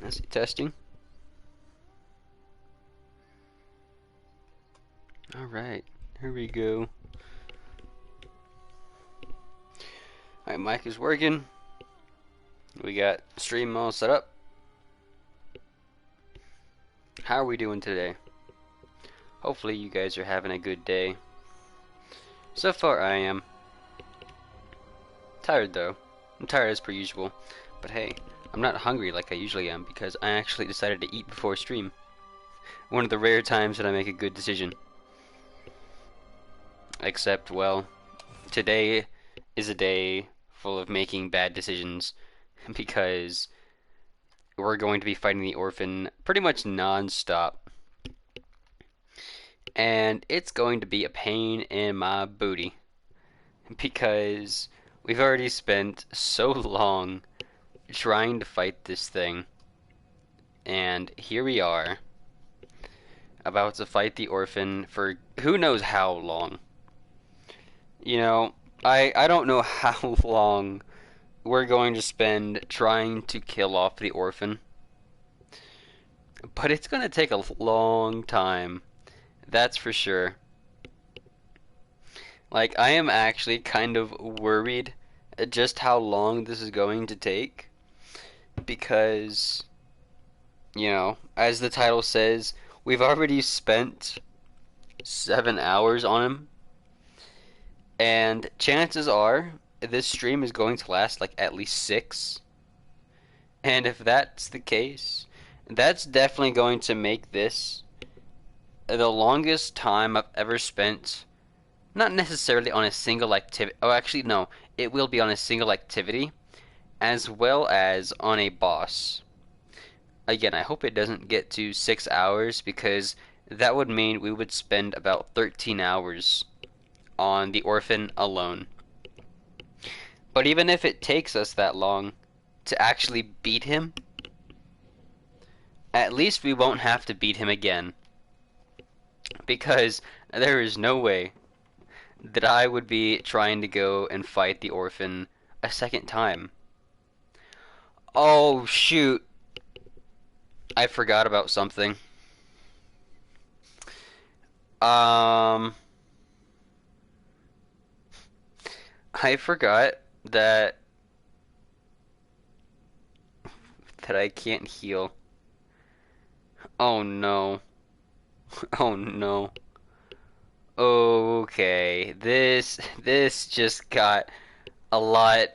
Let's see, testing. Alright, here we go. Alright, mic is working. We got stream all set up. How are we doing today? Hopefully you guys are having a good day. So far I am. Tired though. I'm tired as per usual. But hey, I'm not hungry like I usually am because I actually decided to eat before stream. One of the rare times that I make a good decision. Except, well, today is a day full of making bad decisions because we're going to be fighting the Orphan pretty much non-stop. And it's going to be a pain in my booty because we've already spent so long trying to fight this thing. And here we are, about to fight the Orphan for who knows how long. You know, I don't know how long we're going to spend trying to kill off the Orphan. But it's going to take a long time. That's for sure. Like, I am actually kind of worried at just how long this is going to take. Because, you know, as the title says, we've already spent 7 hours on him. And chances are, this stream is going to last like at least 6. And if that's the case, that's definitely going to make this the longest time I've ever spent, not necessarily on a single activity. Oh, actually, no. It will be on a single activity, as well as on a boss. Again, I hope it doesn't get to 6 hours, because that would mean we would spend about 13 hours on the Orphan alone. But even if it takes us that long to actually beat him, at least we won't have to beat him again. Because there is no way that I would be trying to go and fight the Orphan a second time. Oh, shoot. I forgot about something. I forgot that I can't heal. Oh no. Oh no. Okay. This just got a lot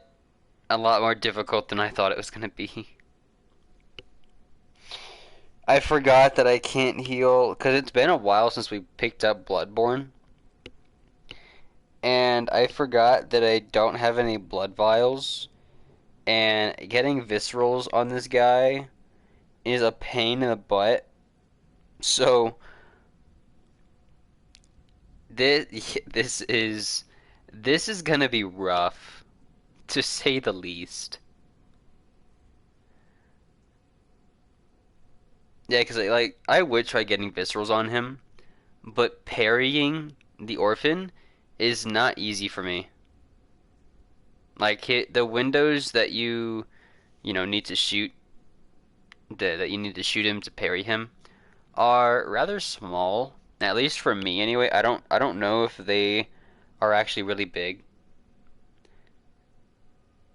more difficult than I thought it was gonna be. I forgot that I can't heal because it's been a while since we picked up Bloodborne. And I forgot that I don't have any blood vials. And getting viscerals on this guy is a pain in the butt. So this is gonna be rough, to say the least. Yeah, because like I would try getting viscerals on him, but parrying the Orphan is not easy for me. Like the windows that you know need to shoot that you need to shoot him to parry him are rather small. At least for me anyway. I don't know if they are actually really big.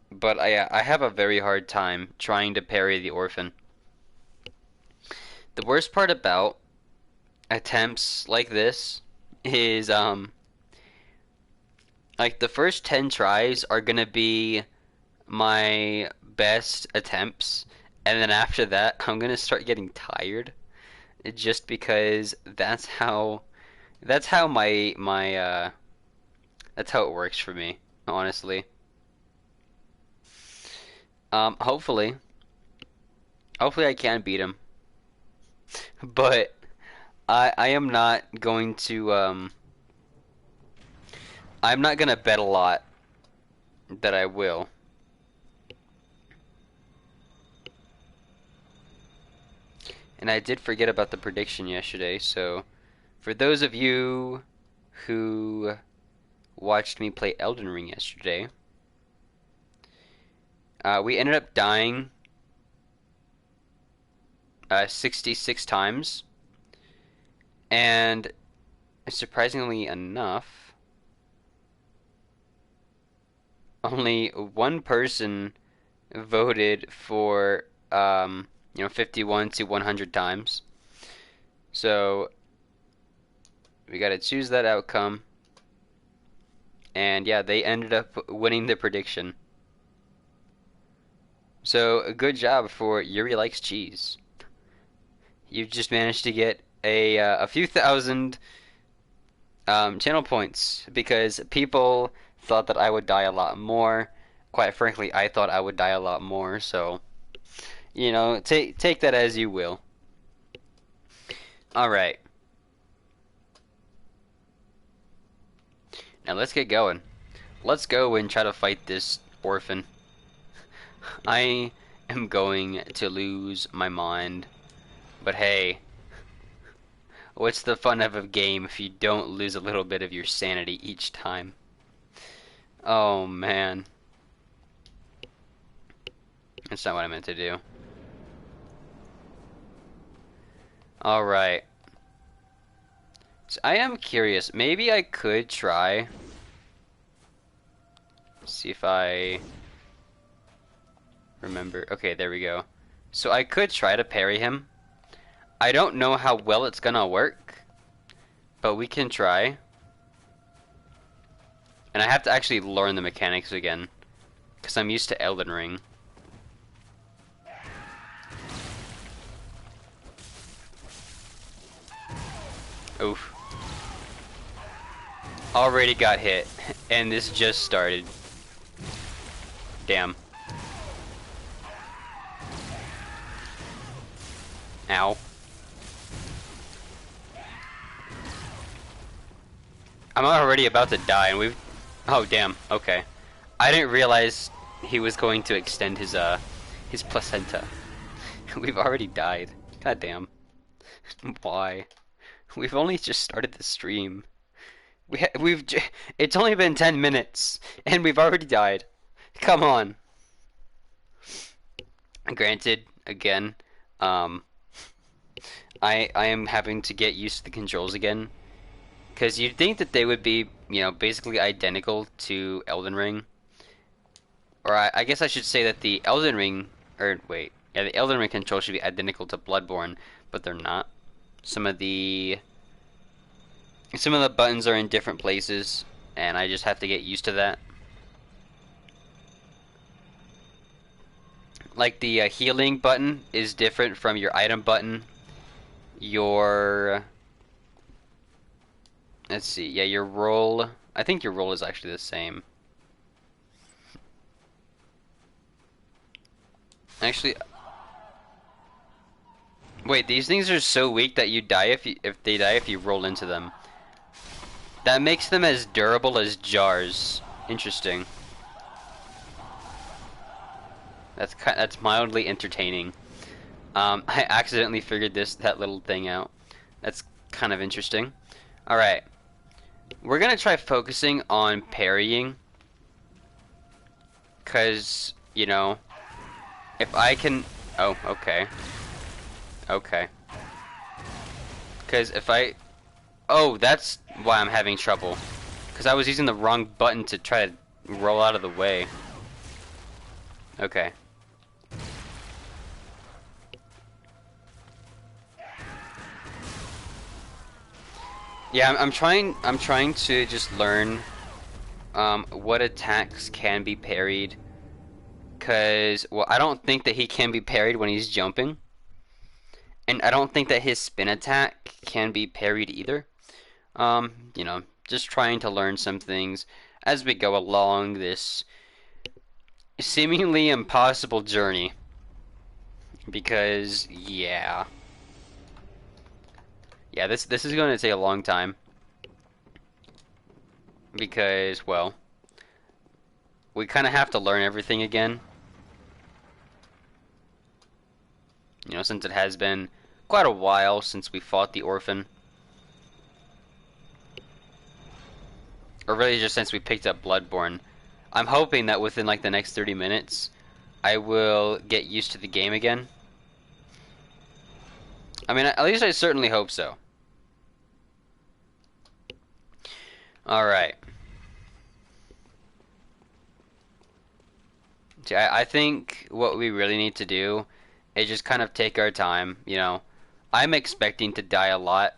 But I have a very hard time trying to parry the Orphan. The worst part about attempts like this is like the first 10 tries are gonna be my best attempts, and then after that I'm gonna start getting tired just because that's how that's how it works for me, honestly. Hopefully I can beat him, but I am not going to I'm not gonna bet a lot that I will. And I did forget about the prediction yesterday, so for those of you who watched me play Elden Ring yesterday, we ended up dying 66 times, and surprisingly enough, only one person voted for 51 to 100 times. So we got to choose that outcome. And yeah, they ended up winning the prediction. So a good job for Yuri Likes Cheese. You've just managed to get a few thousand channel points because people thought that I would die a lot more. Quite frankly, I thought I would die a lot more. So take that as you will. All right. Now let's get going. Let's go and try to fight this orphan. I am going to lose my mind. But hey, what's the fun of a game if you don't lose a little bit of your sanity each time? Oh man. That's not what I meant to do. Alright. So I am curious. Maybe I could try. See if I remember. Okay, there we go. So I could try to parry him. I don't know how well it's gonna work, but we can try. And I have to actually learn the mechanics again, because I'm used to Elden Ring. Oof. Already got hit, and this just started. Damn. Ow. I'm already about to die, and we've... Oh, damn. Okay. I didn't realize he was going to extend his placenta. We've already died. God damn. Why? We've only just started the stream. It's only been 10 minutes, and we've already died. Come on. Granted, again, I am having to get used to the controls again. Because you'd think that they would be, basically identical to Elden Ring. Or I guess I should say that the Elden Ring, the Elden Ring controls should be identical to Bloodborne, but they're not. Some of the buttons are in different places, and I just have to get used to that. Like the healing button is different from your item button. Let's see, yeah, your roll, I think your roll is actually the same. Actually, wait, these things are so weak that you die if they die if you roll into them. That makes them as durable as jars. Interesting. That's mildly entertaining. I accidentally figured that little thing out. That's kind of interesting. All right. We're gonna try focusing on parrying, cause if I can. Oh, okay. Okay. Cause if I. Oh, that's why I'm having trouble. Cause I was using the wrong button to try to roll out of the way. Okay. Yeah, I'm trying to just learn what attacks can be parried, cause I don't think that he can be parried when he's jumping, and I don't think that his spin attack can be parried either. Just trying to learn some things as we go along this seemingly impossible journey, because this is going to take a long time. Because, well, we kind of have to learn everything again. Since it has been quite a while since we fought the orphan. Or really just since we picked up Bloodborne. I'm hoping that within like the next 30 minutes, I will get used to the game again. I mean, at least I certainly hope so. Alright. I think what we really need to do is just kind of take our time, you know. I'm expecting to die a lot,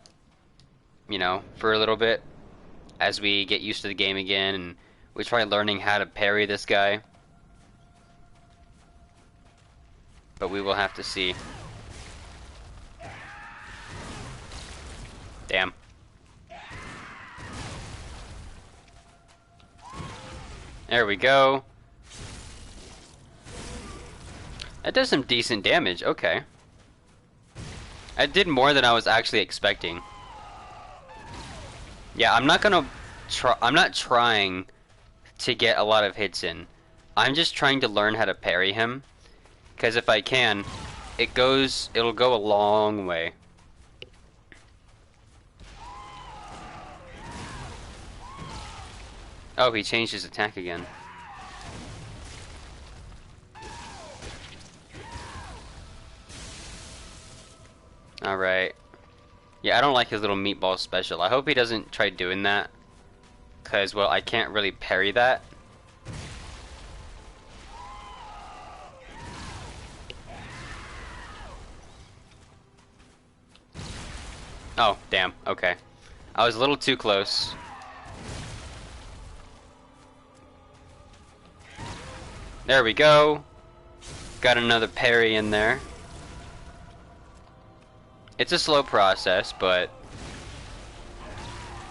you know, for a little bit as we get used to the game again and we try learning how to parry this guy. But we will have to see. Damn. There we go. That does some decent damage. Okay. It did more than I was actually expecting. Yeah, I'm not gonna try. I'm not trying to get a lot of hits in. I'm just trying to learn how to parry him. Because if I can, it'll go a long way. Oh, he changed his attack again. Alright. Yeah, I don't like his little meatball special. I hope he doesn't try doing that. Because, well, I can't really parry that. Oh, damn. Okay. I was a little too close. There we go. Got another parry in there. It's a slow process, but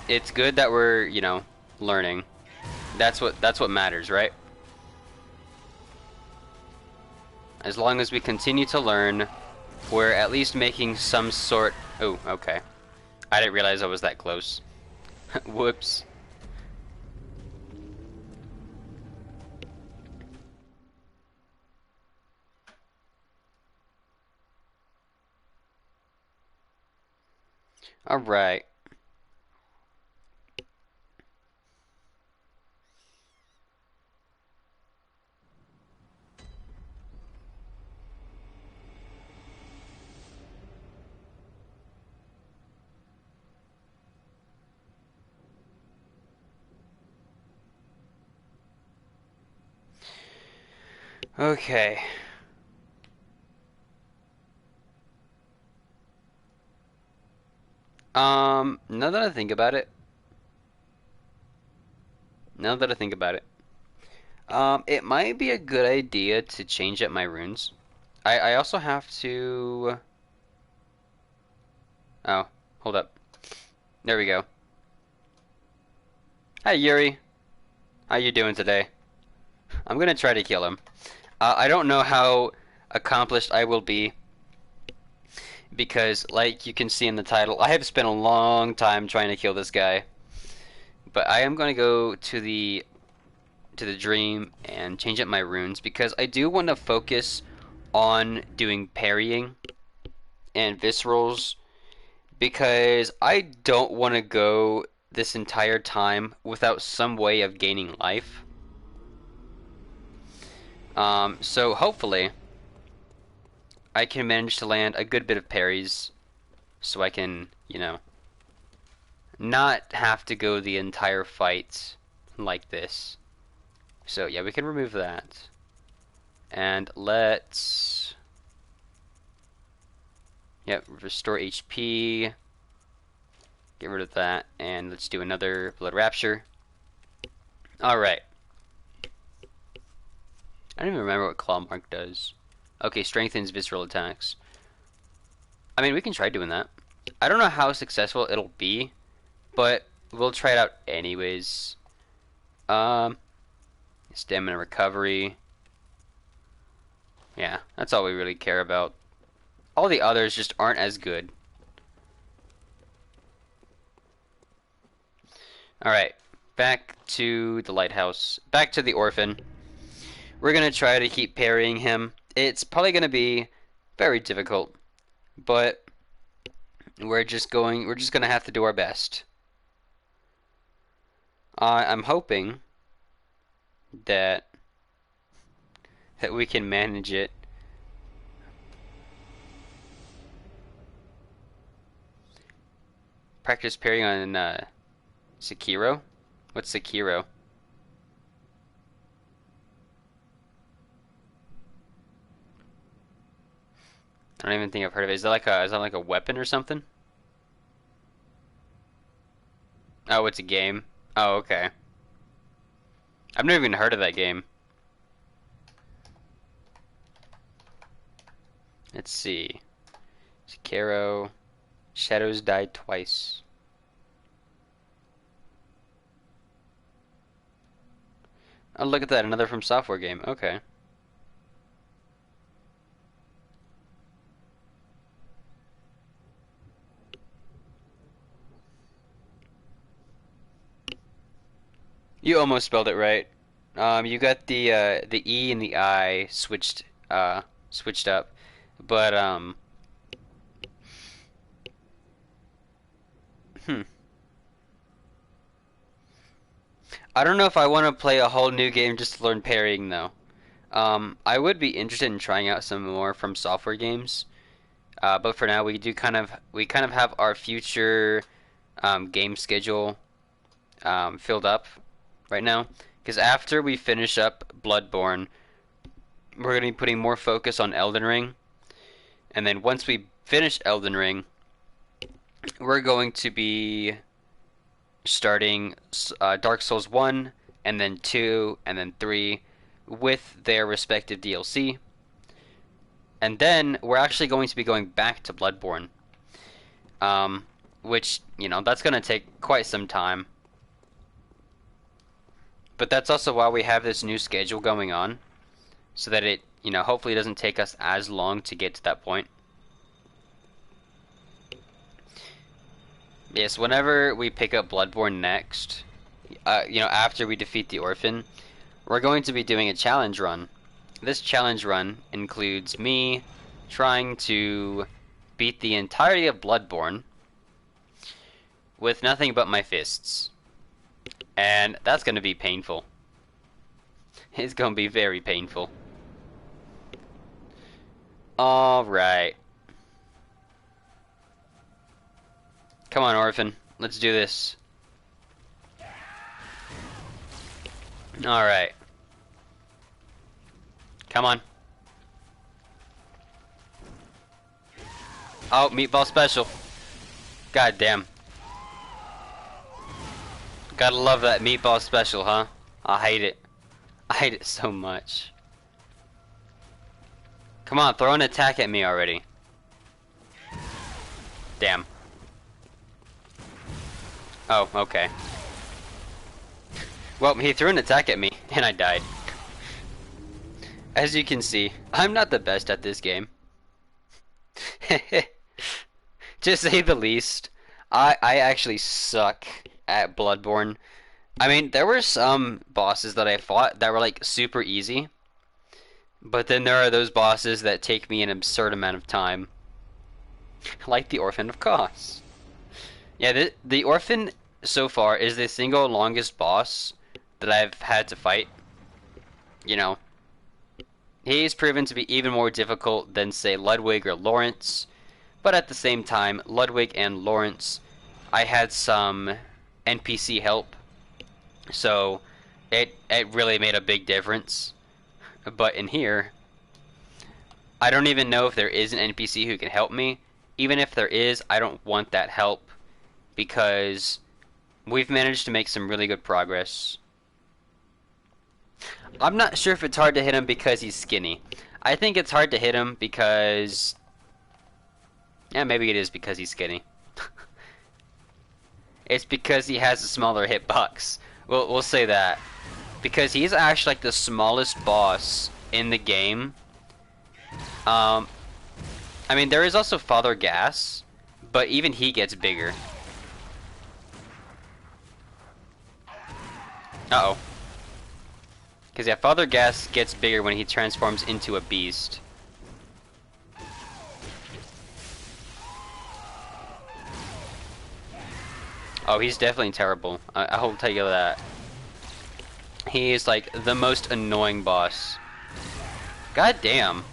it's good that we're, you know, learning. That's what matters, right? As long as we continue to learn, we're at least making some sort... Oh, okay. I didn't realize I was that close. Whoops. Alright. Okay. Now that I think about it, it might be a good idea to change up my runes. I also have to... Oh, hold up. There we go. Hi, Yuri. How you doing today? I'm gonna try to kill him. I don't know how accomplished I will be because, like you can see in the title, I have spent a long time trying to kill this guy. But I am gonna go to the dream and change up my runes because I do want to focus on doing parrying and viscerals because I don't want to go this entire time without some way of gaining life. So hopefully I can manage to land a good bit of parries so I can, you know, not have to go the entire fight like this. So yeah, we can remove that. And let's... Yep, restore HP. Get rid of that. And let's do another Blood Rapture. Alright. I don't even remember what Claw Mark does. Okay, strengthens visceral attacks. I mean, we can try doing that. I don't know how successful it'll be, but we'll try it out anyways. Stamina recovery. Yeah, that's all we really care about. All the others just aren't as good. Alright, back to the lighthouse. Back to the orphan. We're gonna try to keep parrying him. It's probably gonna be very difficult, but we're just gonna have to do our best. I'm hoping that we can manage it. practice parrying on Sekiro? What's Sekiro? I don't even think I've heard of it. Is that like a weapon or something? Oh, it's a game. Oh, okay. I've never even heard of that game. Let's see. Sekiro. Shadows died twice. Oh, look at that. Another From Software game. Okay. You almost spelled it right. You got the E and the I switched up, but hmm. I don't know if I want to play a whole new game just to learn parrying though. I would be interested in trying out some more From Software games, but for now we kind of have our future game schedule filled up right now. Because after we finish up Bloodborne, we're going to be putting more focus on Elden Ring. And then once we finish Elden Ring, we're going to be starting Dark Souls 1, and then 2, and then 3 with their respective DLC. And then we're actually going to be going back to Bloodborne. Which, you know, that's going to take quite some time. But that's also why we have this new schedule going on, so that it, you know, hopefully doesn't take us as long to get to that point. Yes, whenever we pick up Bloodborne next, you know, after we defeat the Orphan, we're going to be doing a challenge run. This challenge run includes me trying to beat the entirety of Bloodborne with nothing but my fists. And that's going to be painful. It's going to be very painful. Alright. Come on, Orphan. Let's do this. Alright. Come on. Oh, meatball special. God damn. Gotta love that meatball special, huh? I hate it. I hate it so much. Come on, throw an attack at me already. Damn. Oh, okay. Well, he threw an attack at me, and I died. As you can see, I'm not the best at this game. To say the least, I actually suck at Bloodborne. I mean, there were some bosses that I fought that were like super easy, but then there are those bosses that take me an absurd amount of time, like the Orphan of Kos. Yeah, the Orphan so far is the single longest boss that I've had to fight. You know, he's proven to be even more difficult than, say, Ludwig or Lawrence, but at the same time, Ludwig and Lawrence, I had some NPC help, so it really made a big difference. But in here, I don't even know if there is an NPC who can help me. Even if there is, I don't want that help, because we've managed to make some really good progress. I'm not sure if it's hard to hit him because he's skinny. I think it's hard to hit him because... yeah, maybe it is because he's skinny. It's because he has a smaller hitbox. We'll say that. Because he's actually like the smallest boss in the game. I mean, there is also Father Gas, but even he gets bigger. Uh-oh. Because, yeah, Father Gas gets bigger when he transforms into a beast. Oh, he's definitely terrible. I will tell you that. He is, like, the most annoying boss. God damn.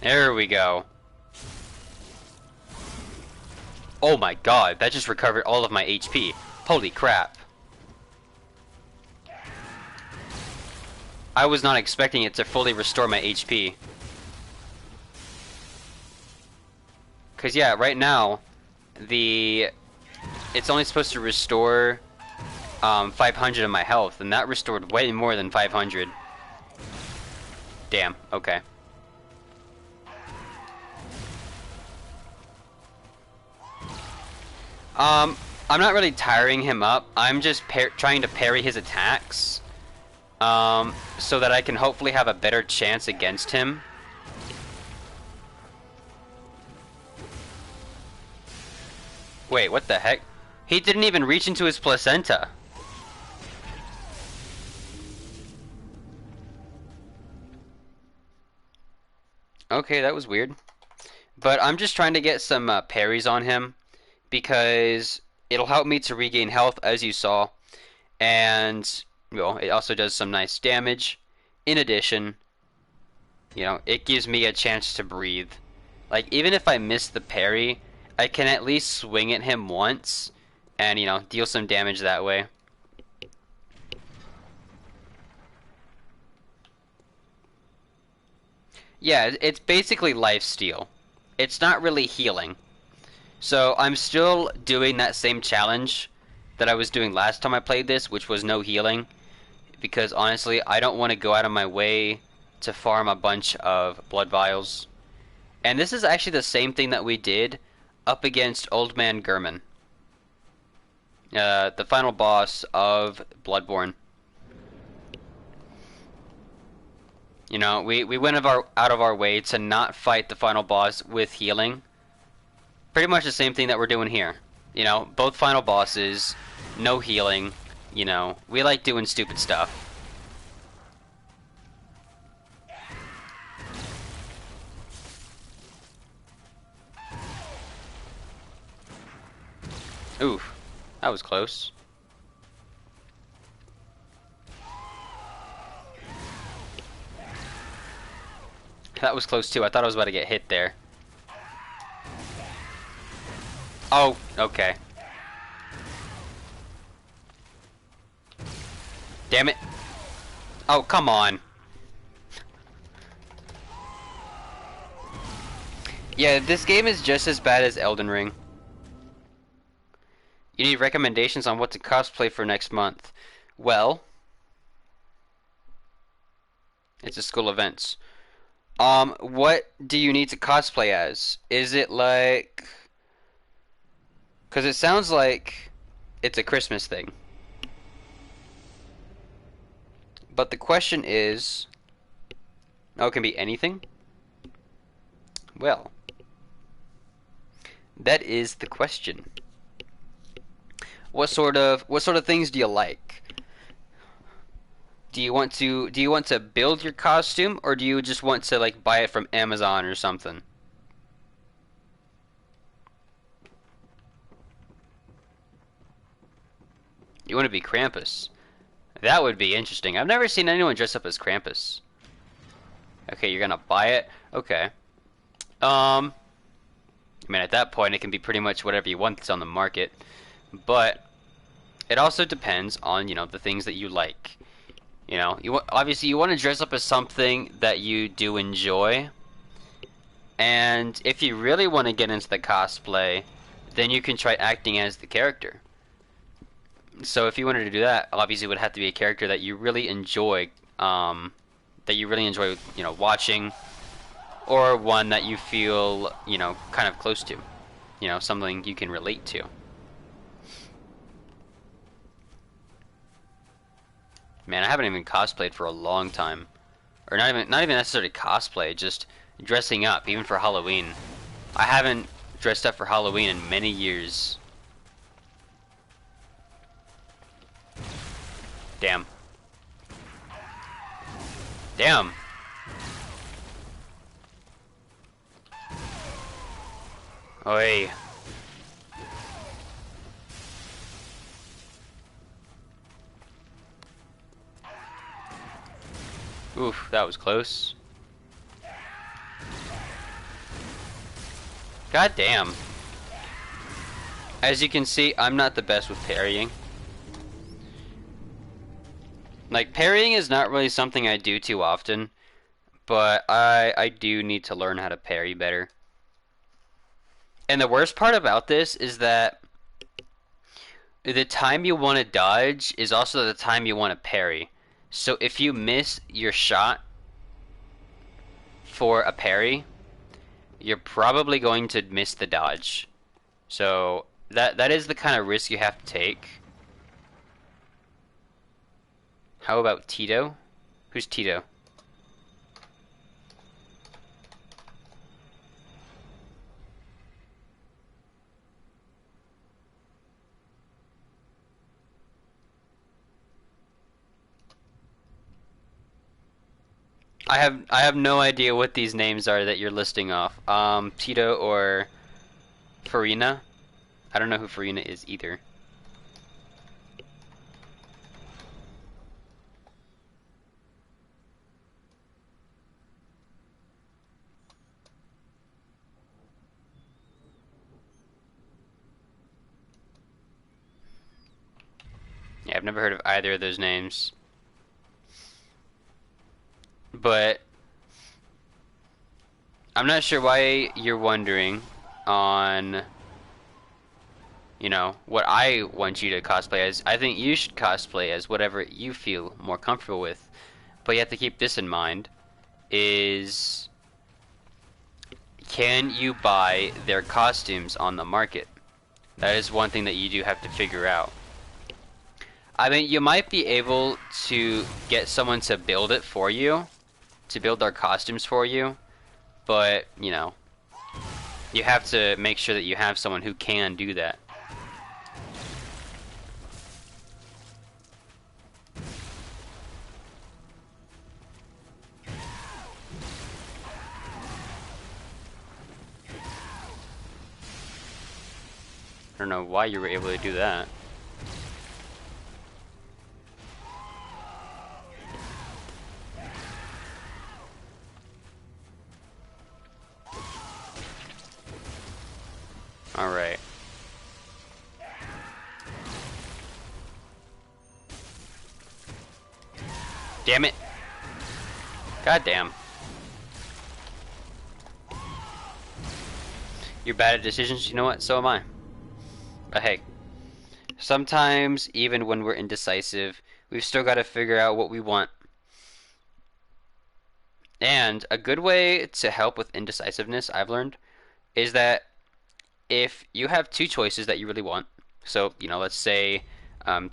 There we go. Oh my god, that just recovered all of my HP. Holy crap. I was not expecting it to fully restore my HP. Cause yeah, right now, it's only supposed to restore 500 of my health, and that restored way more than 500. Damn, okay. I'm not really tiring him up. I'm just trying to parry his attacks, so that I can hopefully have a better chance against him. Wait, what the heck? He didn't even reach into his placenta. Okay, that was weird. But I'm just trying to get some parries on him, because it'll help me to regain health, as you saw, and well, it also does some nice damage. In addition, you know, it gives me a chance to breathe. Like, even if I miss the parry, I can at least swing at him once and, you know, deal some damage that way. Yeah, it's basically lifesteal. It's not really healing. So I'm still doing that same challenge that I was doing last time I played this, which was no healing, because honestly, I don't want to go out of my way to farm a bunch of blood vials. And this is actually the same thing that we did up against Old Man Gurman, the final boss of Bloodborne. You know, we went out of our way to not fight the final boss with healing. Pretty much the same thing that we're doing here. You know, both final bosses, no healing. You know, we like doing stupid stuff. Oof, that was close. That was close too. I thought I was about to get hit there. Oh, okay. Damn it. Oh, come on. Yeah, this game is just as bad as Elden Ring. You need recommendations on what to cosplay for next month. Well, it's a school events. What do you need to cosplay as? Is it like... Because it sounds like it's a Christmas thing. But the question is... Oh, it can be anything? Well, that is the question. What sort of things do you like? Do you want to build your costume, or do you just want to like buy it from Amazon or something? You want to be Krampus. That would be interesting. I've never seen anyone dress up as Krampus. Okay, you're gonna buy it? Okay. I mean, at that point, it can be pretty much whatever you want that's on the market. But it also depends on, you know, the things that you like. You know, obviously you want to dress up as something that you do enjoy. And if you really want to get into the cosplay, then you can try acting as the character. So if you wanted to do that, obviously it would have to be a character that you really enjoy, you know, watching, or one that you feel, you know, kind of close to. You know, something you can relate to. Man, I haven't even cosplayed for a long time. Or not even necessarily cosplay, just dressing up, even for Halloween. I haven't dressed up for Halloween in many years. Damn. Damn. Oi. Oof, that was close. God damn. As you can see, I'm not the best with parrying. Like, parrying is not really something I do too often, but I do need to learn how to parry better. And the worst part about this is that the time you want to dodge is also the time you want to parry. So if you miss your shot for a parry, you're probably going to miss the dodge. So that is the kind of risk you have to take. How about Tito? Who's Tito? I have no idea what these names are that you're listing off. Tito or Farina? I don't know who Farina is either. Yeah, I've never heard of either of those names. But I'm not sure why you're wondering on, what I want you to cosplay as. I think you should cosplay as whatever you feel more comfortable with. But you have to keep this in mind, is can you buy their costumes on the market? That is one thing that you do have to figure out. I mean, you might be able to get someone to build it for you, to build their costumes for you, but, you have to make sure that you have someone who can do that. I don't know why you were able to do that. Alright. Damn it. God damn. You're bad at decisions, you know what? So am I. But hey, sometimes, even when we're indecisive, we've still got to figure out what we want. And a good way to help with indecisiveness, I've learned, is that if you have two choices that you really want, so, let's say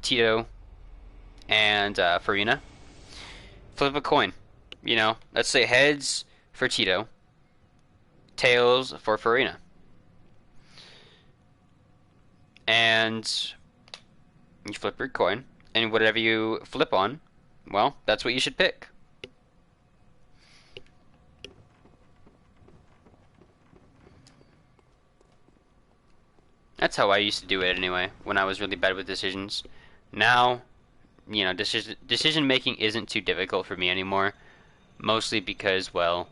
Tito and Farina, flip a coin. Let's say heads for Tito, tails for Farina. And you flip your coin, and whatever you flip on, well, that's what you should pick. That's how I used to do it anyway, when I was really bad with decisions. Now, decision making isn't too difficult for me anymore, mostly because, well,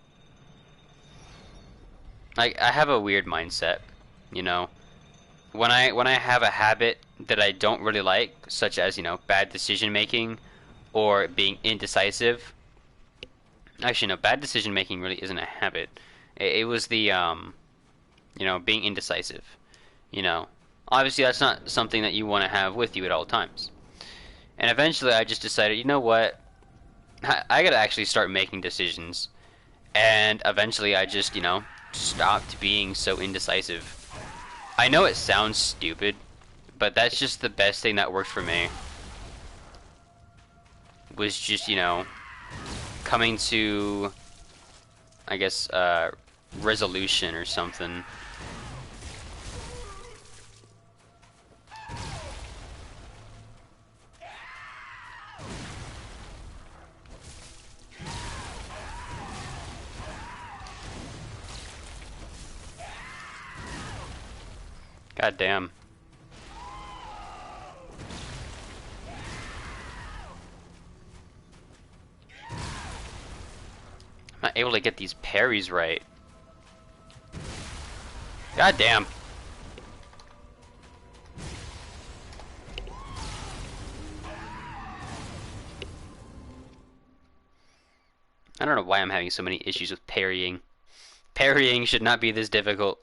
I have a weird mindset, When I have a habit that I don't really like, such as, bad decision making or being indecisive. Actually, no, bad decision making really isn't a habit. It was the being indecisive. Obviously that's not something that you want to have with you at all times. And eventually I just decided, you know what? I gotta actually start making decisions. And eventually I just, stopped being so indecisive. I know it sounds stupid, but that's just the best thing that worked for me. Was just, coming to, I guess, resolution or something. God damn. I'm not able to get these parries right. God damn. I don't know why I'm having so many issues with parrying. Parrying should not be this difficult.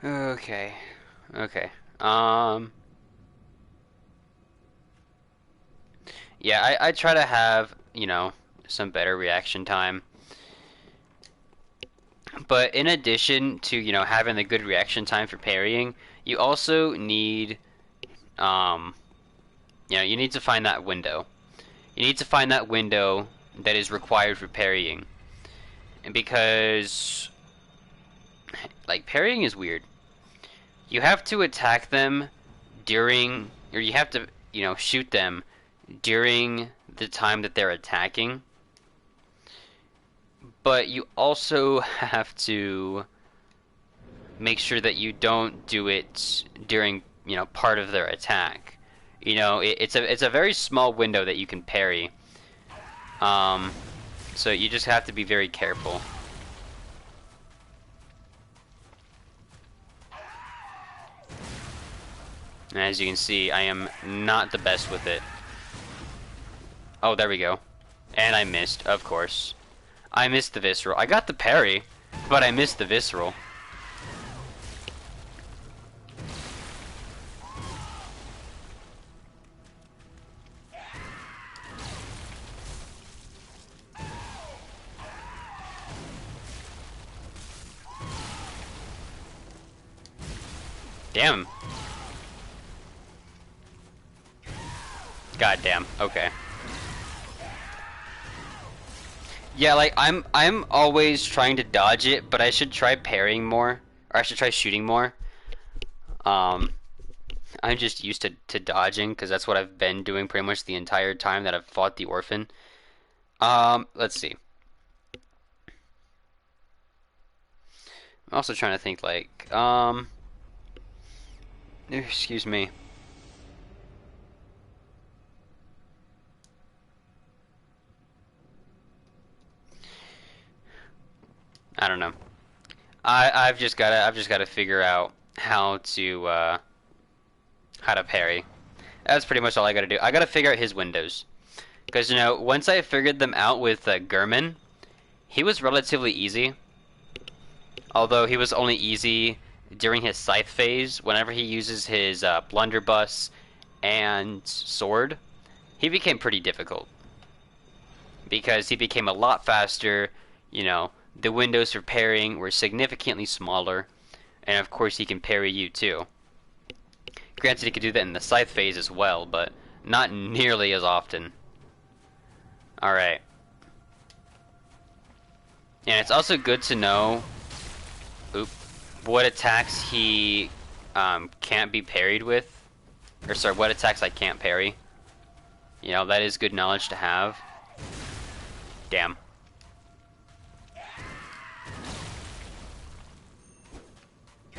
Okay. Okay. Yeah, I try to have, some better reaction time. But in addition to, having the good reaction time for parrying, you also need, um, you need to find that window. You need to find that window that is required for parrying. And because, like, parrying is weird. You have to attack them or you have to, shoot them during the time that they're attacking. But you also have to make sure that you don't do it during, part of their attack. It's a very small window that you can parry. So you just have to be very careful. And as you can see, I am not the best with it. Oh, there we go. And I missed, of course. I missed the visceral. I got the parry, but I missed the visceral. Damn. God damn. Okay. Yeah, like I'm always trying to dodge it, but I should try parrying more, or I should try shooting more. Um, I'm just used to dodging because that's what I've been doing pretty much the entire time that I've fought the orphan. Let's see. I'm also trying to think like excuse me. I don't know. I've just gotta figure out how to parry. That's pretty much all I gotta do. I gotta figure out his windows. Because, once I figured them out with Gurman, he was relatively easy. Although he was only easy during his scythe phase. Whenever he uses his blunderbuss and sword, he became pretty difficult. Because he became a lot faster, the windows for parrying were significantly smaller, and of course he can parry you too. Granted, he could do that in the scythe phase as well, but not nearly as often. Alright. And it's also good to know what attacks he can't be parried with. Or sorry, what attacks I can't parry. That is good knowledge to have. Damn.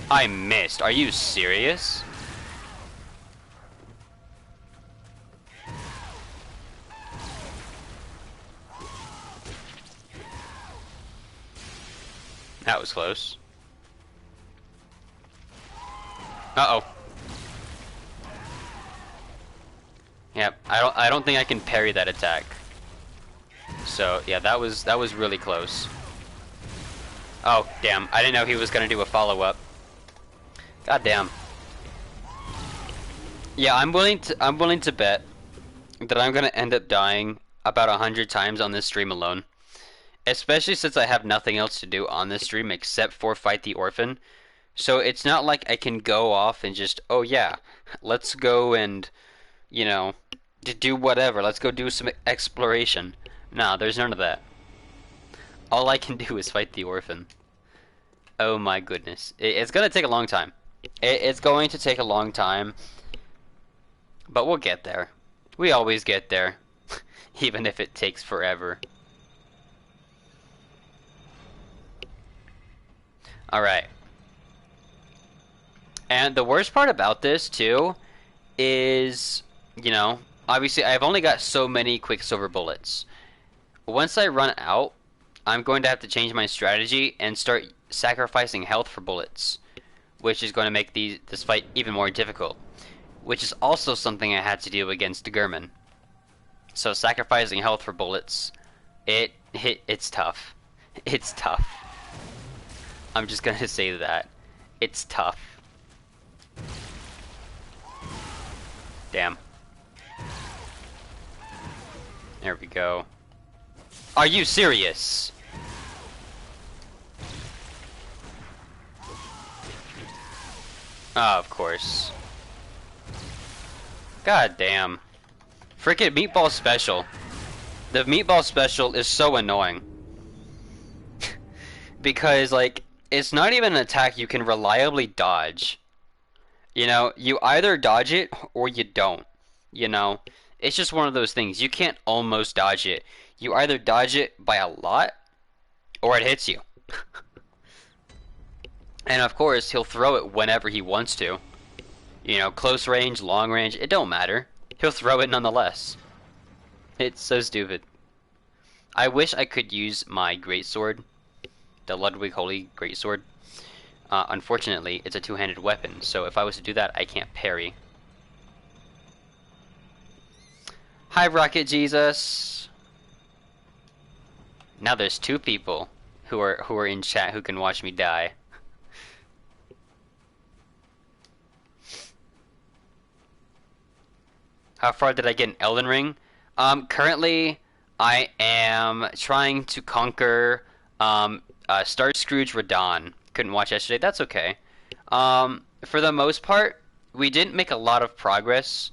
I missed. Are you serious? That was close. Uh-oh. Yep, I don't think I can parry that attack. So, yeah, that was really close. Oh, damn. I didn't know he was gonna do a follow-up. God damn. Yeah, I'm willing to bet that I'm gonna end up dying about 100 times on this stream alone. Especially since I have nothing else to do on this stream except for fight the orphan. So it's not like I can go off and just, oh yeah, let's go and, you know, to do whatever. Let's go do some exploration. Nah, there's none of that. All I can do is fight the orphan. Oh my goodness. It's gonna take a long time. It's going to take a long time. But we'll get there. We always get there. Even if it takes forever. Alright. And the worst part about this, too, is, you know, obviously I've only got so many Quicksilver bullets. Once I run out, I'm going to have to change my strategy and start sacrificing health for bullets, which is going to make this fight even more difficult, which is also something I had to do against German. So sacrificing health for bullets, it's tough. It's tough. I'm just going to say that. It's tough. Damn. There we go. Are you serious? Oh, of course. God damn. Frickin' meatball special. The meatball special is so annoying. Because, like, it's not even an attack you can reliably dodge. You know, you either dodge it or you don't. You know, it's just one of those things. You can't almost dodge it. You either dodge it by a lot or it hits you. And of course, he'll throw it whenever he wants to. You know, close range, long range, it don't matter. He'll throw it nonetheless. It's so stupid. I wish I could use my greatsword, the Ludwig Holy greatsword. Unfortunately, it's a two-handed weapon, so if I was to do that, I can't parry. Hi, Rocket Jesus. Now there's two people who are in chat who can watch me die. How far did I get in Elden Ring? Currently, I am trying to conquer Star Scrooge Radon. Couldn't watch yesterday. That's okay. For the most part, we didn't make a lot of progress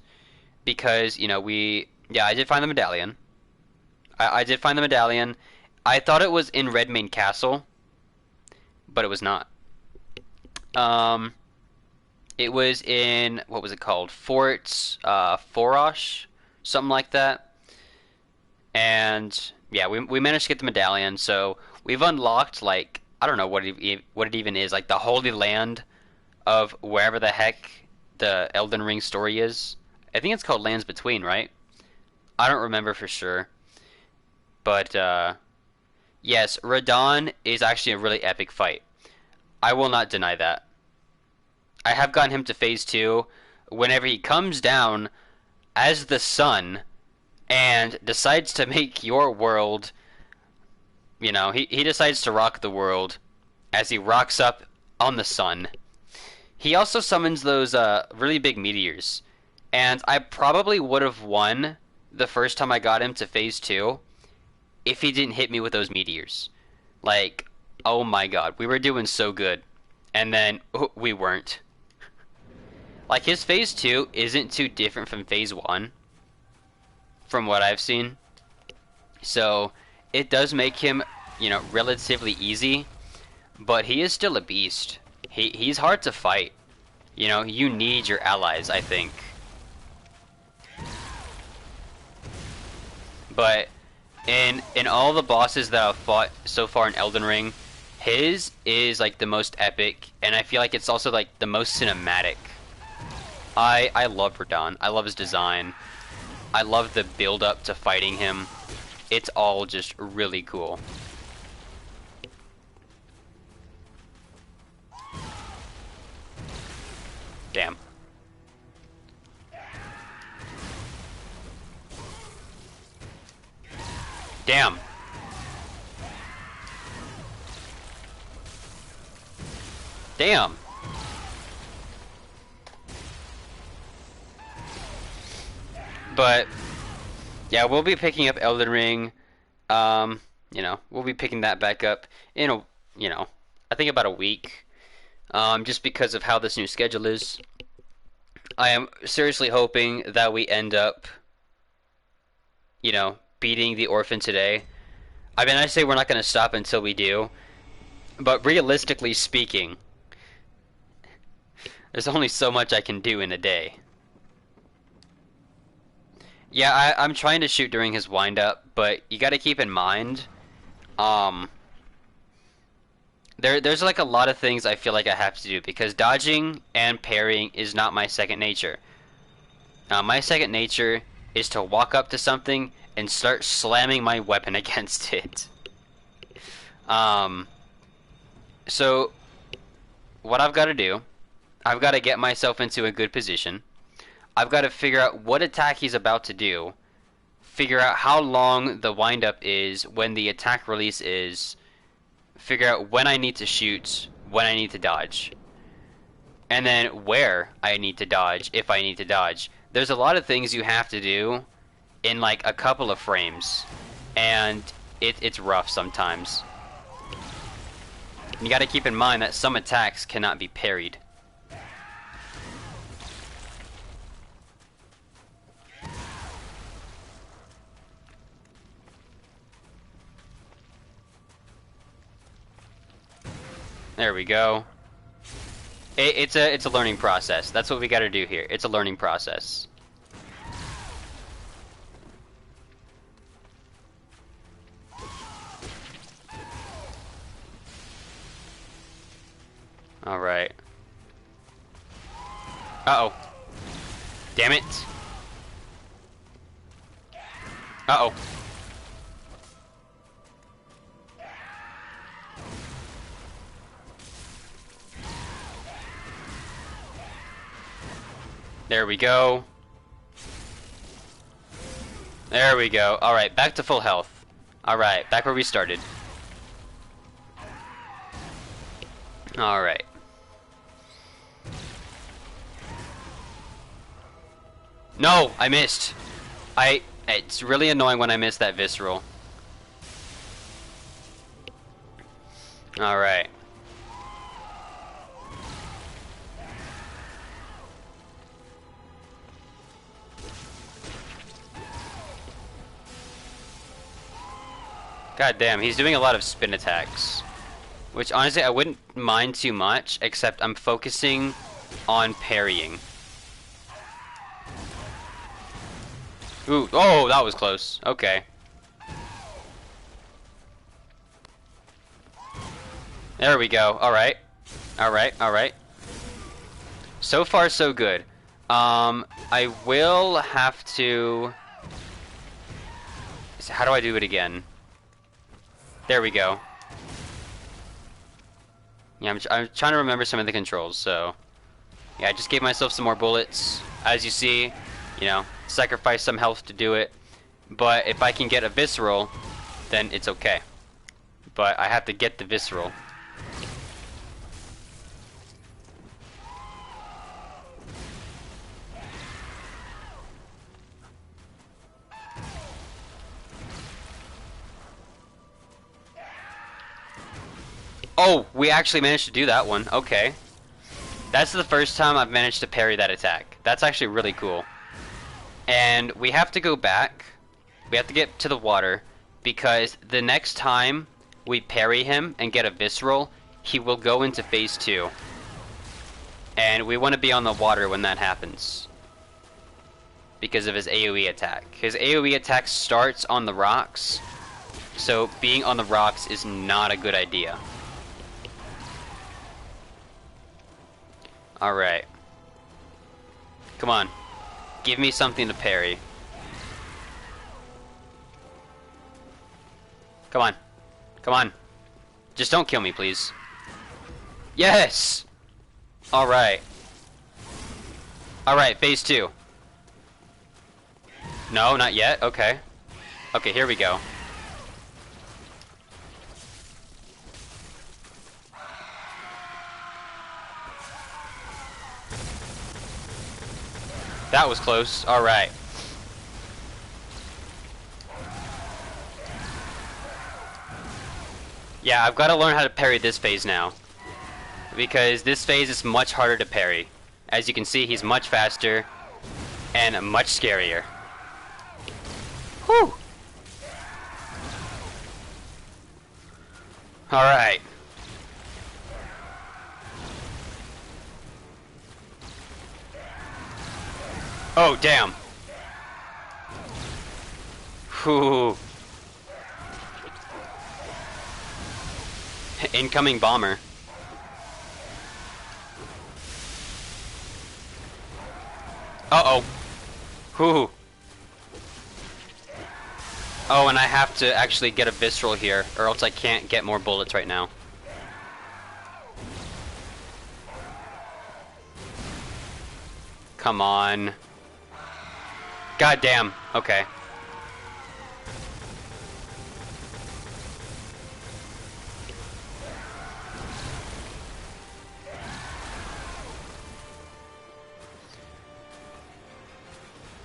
because, you know, yeah, I did find the medallion. I did find the medallion. I thought it was in Redmane Castle, but it was not. It was in, what was it called? Fort Forosh, something like that. And yeah, we managed to get the medallion, so we've unlocked, like, I don't know what it even is, like the Holy Land of wherever the heck the Elden Ring story is. I think it's called Lands Between, right? I don't remember for sure. But yes, Radon is actually a really epic fight. I will not deny that. I have gotten him to phase 2 whenever he comes down as the sun and decides to make your world, you know, he decides to rock the world as he rocks up on the sun. He also summons those really big meteors, and I probably would have won the first time I got him to phase 2 if he didn't hit me with those meteors. Like, oh my god, we were doing so good, and then we weren't. Like, his phase 2 isn't too different from phase 1, from what I've seen. So, it does make him, you know, relatively easy, but he is still a beast. He's hard to fight. You know, you need your allies, I think. But in all the bosses that I've fought so far in Elden Ring, his is like the most epic, and I feel like it's also like the most cinematic. I love Radon. I love his design. I love the build up to fighting him. It's all just really cool. Damn. Damn. Damn. But yeah, we'll be picking up Elden Ring. Um, we'll be picking that back up in I think about a week. Just because of how this new schedule is. I am seriously hoping that we end up, beating the Orphan today. I mean, I say we're not going to stop until we do, but realistically speaking, there's only so much I can do in a day. Yeah, I'm trying to shoot during his wind-up, but you got to keep in mind, um, there's like a lot of things I feel like I have to do because dodging and parrying is not my second nature. My second nature is to walk up to something and start slamming my weapon against it. So what I've got to do, I've got to get myself into a good position. I've got to figure out what attack he's about to do, figure out how long the windup is, when the attack release is, figure out when I need to shoot, when I need to dodge, and then where I need to dodge, if I need to dodge. There's a lot of things you have to do in like a couple of frames, and it's rough sometimes. You got to keep in mind that some attacks cannot be parried. There we go. It's a learning process. That's what we got to do here. It's a learning process. All right. Uh-oh. Damn it. Uh-oh. There we go. There we go. Alright, back to full health. Alright, back where we started. Alright. No! I missed! It's really annoying when I miss that visceral. Alright. God damn, he's doing a lot of spin attacks. Which, honestly, I wouldn't mind too much, except I'm focusing on parrying. Ooh, oh, that was close. Okay. There we go. Alright. Alright, alright. So far, so good. I will have to... How do I do it again? There we go. Yeah, I'm trying to remember some of the controls, so... Yeah, I just gave myself some more bullets. As you see, sacrifice some health to do it. But if I can get a visceral, then it's okay. But I have to get the visceral. Oh, we actually managed to do that one. Okay. That's the first time I've managed to parry that attack. That's actually really cool. And we have to go back. We have to get to the water, because the next time we parry him and get a visceral, he will go into phase 2. And we want to be on the water when that happens, because of his AoE attack. His AoE attack starts on the rocks, so being on the rocks is not a good idea. Alright. Come on. Give me something to parry. Come on. Come on. Just don't kill me, please. Yes! Alright. Alright, phase 2. No, not yet? Okay. Okay, here we go. That was close. Alright. Yeah, I've got to learn how to parry this phase now. Because this phase is much harder to parry. As you can see, he's much faster and much scarier. Whew! Alright. Oh, damn. Whew. Incoming bomber. Uh-oh. Whew. Oh, and I have to actually get a visceral here, or else I can't get more bullets right now. Come on. God damn. Okay.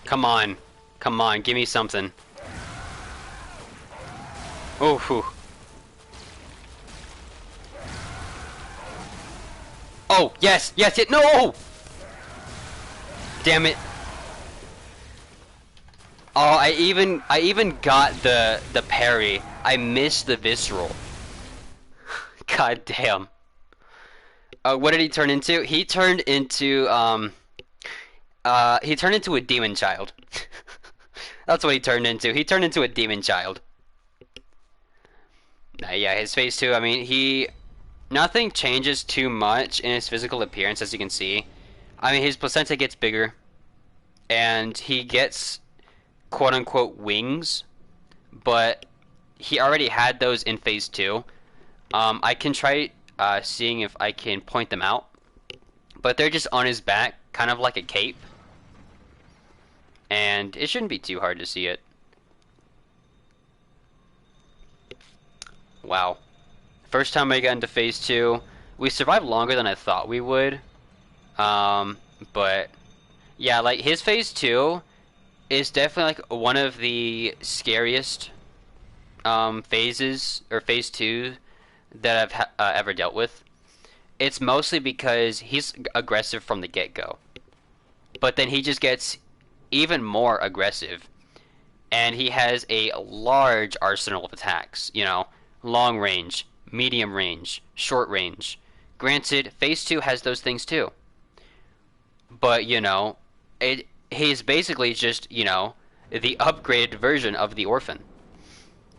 Come on. Come on, give me something. Oh, whew. Oh, yes, yes, it, no! Damn it. Oh, I even got the parry. I missed the visceral. God damn. What did he turn into? He turned into a demon child. That's what he turned into. He turned into a demon child. Yeah, his phase 2, I mean, nothing changes too much in his physical appearance, as you can see. I mean, his placenta gets bigger, and he gets quote-unquote wings, but he already had those in phase 2. I can try seeing if I can point them out, but they're just on his back, kind of like a cape, and it shouldn't be too hard to see it. Wow. First time I got into phase 2. We survived longer than I thought we would. But yeah, like his phase 2 is definitely like one of the scariest phases or phase 2 that I've ever dealt with. It's mostly because he's aggressive from the get-go. But then he just gets even more aggressive. And he has a large arsenal of attacks, you know, long range, medium range, short range. Granted, phase 2 has those things too. But, you know, he's basically just, you know, the upgraded version of the Orphan.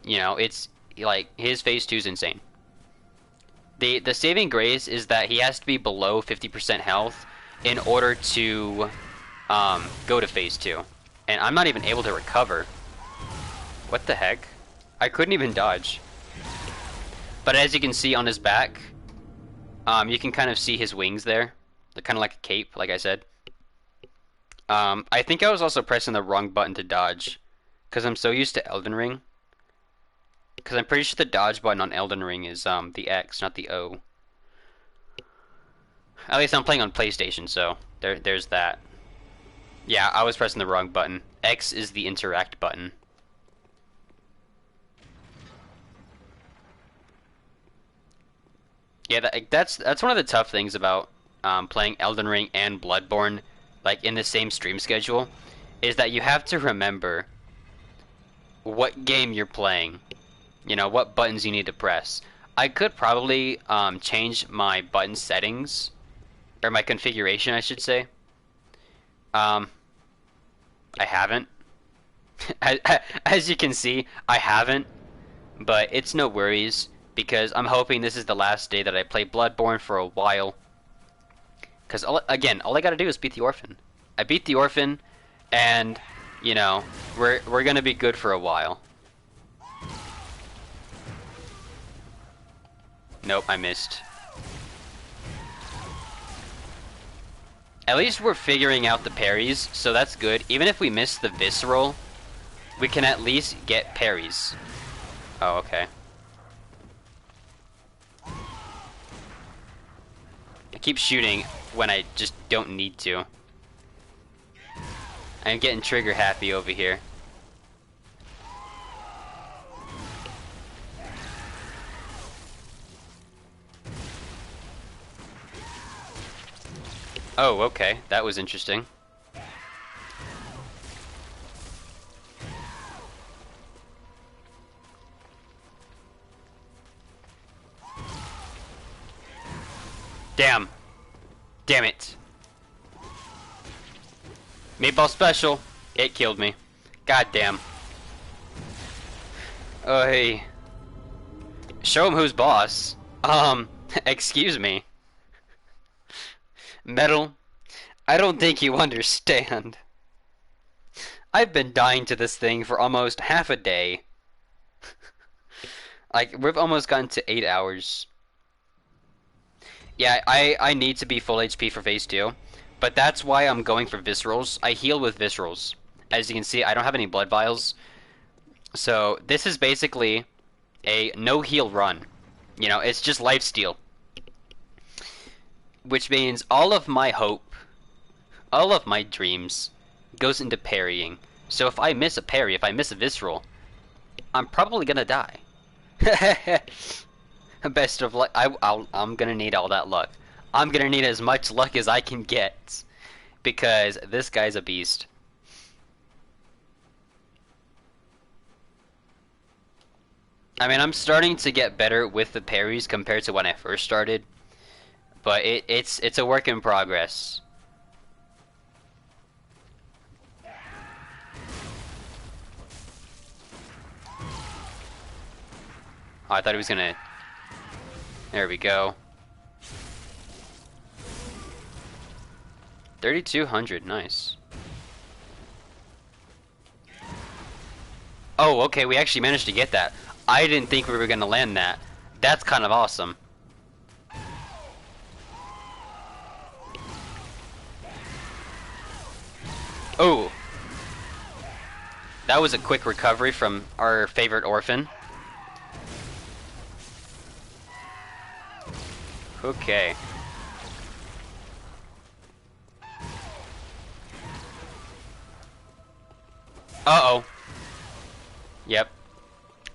You know, it's like his phase 2 is insane. The saving grace is that he has to be below 50% health in order to go to phase 2. And I'm not even able to recover. What the heck? I couldn't even dodge. But as you can see on his back, you can kind of see his wings there. They're kind of like a cape, like I said. I think I was also pressing the wrong button to dodge, because I'm so used to Elden Ring. Because I'm pretty sure the dodge button on Elden Ring is the X, not the O. At least I'm playing on PlayStation, so there's that. Yeah, I was pressing the wrong button. X is the interact button. Yeah, that's one of the tough things about playing Elden Ring and Bloodborne, like in the same stream schedule, is that you have to remember what game you're playing. You know, what buttons you need to press. I could probably change my button settings, or my configuration, I should say. I haven't. As you can see, I haven't, but it's no worries, because I'm hoping this is the last day that I play Bloodborne for a while. Because, again, all I gotta do is beat the Orphan. I beat the Orphan, and, you know, we're gonna be good for a while. Nope, I missed. At least we're figuring out the parries, so that's good. Even if we miss the visceral, we can at least get parries. Oh, okay. I keep shooting when I just don't need to. I'm getting trigger happy over here. Oh, okay. That was interesting. Damn. Damn it. Meatball special. It killed me. God damn. Oh, hey. Show him who's boss. Excuse me. Metal, I don't think you understand. I've been dying to this thing for almost half a day. Like, we've almost gotten to 8 hours. Yeah, I need to be full HP for phase 2. But that's why I'm going for viscerals. I heal with viscerals. As you can see, I don't have any blood vials. So, this is basically a no-heal run. You know, it's just lifesteal. Which means all of my hope, all of my dreams, goes into parrying. So if I miss a parry, if I miss a visceral, I'm probably gonna die. Best of luck. I'm gonna need all that luck. I'm gonna need as much luck as I can get. Because this guy's a beast. I mean, I'm starting to get better with the parries compared to when I first started. But it's a work in progress. Oh, I thought he was gonna... There we go. 3,200, nice. Oh, okay, we actually managed to get that. I didn't think we were gonna land that. That's kind of awesome. Oh! That was a quick recovery from our favorite orphan. Okay. Uh-oh. Yep.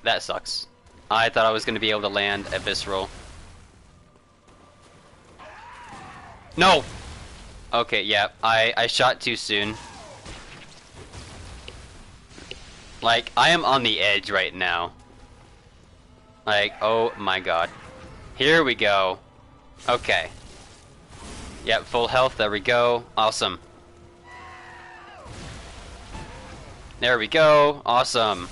That sucks. I thought I was going to be able to land a visceral. No! Okay, yeah. I shot too soon. Like, I am on the edge right now. Like, oh my god. Here we go. Okay. Yep, full health, there we go. Awesome. There we go. Awesome.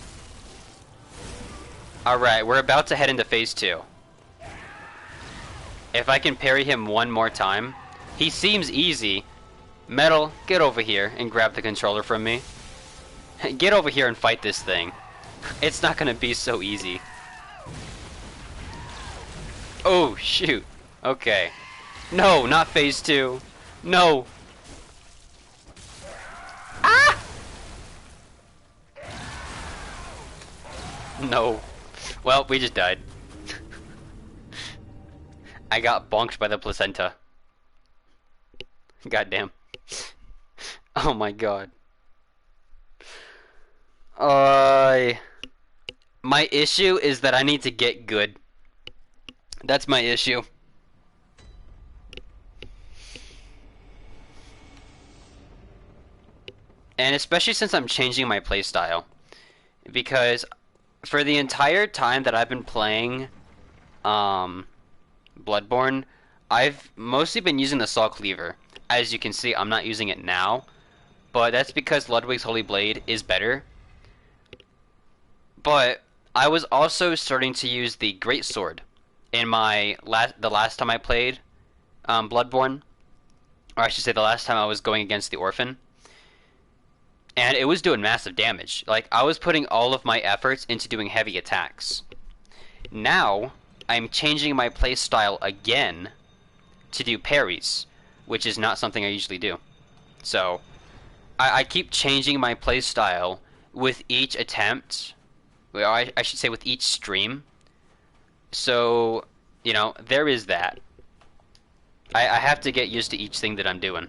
Alright, we're about to head into phase 2. If I can parry him one more time. He seems easy. Metal, get over here and grab the controller from me. Get over here and fight this thing. It's not gonna be so easy. Oh, shoot. Okay. No, not phase 2. No. Ah! No. Well, we just died. I got bonked by the placenta. Goddamn. Oh my god. My issue is that I need to get good. That's my issue. And especially since I'm changing my playstyle. Because for the entire time that I've been playing Bloodborne, I've mostly been using the Saw Cleaver. As you can see, I'm not using it now, but that's because Ludwig's Holy Blade is better. But I was also starting to use the Great Sword in the last time I played Bloodborne, or I should say the last time I was going against the Orphan. And it was doing massive damage. Like, I was putting all of my efforts into doing heavy attacks. Now, I'm changing my playstyle again to do parries, which is not something I usually do. So, I keep changing my playstyle with each attempt. Well, I should say with each stream. So, you know, there is that. I have to get used to each thing that I'm doing.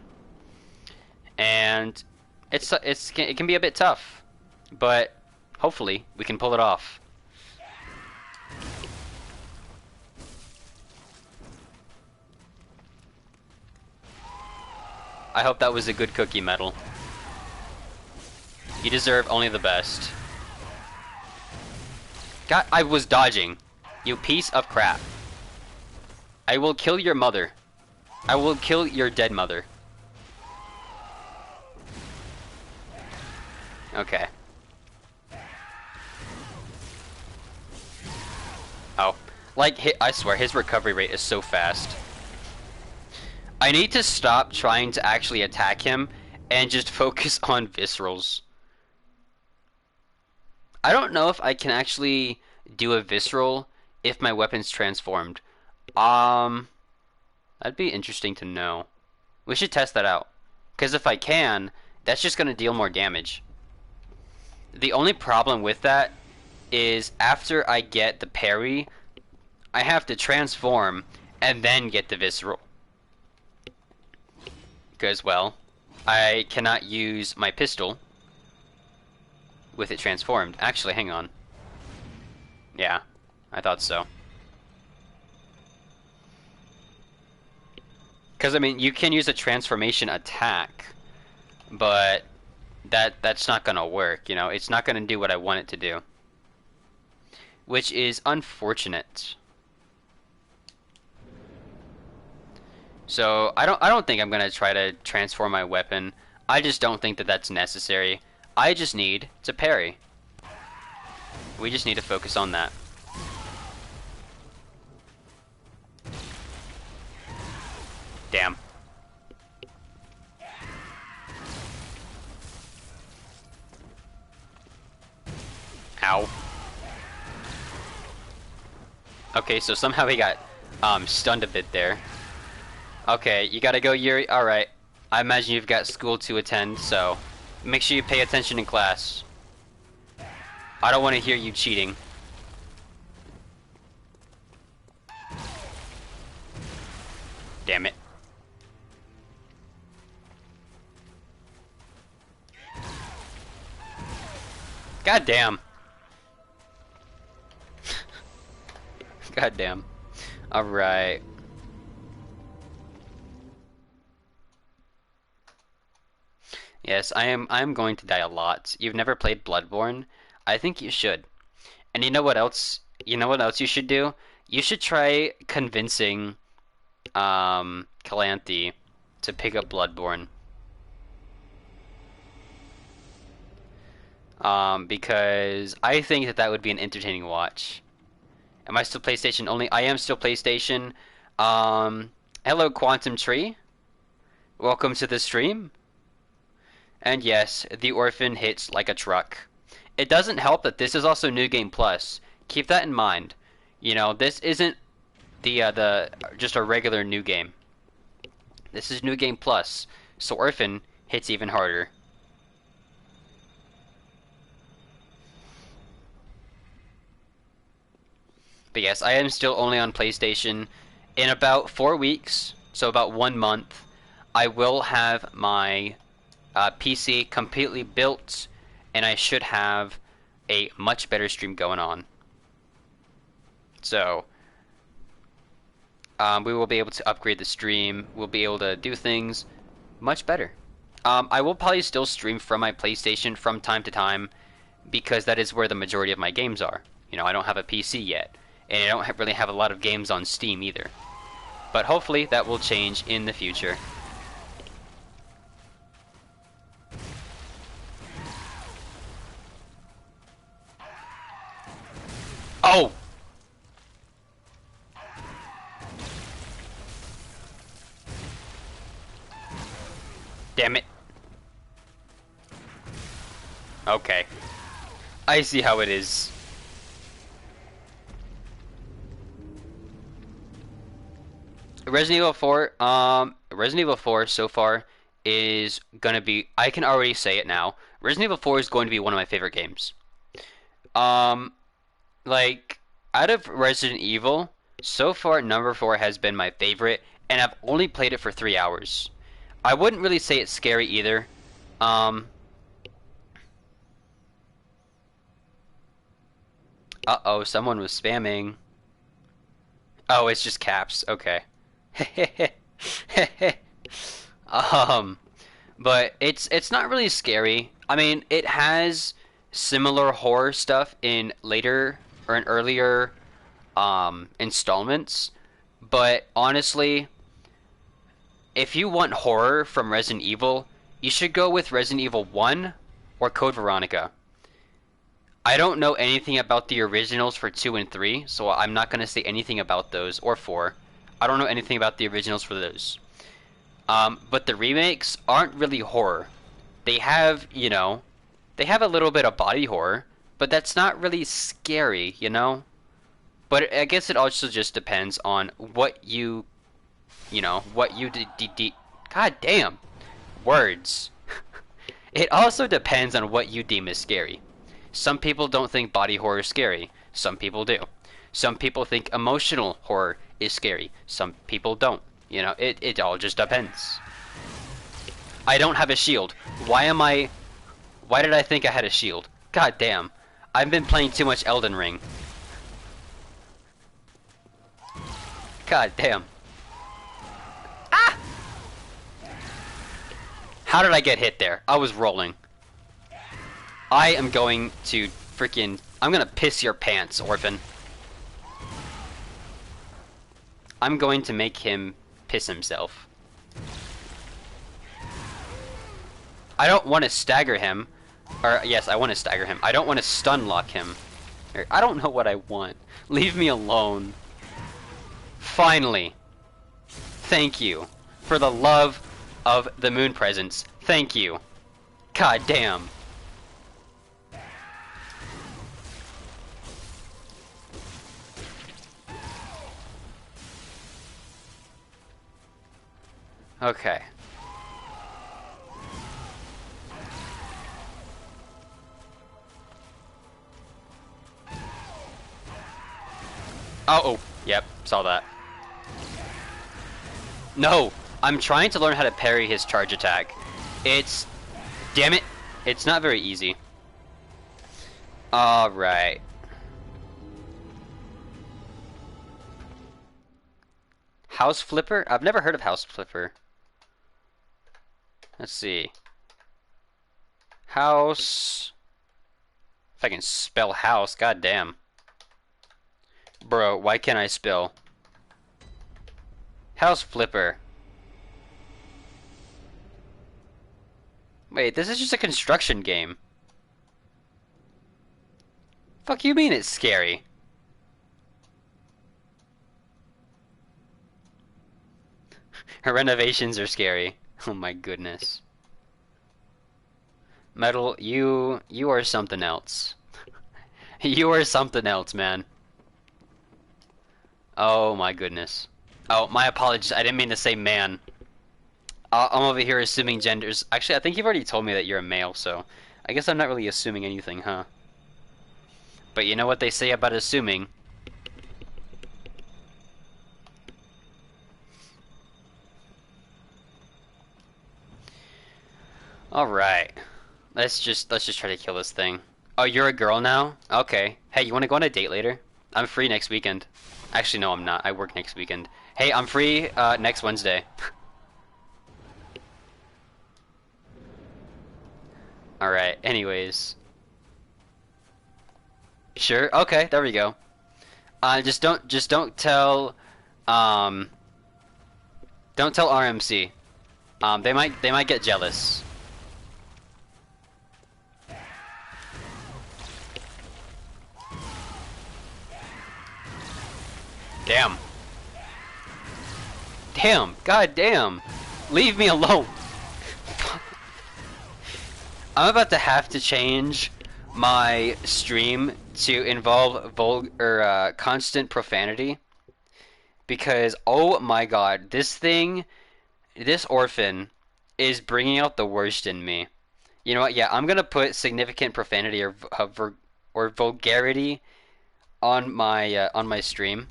And it can be a bit tough, but hopefully we can pull it off. I hope that was a good cookie, Metal. You deserve only the best. God, I was dodging. You piece of crap. I will kill your mother. I will kill your dead mother. Okay. Oh. Like, I swear, his recovery rate is so fast. I need to stop trying to actually attack him and just focus on viscerals. I don't know if I can actually do a visceral if my weapon's transformed. That'd be interesting to know. We should test that out. Because if I can, that's just going to deal more damage. The only problem with that is after I get the parry, I have to transform and then get the visceral. Because, well, I cannot use my pistol with it transformed. Actually, hang on. Yeah, I thought so. Because, I mean, you can use a transformation attack, but that's not going to work, you know? It's not going to do what I want it to do. Which is unfortunate. So, I don't think I'm going to try to transform my weapon. I just don't think that that's necessary. I just need to parry. We just need to focus on that. Damn. Ow. Okay, so somehow he got stunned a bit there. Okay, you gotta go, Yuri. Alright. I imagine you've got school to attend, so make sure you pay attention in class. I don't want to hear you cheating. Damn it. God damn. God damn. Alright. Yes, I am going to die a lot. You've never played Bloodborne? I think you should. And you know what else? You know what else you should do? You should try convincing Calanthe to pick up Bloodborne. Because I think that that would be an entertaining watch. Am I still PlayStation only? I am still PlayStation. Hello, Quantum Tree. Welcome to the stream. And yes, the Orphan hits like a truck. It doesn't help that this is also New Game Plus. Keep that in mind. You know, this isn't the just a regular new game. This is New Game Plus, so Orphan hits even harder. But yes, I am still only on PlayStation. In about 4 weeks, so about 1 month, I will have my PC completely built, and I should have a much better stream going on. So, we will be able to upgrade the stream. We'll be able to do things much better. I will probably still stream from my PlayStation from time to time, because that is where the majority of my games are. You know, I don't have a PC yet, and I don't really have a lot of games on Steam either. But hopefully that will change in the future. Oh! Damn it. Okay. I see how it is. Resident Evil 4 so far is gonna be, I can already say it now, Resident Evil 4 is going to be one of my favorite games. Like, out of Resident Evil, so far number 4 has been my favorite, and I've only played it for 3 hours. I wouldn't really say it's scary either. Uh-oh, someone was spamming. Oh, it's just caps. Okay. but it's not really scary. I mean, it has similar horror stuff in later or in earlier installments, but honestly, if you want horror from Resident Evil, you should go with Resident Evil 1 or Code Veronica. I don't know anything about the originals for 2 and 3, so I'm not going to say anything about those, or 4. I don't know anything about the originals for those. But the remakes aren't really horror. They have, they have a little bit of body horror, but that's not really scary, you know? But I guess it also just depends on what what you God damn, words. It also depends on what you deem as scary. Some people don't think body horror is scary. Some people do. Some people think emotional horror is scary. Some people don't. It all just depends. I don't have a shield. Why did I think I had a shield? God damn. I've been playing too much Elden Ring. God damn. Ah! How did I get hit there? I was rolling. I am going to I'm gonna piss your pants, Orphan. I'm going to make him piss himself. I don't want to stagger him. Or, yes, I want to stagger him. I don't want to stun lock him. I don't know what I want. Leave me alone. Finally. Thank you. For the love of the moon presence. Thank you. God damn. Okay. Oh, yep, saw that. No, I'm trying to learn how to parry his charge attack. Damn it, it's not very easy. Alright. House Flipper? I've never heard of House Flipper. Let's see. House... If I can spell house, god damn. Bro, why can't I spell? House Flipper. Wait, this is just a construction game. Fuck you mean it's scary? Her renovations are scary. Oh my goodness. Metal, you are something else. You are something else, man. Oh my goodness. Oh, my apologies. I didn't mean to say man. I'm over here assuming genders. Actually, I think you've already told me that you're a male, so I guess I'm not really assuming anything, huh? But you know what they say about assuming. Alright. Let's just try to kill this thing. Oh, you're a girl now? Okay. Hey, you want to go on a date later? I'm free next weekend. Actually, no, I'm not. I work next weekend. Hey, I'm free next Wednesday. Alright, anyways. Sure, okay, there we go. Just don't tell don't tell RMC. They might get jealous. Damn. Damn, god damn. Leave me alone. I'm about to have to change my stream to involve constant profanity because oh my god, this orphan is bringing out the worst in me. You know what? Yeah, I'm gonna put significant profanity or vulgarity on my stream.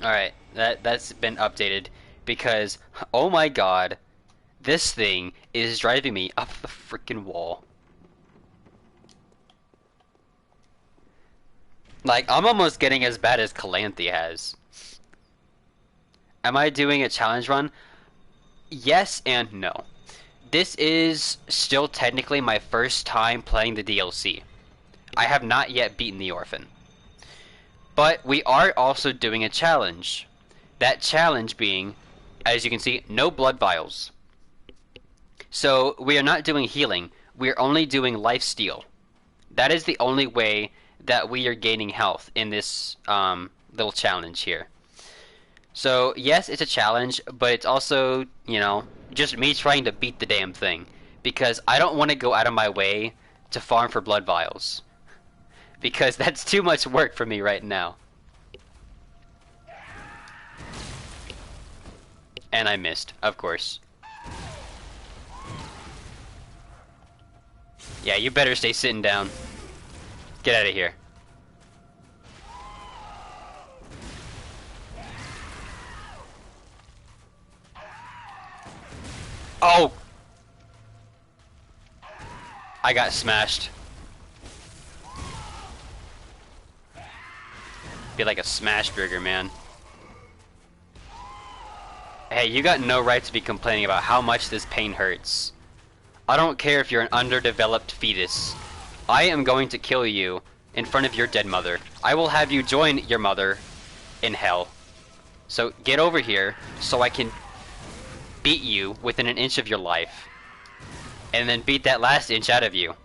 All right, that's been updated because oh my god, this thing is driving me up the freaking wall. Like, I'm almost getting as bad as Calanthe has. Am I doing a challenge run? Yes and no. This is still technically my first time playing the DLC. I have not yet beaten the Orphan. But we are also doing a challenge. That challenge being, as you can see, no blood vials. So we are not doing healing. We are only doing lifesteal. That is the only way that we are gaining health in this little challenge here. So yes, it's a challenge, but it's also, you know, just me trying to beat the damn thing. Because I don't want to go out of my way to farm for blood vials. Because that's too much work for me right now. And I missed, of course. Yeah, you better stay sitting down. Get out of here. Oh! I got smashed. Be like a smash burger, man. Hey, you got no right to be complaining about how much this pain hurts. I don't care if you're an underdeveloped fetus. I am going to kill you in front of your dead mother. I will have you join your mother in hell. So get over here so I can beat you within an inch of your life. And then beat that last inch out of you.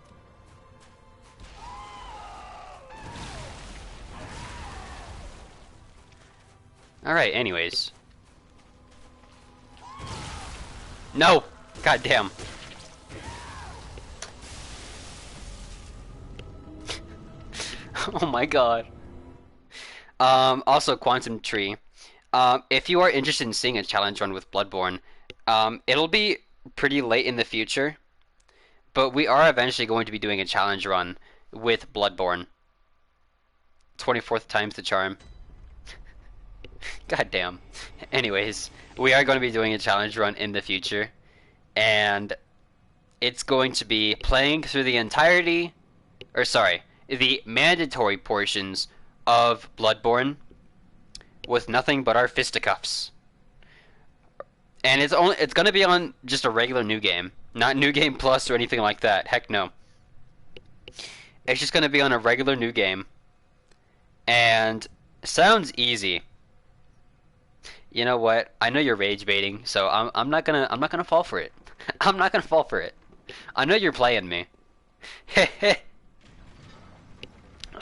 Alright, anyways. No! God damn. Oh my god. Also, Quantum Tree. If you are interested in seeing a challenge run with Bloodborne, it'll be pretty late in the future, but we are eventually going to be doing a challenge run with Bloodborne. 24th time's the charm. God damn. Anyways, we are going to be doing a challenge run in the future, and it's going to be playing through the entirety, or sorry, the mandatory portions of Bloodborne with nothing but our fisticuffs. And it's going to be on just a regular new game, not New Game Plus or anything like that. Heck no. It's just going to be on a regular new game, and sounds easy. You know what? I know you're rage baiting, so I'm not gonna fall for it. I'm not gonna fall for it. I know you're playing me.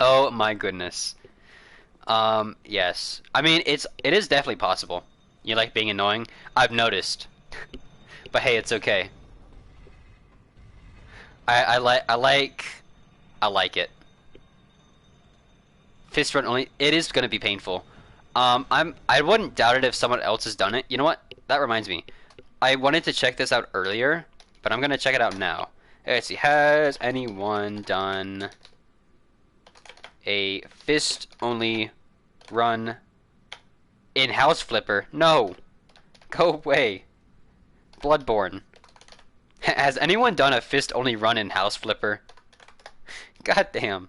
Oh my goodness. Yes. I mean, it is definitely possible. You like being annoying? I've noticed. But hey, it's okay. I like it. Fist run only. It is gonna be painful. I wouldn't doubt it if someone else has done it. You know what? That reminds me. I wanted to check this out earlier, but I'm gonna check it out now. Let's see. Has anyone done a fist only run in House Flipper? No. Go away. Bloodborne. Has anyone done a fist only run in House Flipper? God damn.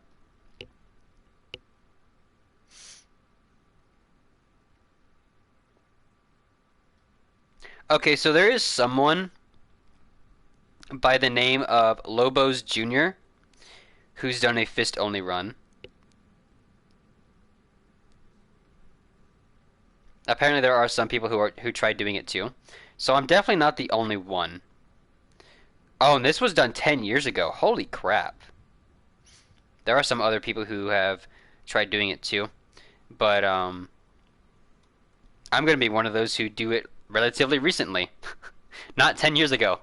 Okay, so there is someone by the name of Lobos Jr. who's done a fist only run. Apparently there are some people who tried doing it too. So I'm definitely not the only one. Oh, and this was done 10 years ago. Holy crap. There are some other people who have tried doing it too. But I'm going to be one of those who do it relatively recently. Not 10 years ago.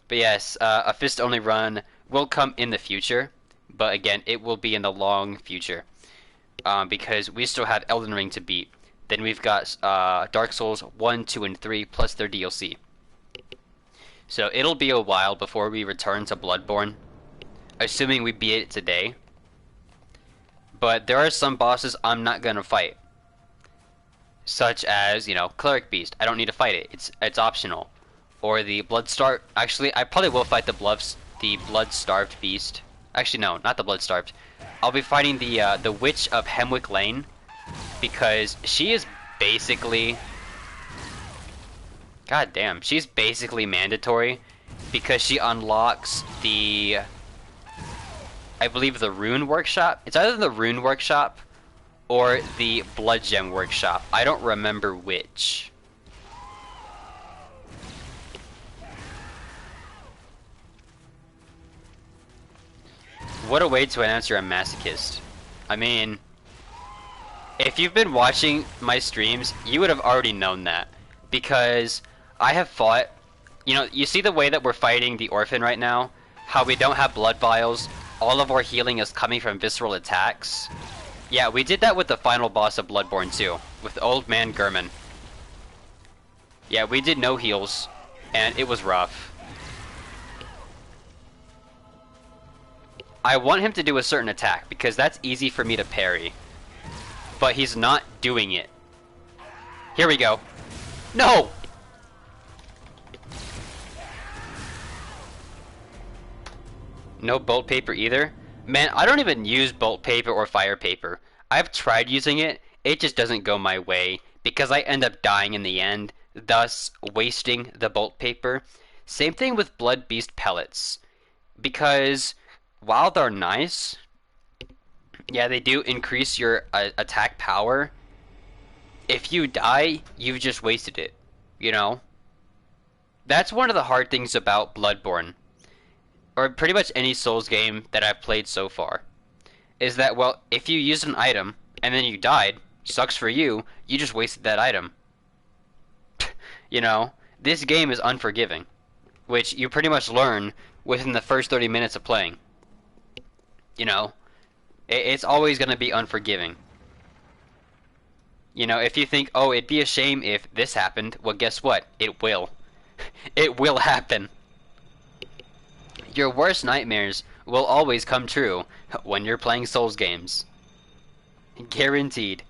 But yes, a fist only run will come in the future. But again, it will be in the long future. Because we still have Elden Ring to beat. Then we've got Dark Souls 1, 2, and 3 plus their DLC. So it'll be a while before we return to Bloodborne. Assuming we beat it today. But there are some bosses I'm not going to fight. Such as, you know, Cleric Beast. I don't need to fight it. It's optional. Or the Bloodstarved. Actually, I probably will fight the Blood-Starved Beast. Actually, no, not the Blood-Starved. I'll be fighting the Witch of Hemwick Lane, because she is basically God damn, she's basically mandatory because she unlocks the, I believe, the Rune Workshop. It's either the Rune Workshop or the Blood Gem Workshop. I don't remember which. What a way to announce you're a masochist. I mean, if you've been watching my streams, you would have already known that. Because I have fought, you know, you see the way that we're fighting the Orphan right now? How we don't have blood vials, all of our healing is coming from visceral attacks. Yeah, we did that with the final boss of Bloodborne too, with Old Man Gurman. Yeah, we did no heals, and it was rough. I want him to do a certain attack, because that's easy for me to parry. But he's not doing it. Here we go. No! No bolt paper either? Man, I don't even use bolt paper or fire paper. I've tried using it, it just doesn't go my way, because I end up dying in the end, thus wasting the bolt paper. Same thing with Blood Beast pellets. Because while they're nice, yeah, they do increase your attack power. If you die, you've just wasted it, you know? That's one of the hard things about Bloodborne, or pretty much any Souls game that I've played so far, is that, well, if you used an item, and then you died, sucks for you, you just wasted that item. You know? This game is unforgiving, which you pretty much learn within the first 30 minutes of playing. You know? It's always going to be unforgiving. You know, if you think, oh, it'd be a shame if this happened, well, guess what? It will. It will happen. Your worst nightmares will always come true when you're playing Souls games. Guaranteed.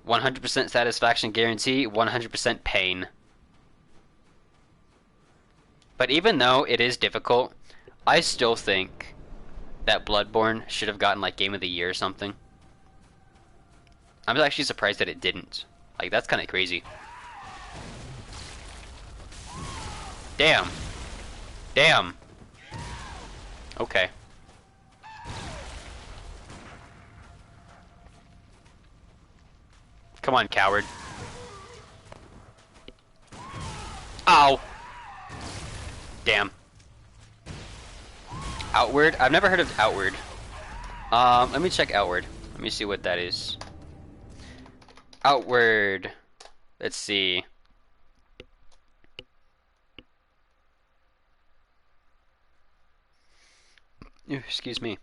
"100% satisfaction guarantee, 100% pain." But even though it is difficult, I still think that Bloodborne should have gotten like Game of the Year or something. I'm actually surprised that it didn't. Like, that's kind of crazy. Damn. Damn. Okay. Come on, coward. Ow! Damn. Outward? I've never heard of Outward. Let me check Outward. Let me see what that is. Outward. Let's see. Excuse me.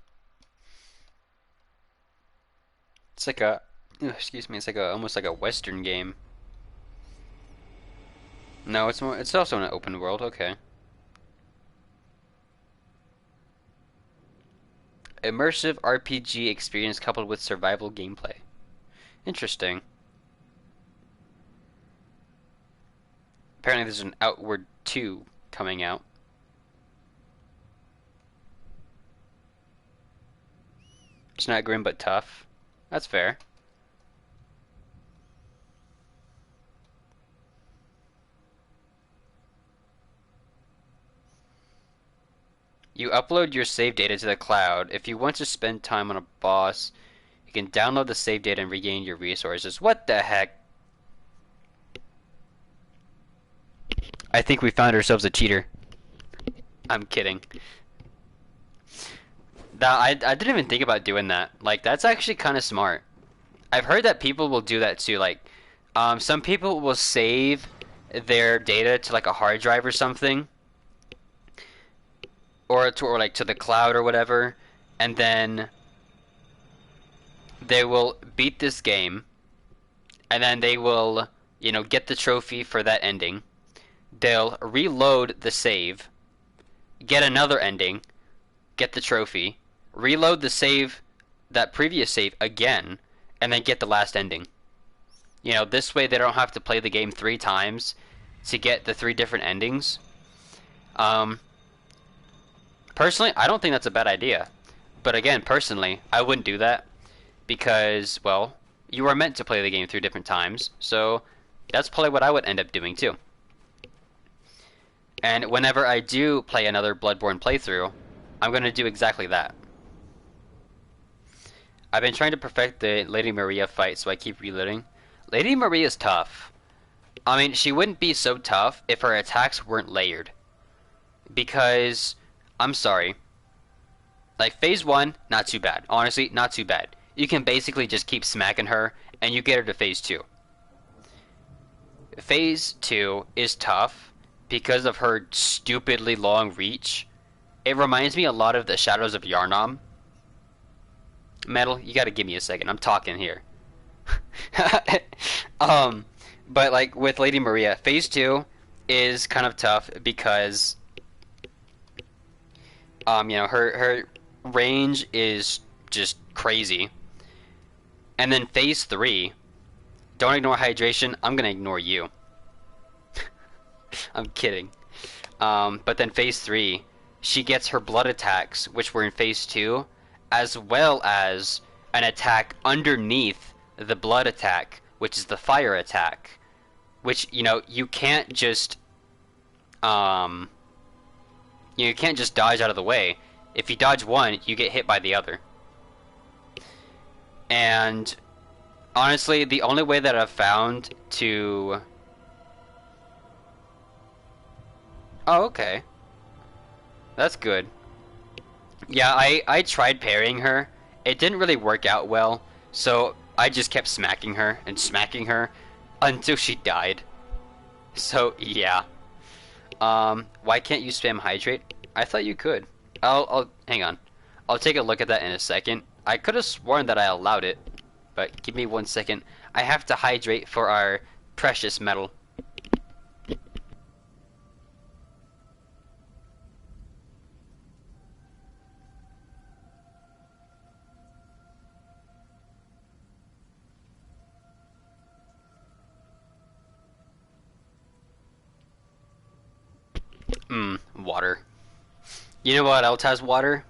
It's like a... excuse me, it's like a almost like a Western game. No, it's more. It's also an open world. Okay. Immersive RPG experience coupled with survival gameplay. Interesting. Apparently, there's an Outward 2 coming out. It's not grim but tough. That's fair. You upload your save data to the cloud. If you want to spend time on a boss, you can download the save data and regain your resources. What the heck? I think we found ourselves a cheater. I'm kidding. I didn't even think about doing that. Like, that's actually kind of smart. I've heard that people will do that too. Like, some people will save their data to like a hard drive or something, or like to the cloud or whatever, and then they will beat this game, and then they will, you know, get the trophy for that ending. They'll reload the save, get another ending, get the trophy, reload the save, that previous save again, and then get the last ending. You know, this way they don't have to play the game 3 times to get the 3 different endings. Personally, I don't think that's a bad idea. But again, personally, I wouldn't do that because, well, You are meant to play the game through different times, so that's probably what I would end up doing too. And whenever I do play another Bloodborne playthrough, I'm going to do exactly that. I've been trying to perfect the Lady Maria fight, so I keep reloading. Lady Maria's tough. I mean, she wouldn't be so tough if her attacks weren't layered. Because, I'm sorry, like, phase 1, not too bad. Honestly, not too bad. You can basically just keep smacking her, and you get her to phase 2. Phase 2 is tough because of her stupidly long reach. It reminds me a lot of the Shadows of Yarnam. Metal, you gotta give me a second. I'm talking here. But like with Lady Maria, phase 2 is kind of tough because her range is just crazy. And then phase 3, don't ignore hydration, I'm gonna ignore you. I'm kidding. But then phase 3, she gets her blood attacks, which were in phase 2, as well as an attack underneath the blood attack, which is the fire attack. Which, you can't just you can't just dodge out of the way. If you dodge one, you get hit by the other. And honestly, the only way that I've found to... Oh, okay. That's good. Yeah, I tried parrying her. It didn't really work out well, so I just kept smacking her and smacking her until she died. So, yeah. Why can't you spam hydrate? I thought you could. I'll hang on. I'll take a look at that in a second. I could have sworn that I allowed it, but give me 1 second. I have to hydrate for our precious metal. Water. You know what else has water?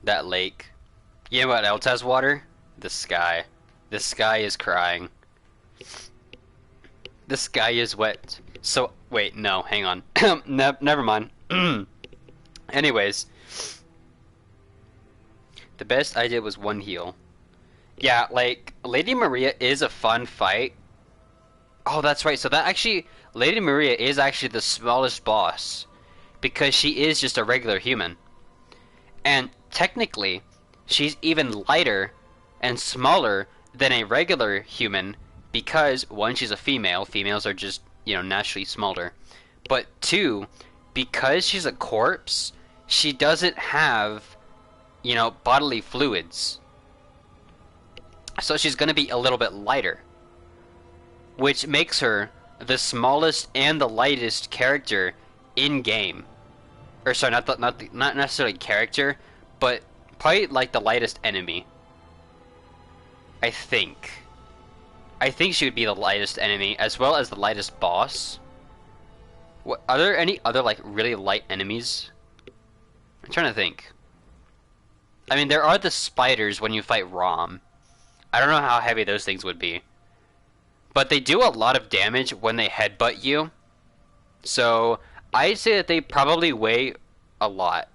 That lake. You know what else has water? The sky. The sky is crying. The sky is wet. So, wait, no, hang on. Never mind. Anyways. The best I did was 1 heal. Yeah, like, Lady Maria is a fun fight. Oh, that's right. So that actually... Lady Maria is actually the smallest boss. Because she is just a regular human. And technically, she's even lighter and smaller than a regular human because, 1, she's a female. Females are just, naturally smaller. But 2, because she's a corpse, she doesn't have, bodily fluids. So she's going to be a little bit lighter. Which makes her the smallest and the lightest character in-game. Or sorry, not necessarily character, but probably like the lightest enemy. I think she would be the lightest enemy, as well as the lightest boss. What, are there any other like really light enemies? I'm trying to think. I mean, there are the spiders when you fight Rom. I don't know how heavy those things would be. But they do a lot of damage when they headbutt you. So I'd say that they probably weigh a lot.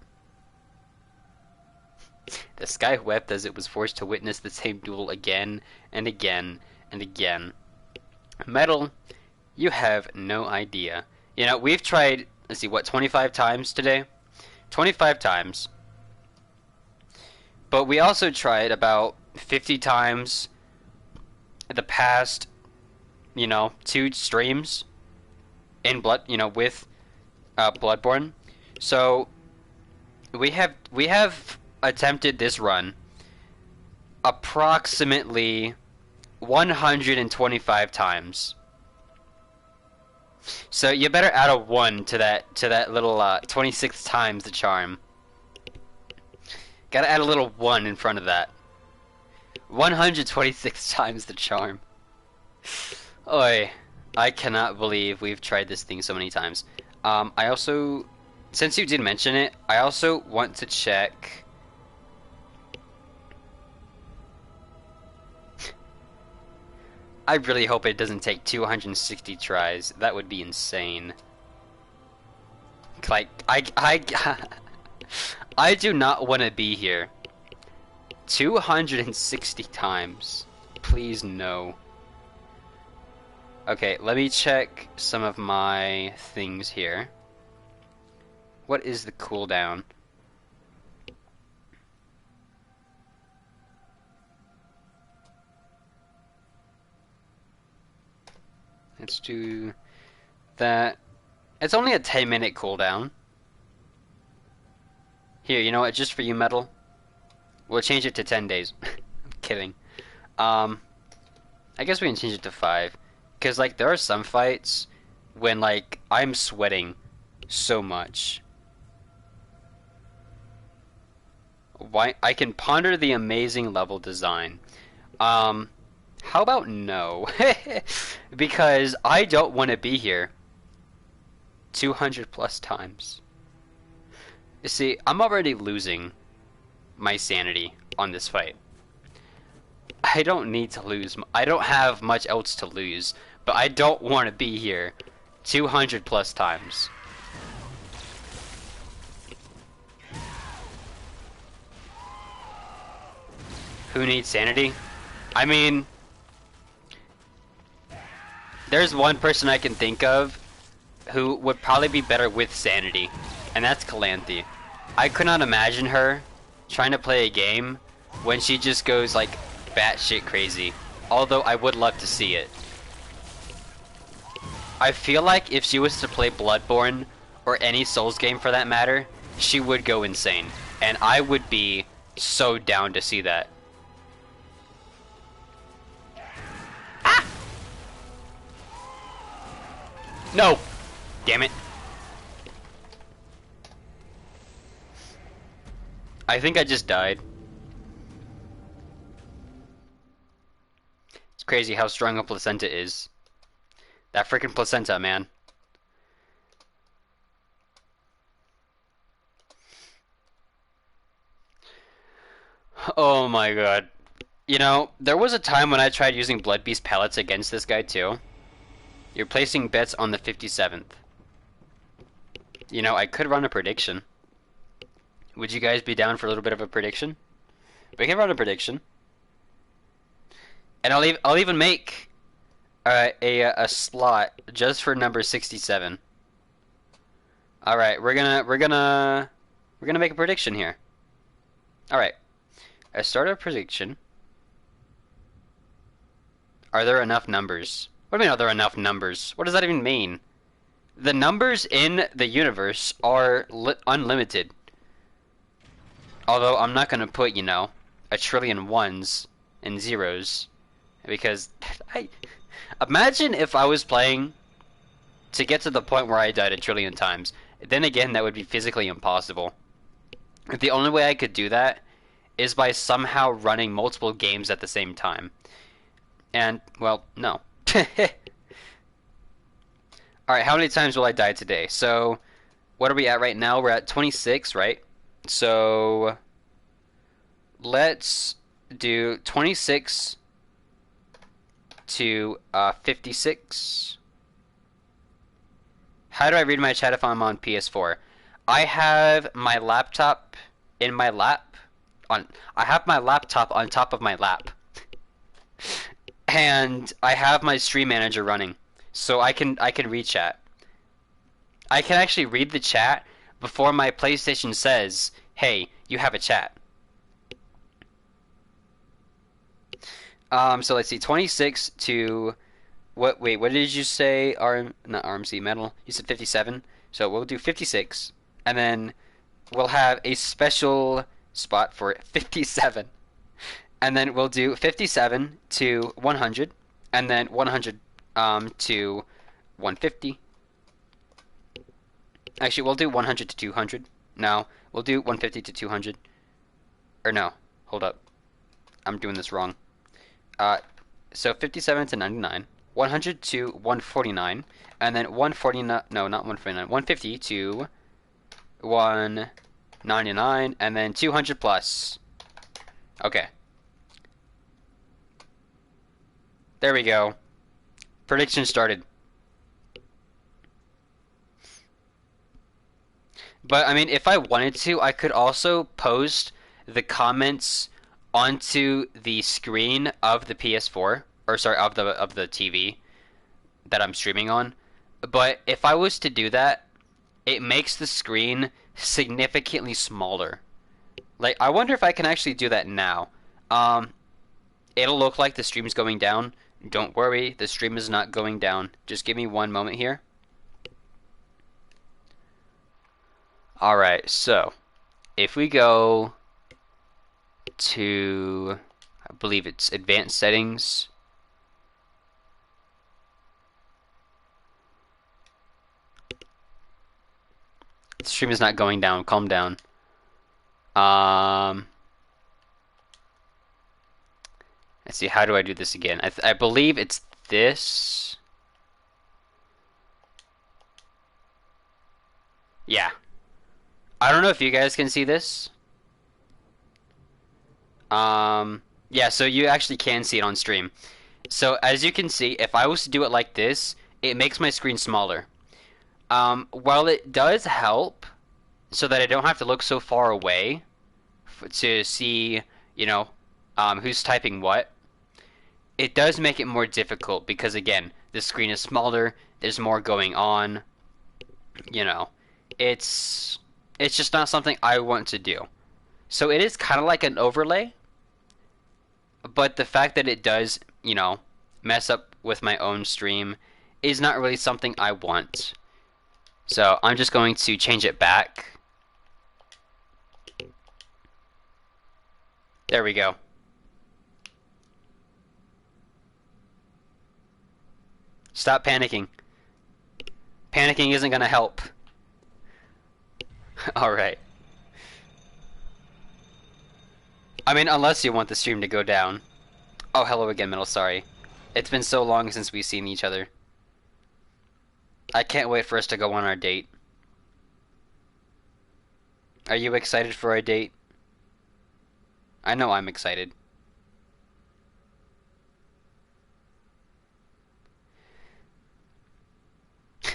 The sky wept as it was forced to witness the same duel again and again and again. Metal, you have no idea. We've tried, let's see, what, 25 times today? 25 times. But we also tried about 50 times the past, 2 streams in with Bloodborne. So we have attempted this run approximately 125 times. So you better add a 1 to that little 26 times the charm. Gotta add a little 1 in front of that. 126 times the charm. Oi, I cannot believe we've tried this thing so many times. I also, since you did mention it, I also want to check. I really hope it doesn't take 260 tries. That would be insane. Like, I do not want to be here 260 times. Please, no. Okay, let me check some of my things here. What is the cooldown? Let's do that. It's only a 10-minute cooldown. Here, you know what? Just for you, Metal. We'll change it to 10 days. I'm kidding. I guess we can change it to 5. Because, like, there are some fights when, like, I'm sweating so much. Why? I can ponder the amazing level design. How about no? Because I don't want to be here 200 plus times. You see, I'm already losing my sanity on this fight. I don't need to lose. I don't have much else to lose, but I don't want to be here 200 plus times. Who needs sanity? I mean, there's one person I can think of who would probably be better with sanity, and that's Calanthe. I could not imagine her trying to play a game when she just goes like batshit crazy, although I would love to see it. I feel like if she was to play Bloodborne, or any Souls game for that matter, she would go insane, and I would be so down to see that. Ah! No! Damn it. I think I just died. It's crazy how strong a placenta is. That freaking placenta, man. Oh my god. You know, there was a time when I tried using Blood Beast pellets against this guy too. You're placing bets on the 57th. You know, I could run a prediction. Would you guys be down for a little bit of a prediction? We can run a prediction. And I'll even make a slot just for number 67. All right, we're gonna make a prediction here. All right, I start a prediction. Are there enough numbers? What do you mean, are there enough numbers? What does that even mean? The numbers in the universe are unlimited. Although I'm not gonna put, you know, a trillion ones and zeros, because imagine if I was playing to get to the point where I died a trillion times. Then again, that would be physically impossible. The only way I could do that is by somehow running multiple games at the same time. And, well, no. Alright, how many times will I die today? So, what are we at right now? We're at 26, right? So, let's do 26 to 56. How do I read my chat if I'm on PS4? I have my laptop in my lap. I have my laptop on top of my lap. And I have my stream manager running. So I can read chat. I can actually read the chat before my PlayStation says, "Hey, you have a chat." So let's see, 26 to what? Wait, what did you say? Not RMC metal. You said 57. So we'll do 56, and then we'll have a special spot for 57, and then we'll do 57 to 100, and then 100 to 150. Actually, we'll do 100 to 200. No, we'll do 150 to 200. Or no, hold up. I'm doing this wrong. So 57 to 99, 100 to 149, and then 149, no, not 149, 150 to 199, and then 200 plus. Okay. There we go. Prediction started. But I mean, if I wanted to, I could also post the comments onto the screen of the PS4, or sorry, of the TV that I'm streaming on. But if I was to do that, it makes the screen significantly smaller. Like, I wonder if I can actually do that now. Um, it'll look like the stream's going down. Don't worry, the stream is not going down. Just give me one moment here. Alright, so if we go to, I believe it's advanced settings. The stream is not going down. Calm down. Let's see, how do I do this again? I believe it's this. Yeah. I don't know if you guys can see this. Yeah, so you actually can see it on stream. So as you can see, if I was to do it like this, it makes my screen smaller. While it does help so that I don't have to look so far away to see, you know, who's typing what, it does make it more difficult because again, the screen is smaller, there's more going on, you know. It's just not something I want to do. So it is kind of like an overlay, but the fact that it does, you know, mess up with my own stream is not really something I want. So I'm just going to change it back. There we go. Stop panicking. Panicking isn't going to help. Alright. I mean, unless you want the stream to go down. Oh, hello again, Metal, sorry. It's been so long since we've seen each other. I can't wait for us to go on our date. Are you excited for our date? I know I'm excited.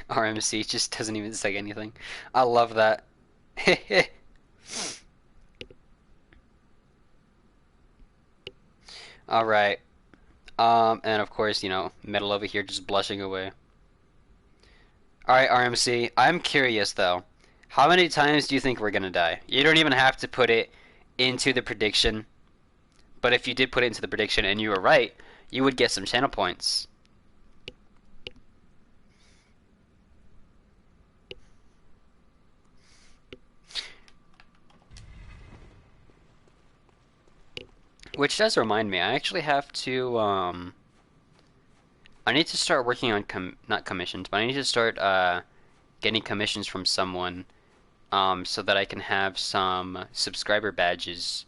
RMC just doesn't even say anything. I love that. Alright. And of course, you know, Metal over here just blushing away. Alright, RMC. I'm curious, though. How many times do you think we're gonna die? You don't even have to put it into the prediction. But if you did put it into the prediction and you were right, you would get some channel points. Which does remind me, I actually have to, I need to start working on, not commissions, but I need to start, getting commissions from someone, so that I can have some subscriber badges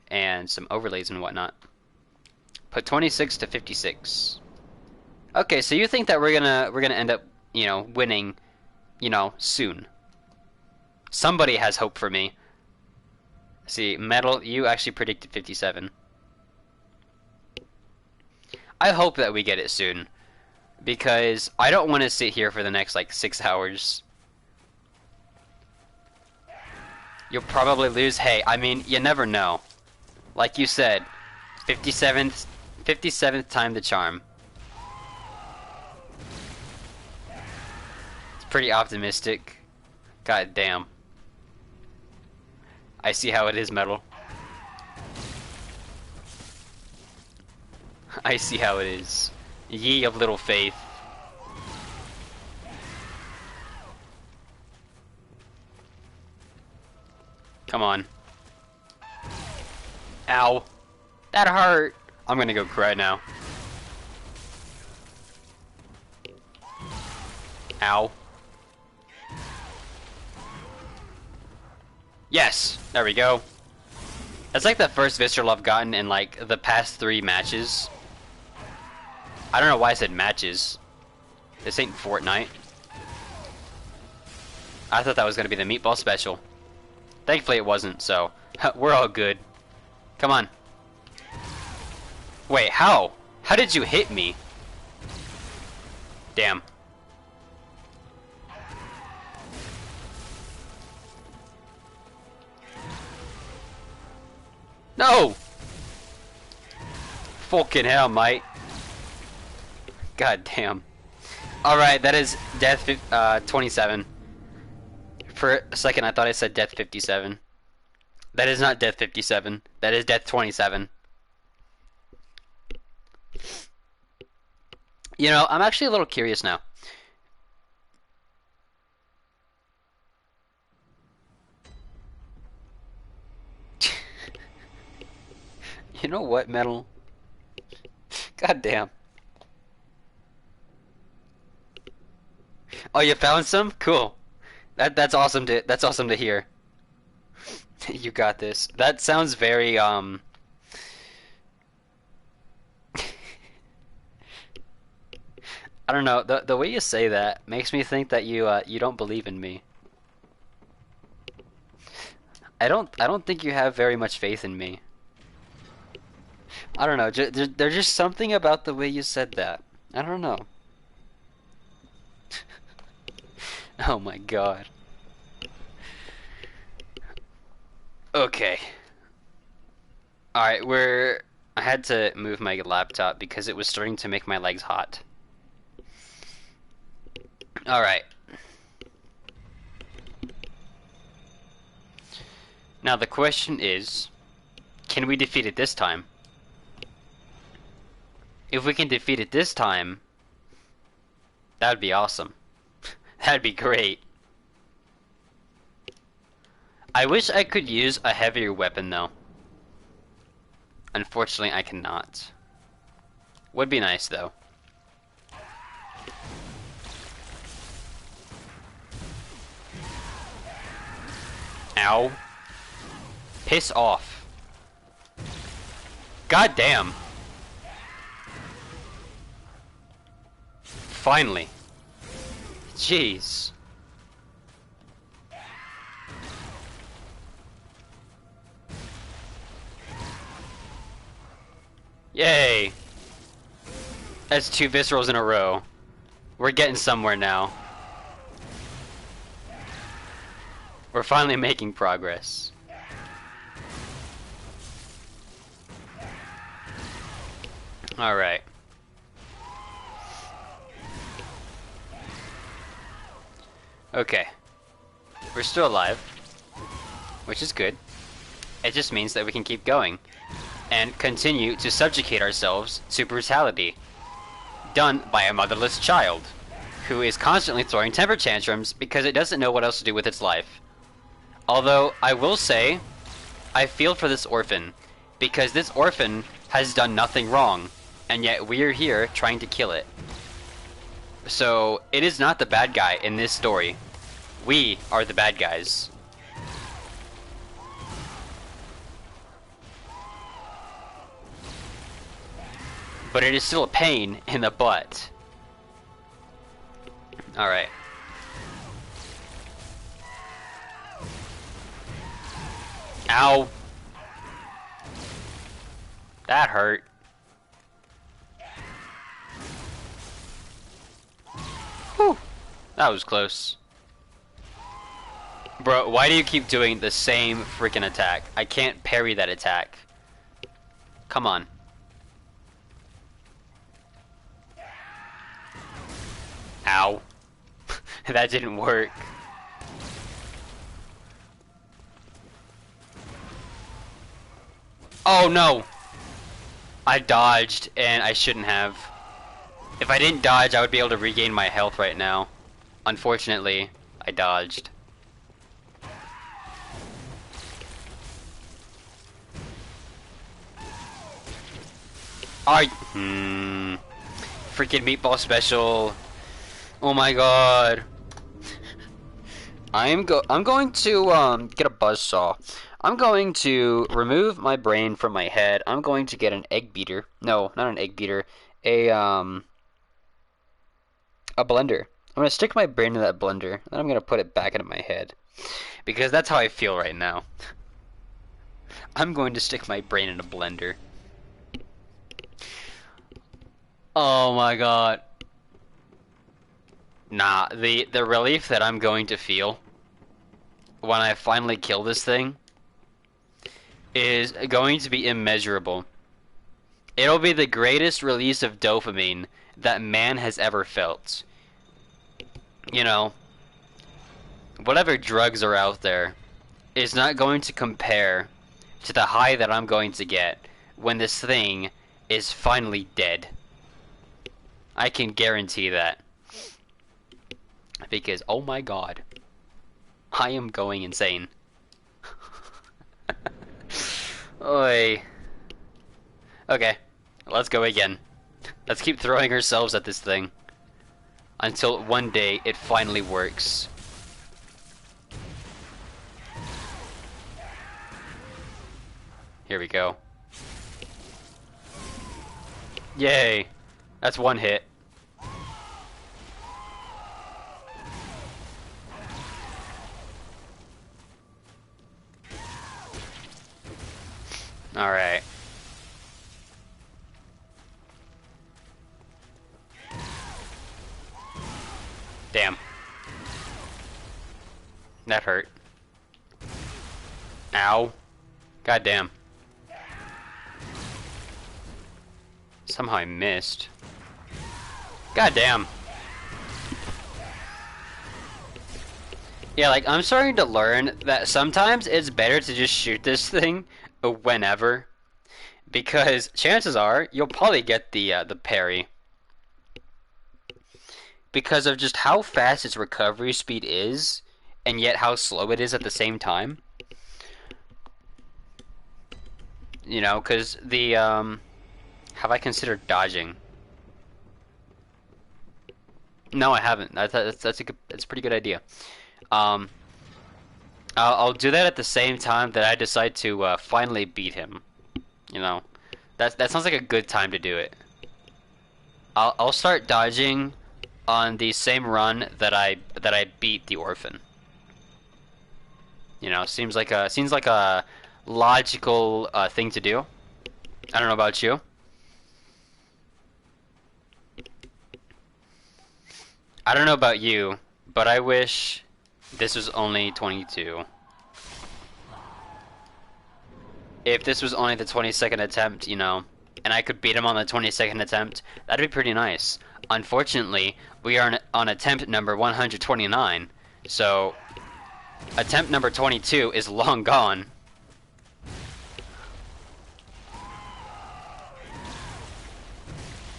and some overlays and whatnot. Put 26 to 56. Okay, so you think that we're gonna end up, you know, winning, you know, soon. Somebody has hope for me. See, Metal, you actually predicted 57. I hope that we get it soon, because I don't want to sit here for the next, like, 6 hours. You'll probably lose. Hey, I mean, you never know. Like you said, 57th time the charm. It's pretty optimistic. God damn. I see how it is, Metal. I see how it is. Ye of little faith. Come on. Ow. That hurt. I'm gonna go cry now. Ow. Yes! There we go. That's like the first visceral I've gotten in like the past 3 matches. I don't know why I said matches. This ain't Fortnite. I thought that was gonna be the meatball special. Thankfully it wasn't, so we're all good. Come on. Wait, how? How did you hit me? Damn. No! Fucking hell, mate. God damn. Alright, that is death 27. For a second, I thought I said death 57. That is not death 57. That is death 27. You know, I'm actually a little curious now. You know what, Metal? God damn. Oh, you found some? Cool. That's awesome to hear. You got this. That sounds very I don't know. The way you say that makes me think that you don't believe in me. I don't think you have very much faith in me. I don't know. There's just something about the way you said that. I don't know. Oh my god. Okay. Alright, I had to move my laptop because it was starting to make my legs hot. Alright. Now the question is, can we defeat it this time? If we can defeat it this time, that would be awesome. That'd be great. I wish I could use a heavier weapon though. Unfortunately, I cannot. Would be nice though. Ow. Piss off. God damn. Finally. Jeez. Yay. That's 2 viscerals in a row. We're getting somewhere now. We're finally making progress. Alright. Okay. We're still alive, which is good. It just means that we can keep going and continue to subjugate ourselves to brutality done by a motherless child who is constantly throwing temper tantrums because it doesn't know what else to do with its life. Although, I will say, I feel for this orphan, because this orphan has done nothing wrong, and yet we are here trying to kill it. So, it is not the bad guy in this story. We are the bad guys. But it is still a pain in the butt. Alright. Ow. That hurt. Whew. That was close. Bro, why do you keep doing the same freaking attack? I can't parry that attack. Come on. Ow. That didn't work. Oh no! I dodged and I shouldn't have. If I didn't dodge, I would be able to regain my health right now. Unfortunately, I dodged. Freaking meatball special. Oh my god. I'm going to get a buzzsaw. I'm going to remove my brain from my head. I'm going to get an egg beater. No, not an egg beater. A blender. I'm gonna stick my brain in that blender, and I'm gonna put it back into my head. Because that's how I feel right now. I'm going to stick my brain in a blender. Oh my god. Nah, the relief that I'm going to feel when I finally kill this thing is going to be immeasurable. It'll be the greatest release of dopamine that man has ever felt. You know, whatever drugs are out there is not going to compare to the high that I'm going to get when this thing is finally dead. I can guarantee that. Because, oh my god, I am going insane. Oi. Okay, let's go again. Let's keep throwing ourselves at this thing until one day it finally works. Here we go. Yay! That's one hit. Alright. Damn. That hurt. Ow. God damn. Somehow I missed. God damn. Yeah, like, I'm starting to learn that sometimes it's better to just shoot this thing whenever. Because chances are, you'll probably get the parry. Because of just how fast its recovery speed is, and yet how slow it is at the same time. You know, because have I considered dodging? No, I haven't. That's a pretty good idea. Um, I'll do that at the same time that I decide to finally beat him. You know, that sounds like a good time to do it. I'll start dodging on the same run that I beat the orphan. You know, seems like a logical thing to do. I don't know about you. I don't know about you, but I wish this was only 22. If this was only the 22nd attempt, you know, and I could beat him on the 22nd attempt, that'd be pretty nice. Unfortunately, we are on attempt number 129, so attempt number 22 is long gone.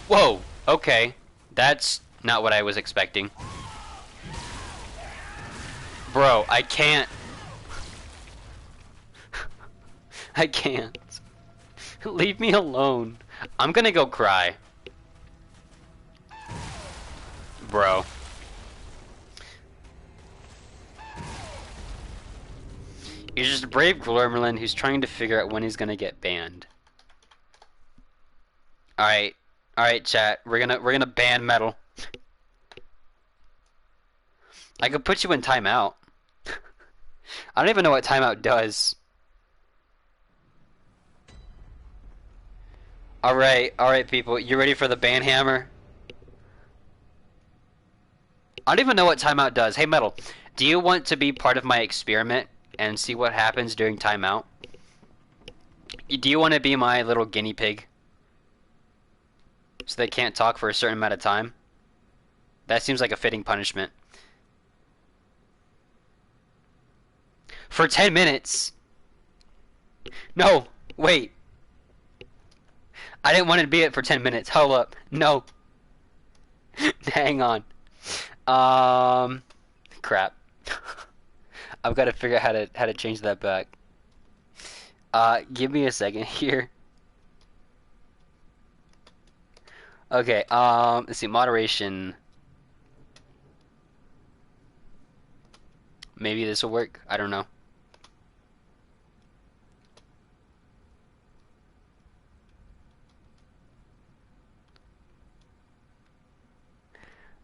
Whoa, okay. That's not what I was expecting. Bro, I can't. I can't. Leave me alone. I'm gonna go cry. Bro. You're just a brave Glormerlin who's trying to figure out when he's gonna get banned. Alright. Alright, chat. We're gonna ban metal. I could put you in timeout. I don't even know what timeout does. Alright people, you ready for the ban hammer? I don't even know what timeout does. Hey Metal, do you want to be part of my experiment and see what happens during timeout? Do you want to be my little guinea pig? So they can't talk for a certain amount of time? That seems like a fitting punishment. For 10 minutes? No, wait. I didn't want to be it for 10 minutes. Hold up. No. Hang on. Crap. I've got to figure out how to change that back. Give me a second here. Okay, let's see, moderation. Maybe this will work. I don't know.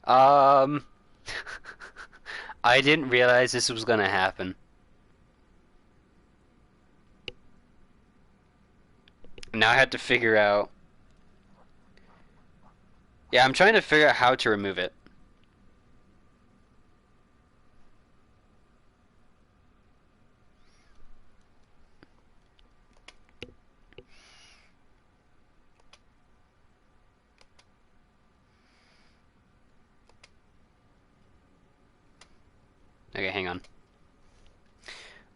Um, I didn't realize this was gonna happen. Now I have to figure out. Yeah, I'm trying to figure out how to remove it. Okay, hang on.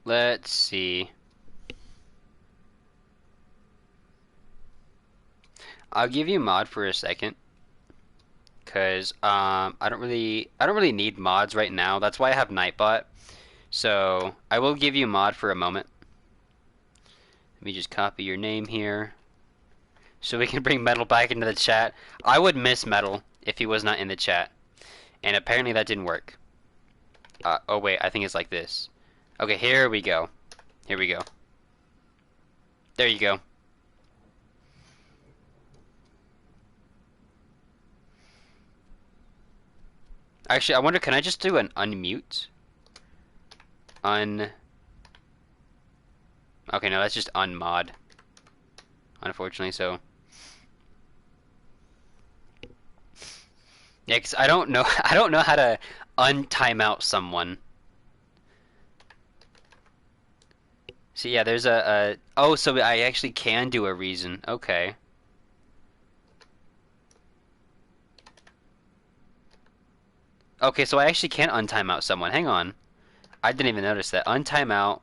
Let's see. I'll give you mod for a second, cause I don't really need mods right now. That's why I have Nightbot. So I will give you mod for a moment. Let me just copy your name here, so we can bring Metal back into the chat. I would miss Metal if he was not in the chat, and apparently that didn't work. Oh wait, I think it's like this. Okay, here we go. Here we go. There you go. Actually, I wonder, can I just do an unmute? Okay, no, that's just unmod. Unfortunately, so. Yeah, 'cause I don't know, I don't know how to untimeout someone. See, yeah, there's oh, so I actually can do a reason. Okay. Okay, so I actually can untimeout someone. Hang on. I didn't even notice that. Untimeout.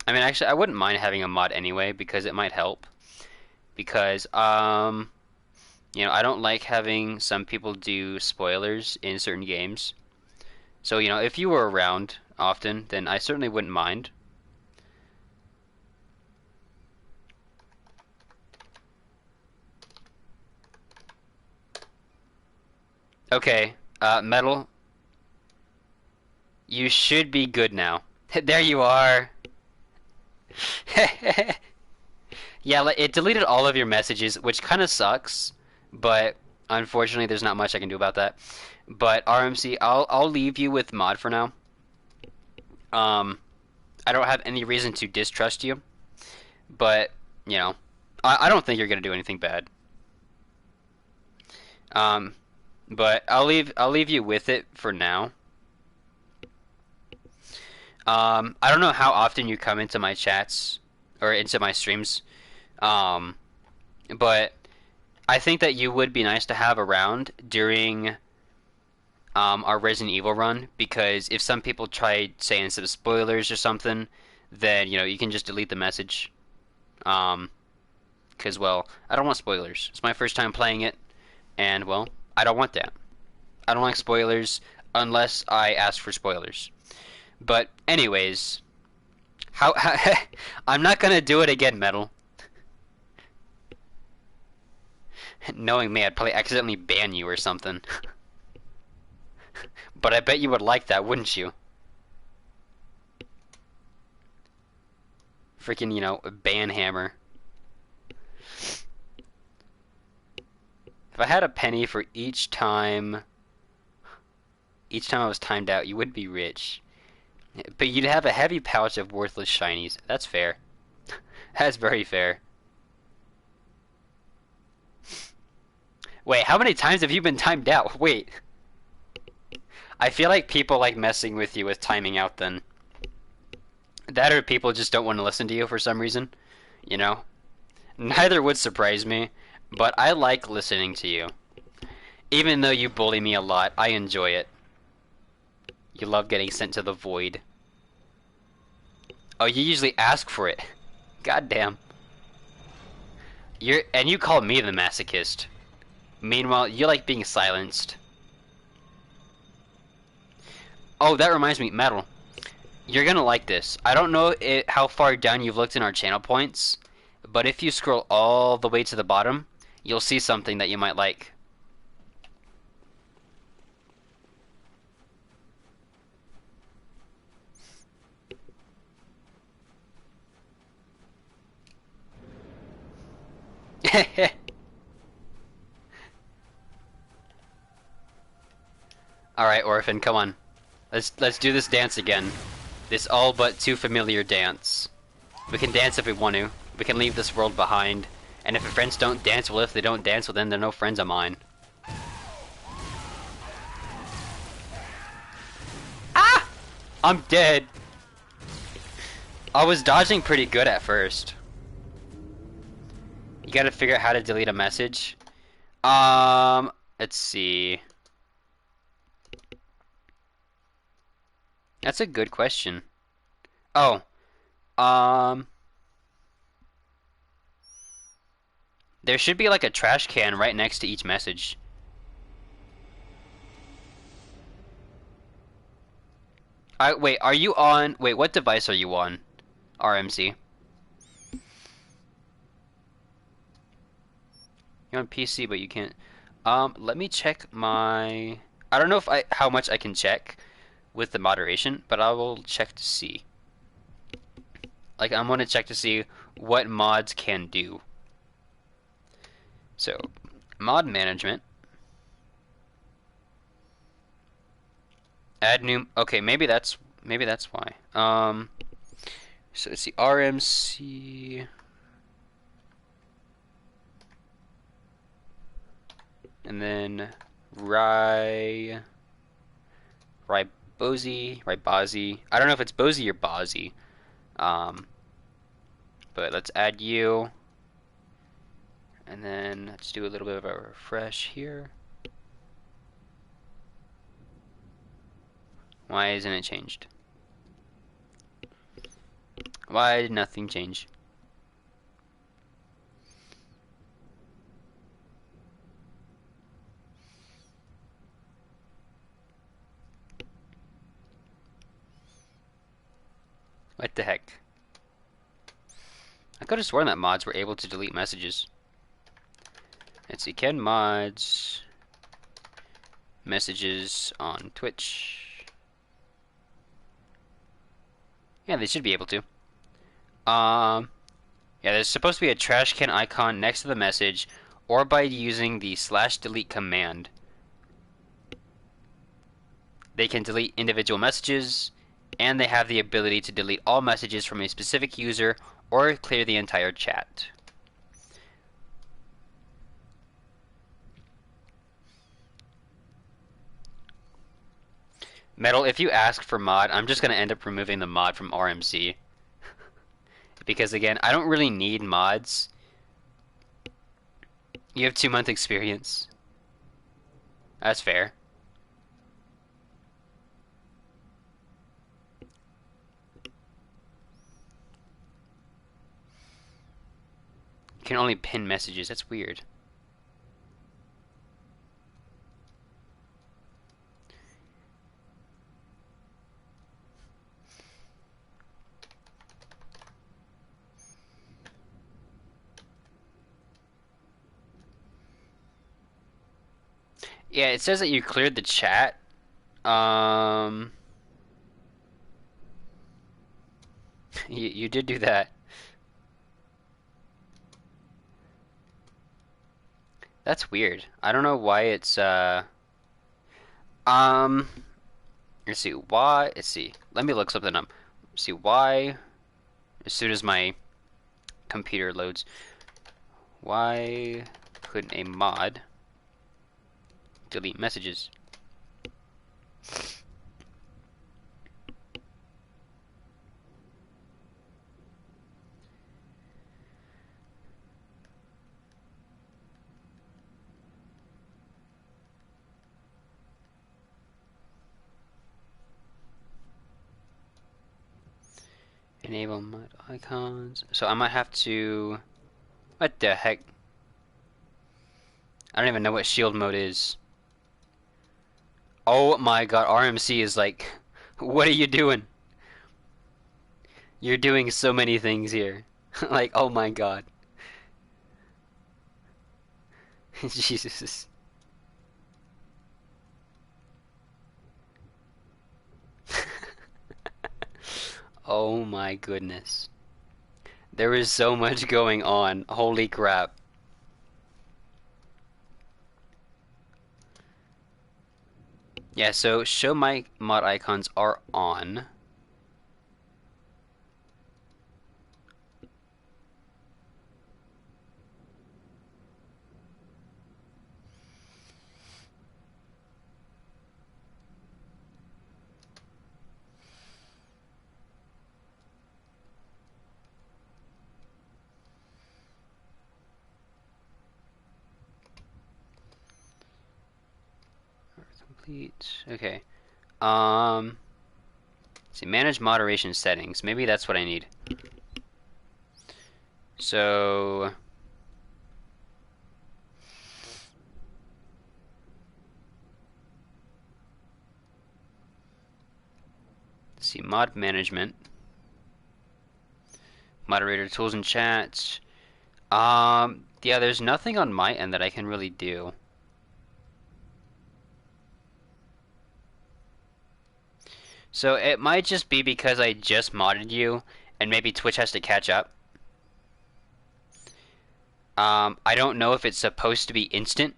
I mean, actually, I wouldn't mind having a mod anyway because it might help. Because, I don't like having some people do spoilers in certain games. So, if you were around often, then I certainly wouldn't mind. Okay, Metal, you should be good now. There you are. Yeah, it deleted all of your messages, which kind of sucks, but unfortunately, there's not much I can do about that. But RMC, I'll leave you with mod for now. Um, I don't have any reason to distrust you, but I don't think you're gonna do anything bad. Um, but I'll leave you with it for now. I don't know how often you come into my chats or into my streams, um, but I think that you would be nice to have around during our Resident Evil run because if some people try saying some spoilers or something, then you can just delete the message. Because well, I don't want spoilers. It's my first time playing it, and well, I don't want that. I don't like spoilers unless I ask for spoilers. But anyways, how I'm not gonna do it again, Metal. Knowing me, I'd probably accidentally ban you or something. But I bet you would like that, wouldn't you? Freaking, ban hammer. If I had a penny for each time I was timed out, you would be rich. But you'd have a heavy pouch of worthless shinies. That's fair. That's very fair. Wait, how many times have you been timed out? Wait. I feel like people like messing with you with timing out then. That or people just don't want to listen to you for some reason. You know? Neither would surprise me, but I like listening to you. Even though you bully me a lot, I enjoy it. You love getting sent to the void. Oh, you usually ask for it. Goddamn. You call me the masochist. Meanwhile, you like being silenced. Oh, that reminds me, Metal. You're gonna like this. I don't know how far down you've looked in our channel points, but if you scroll all the way to the bottom, you'll see something that you might like. Alright, Orphan, come on. Let's do this dance again. This all but too familiar dance. We can dance if we want to. We can leave this world behind. And if our friends don't dance, well, if they don't dance, well, then they're no friends of mine. Ah! I'm dead. I was dodging pretty good at first. You gotta figure out how to delete a message. Let's see. That's a good question. Oh, there should be like a trash can right next to each message. Wait, are you on? Wait, what device are you on? RMC. You're on PC, but you can't. Let me check my. I don't know if how much I can check with the moderation, but I will check to see. Like, I'm gonna check to see what mods can do. So, mod management. Add new. Okay, maybe that's why. So let's see, RMC. And then Ribozy. I don't know if it's Bozy or Bozy. But let's add you. And then let's do a little bit of a refresh here. Why isn't it changed? Why did nothing change? What the heck? I could have sworn that mods were able to delete messages. Let's see, can mods messages on Twitch? Yeah, they should be able to. Yeah, there's supposed to be a trash can icon next to the message, or by using the /delete command. They can delete individual messages, and they have the ability to delete all messages from a specific user or clear the entire chat. Metal, if you ask for mod, I'm just going to end up removing the mod from RMC. Because again, I don't really need mods. You have 2-month experience. That's fair. You can only pin messages. That's weird. Yeah, it says that you cleared the chat. You did do that. That's weird. I don't know why it's let's see why. Let's see. Let me look something up. Let's see why. As soon as my computer loads, why couldn't a mod delete messages? Enable mod icons. So I might have to. What the heck? I don't even know what shield mode is. Oh my god, RMC is like, what are you doing? You're doing so many things here. Like, oh my god. Jesus. Oh my goodness. There is so much going on. Holy crap. Yeah, so show my mod icons are on. Complete. Okay. Um. Let's see, manage moderation settings. Maybe that's what I need. So. Let's see, mod management. Moderator tools and chats. Yeah, there's nothing on my end that I can really do. So it might just be because I just modded you, and maybe Twitch has to catch up. I don't know if it's supposed to be instant,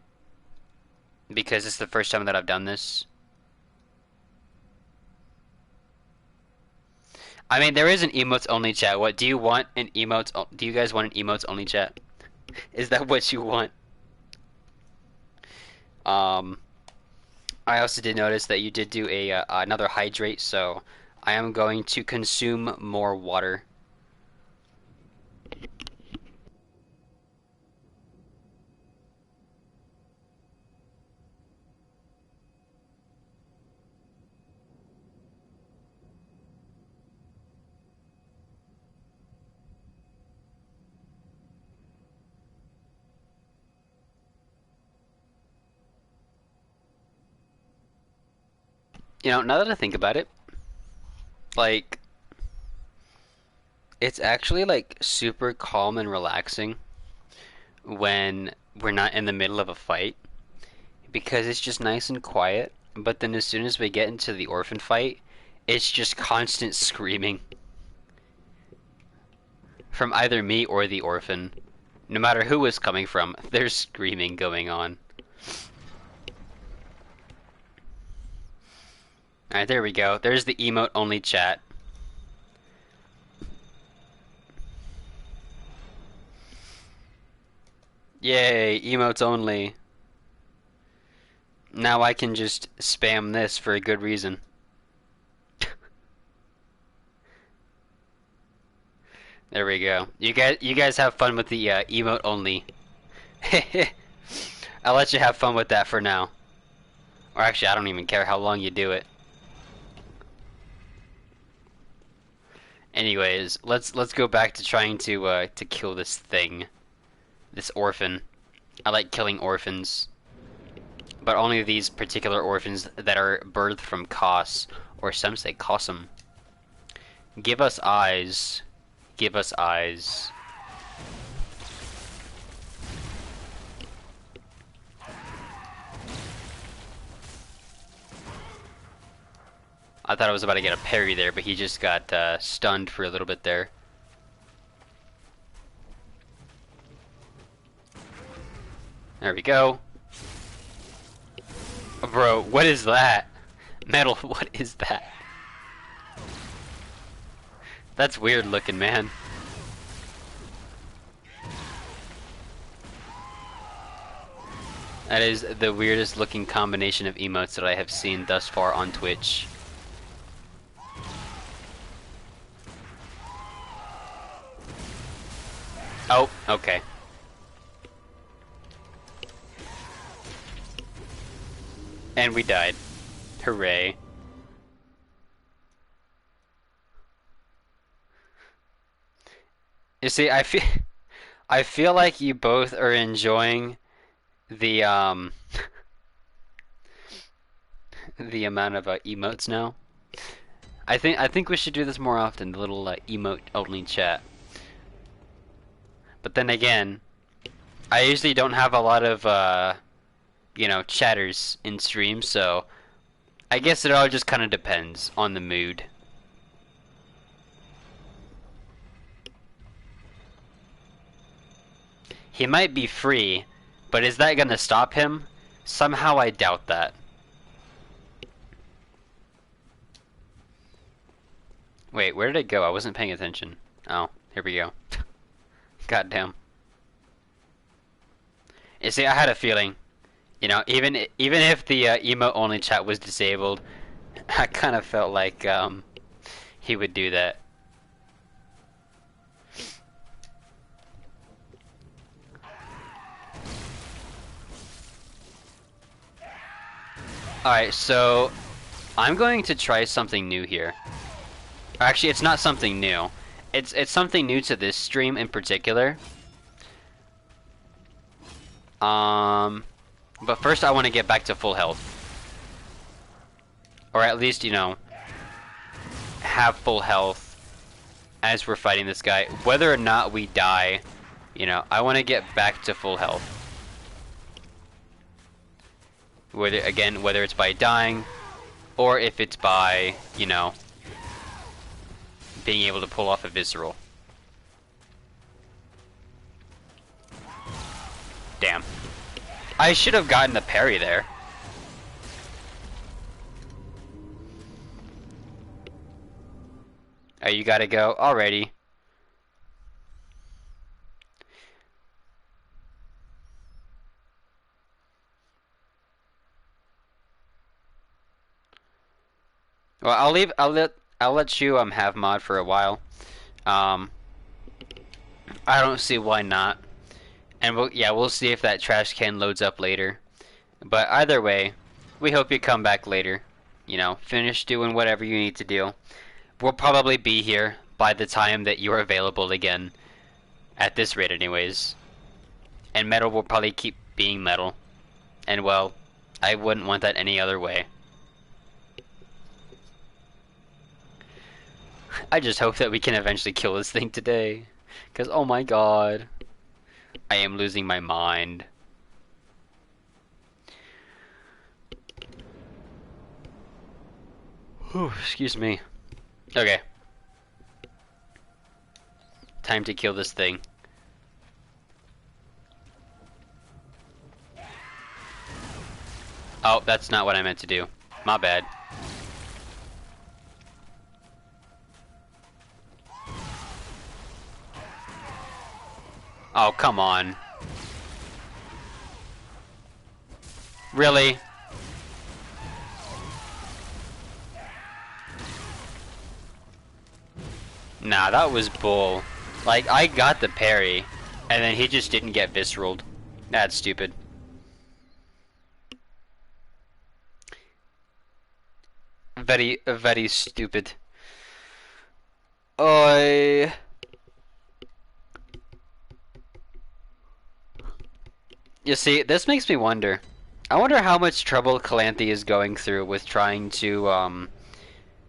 because it's the first time that I've done this. I mean, there is an emotes only chat. What do you want? An emotes? Do you guys want an emotes only chat? Is that what you want? Um, I also did notice that you did do a another hydrate, so I am going to consume more water. You know, now that I think about it, like, it's actually like super calm and relaxing when we're not in the middle of a fight because it's just nice and quiet. But then as soon as we get into the orphan fight, it's just constant screaming from either me or the orphan. No matter who it's coming from, there's screaming going on. Alright, there we go. There's the emote only chat. Yay, emotes only. Now I can just spam this for a good reason. There we go. You guys have fun with the emote only. I'll let you have fun with that for now. Or actually, I don't even care how long you do it. Anyways, let's go back to trying to kill this thing, this orphan. I like killing orphans, but only these particular orphans that are birthed from Kos, or some say Kosum. Give us eyes. Give us eyes. I thought I was about to get a parry there, but he just got stunned for a little bit there. There we go. Bro, what is that? Metal, what is that? That's weird looking, man. That is the weirdest looking combination of emotes that I have seen thus far on Twitch. Oh, okay. And we died. Hooray. You see, I feel like you both are enjoying the the amount of emotes now. I think we should do this more often, the little emote only chat. But then again, I usually don't have a lot of you know, chatters in stream, so I guess it all just kind of depends on the mood. He might be free, but is that gonna stop him? Somehow I doubt that. Wait, where did it go? I wasn't paying attention. Oh, here we go. Goddamn. You see, I had a feeling. You know, even if the emote only chat was disabled, I kind of felt like he would do that. Alright, so I'm going to try something new here. Actually, it's not something new. It's something new to this stream in particular. But first I want to get back to full health. Or at least, you know, have full health as we're fighting this guy. Whether or not we die, you know, I want to get back to full health. Whether it's by dying, or if it's by, you know, being able to pull off a visceral. Damn. I should have gotten the parry there. Oh, you gotta go? Alrighty. Well, I'll let you have mod for a while. I don't see why not. And we'll see if that trash can loads up later. But either way, we hope you come back later. You know, finish doing whatever you need to do. We'll probably be here by the time that you're available again. At this rate anyways. And metal will probably keep being metal. And well, I wouldn't want that any other way. I just hope that we can eventually kill this thing today. Because, oh my god. I am losing my mind. Whew, excuse me. Okay. Time to kill this thing. Oh, that's not what I meant to do. My bad. Oh, come on. Really? Nah, that was bull. Like, I got the parry, and then he just didn't get visceraled. That's stupid. Very, very stupid. Oi. You see, this makes me wonder. I wonder how much trouble Calanthe is going through with trying to,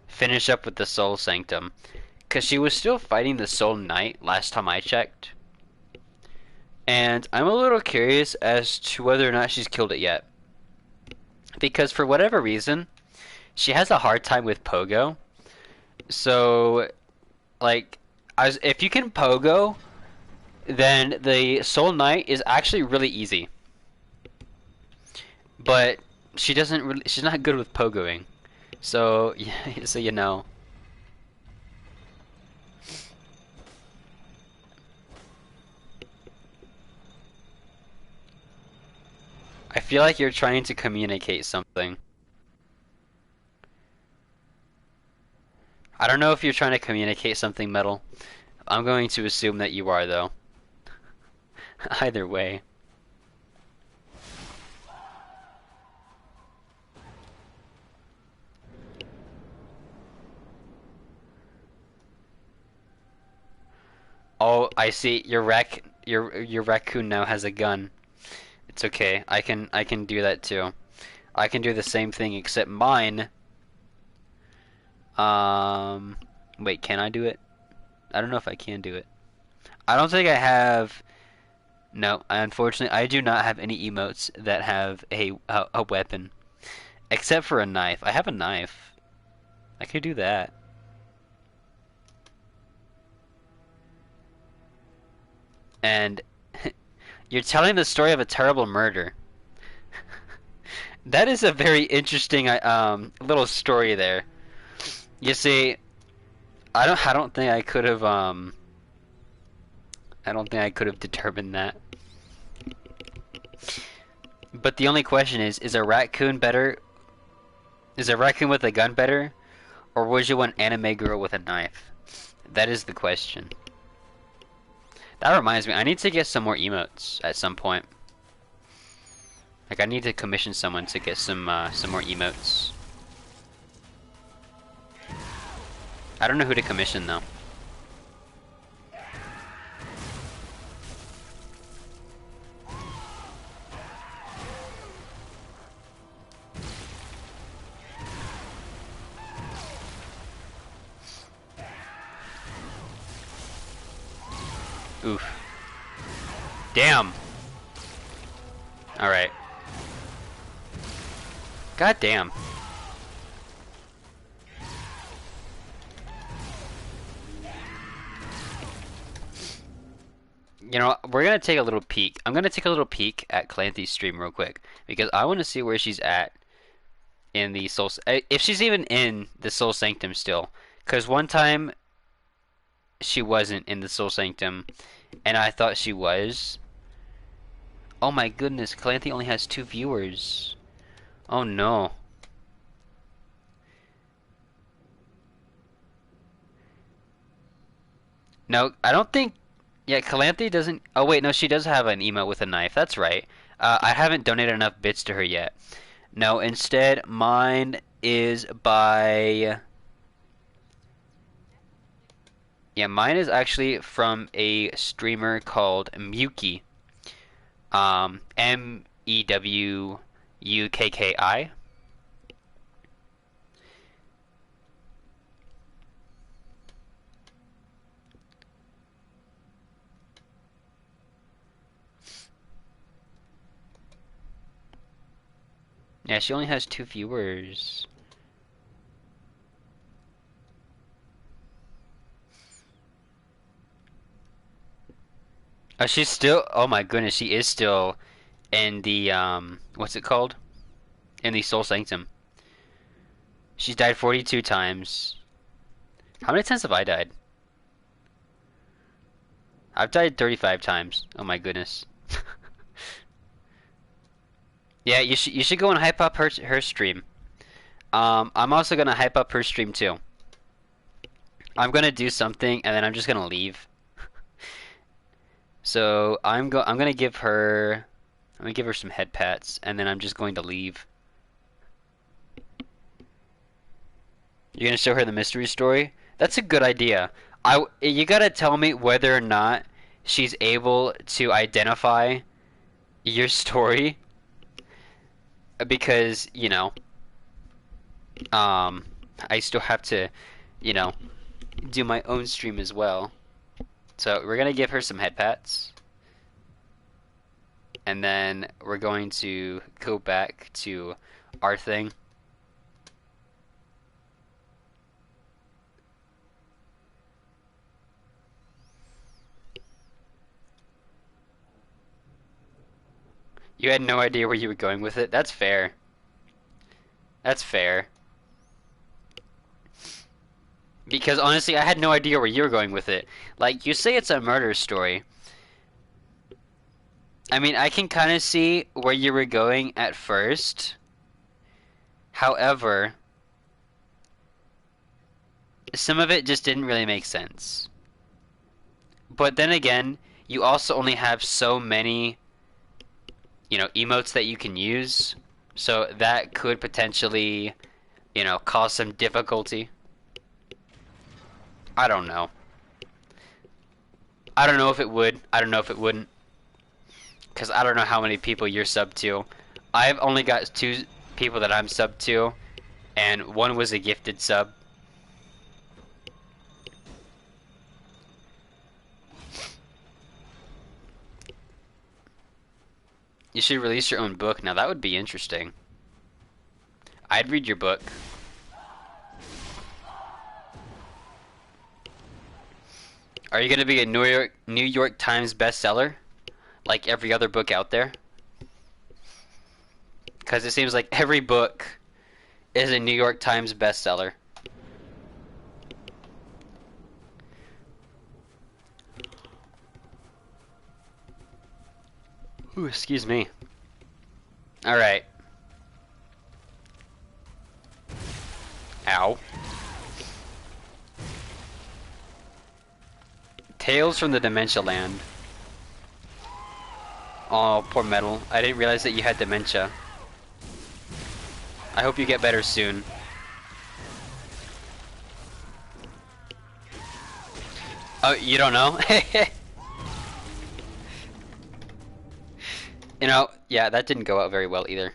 finish up with the Soul Sanctum. Because she was still fighting the Soul Knight last time I checked. And I'm a little curious as to whether or not she's killed it yet. Because for whatever reason, she has a hard time with Pogo. So, like, if you can Pogo, then the Soul Knight is actually really easy. But she's not good with pogoing. So, yeah, so you know. I feel like you're trying to communicate something. I don't know if you're trying to communicate something, Metal. I'm going to assume that you are, though. Either way. Oh, I see. Your raccoon now has a gun. It's okay. I can do that too. I can do the same thing except mine. Wait, can I do it? I don't know if I can do it. I don't think I have. No, unfortunately, I do not have any emotes that have a weapon, except for a knife. I have a knife. I could do that. And you're telling the story of a terrible murder. That is a very interesting little story there. You see, I don't think I could have determined that. But the only question is a raccoon better? Is a raccoon with a gun better? Or would you want anime girl with a knife? That is the question. That reminds me, I need to get some more emotes at some point. Like, I need to commission someone to get some more emotes. I don't know who to commission though. Oof. Damn. Alright. God damn. You know, we're gonna take a little peek. I'm gonna take a little peek at Clancy's stream real quick because I want to see where she's at in the Soul. If she's even in the Soul Sanctum still. Because one time she wasn't in the Soul Sanctum, and I thought she was. Oh my goodness, Clancy only has 2 viewers. Oh no. No, I don't think. Yeah, Calanthe doesn't. Oh wait, no, she does have an emote with a knife. That's right. I haven't donated enough bits to her yet. No, instead, mine is by. Yeah, mine is actually from a streamer called Mewkki. Mewukki. Yeah, she only has 2 viewers. Oh, she's still. Oh my goodness, she is still in the what's it called? In the Soul Sanctum. She's died 42 times. How many times have I died? I've died 35 times. Oh my goodness. Yeah, you should go and hype up her stream. I'm also gonna hype up her stream too. I'm gonna do something and then I'm just gonna leave. So I'm gonna give her some head pats and then I'm just going to leave. You're gonna show her the mystery story? That's a good idea. You gotta tell me whether or not she's able to identify your story because, you know, I still have to, you know, do my own stream as well. So we're gonna give her some head pats. And then we're going to go back to our thing. You had no idea where you were going with it? That's fair. That's fair. Because honestly, I had no idea where you were going with it. Like, you say it's a murder story. I mean, I can kind of see where you were going at first. However, some of it just didn't really make sense. But then again, you also only have so many, you know, emotes that you can use. So that could potentially, you know, cause some difficulty. I don't know. I don't know if it would. I don't know if it wouldn't. Because I don't know how many people you're sub to. I've only got 2 people that I'm sub to, and 1 was a gifted sub. You should release your own book. Now that would be interesting. I'd read your book. Are you going to be a New York Times bestseller? Like every other book out there? Because it seems like every book is a New York Times bestseller. Ooh, excuse me. Alright. Ow. Tales from the Dementia Land. Oh, poor Metal. I didn't realize that you had dementia. I hope you get better soon. Oh, you don't know? You know, yeah, that didn't go out very well either.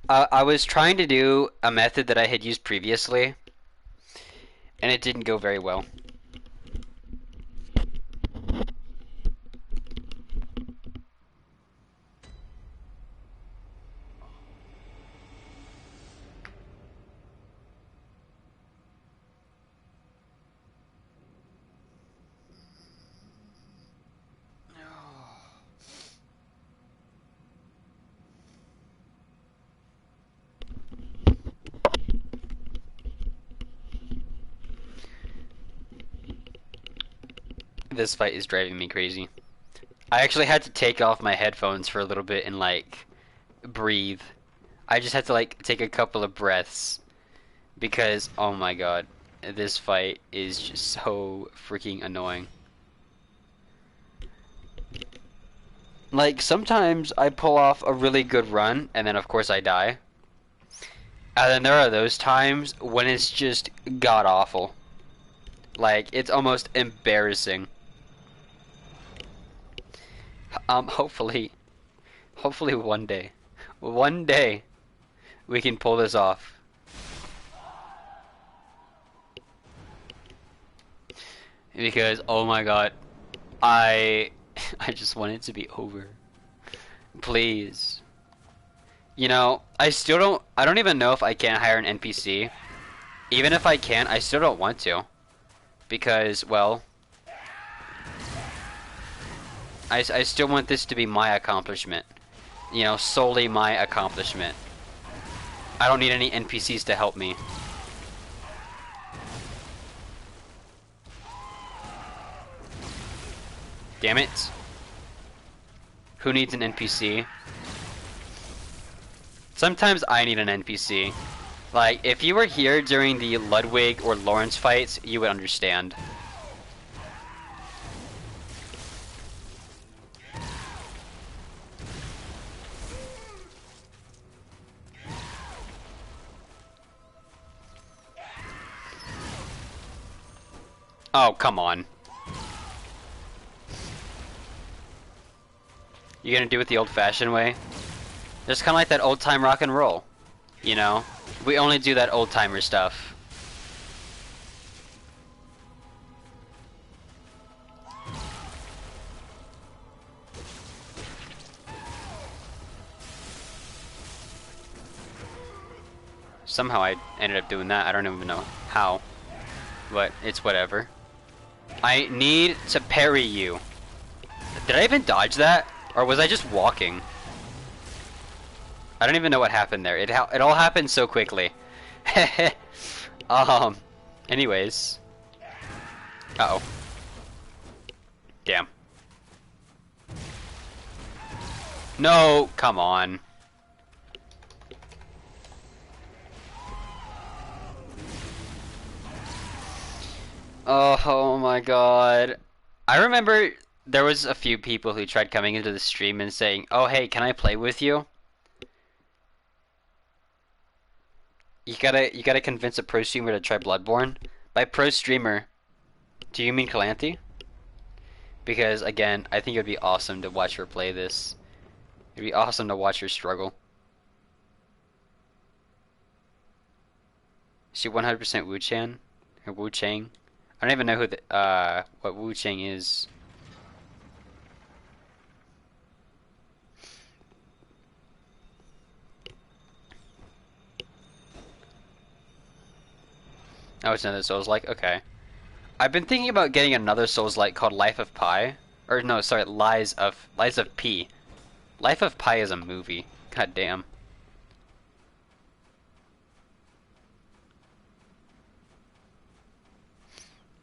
I was trying to do a method that I had used previously, and it didn't go very well. This fight is driving me crazy. I actually had to take off my headphones for a little bit and like breathe. I just had to like take a couple of breaths because oh my god, this fight is just so freaking annoying. Like sometimes I pull off a really good run and then of course I die. And then there are those times when it's just god awful. Like it's almost embarrassing. Hopefully one day, we can pull this off. Because, oh my god, I just want it to be over. Please. You know, I don't even know if I can hire an NPC. Even if I can, I still don't want to. Because, well, I still want this to be my accomplishment. You know, solely my accomplishment. I don't need any NPCs to help me. Damn it. Who needs an NPC? Sometimes I need an NPC. Like, if you were here during the Ludwig or Lawrence fights, you would understand. Oh, come on. You gonna do it the old-fashioned way? Just kinda like that old-time rock and roll. You know? We only do that old-timer stuff. Somehow I ended up doing that. I don't even know how. But it's whatever. I need to parry you. Did I even dodge that? Or was I just walking? I don't even know what happened there. It all happened so quickly. Anyways. Uh-oh. Damn. No, come on. Oh my god. I remember there was a few people who tried coming into the stream and saying, "Oh hey, can I play with you?" You gotta convince a pro streamer to try Bloodborne. By pro streamer, do you mean Calanthe? Because again, I think it would be awesome to watch her play this. It'd be awesome to watch her struggle. Is she 100% Wu-Chan? Or Wu-Chang? I don't even know who what Wu-Chang is. Oh, it's another Souls-like? Okay. I've been thinking about getting another Souls-like called Life of Pi. Or no, sorry, Lies of P. Life of Pi is a movie. God damn.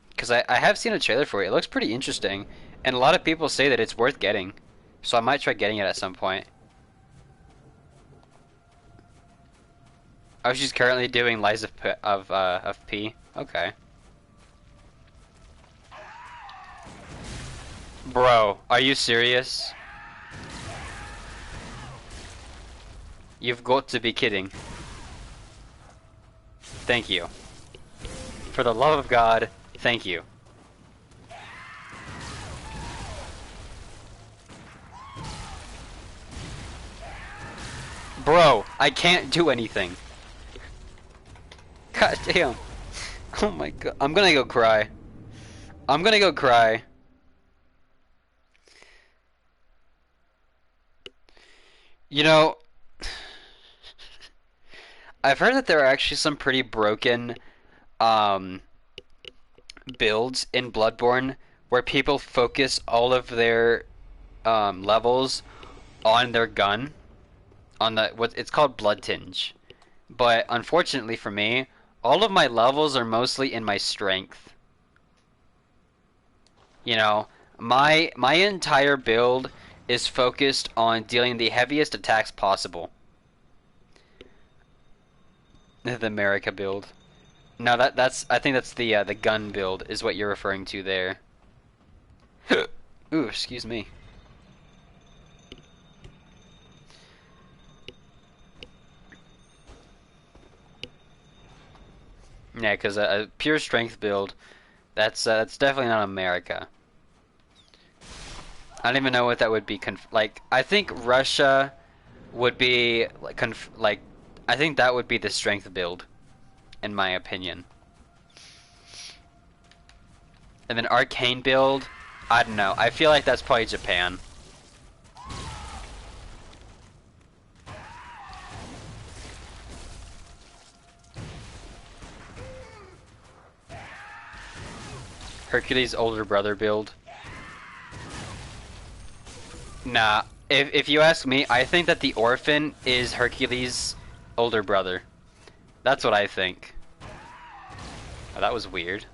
Because I have seen a trailer for it. It looks pretty interesting. And a lot of people say that it's worth getting. So I might try getting it at some point. Oh, she's currently doing Lies of P. Okay. Bro, are you serious? You've got to be kidding. Thank you. For the love of God, thank you. Bro, I can't do anything. God damn. Oh my god. I'm gonna go cry. I'm gonna go cry. You know, I've heard that there are actually some pretty broken um, builds in Bloodborne where people focus all of their levels on their gun, on the what it's called blood tinge. But unfortunately for me, all of my levels are mostly in my strength. You know, my entire build is focused on dealing the heaviest attacks possible. The America build. No, that's I think that's the gun build is what you're referring to there. Ooh, excuse me. Yeah, because a pure strength build, that's definitely not America. I don't even know what that would be. Like, I think Russia would be like I think that would be the strength build, in my opinion. And then arcane build, I don't know. I feel like that's probably Japan. Hercules' older brother build. Nah, if you ask me, I think that the Orphan is Hercules' older brother. That's what I think. Oh, that was weird.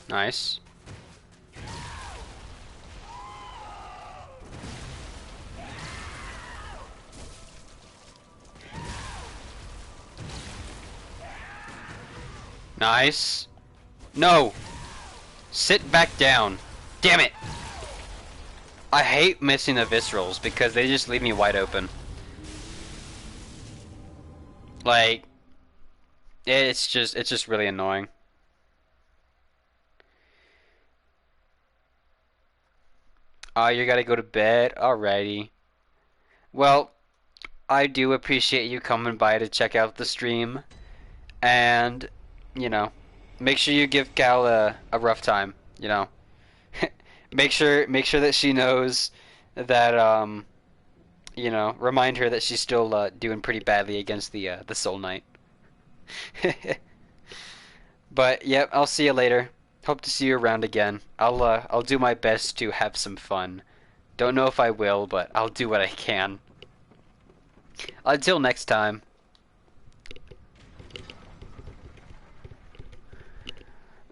Nice. Nice. No! Sit back down. Damn it! I hate missing the viscerals because they just leave me wide open. Like, it's just really annoying. You gotta go to bed? Alrighty. Well, I do appreciate you coming by to check out the stream. And, you know, make sure you give Cal a rough time, you know. Make sure that she knows that you know, remind her that she's still doing pretty badly against the Soul Knight. But yep, I'll see you later. Hope to see you around again. I'll do my best to have some fun. Don't know if I will, but I'll do what I can. Until next time.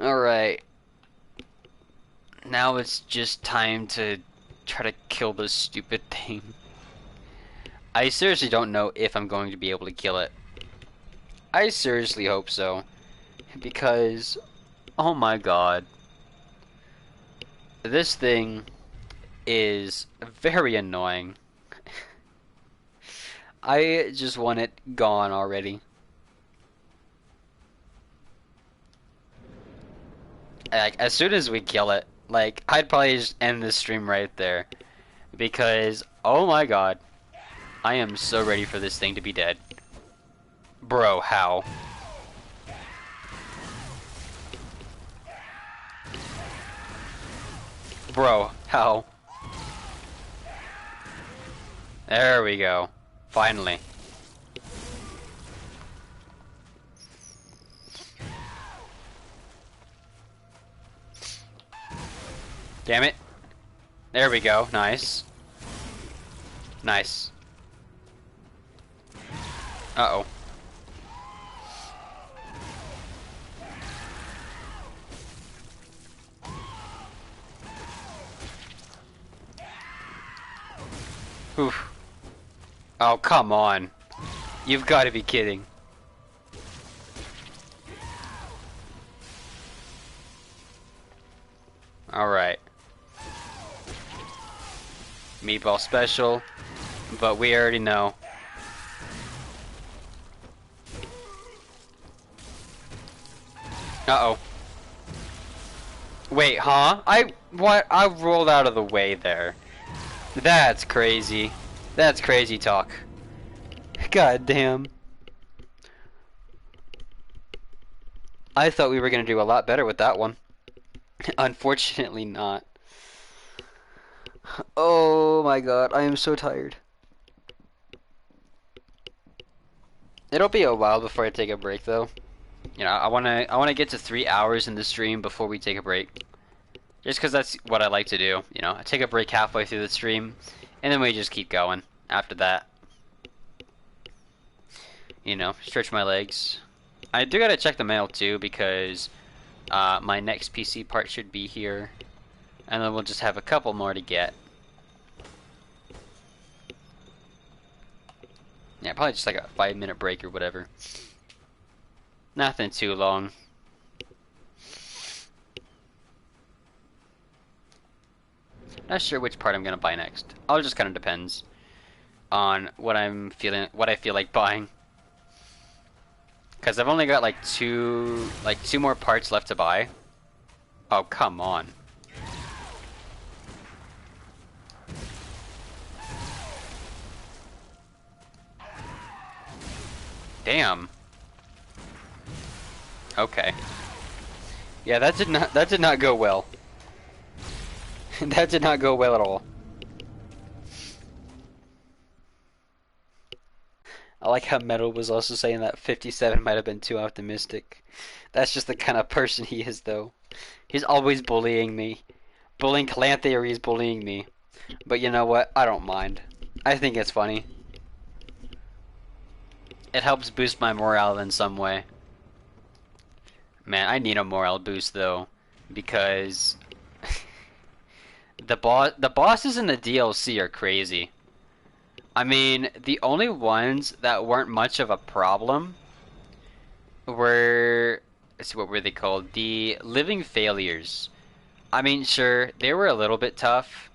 Alright. Now it's just time to try to kill this stupid thing. I seriously don't know if I'm going to be able to kill it. I seriously hope so. Because, oh my god. This thing is very annoying. I just want it gone already. Like, as soon as we kill it, like, I'd probably just end this stream right there. Because, oh my god. I am so ready for this thing to be dead. Bro, how? Bro, how? There we go. Finally. Damn it. There we go. Nice. Nice. Uh-oh. Oof. Oh, come on. You've got to be kidding. Alright. Meatball special, but we already know. Uh-oh. Wait, huh? What? I rolled out of the way there. That's crazy. That's crazy talk. God damn. I thought we were gonna do a lot better with that one. Unfortunately not. Oh my god, I am so tired. It'll be a while before I take a break though. You know, I wanna get to 3 hours in the stream before we take a break. Just because that's what I like to do. You know, I take a break halfway through the stream, and then we just keep going after that. You know, stretch my legs. I do gotta check the mail too because my next PC part should be here, and then we'll just have a couple more to get. Yeah, probably just like a 5-minute break or whatever. Nothing too long. Not sure which part I'm gonna buy next. All just kind of depends on what I'm feeling, what I feel like buying. Cause I've only got like two more parts left to buy. Oh, come on. Damn. Okay. Yeah, that did not go well. That did not go well at all. I like how Metal was also saying that 57 might have been too optimistic. That's just the kind of person he is, though. He's always bullying me. Bullying clan theory is bullying me. But you know what? I don't mind. I think it's funny. It helps boost my morale in some way. Man, I need a morale boost, though. Because... the bosses in the DLC are crazy. I mean, the only ones that weren't much of a problem were, let's see, what were they called? The Living Failures. I mean, sure, they were a little bit tough,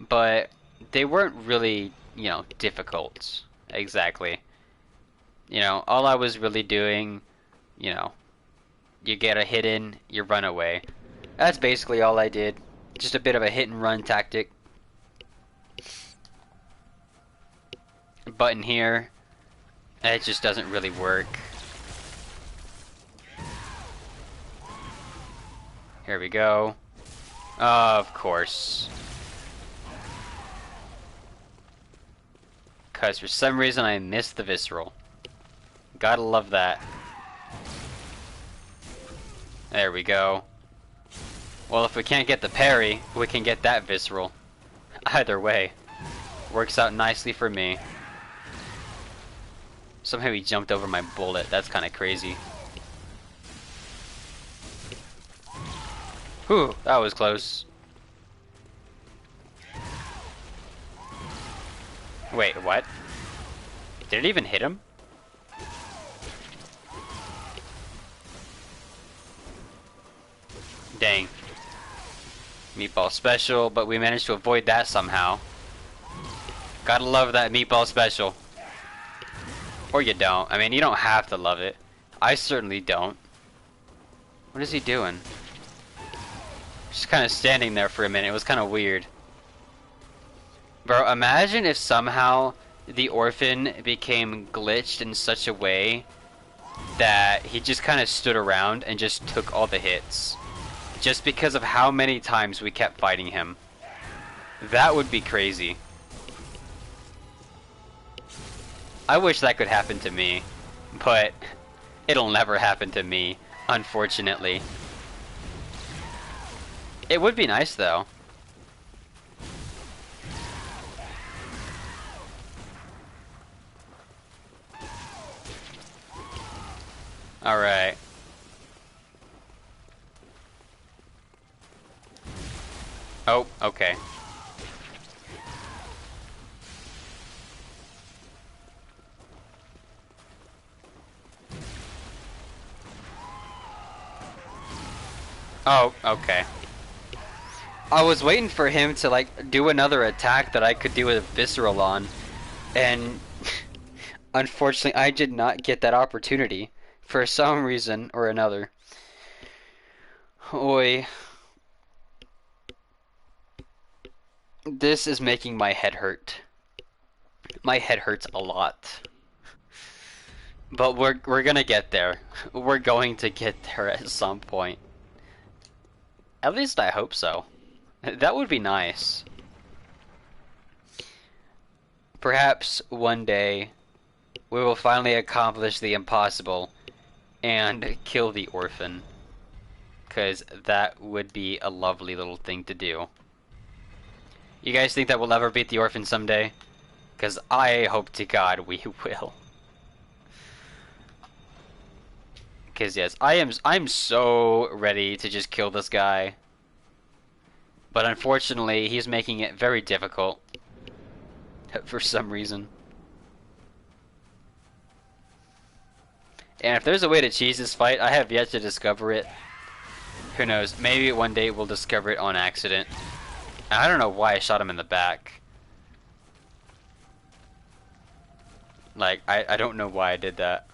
but they weren't really, you know, difficult. Exactly. You know, all I was really doing, you know, you get a hit in, you run away. That's basically all I did. Just a bit of a hit and run tactic. Button here, it just doesn't really work. Here we go. Of course. Because for some reason I missed the visceral. Gotta love that. There we go. Well, if we can't get the parry, we can get that visceral. Either way. Works out nicely for me. Somehow he jumped over my bullet. That's kind of crazy. Whew, that was close. Wait, what? Did it even hit him? Dang. Meatball special, but we managed to avoid that somehow. Gotta love that meatball special. Or you don't. I mean, you don't have to love it. I certainly don't. What is he doing? Just kind of standing there for a minute. It was kind of weird. Bro, imagine if somehow the orphan became glitched in such a way that he just kind of stood around and just took all the hits. Just because of how many times we kept fighting him. That would be crazy. I wish that could happen to me, but it'll never happen to me, unfortunately. It would be nice, though. Alright. Oh, okay. Oh, okay. I was waiting for him to like do another attack that I could do with a visceral on, and unfortunately I did not get that opportunity for some reason or another. Oi, this is making my head hurt. My head hurts a lot. But we're gonna get there. We're going to get there at some point. At least I hope so. That would be nice. Perhaps one day we will finally accomplish the impossible and kill the orphan. Because that would be a lovely little thing to do. You guys think that we'll ever beat the orphan someday? Because I hope to God we will. Because yes, I'm so ready to just kill this guy. But unfortunately, he's making it very difficult. For some reason. And if there's a way to cheese this fight, I have yet to discover it. Who knows, maybe one day we'll discover it on accident. I don't know why I shot him in the back. Like, I don't know why I did that.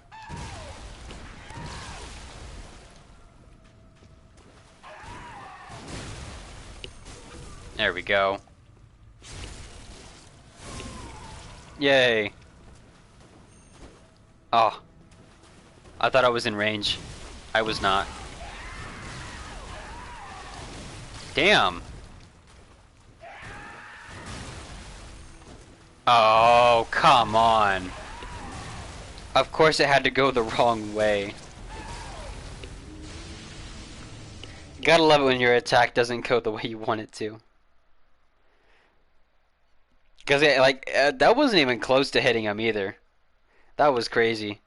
There we go. Yay. Oh. I thought I was in range. I was not. Damn. Oh, come on. Of course it had to go the wrong way. Gotta love it when your attack doesn't go the way you want it to. Because, that wasn't even close to hitting him either. That was crazy.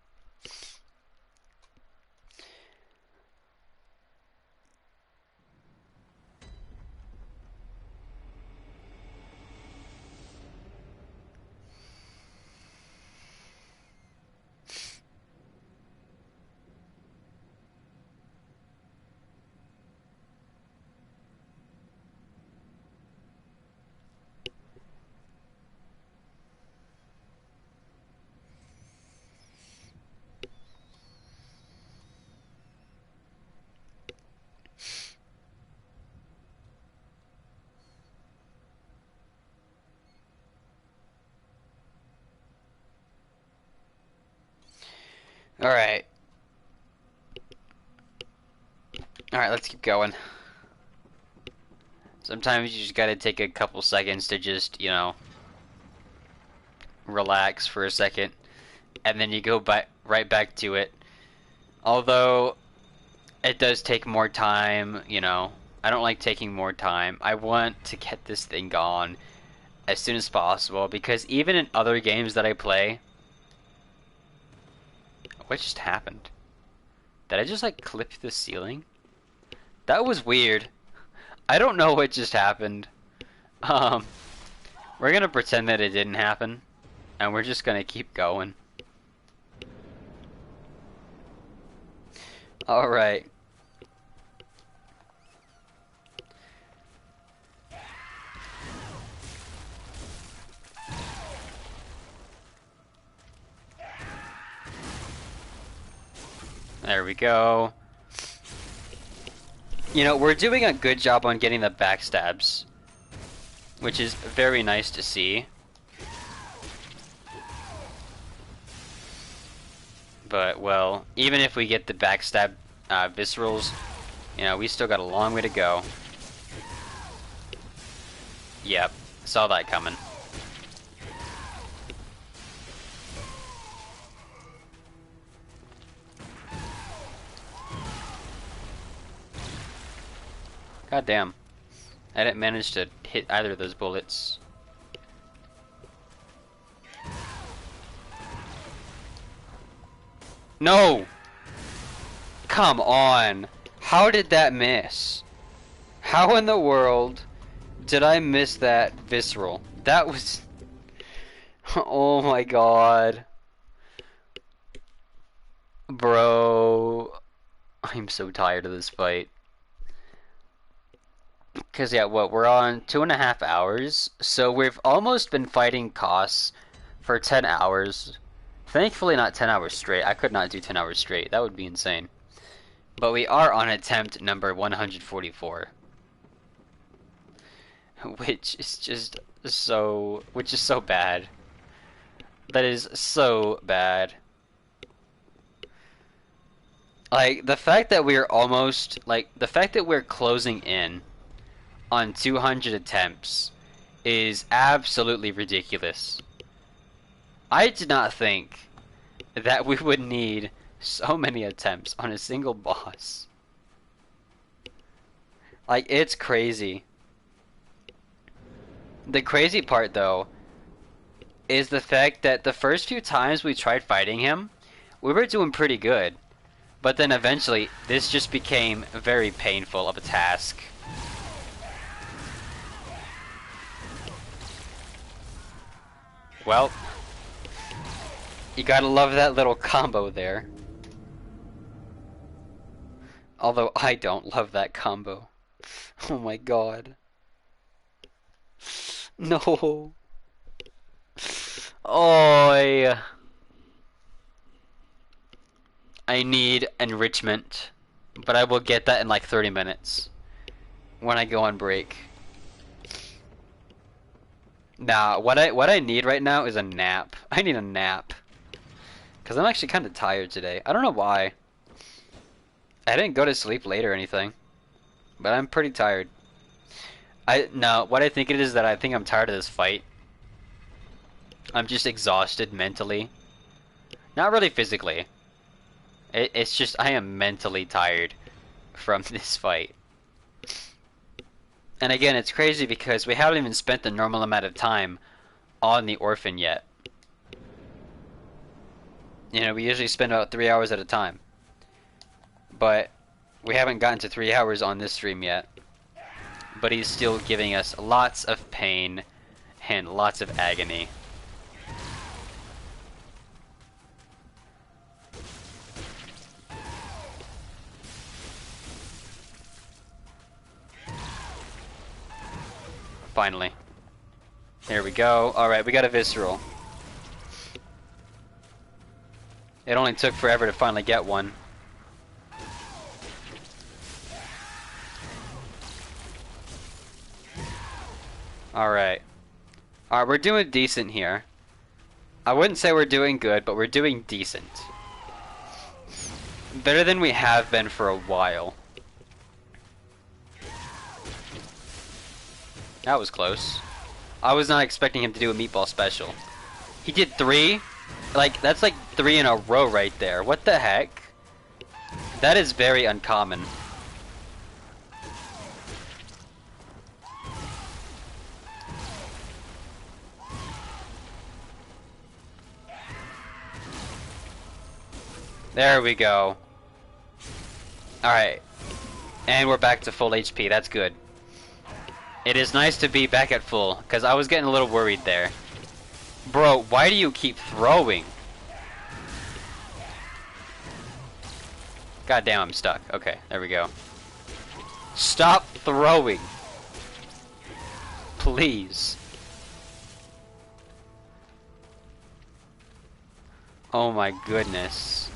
Alright. Alright, let's keep going. Sometimes you just gotta take a couple seconds to just, relax for a second. And then you go right back to it. Although, it does take more time, I don't like taking more time. I want to get this thing gone as soon as possible, because even in other games that I play... What just happened? Did I just, clip the ceiling? That was weird. I don't know what just happened. We're gonna pretend that it didn't happen, and we're just gonna keep going. Alright. There we go. We're doing a good job on getting the backstabs, which is very nice to see. But, well, even if we get the backstab viscerals, we still got a long way to go. Yep, saw that coming. God damn. I didn't manage to hit either of those bullets. No! Come on! How did that miss? How in the world did I miss that visceral? That was... Oh my god. Bro. I'm so tired of this fight. Because, yeah, what, we're on 2.5 hours, so we've almost been fighting Kos for 10 hours. Thankfully not 10 hours straight. I could not do 10 hours straight. That would be insane. But we are on attempt number 144. Which is just which is so bad. That is so bad. Like, the fact that we're almost, like, the fact that we're closing in on 200 attempts is absolutely ridiculous. I did not think that we would need so many attempts on a single boss. Like, it's crazy. The crazy part, though, is the fact that the first few times we tried fighting him, we were doing pretty good. But then eventually, this just became very painful of a task. Well, you gotta love that little combo there. Although I don't love that combo. Oh my god. No. Oh, I need enrichment, but I will get that in like 30 minutes when I go on break. Nah, what I need right now is a nap. I need a nap. Cause I'm actually kind of tired today. I don't know why. I didn't go to sleep late or anything, but I'm pretty tired. No, what I think it is that I think I'm tired of this fight. I'm just exhausted mentally. Not really physically. It's just I am mentally tired from this fight. And again, it's crazy because we haven't even spent the normal amount of time on the orphan yet. You know, we usually spend about 3 hours at a time. But we haven't gotten to 3 hours on this stream yet. But he's still giving us lots of pain and lots of agony. Finally. Here we go. Alright, we got a visceral. It only took forever to finally get one. Alright. Alright, we're doing decent here. I wouldn't say we're doing good, but we're doing decent. Better than we have been for a while. That was close. I was not expecting him to do a meatball special. He did 3? Like, that's like 3 in a row right there. What the heck? That is very uncommon. There we go. Alright. And we're back to full HP. That's good. It is nice to be back at full, because I was getting a little worried there. Bro, why do you keep throwing? God damn, I'm stuck. Okay, there we go. Stop throwing. Please. Oh my goodness.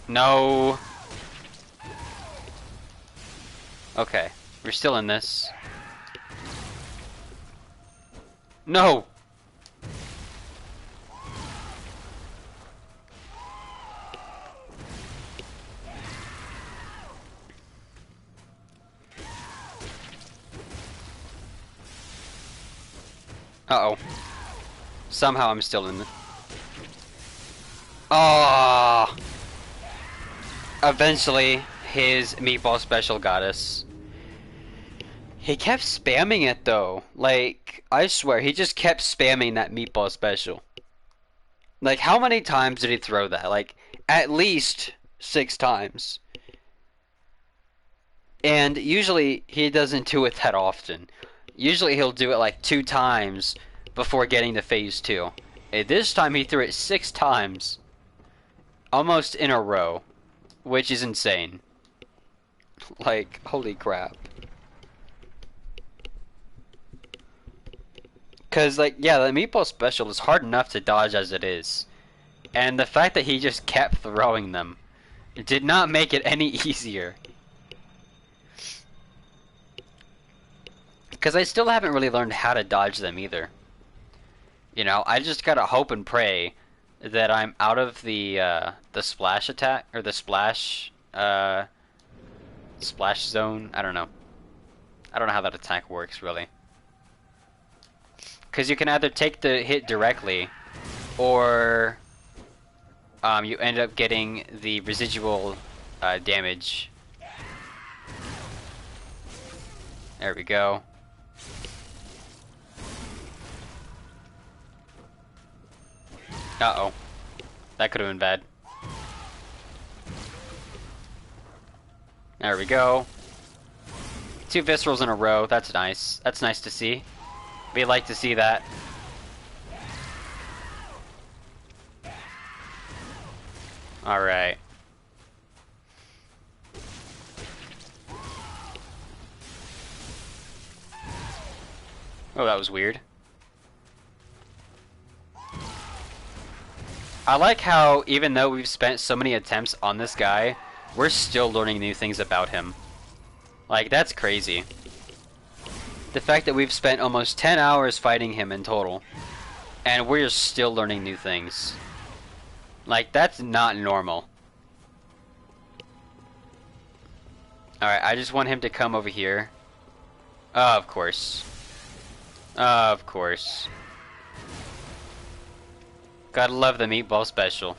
No. Okay, we're still in this. No. Uh-oh. Somehow I'm still in the... Oh! Eventually, his meatball special got us. He kept spamming it though. Like, I swear, he just kept spamming that meatball special. Like, how many times did he throw that? Like, at least 6 times. And usually, he doesn't do it that often. Usually, he'll do it like 2 times before getting to phase 2. And this time, he threw it 6 times. almost in a row, which is insane. Like, holy crap. Because, like, yeah, the meatball special is hard enough to dodge as it is. And the fact that he just kept throwing them did not make it any easier. Because I still haven't really learned how to dodge them either. You know, I just gotta hope and pray that I'm out of the splash attack, or the splash zone. I don't know. I don't know how that attack works, really. Because you can either take the hit directly, or you end up getting the residual damage. There we go. Uh-oh. That could have been bad. There we go. 2 viscerals in a row. That's nice. That's nice to see. We like to see that. Alright. Oh, that was weird. I like how, even though we've spent so many attempts on this guy, we're still learning new things about him. Like, that's crazy. The fact that we've spent almost 10 hours fighting him in total, and we're still learning new things. Like, that's not normal. Alright, I just want him to come over here. Of course. Of course. Gotta love the meatball special.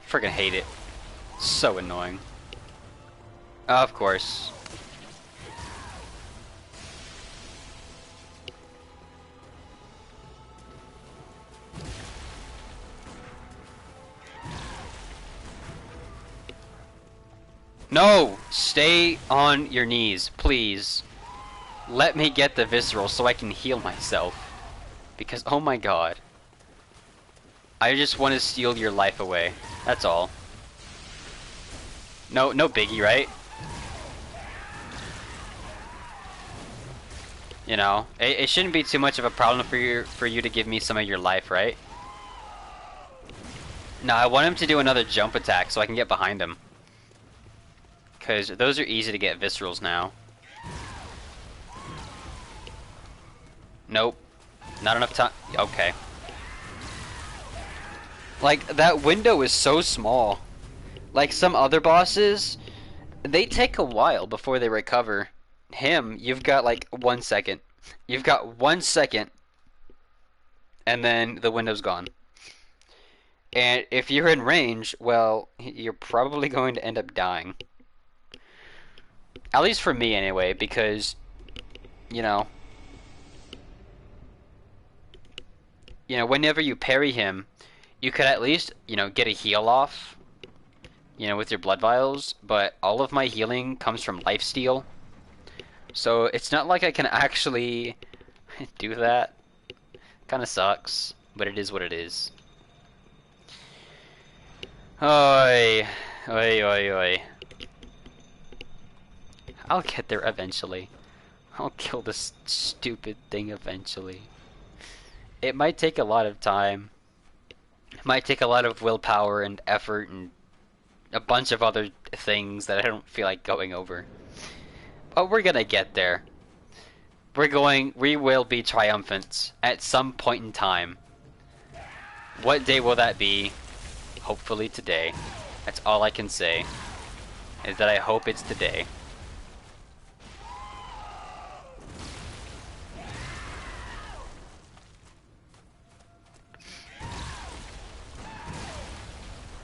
Friggin' hate it. So annoying. Of course. No! Stay on your knees, please. Let me get the visceral so I can heal myself. Because, oh my god. I just want to steal your life away. That's all. No biggie, right? You know, it shouldn't be too much of a problem for you to give me some of your life, right? No, I want him to do another jump attack so I can get behind him. Because those are easy to get viscerals now. Nope. Not enough time. Okay. Like, that window is so small. Like, some other bosses, they take a while before they recover. Him, you've got, like, 1 second. You've got 1 second, and then the window's gone. And if you're in range, well, you're probably going to end up dying. At least for me, anyway, because, you know, whenever you parry him, you could at least, get a heal off, with your blood vials, but all of my healing comes from lifesteal. So it's not like I can actually do that. Kinda sucks, but it is what it is. Oi. Oi, oi, oi. I'll get there eventually. I'll kill this stupid thing eventually. It might take a lot of time. It might take a lot of willpower and effort and a bunch of other things that I don't feel like going over. But we're gonna get there. We will be triumphant at some point in time. What day will that be? Hopefully today. That's all I can say. Is that I hope it's today.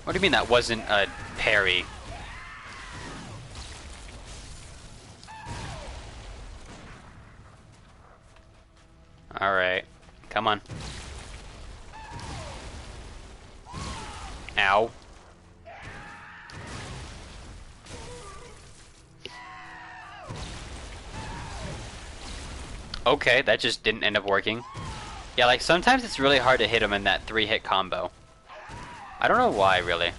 What do you mean that wasn't a parry? Alright. Come on. Ow. Okay, that just didn't end up working. Yeah, like sometimes it's really hard to hit him in that 3-hit combo. I don't know why, really.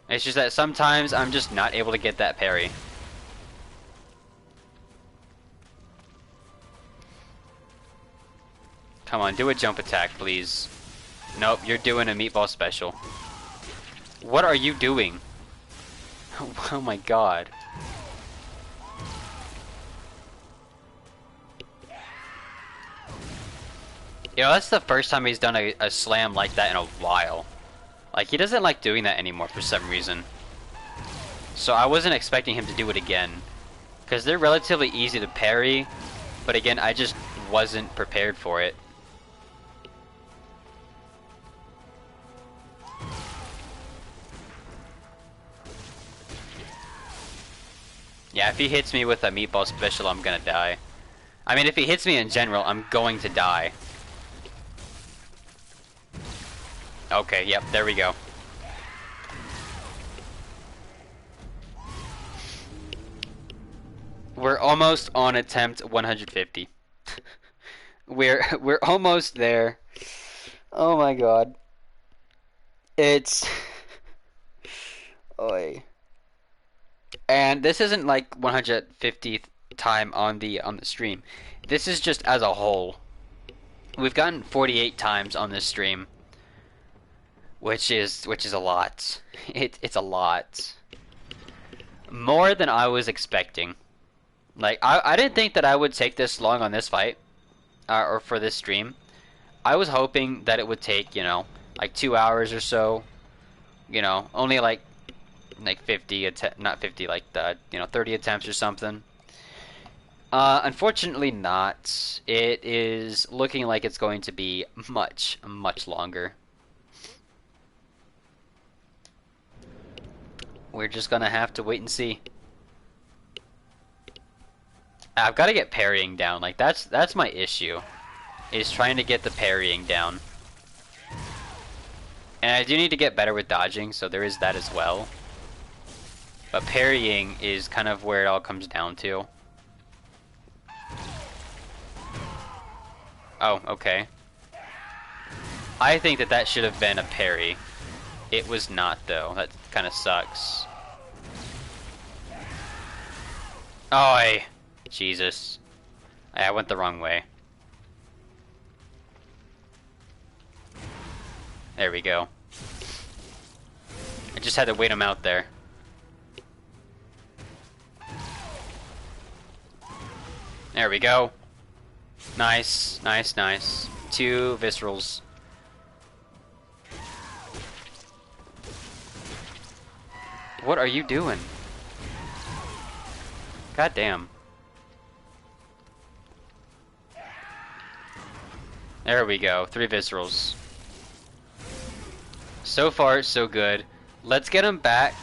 It's just that sometimes I'm just not able to get that parry. Come on, do a jump attack, please. Nope, you're doing a meatball special. What are you doing? Oh my god. You know, that's the first time he's done a slam like that in a while. Like, he doesn't like doing that anymore for some reason. So I wasn't expecting him to do it again. Because they're relatively easy to parry, but again, I just wasn't prepared for it. Yeah, if he hits me with a meatball special, I'm gonna die. I mean, if he hits me in general, I'm going to die. Okay, yep, there we go. We're almost on attempt 150. We're almost there. Oh my god. It's Oy. And this isn't like 150th time on the stream. This is just as a whole. We've gotten 48 times on this stream, which is a lot. It's a lot. More than I was expecting. Like, I didn't think that I would take this long on this fight, or for this stream. I was hoping that it would take, you know, like 2 hours or so. You know, only like 50, not 50, like, you know, 30 attempts or something. Unfortunately not. It is looking like it's going to be much, much longer. We're just gonna have to wait and see. I've got to get parrying down. Like, that's my issue, is trying to get the parrying down. And I do need to get better with dodging, so there is that as well. But parrying is kind of where it all comes down to. Oh, okay. I think that that should have been a parry. It was not, though. That kind of sucks. Oh, Jesus. I went the wrong way. There we go. I just had to wait him out there. There we go. Nice, nice, nice. 2 viscerals. What are you doing? God damn. There we go. 3 viscerals. So far, so good. Let's get him back.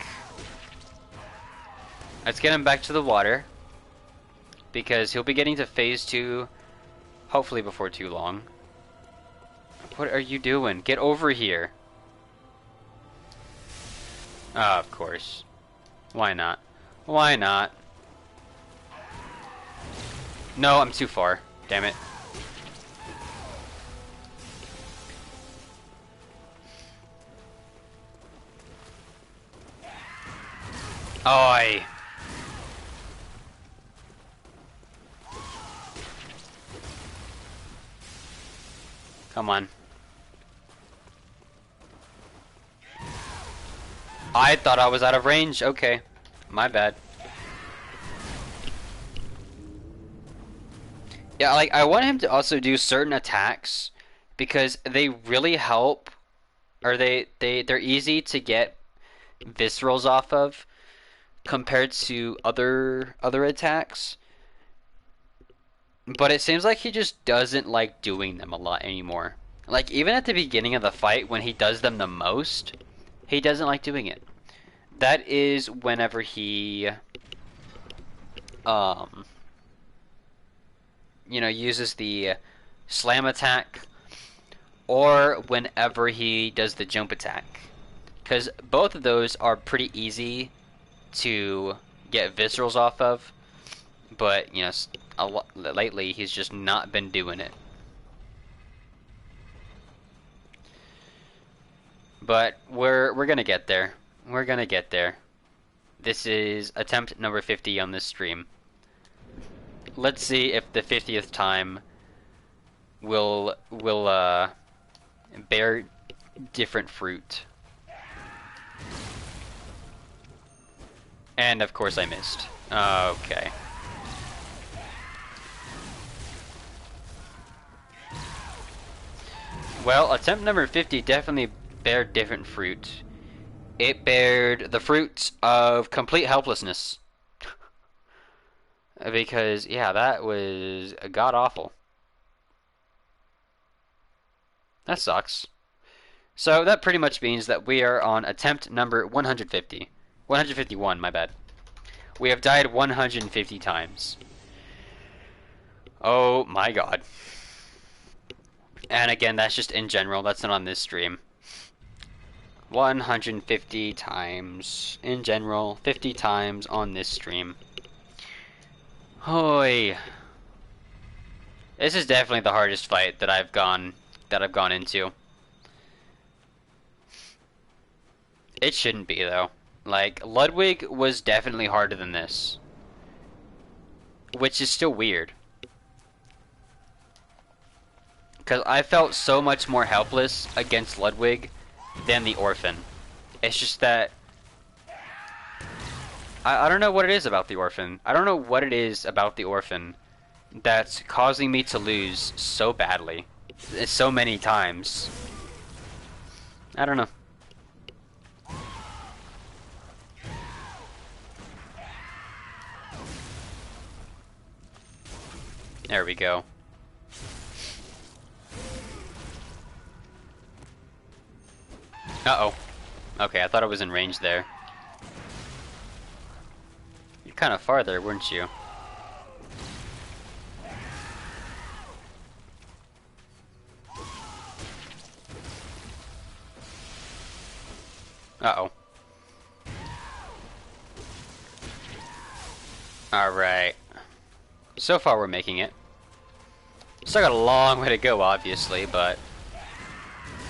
Let's get him back to the water, because he'll be getting to phase 2 hopefully before too long. What are you doing? Get over here. Ah, of course. Why not? Why not? No, I'm too far. Damn it. Oi. Come on. I thought I was out of range. Okay. My bad. Yeah, like, I want him to also do certain attacks because they really help, or they're easy to get viscerals off of compared to other attacks. But it seems like he just doesn't like doing them a lot anymore. Like, even at the beginning of the fight when he does them the most, he doesn't like doing it. That is whenever he you know, uses the slam attack, or whenever he does the jump attack. Because both of those are pretty easy to get viscerals off of, but, you know, lately he's just not been doing it. But we're gonna get there. We're gonna get there. This is attempt number 50 on this stream. Let's see if the 50th time will bear different fruit. And of course I missed. Okay. Well, attempt number 50 definitely bared different fruit. It bared the fruit of complete helplessness. Because, yeah, that was god-awful. That sucks. So that pretty much means that we are on attempt number 150. 151, my bad. We have died 150 times. Oh my god. And again, that's just in general, that's not on this stream. 150 times in general, 50 times on this stream. Hoy. This is definitely the hardest fight that I've gone into. It shouldn't be though. Like, Ludwig was definitely harder than this. Which is still weird. Because I felt so much more helpless against Ludwig than the Orphan. It's just that... I don't know what it is about the Orphan. I don't know what it is about the Orphan that's causing me to lose so badly. So many times. I don't know. There we go. Uh-oh. Okay, I thought I was in range there. You're kind of far there, weren't you? Uh-oh. Alright. So far we're making it. Still got a long way to go, obviously, but...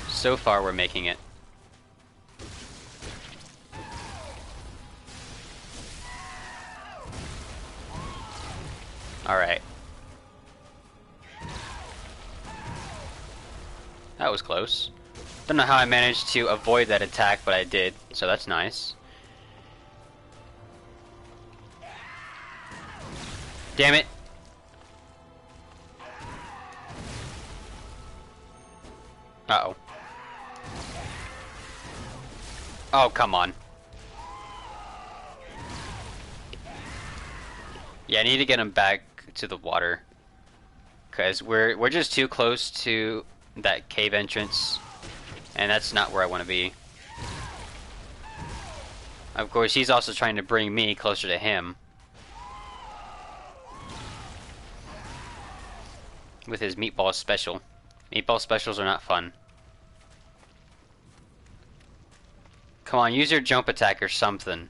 so far we're making it. Alright. That was close. Don't know how I managed to avoid that attack, but I did, so that's nice. Damn it! Uh-oh. Oh, come on. Yeah, I need to get him back to the water. Because we're just too close to that cave entrance. And that's not where I want to be. Of course, he's also trying to bring me closer to him. With his meatball special. Meatball specials are not fun. Come on, use your jump attack or something.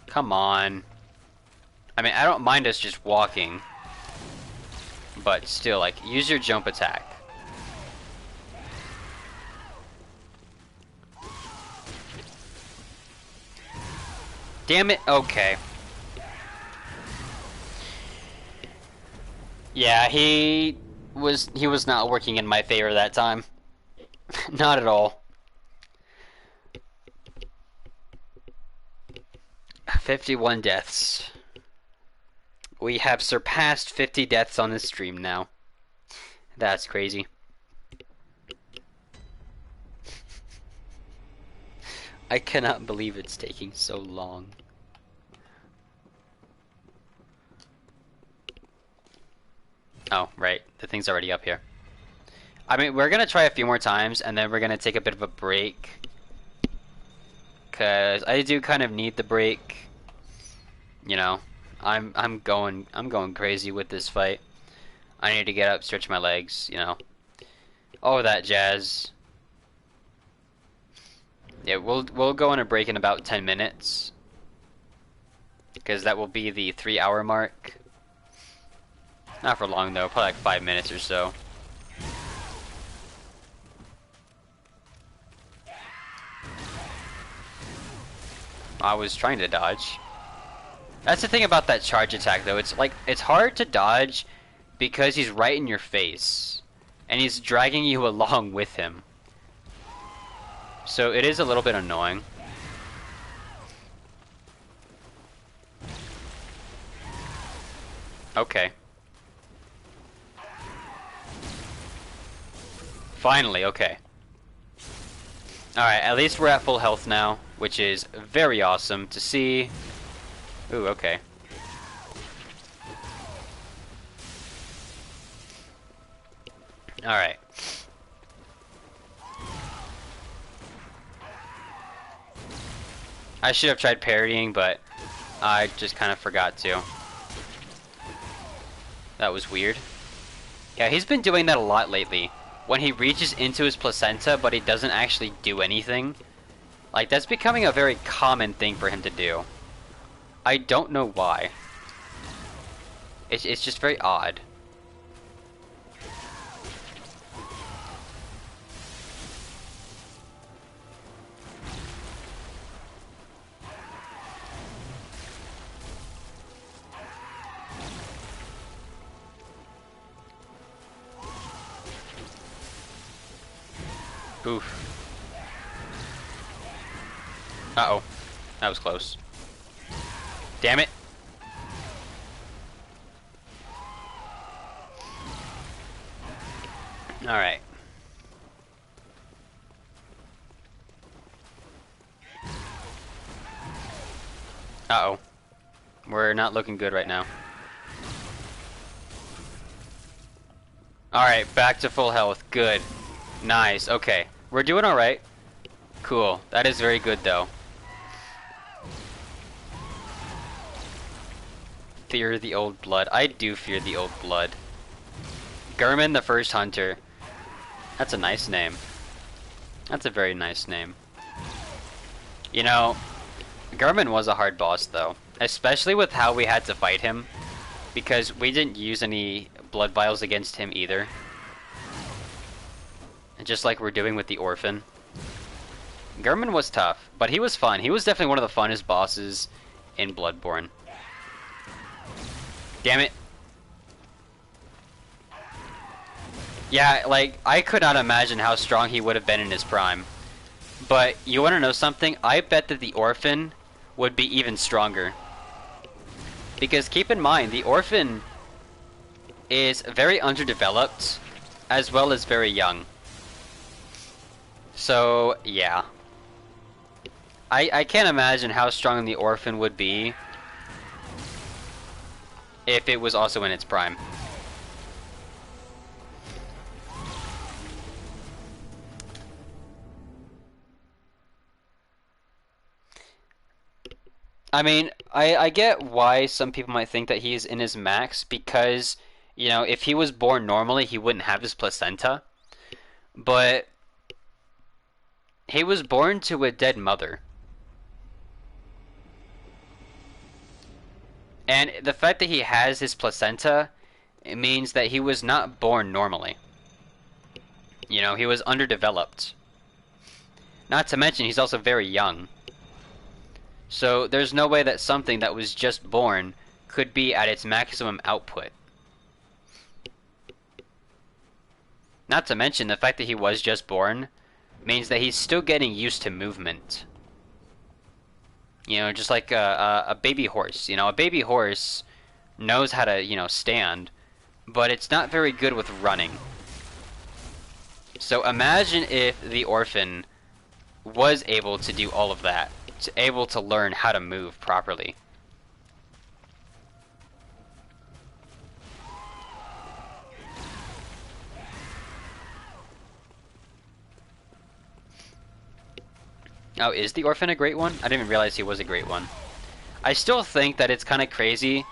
Come on. I mean, I don't mind us just walking. But still, like, use your jump attack. Damn it, okay. Yeah, he was not working in my favor that time. Not at all. 51 deaths. We have surpassed 50 deaths on this stream now. That's crazy. I cannot believe it's taking so long. Oh, right. The thing's already up here. I mean, we're gonna try a few more times, and then we're gonna take a bit of a break. Cause I do kind of need the break. You know, I'm going crazy with this fight. I need to get up, stretch my legs, you know. All that jazz. Yeah, we'll go on a break in about 10 minutes. Because that will be the 3-hour mark. Not for long though, probably like 5 minutes or so. I was trying to dodge. That's the thing about that charge attack, though. It's like, it's hard to dodge because he's right in your face. And he's dragging you along with him. So it is a little bit annoying. Okay. Finally, okay. Alright, at least we're at full health now, which is very awesome to see. Ooh, okay. Alright. I should have tried parrying, but I just kind of forgot to. That was weird. Yeah, he's been doing that a lot lately. When he reaches into his placenta, but he doesn't actually do anything. Like, that's becoming a very common thing for him to do. I don't know why. It's just very odd. Oof. Uh-oh. That was close. Damn it. Alright. Uh-oh. We're not looking good right now. Alright, back to full health. Good. Nice. Okay. We're doing alright. Cool. That is very good, though. Fear the old blood. I do fear the old blood. Gurman the First Hunter. That's a nice name. That's a very nice name. You know, Gurman was a hard boss, though. Especially with how we had to fight him. Because we didn't use any blood vials against him either. Just like we're doing with the Orphan. Gurman was tough, but he was fun. He was definitely one of the funnest bosses in Bloodborne. Damn it. Yeah, like, I could not imagine how strong he would have been in his prime. But, you want to know something? I bet that the Orphan would be even stronger. Because keep in mind, the Orphan is very underdeveloped, as well as very young. So, yeah. I can't imagine how strong the Orphan would be if it was also in its prime. I mean, I get why some people might think that he's in his max, because, you know, if he was born normally, he wouldn't have his placenta. But he was born to a dead mother. And the fact that he has his placenta, it means that he was not born normally. You know, he was underdeveloped. Not to mention, he's also very young. So, there's no way that something that was just born could be at its maximum output. Not to mention, the fact that he was just born means that he's still getting used to movement. You know, just like a baby horse. You know, a baby horse knows how to, you know, stand, but it's not very good with running. So imagine if the Orphan was able to do all of that, able to learn how to move properly. Oh, is the Orphan a great one? I didn't even realize he was a great one. I still think that it's kind of crazy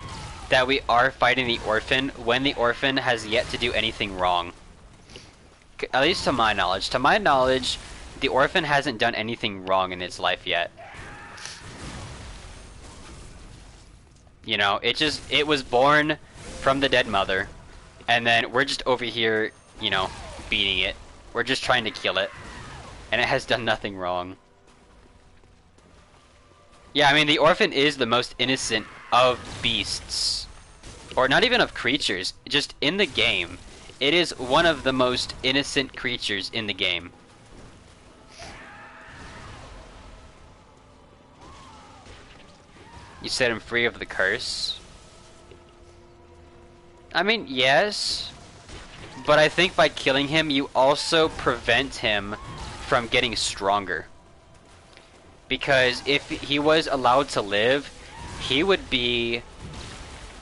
that we are fighting the Orphan when the Orphan has yet to do anything wrong. At least to my knowledge. To my knowledge, the Orphan hasn't done anything wrong in its life yet. You know, it was born from the dead mother, and then we're just over here, you know, beating it. We're just trying to kill it, and it has done nothing wrong. Yeah, I mean, the orphan is the most innocent of beasts. Or not even of creatures, just in the game. It is one of the most innocent creatures in the game. You set him free of the curse. I mean, yes. But I think by killing him, you also prevent him from getting stronger. Because if he was allowed to live, he would be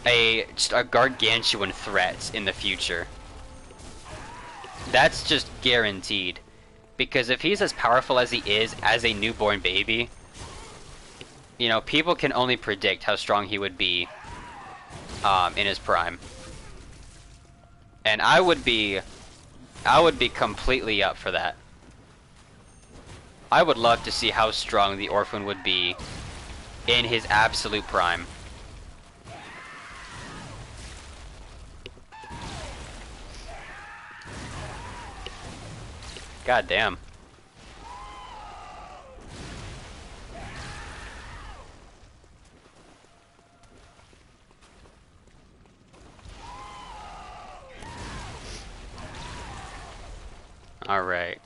just a gargantuan threat in the future. That's just guaranteed. Because if he's as powerful as he is as a newborn baby, you know, people can only predict how strong he would be in his prime. And I would be completely up for that. I would love to see how strong the orphan would be in his absolute prime. God damn. All right.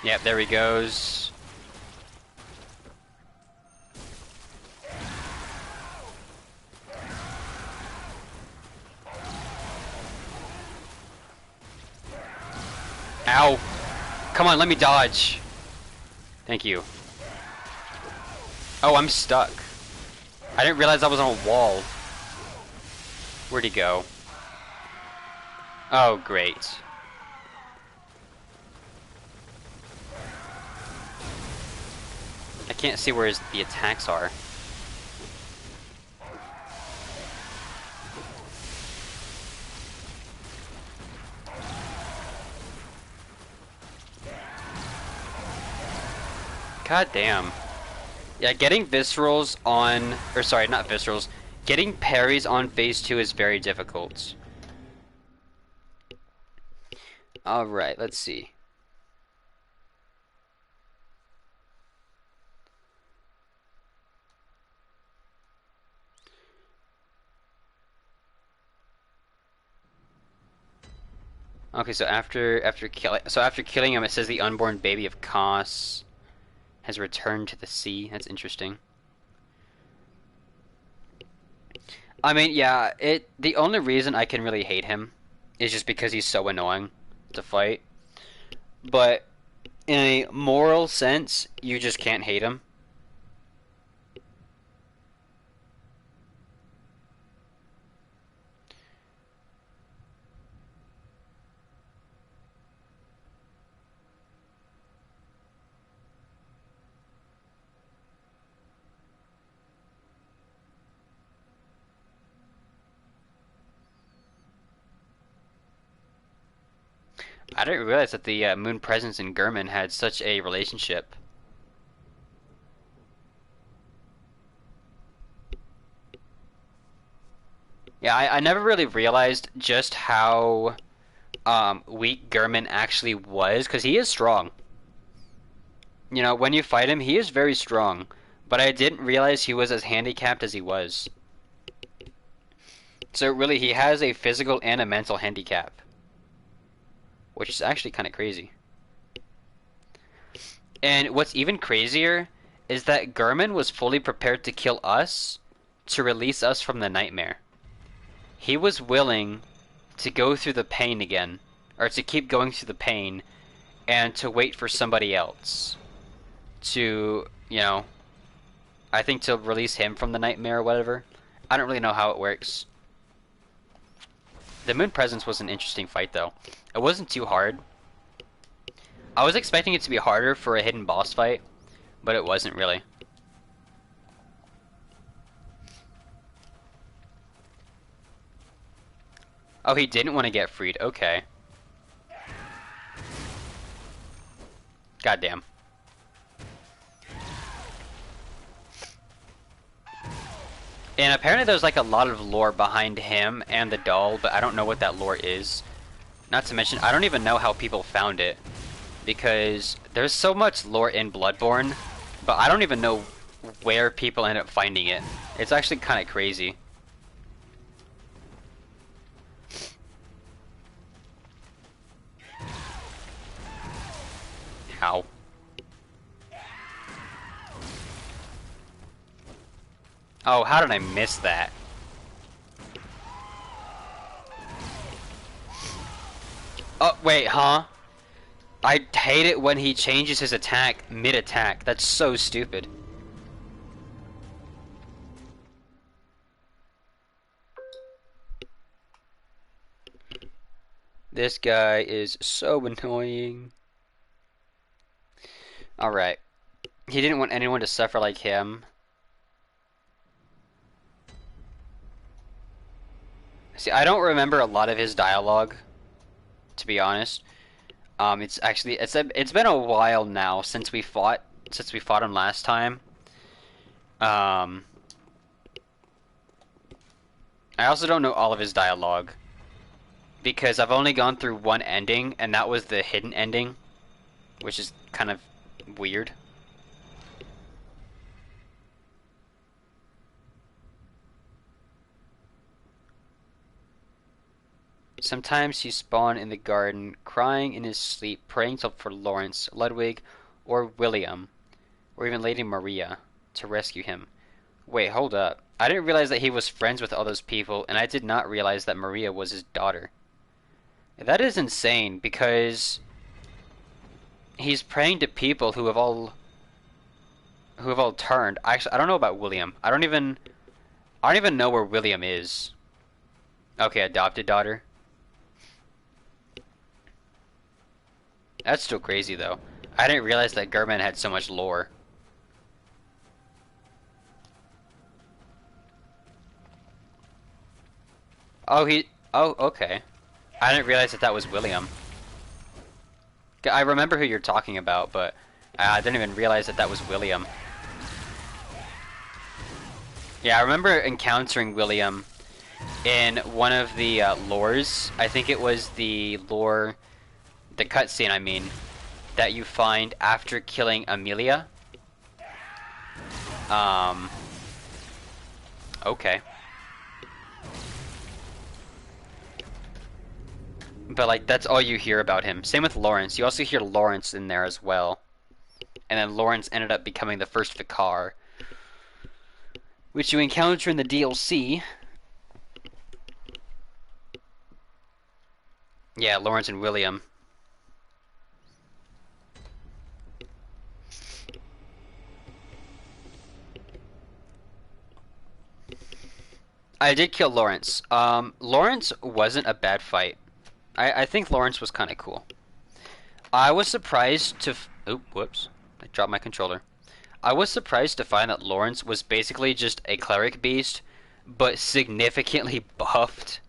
Yep, there he goes. Ow. Come on, let me dodge. Thank you. Oh, I'm stuck. I didn't realize I was on a wall. Where'd he go? Oh, great. I can't see where the attacks are. God damn. Yeah, getting viscerals on... Or sorry, not viscerals. Getting parries on phase 2 is very difficult. Alright, let's see. Okay, so after killing him, it says the unborn baby of Kos has returned to the sea. That's interesting. I mean, yeah, the only reason I can really hate him is just because he's so annoying to fight. But in a moral sense, you just can't hate him. I didn't realize that the Moon Presence and Gurman had such a relationship. Yeah, I never really realized just how weak Gurman actually was, because he is strong. You know, when you fight him, he is very strong. But I didn't realize he was as handicapped as he was. So really, he has a physical and a mental handicap. Which is actually kind of crazy. And what's even crazier is that Gurman was fully prepared to kill us to release us from the nightmare. He was willing to go through the pain again, or to keep going through the pain, and to wait for somebody else to, you know, I think to release him from the nightmare or whatever. I don't really know how it works. The Moon Presence was an interesting fight, though. It wasn't too hard. I was expecting it to be harder for a hidden boss fight, but it wasn't really. Oh, he didn't want to get freed. Okay. Goddamn. And apparently there's like a lot of lore behind him and the doll, but I don't know what that lore is. Not to mention, I don't even know how people found it. Because there's so much lore in Bloodborne, but I don't even know where people end up finding it. It's actually kind of crazy. How? Oh, how did I miss that? Oh, wait, huh? I hate it when he changes his attack mid-attack. That's so stupid. This guy is so annoying. Alright. He didn't want anyone to suffer like him. See, I don't remember a lot of his dialogue, to be honest. It's actually it's been a while now since we fought him last time. I also don't know all of his dialogue because I've only gone through one ending, and that was the hidden ending, which is kind of weird. Sometimes you spawn in the garden, crying in his sleep, praying for Lawrence, Ludwig, or William, or even Lady Maria, to rescue him. Wait, hold up. I didn't realize that he was friends with all those people, and I did not realize that Maria was his daughter. That is insane, because he's praying to people who have all turned. Actually, I don't know about William. I don't even know where William is. Okay, adopted daughter. That's still crazy, though. I didn't realize that German had so much lore. Oh, oh, okay. I didn't realize that was William. I remember who you're talking about, but I didn't even realize that was William. Yeah, I remember encountering William in one of the lores. I think it was the lore, the cutscene, I mean, that you find after killing Amelia. Okay. But, like, that's all you hear about him. Same with Lawrence. You also hear Lawrence in there as well. And then Lawrence ended up becoming the first Vicar, which you encounter in the DLC. Yeah, Lawrence and William. I did kill Lawrence. Lawrence wasn't a bad fight. I think Lawrence was kind of cool. I was surprised to... Oop, whoops. I dropped my controller. I was surprised to find that Lawrence was basically just a cleric beast, but significantly buffed.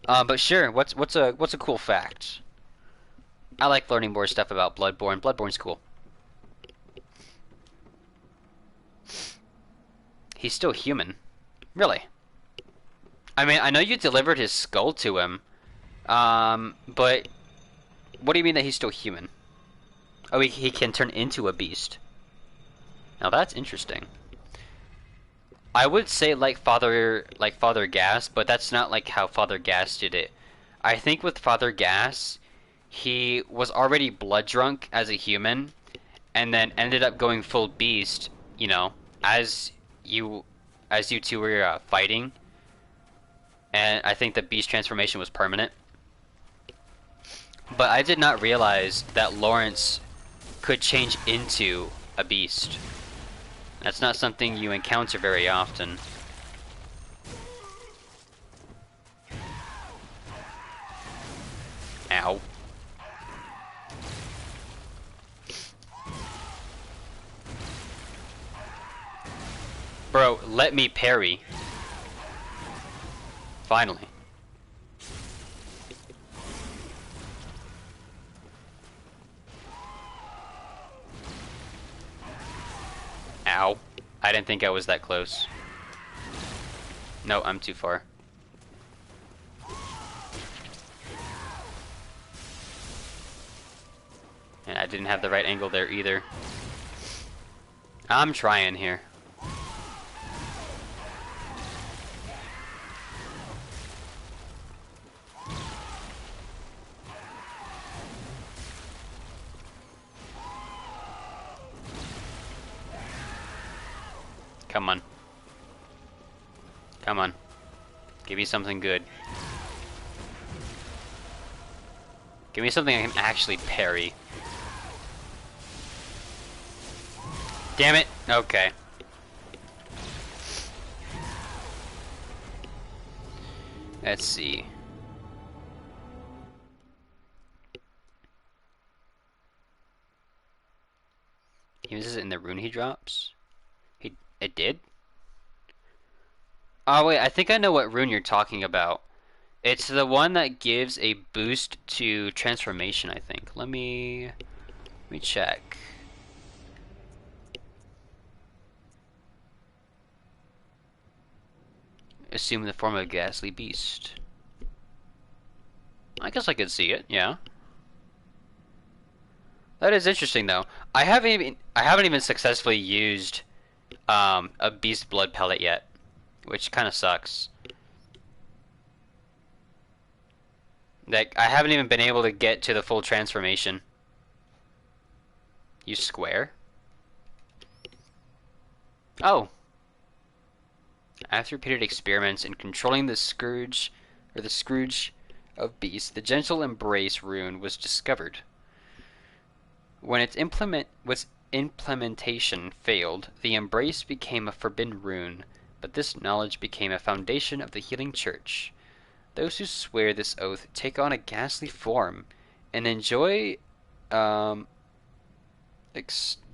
But sure, what's a cool fact? I like learning more stuff about Bloodborne. Bloodborne's cool. He's still human. Really? I mean, I know you delivered his skull to him, but what do you mean that he's still human? Oh, he can turn into a beast. Now that's interesting. I would say like Father Gas, but that's not like how Father Gas did it. I think with Father Gas, he was already blood drunk as a human, and then ended up going full beast. You know, as you two were fighting, and I think the beast transformation was permanent. But I did not realize that Lawrence could change into a beast. That's not something you encounter very often. Ow. Bro, let me parry. Finally. Ow. I didn't think I was that close. No, I'm too far. And I didn't have the right angle there either. I'm trying here. Come on. Come on. Give me something good. Give me something I can actually parry. Damn it! Okay. Let's see. He uses it in the rune he drops? It did? Oh wait, I think I know what rune you're talking about. It's the one that gives a boost to transformation, I think. Let me check. Assume the form of a ghastly beast. I guess I could see it, yeah. That is interesting though. I haven't even successfully used a beast blood pellet yet, which kind of sucks. Like, I haven't even been able to get to the full transformation. Use square? Oh. After repeated experiments in controlling the Scourge of beasts, the Gentle Embrace rune was discovered. When its implementation failed, the Embrace became a forbidden rune, but this knowledge became a foundation of the Healing Church. Those who swear this oath take on a ghastly form and enjoy, I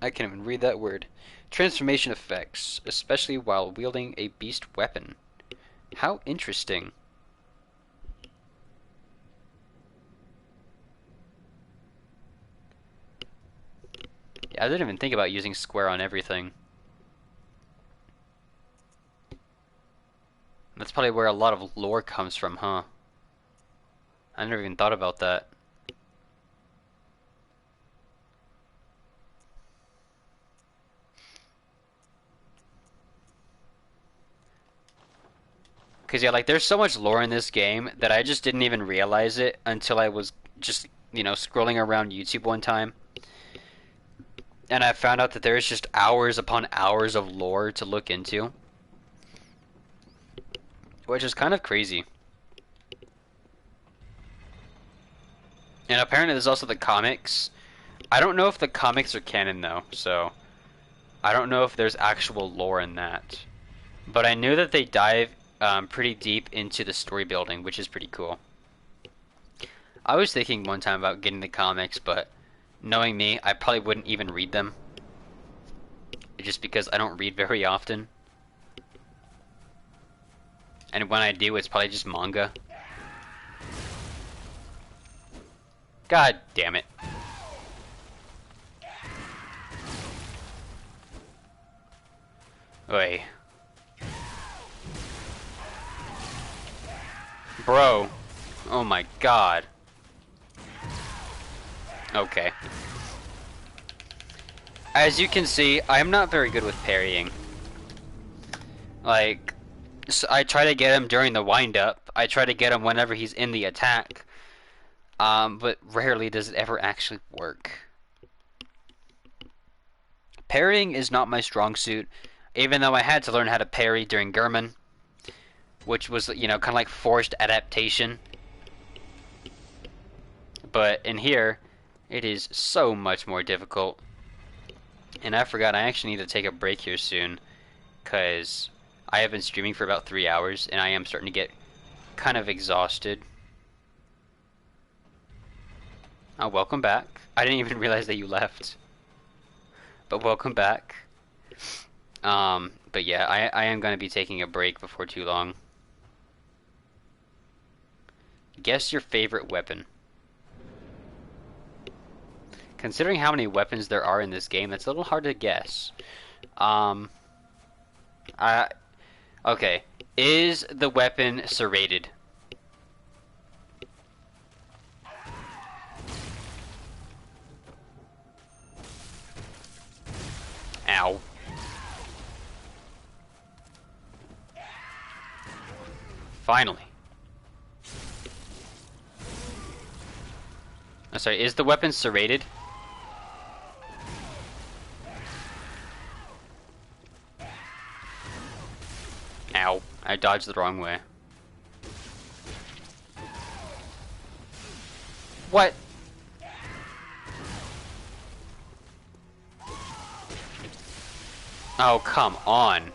can't even read that word, transformation effects, especially while wielding a beast weapon. How interesting. Yeah, I didn't even think about using square on everything. That's probably where a lot of lore comes from, huh? I never even thought about that. Because, yeah, like, there's so much lore in this game that I just didn't even realize it until I was just, scrolling around YouTube one time. And I found out that there's just hours upon hours of lore to look into. Which is kind of crazy. And apparently there's also the comics. I don't know if the comics are canon though, so I don't know if there's actual lore in that. But I knew that they dive pretty deep into the story building, which is pretty cool. I was thinking one time about getting the comics, but knowing me, I probably wouldn't even read them. Just because I don't read very often. And when I do, it's probably just manga. God damn it. Oi. Bro. Oh my god. Okay. As you can see, I'm not very good with parrying. Like, so I try to get him during the wind-up. I try to get him whenever he's in the attack. But rarely does it ever actually work. Parrying is not my strong suit, even though I had to learn how to parry during Gurman, which was, kind of like forced adaptation. But in here, it is so much more difficult. And I forgot, I actually need to take a break here soon, because I have been streaming for about 3 hours, and I am starting to get kind of exhausted. Oh, welcome back. I didn't even realize that you left. But welcome back. But yeah, I am going to be taking a break before too long. Guess your favorite weapon. Considering how many weapons there are in this game, that's a little hard to guess. Okay. Is the weapon serrated? Finally. I'm sorry, is the weapon serrated? Ow. I dodged the wrong way. What? Oh, come on.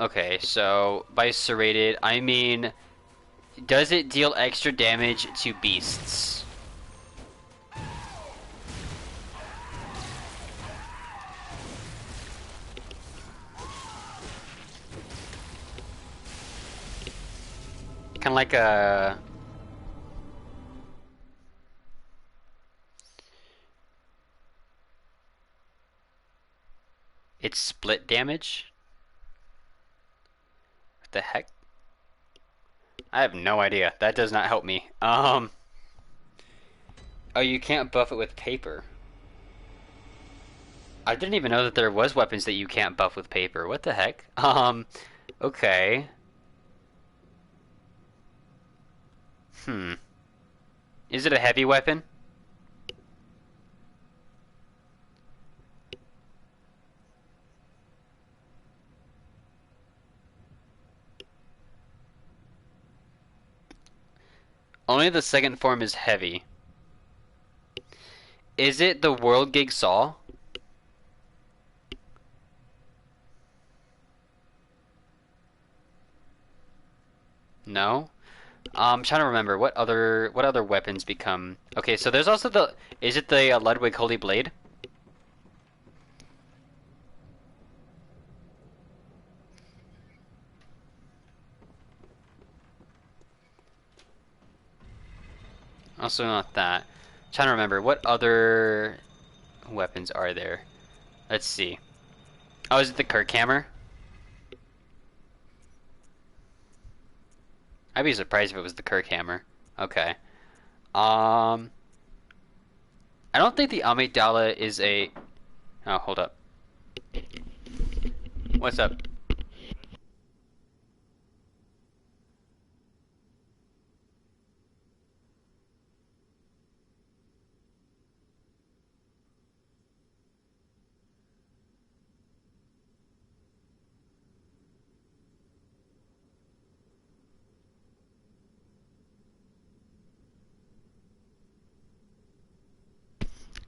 Okay, so by serrated, I mean, does it deal extra damage to beasts? Kind of like a... It's split damage? What the heck? I have no idea. That does not help me. Oh, you can't buff it with paper. I didn't even know that there was weapons that you can't buff with paper. What the heck? Okay. Is it a heavy weapon? Only the second form is heavy. Is it the World Gig Saw? No? I'm trying to remember what other weapons become. Okay, so there's also the. Is it the Ludwig Holy Blade? Also not that. Trying to remember what other weapons are there. Let's see. Oh, is it the Kirk Hammer? I'd be surprised if it was the Kirk Hammer. Okay. I don't think the Amygdala is a... Oh, hold up. What's up?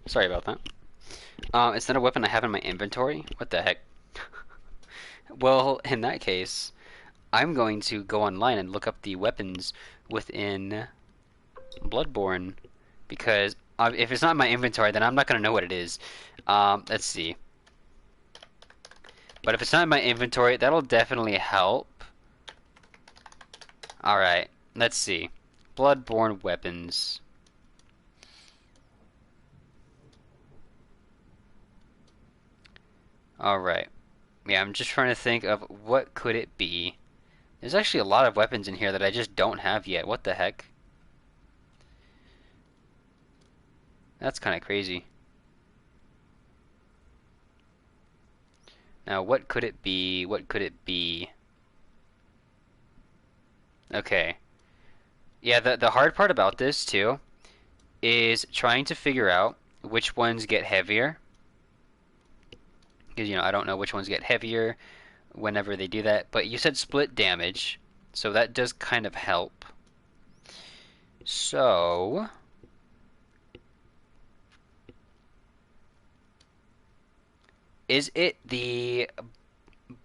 Sorry about that. It's not a weapon I have in my inventory? What the heck? Well, in that case, I'm going to go online and look up the weapons within Bloodborne, because if it's not in my inventory, then I'm not going to know what it is. Let's see. But if it's not in my inventory, that'll definitely help. Alright, let's see. Bloodborne weapons. Alright. Yeah, I'm just trying to think of what could it be. There's actually a lot of weapons in here that I just don't have yet. What the heck? That's kind of crazy. Now, what could it be? What could it be? Okay. Yeah, the hard part about this, too, is trying to figure out which ones get heavier. Because, I don't know which ones get heavier whenever they do that. But you said split damage, so that does kind of help. So... is it the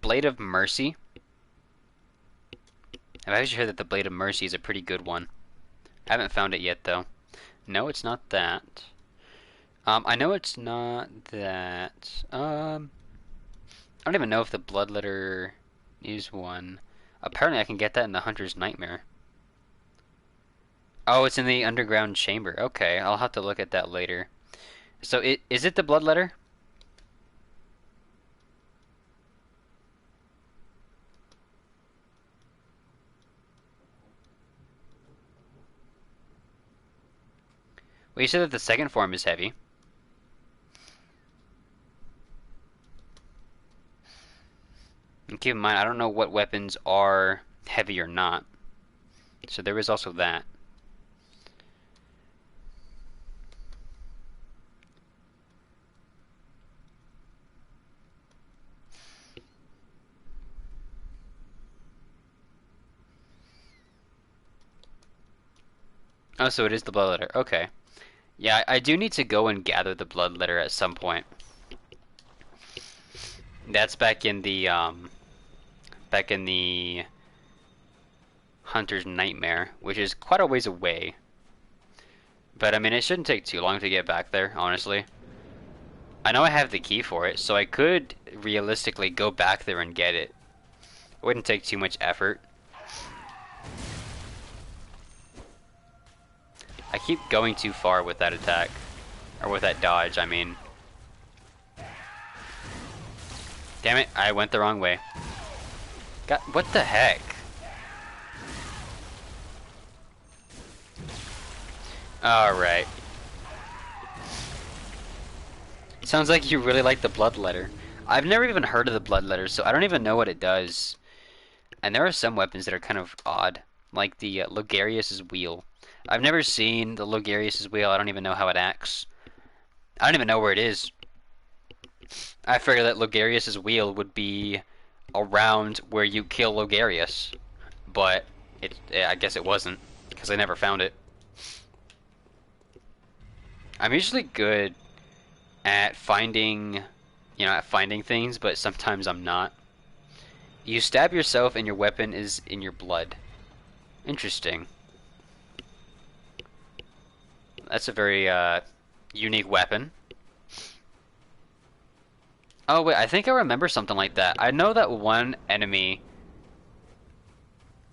Blade of Mercy? I've actually heard that the Blade of Mercy is a pretty good one. I haven't found it yet, though. No, it's not that. I know it's not that. I don't even know if the Bloodletter is one. Apparently I can get that in the Hunter's Nightmare. Oh, it's in the Underground Chamber. Okay, I'll have to look at that later. So, is it the Bloodletter? Well, you said that the second form is heavy. You said that the second form is heavy. Keep in mind, I don't know what weapons are heavy or not. So there is also that. Oh, so it is the blood letter. Okay. Yeah, I do need to go and gather the blood letter at some point. That's back in the Hunter's Nightmare, which is quite a ways away. But I mean, it shouldn't take too long to get back there, honestly. I know I have the key for it, so I could realistically go back there and get it. It wouldn't take too much effort. I keep going too far with that attack. Or with that dodge, I mean. Damn it, I went the wrong way. God, what the heck? Alright. Sounds like you really like the blood letter. I've never even heard of the blood letter, so I don't even know what it does. And there are some weapons that are kind of odd, like the Logarius's wheel. I've never seen the Logarius's wheel. I don't even know how it acts. I don't even know where it is. I figured that Logarius's wheel would be around where you kill Logarius, but I guess it wasn't because I never found it. I'm usually good at finding, at finding things, but sometimes I'm not. You stab yourself and your weapon is in your blood. Interesting. That's a very unique weapon. Oh wait, I think I remember something like that. I know that one enemy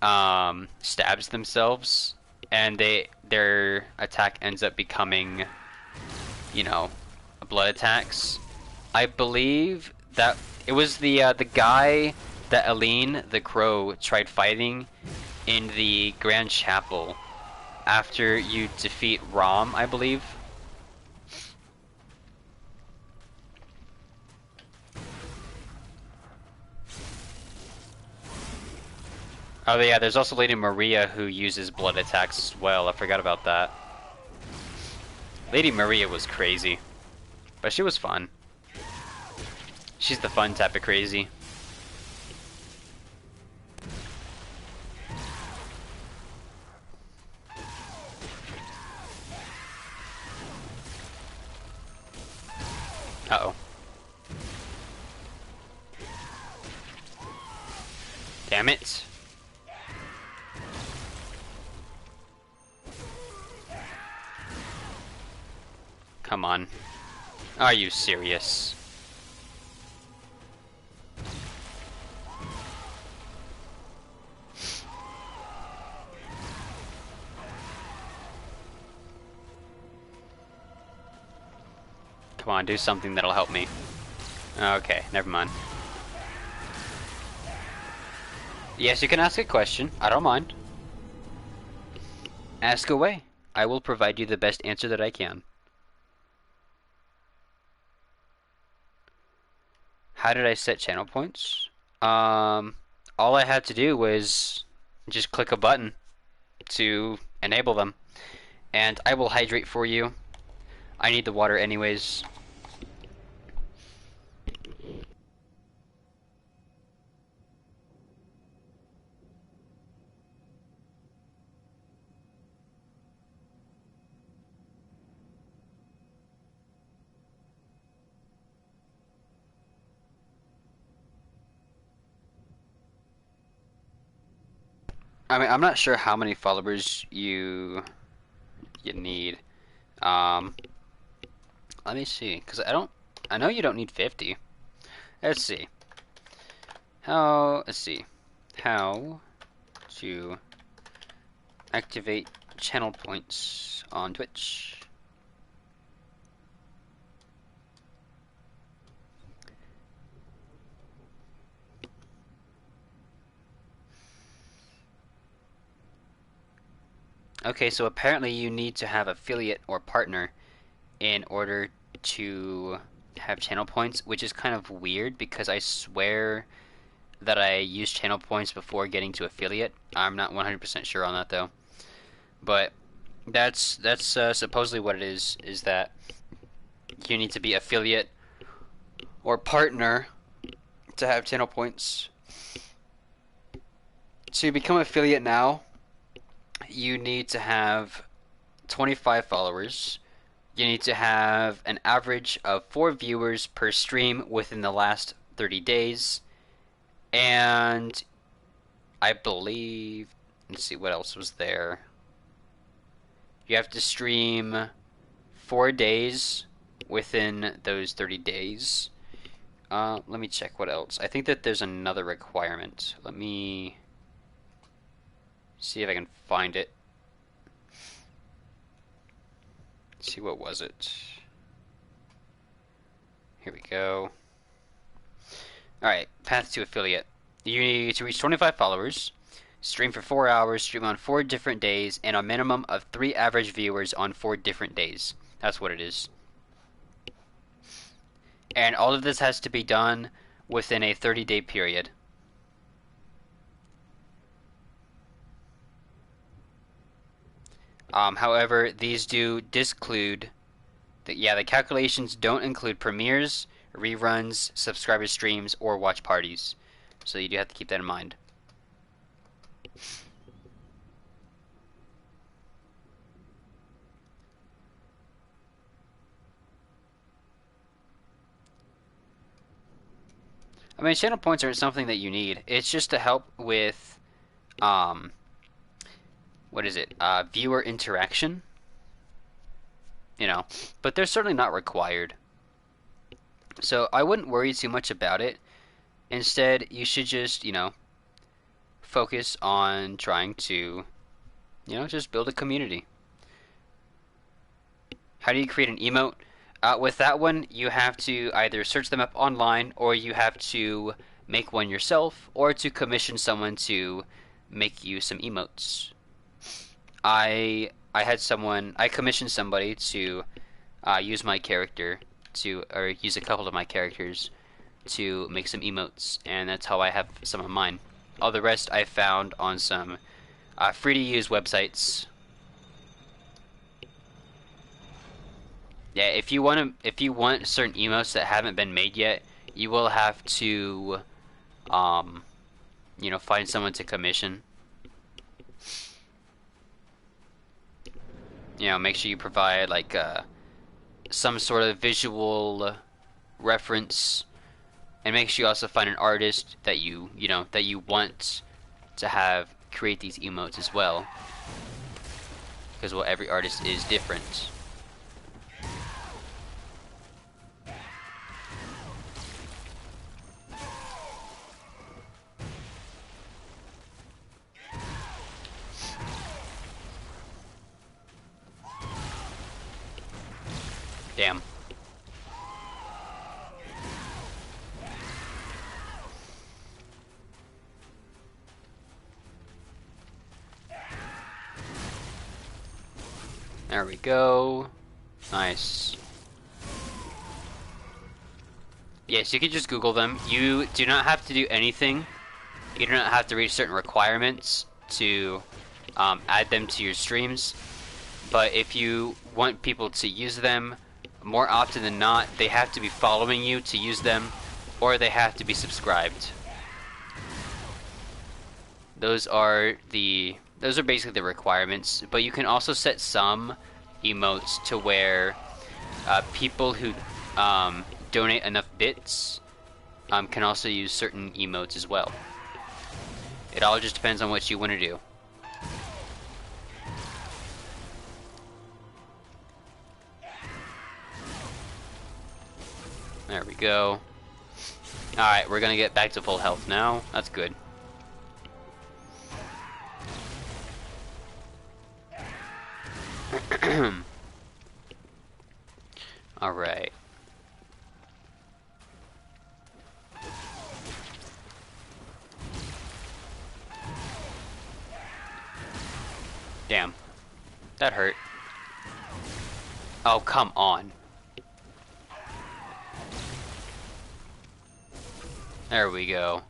stabs themselves and their attack ends up becoming, blood attacks. I believe that it was the guy that Aline the Crow tried fighting in the Grand Chapel after you defeat Rom, I believe. Oh yeah, there's also Lady Maria who uses blood attacks as well. I forgot about that. Lady Maria was crazy, but she was fun. She's the fun type of crazy. Uh-oh. Damn it. Come on. Are you serious? Come on, do something that'll help me. Okay, never mind. Yes, you can ask a question. I don't mind. Ask away. I will provide you the best answer that I can. How did I set channel points? All I had to do was just click a button to enable them. And I will hydrate for you. I need the water anyways. I mean, I'm not sure how many followers you need. Um, Let me see, because I know you don't need 50. Let's see. Let's see. How to activate channel points on Twitch. Okay, so apparently you need to have affiliate or partner in order to have channel points, which is kind of weird because I swear that I use channel points before getting to affiliate. I'm not 100% sure on that though. But that's supposedly what it is that you need to be affiliate or partner to have channel points. To become affiliate now, you need to have 25 followers. You need to have an average of 4 viewers per stream within the last 30 days. And I believe, let's see what else was there. You have to stream 4 days within those 30 days. Let me check what else. I think that there's another requirement. Let me see if I can find it. Let's see, what was it? Here we go. Alright, path to affiliate. You need to reach 25 followers, stream for 4 hours, stream on 4 different days, and a minimum of 3 average viewers on 4 different days. That's what it is. And all of this has to be done within a 30-day period. However, these do disclude, the calculations don't include premieres, reruns, subscriber streams, or watch parties. So you do have to keep that in mind. I mean, channel points aren't something that you need. It's just to help with, what is it? Viewer interaction. You know, but they're certainly not required. So I wouldn't worry too much about it. Instead, you should just, focus on trying to, just build a community. How do you create an emote? With that one, you have to either search them up online, or you have to make one yourself, or to commission someone to make you some emotes. I commissioned somebody to use my character or use a couple of my characters to make some emotes, and that's how I have some of mine. All the rest I found on some free-to-use websites. Yeah, if you want certain emotes that haven't been made yet, you will have to, find someone to commission. Make sure you provide like some sort of visual reference, and make sure you also find an artist that you want to have create these emotes as well, because every artist is different. Damn. There we go. Nice. Yes, you can just Google them. You do not have to do anything. You do not have to reach certain requirements to add them to your streams. But if you want people to use them, more often than not, they have to be following you to use them, or they have to be subscribed. Those are basically the requirements, but you can also set some emotes to where people who donate enough bits can also use certain emotes as well. It all just depends on what you want to do. There we go. Alright, we're gonna get back to full health now. That's good. Alright. Damn. That hurt. Oh, come on. There we go.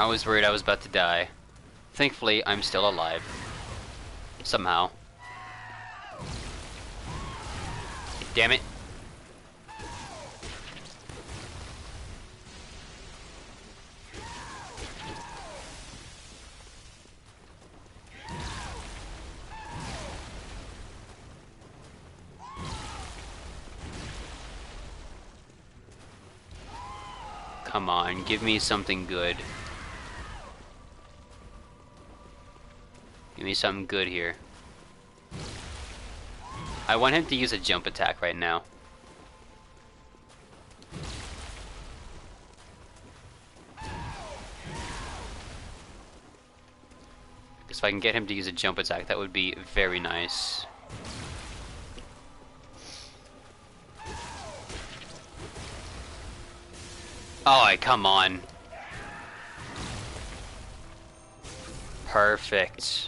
I was worried I was about to die. Thankfully, I'm still alive. Somehow. Damn it. Come on, give me something good. Give me something good here. I want him to use a jump attack right now. Because if I can get him to use a jump attack, that would be very nice. Oh, come on. Perfect.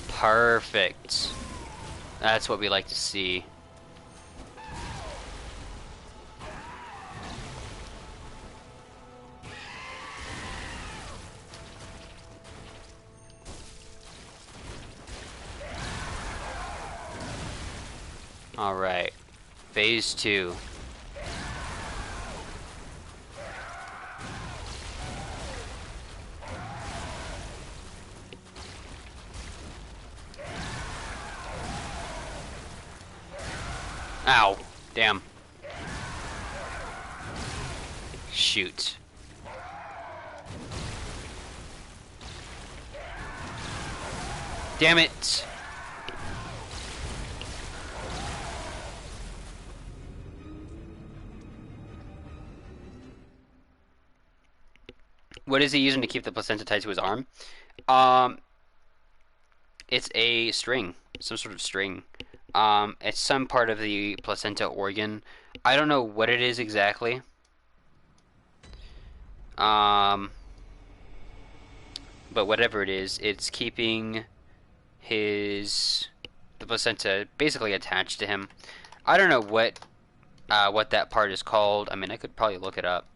Perfect. That's what we like to see. Alright. Phase 2. Ow. Damn. Shoot. Damn it. What is he using to keep the placenta tied to his arm? It's a string. Some sort of string. It's some part of the placenta organ. I don't know what it is exactly. But whatever it is, it's keeping the placenta basically attached to him. I don't know what that part is called. I mean, I could probably look it up.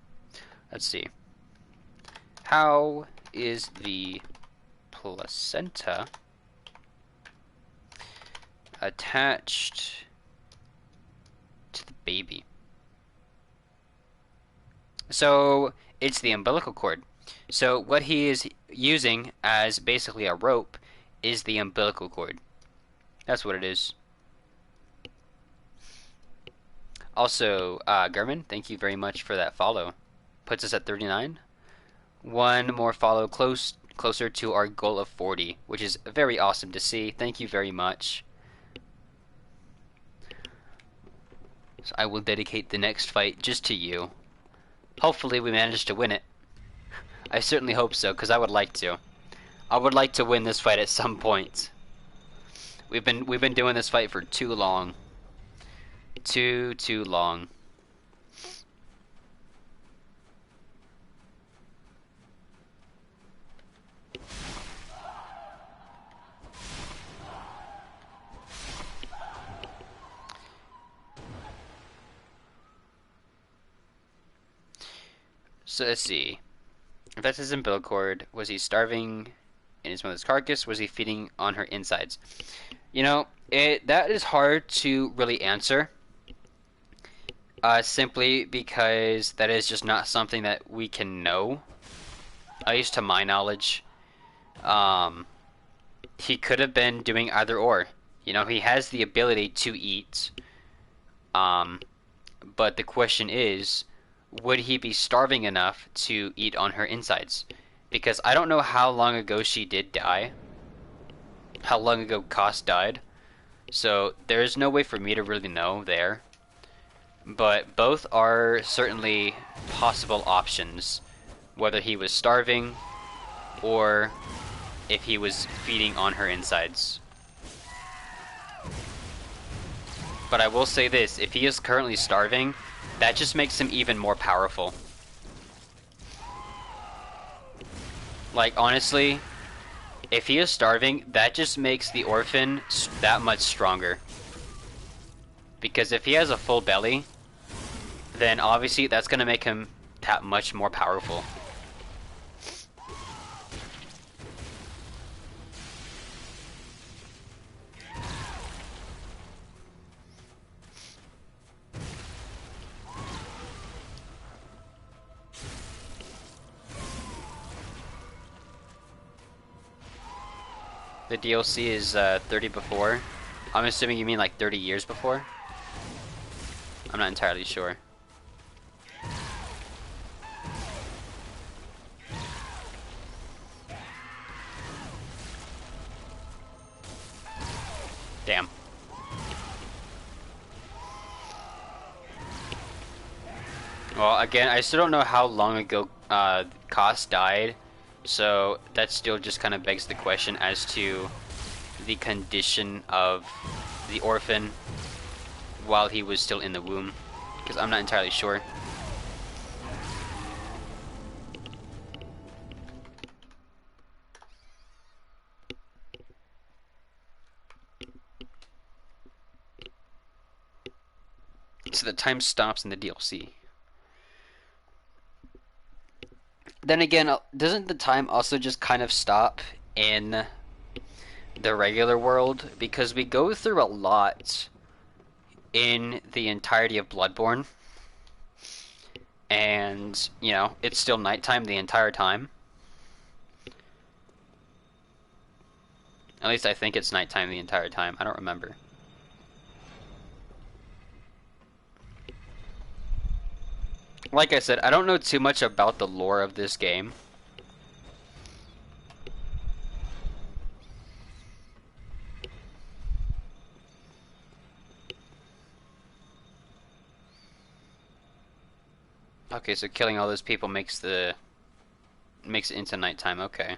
Let's see. How is the placenta attached to the baby? So it's the umbilical cord. So what he is using as basically a rope is the umbilical cord. That's what it is. Also, German, thank you very much for that follow. Puts us at 39. One more follow closer to our goal of 40, which is very awesome to see. Thank you very much. So I will dedicate the next fight just to you. Hopefully we manage to win it. I certainly hope so, because I would like to. I would like to win this fight at some point. We've been doing this fight for too long. Too long. So let's see. If that's his umbilical cord, was he starving in his mother's carcass? Was he feeding on her insides? You know, that is hard to really answer. Simply because that is just not something that we can know. At least to my knowledge. He could have been doing either or. You know, he has the ability to eat. But the question is, would he be starving enough to eat on her insides? Because I don't know how long ago she did die. How long ago Kos died. So there's no way for me to really know there. But both are certainly possible options. Whether he was starving or if he was feeding on her insides. But I will say this, if he is currently starving, that just makes him even more powerful. Like, honestly, if he is starving, that just makes the orphan that much stronger. Because if he has a full belly, then obviously that's going to make him that much more powerful. The DLC is 30 before. I'm assuming you mean like 30 years before? I'm not entirely sure. Damn. Well, again, I still don't know how long ago Kos died, so that still just kind of begs the question as to the condition of the orphan while he was still in the womb, because I'm not entirely sure. So the time stops in the DLC. Then again, doesn't the time also just kind of stop in the regular world? Because we go through a lot in the entirety of Bloodborne. And, you know, it's still nighttime the entire time. At least I think it's nighttime the entire time. I don't remember. Like I said, I don't know too much about the lore of this game. Okay, so killing all those people makes it into nighttime. Okay.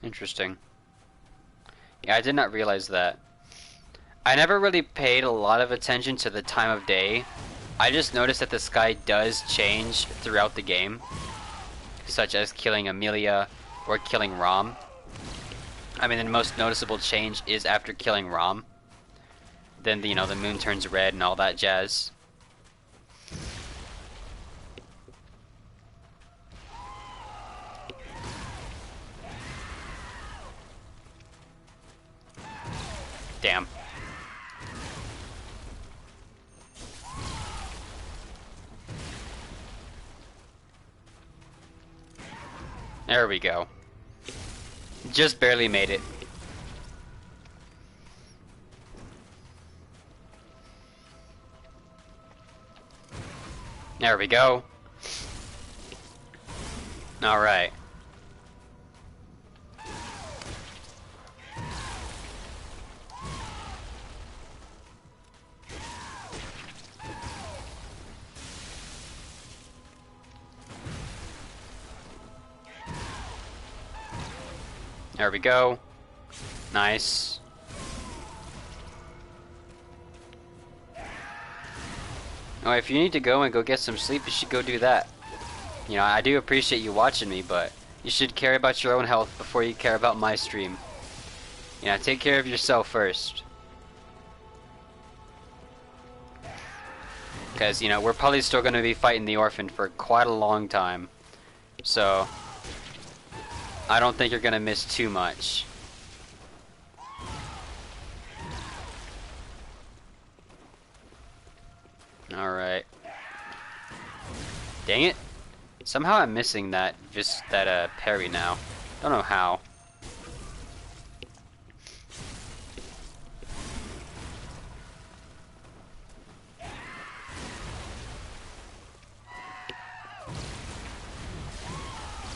Interesting. Yeah, I did not realize that. I never really paid a lot of attention to the time of day. I just noticed that the sky does change throughout the game, such as killing Amelia or killing Rom. I mean, the most noticeable change is after killing Rom. Then, you know, the moon turns red and all that jazz. Damn. There we go. Just barely made it. There we go. Alright. There we go. Nice. Oh, if you need to go and go get some sleep, you should go do that. You know, I do appreciate you watching me, but you should care about your own health before you care about my stream. You know, take care of yourself first. Because, you know, we're probably still going to be fighting the orphan for quite a long time. So, I don't think you're going to miss too much. Alright. Dang it. Somehow I'm missing that parry now. Don't know how.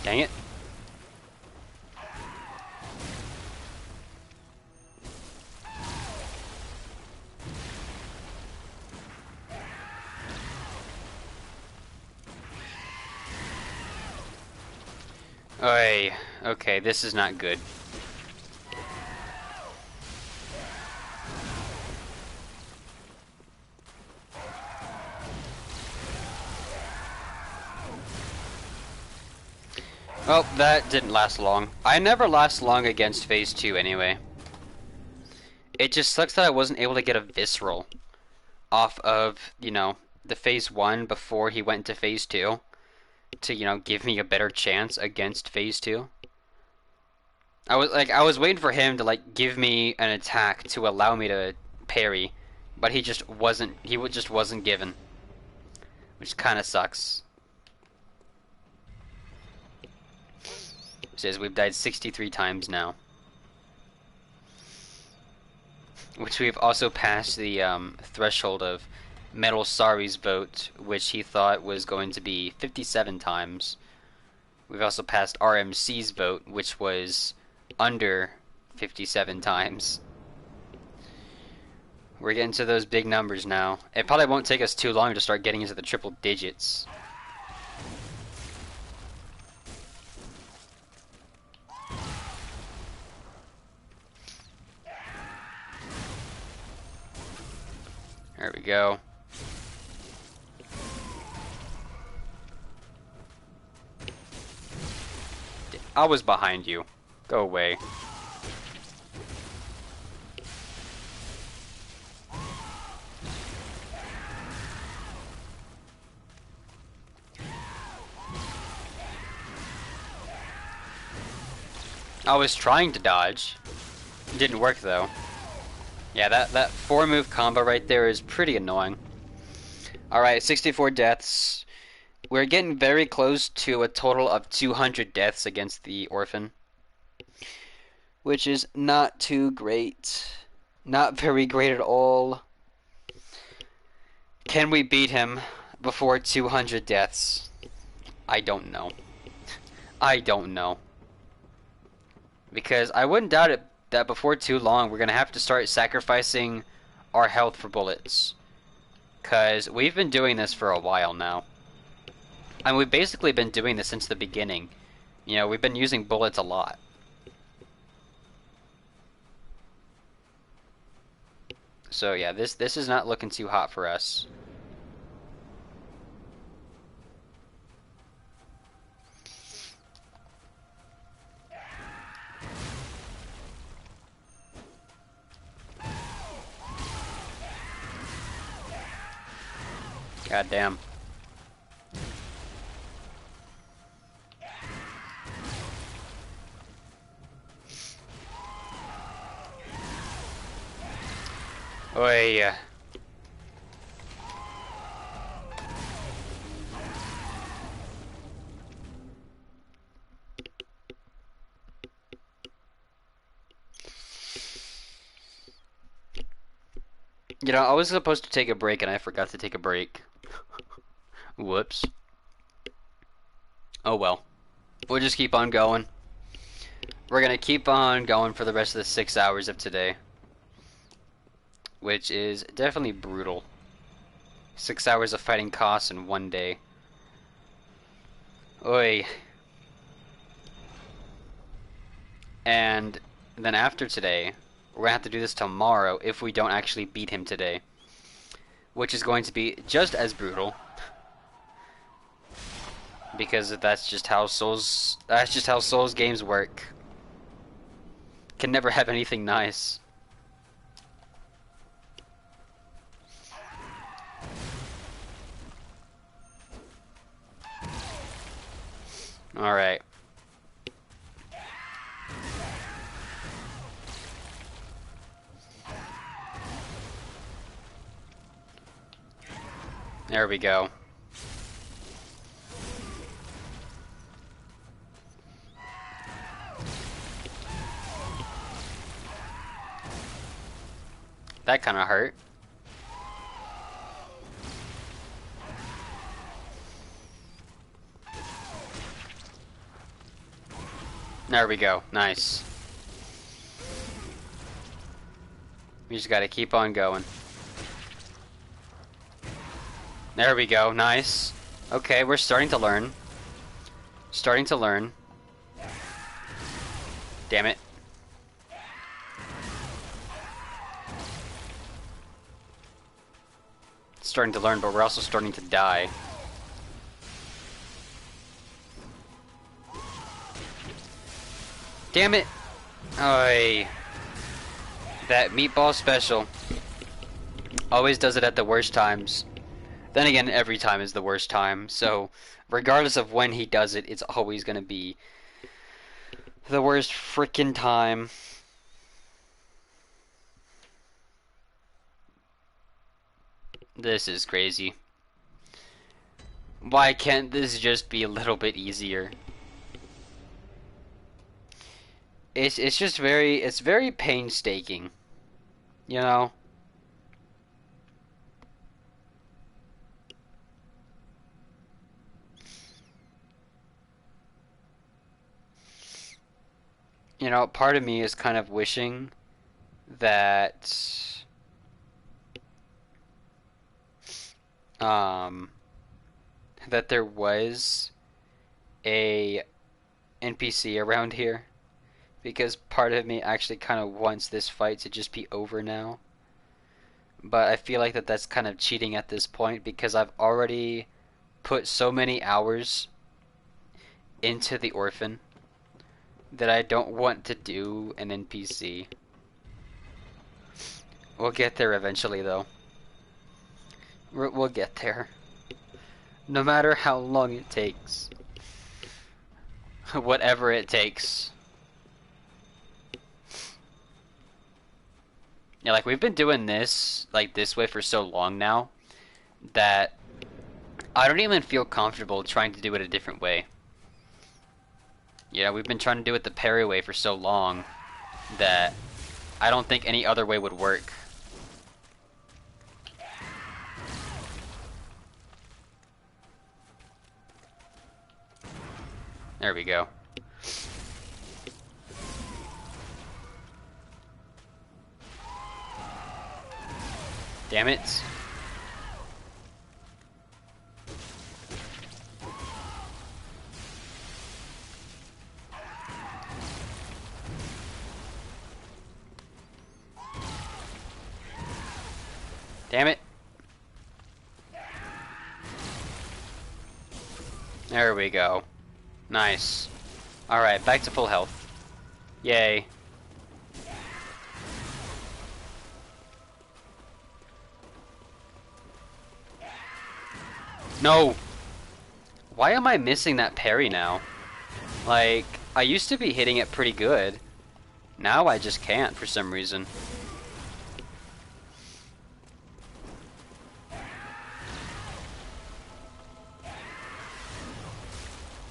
Dang it. Oy, okay, this is not good. Well, that didn't last long. I never last long against Phase 2 anyway. It just sucks that I wasn't able to get a Visceral off of, you know, the Phase 1 before he went to Phase 2 to, you know, give me a better chance against Phase 2. I was waiting for him to, like, give me an attack to allow me to parry, but he just wasn't. Just wasn't given, which kind of sucks. It says we've died 63 times now, which we've also passed the threshold of Metal Sari's vote, which he thought was going to be 57 times. We've also passed RMC's vote, which was under 57 times. We're getting to those big numbers now. It probably won't take us too long to start getting into the triple digits. There we go. I was behind you. Go away. I was trying to dodge. It didn't work though. Yeah, that 4-move combo right there is pretty annoying. Alright, 64 deaths. We're getting very close to a total of 200 deaths against the Orphan, which is not too great. Not very great at all. Can we beat him before 200 deaths? I don't know. I don't know. Because I wouldn't doubt it that before too long we're going to have to start sacrificing our health for bullets. Because we've been doing this for a while now. And we've basically been doing this since the beginning. You know, we've been using bullets a lot. So yeah, this is not looking too hot for us. God damn. Oi. You know, I was supposed to take a break and I forgot to take a break. Whoops. Oh well. We'll just keep on going. We're gonna keep on going for the rest of the 6 hours of today. Which is definitely brutal. 6 hours of fighting Kos in one day. Oi. And then after today, we're gonna have to do this tomorrow if we don't actually beat him today. Which is going to be just as brutal. Because that's just how Souls games work. Can never have anything nice. Alright. There we go. That kind of hurt. There we go. Nice. We just gotta keep on going. There we go. Nice. Okay, we're starting to learn. Starting to learn. Damn it. Starting to learn, but we're also starting to die. Damn it! Oy. That meatball special always does it at the worst times. Then again, every time is the worst time, so regardless of when he does it, it's always gonna be the worst frickin' time. This is crazy. Why can't this just be a little bit easier? It's just very painstaking, you know? You know, part of me is kind of wishing that um that there was a NPC around here, because part of me actually kind of wants this fight to just be over now. But I feel like that's kind of cheating at this point, because I've already put so many hours into the orphan that I don't want to do an NPC. We'll get there eventually, though. We'll get there. No matter how long it takes. Whatever it takes. Yeah, like, we've been doing this, like, this way for so long now that I don't even feel comfortable trying to do it a different way. Yeah, we've been trying to do it the parry way for so long that I don't think any other way would work. There we go. Damn it. Damn it. There we go. Nice. Alright, back to full health. Yay. No! Why am I missing that parry now? Like, I used to be hitting it pretty good. Now I just can't for some reason.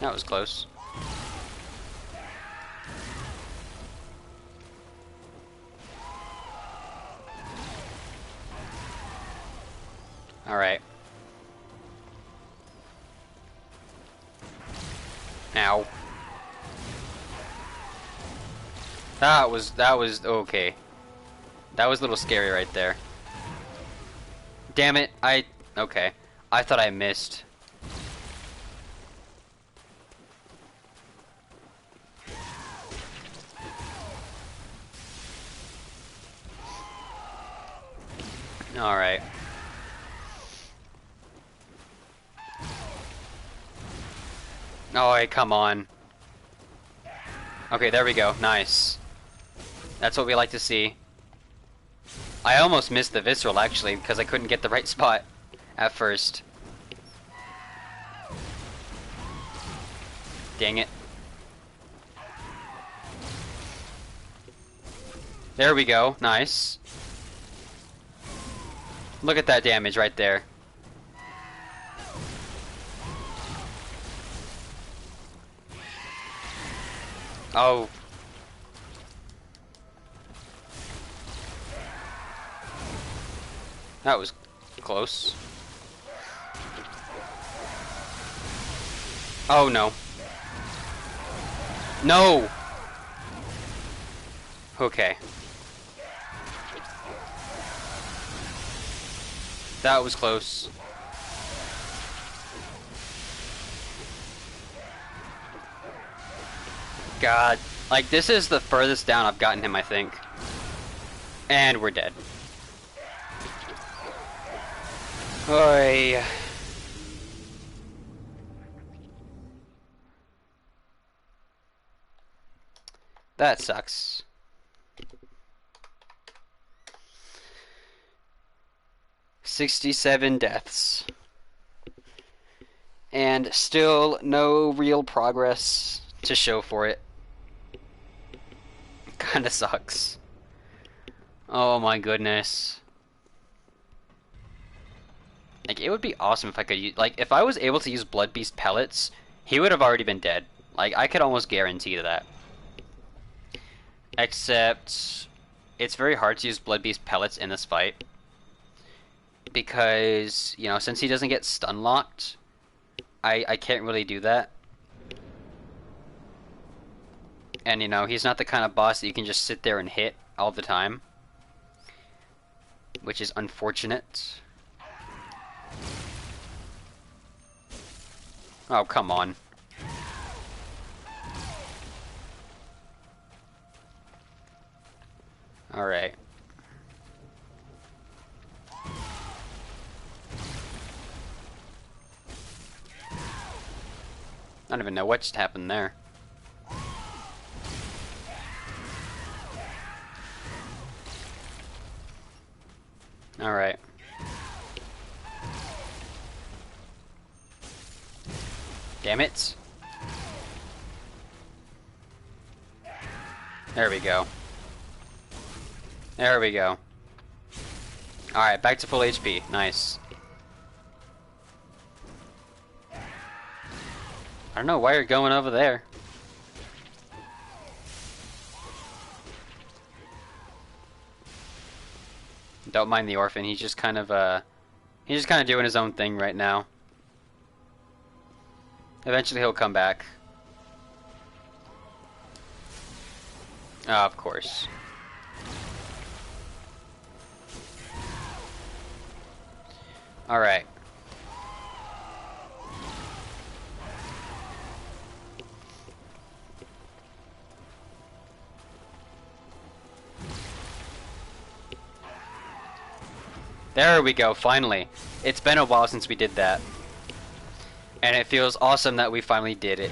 That was close. Alright. Ow. That was okay. That was a little scary right there. Damn it, okay. I thought I missed. Alright. Oh, come on. Okay, there we go. Nice. That's what we like to see. I almost missed the visceral, actually, because I couldn't get the right spot at first. Dang it. There we go. Nice. Look at that damage right there. Oh. That was close. Oh no. No! Okay. That was close. God. Like, this is the furthest down I've gotten him, I think. And we're dead. Oy. That sucks. "67 deaths. And still no real progress to show for it. Kinda sucks. Oh my goodness. Like, it would be awesome if I could use, like, if I was able to use Blood Beast pellets, he would have already been dead. Like, I could almost guarantee that. Except, it's very hard to use Blood Beast pellets in this fight. Because, you know, since he doesn't get stun locked, I can't really do that. And, you know, he's not the kind of boss that you can just sit there and hit all the time. Which is unfortunate. Oh, come on. Alright. I don't even know what just happened there. Alright. Damn it. There we go. There we go. Alright, back to full HP. Nice. I don't know why you're going over there. Don't mind the orphan. He's just kind of doing his own thing right now. Eventually he'll come back. Oh, of course. Alright. There we go, finally. It's been a while since we did that. And it feels awesome that we finally did it.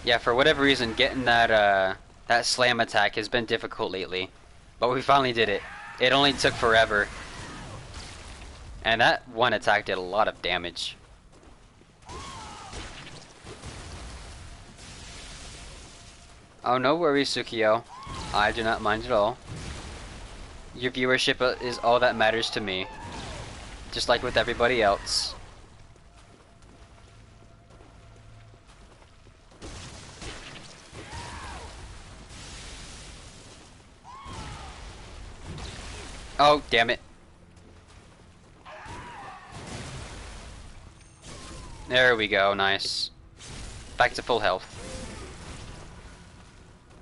Yeah, for whatever reason, getting that that slam attack has been difficult lately. But we finally did it. It only took forever. And that one attack did a lot of damage. Oh, no worries, Tsukio. I do not mind at all. Your viewership is all that matters to me. Just like with everybody else. Oh, damn it. There we go, nice. Back to full health.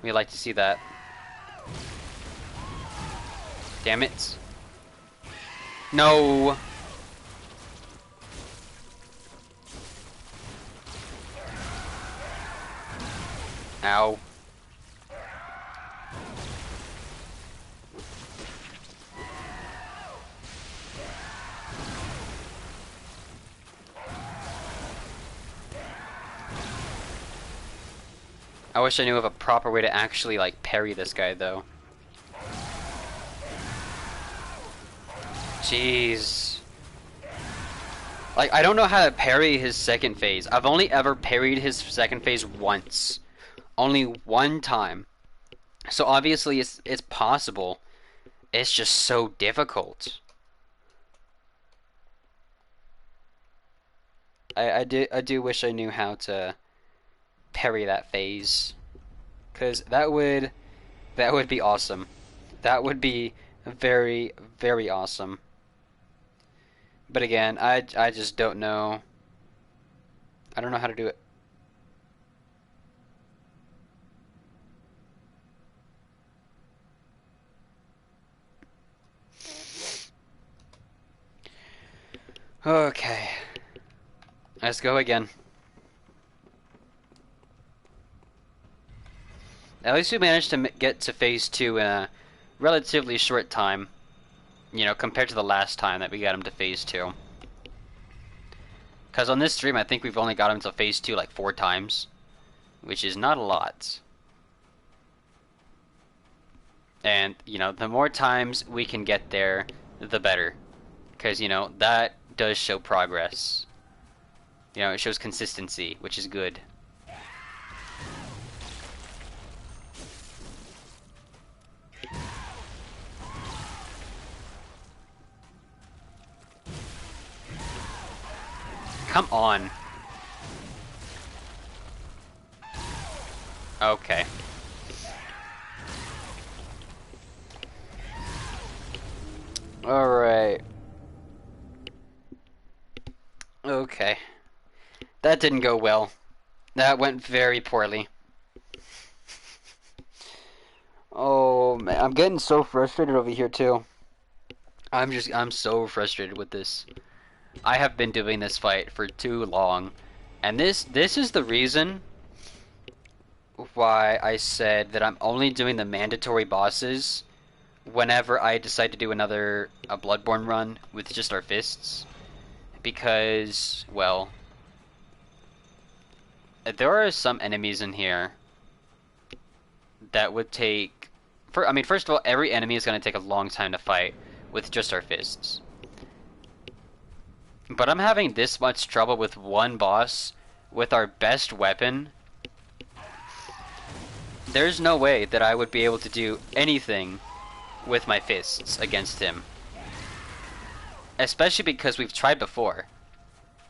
We like to see that. Damn it. No! Ow. I wish I knew of a proper way to actually, like, parry this guy, though. Jeez. Like, I don't know how to parry his second phase. I've only ever parried his second phase once. Only one time. So obviously it's possible. It's just so difficult. I do wish I knew how to parry that phase. 'Cause that would be awesome. That would be very, very awesome. But again, I just don't know. I don't know how to do it. Okay. Let's go again. At least we managed to get to phase 2 in a relatively short time. You know, compared to the last time that we got him to phase 2. Because on this stream, I think we've only got him to phase 2 like 4 times. Which is not a lot. And, you know, the more times we can get there, the better. Because, you know, that does show progress. You know, it shows consistency, which is good. Come on. Okay. Alright. Okay. That didn't go well. That went very poorly. Oh man, I'm getting so frustrated over here too. I'm so frustrated with this. I have been doing this fight for too long. And this is the reason why I said that I'm only doing the mandatory bosses whenever I decide to do a Bloodborne run with just our fists. Because, well, there are some enemies in here that would take... I mean, first of all, every enemy is going to take a long time to fight with just our fists. But I'm having this much trouble with one boss with our best weapon. There's no way that I would be able to do anything with my fists against him. Especially because we've tried before.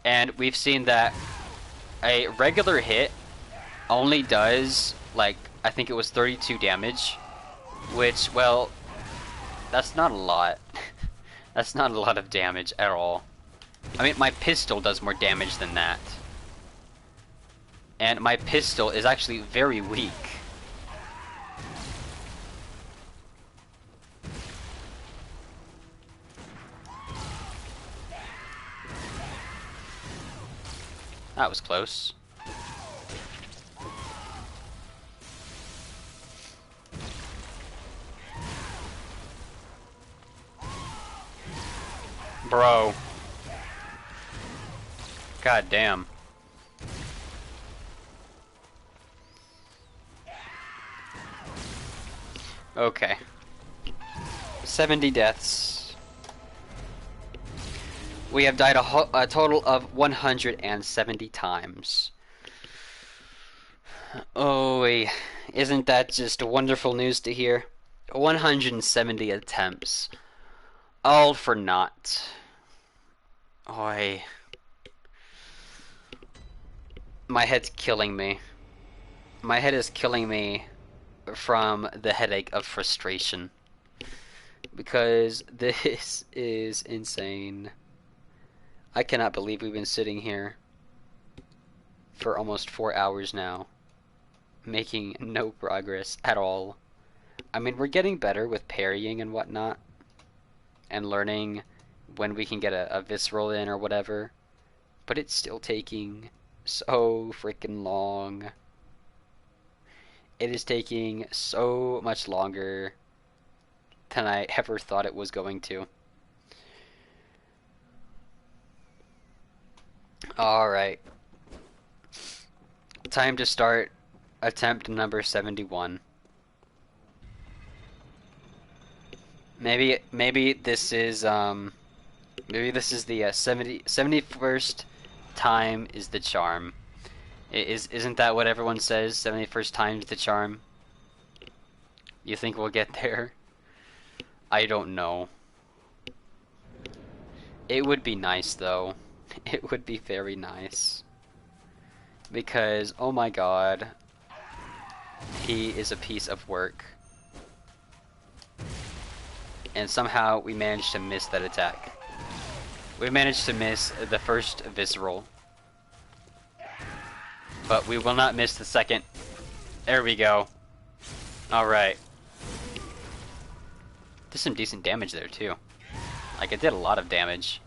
And we've seen that a regular hit only does, like, I think it was 32 damage. Which, well, that's not a lot. That's not a lot of damage at all. I mean, my pistol does more damage than that. And my pistol is actually very weak. That was close. Bro. God damn. Okay. 70 deaths. We have died a total of 170 times. Oh, isn't that just wonderful news to hear? 170 attempts. All for naught. Oi. My head's killing me. My head is killing me from the headache of frustration. Because this is insane. I cannot believe we've been sitting here for almost 4 hours now, making no progress at all. I mean, we're getting better with parrying and whatnot, and learning when we can get a visceral in or whatever, but it's still taking so freaking long. It is taking so much longer than I ever thought it was going to. Alright. Time to start attempt number 71. Maybe this is maybe this is the 71st time is the charm. Isn't that what everyone says? 71st time's the charm? You think we'll get there? I don't know. It would be nice though. It would be very nice. Because, oh my god, he is a piece of work. And somehow we managed to miss that attack. We managed to miss the first visceral. But we will not miss the second. There we go. Alright. Did some decent damage there too. Like, it did a lot of damage.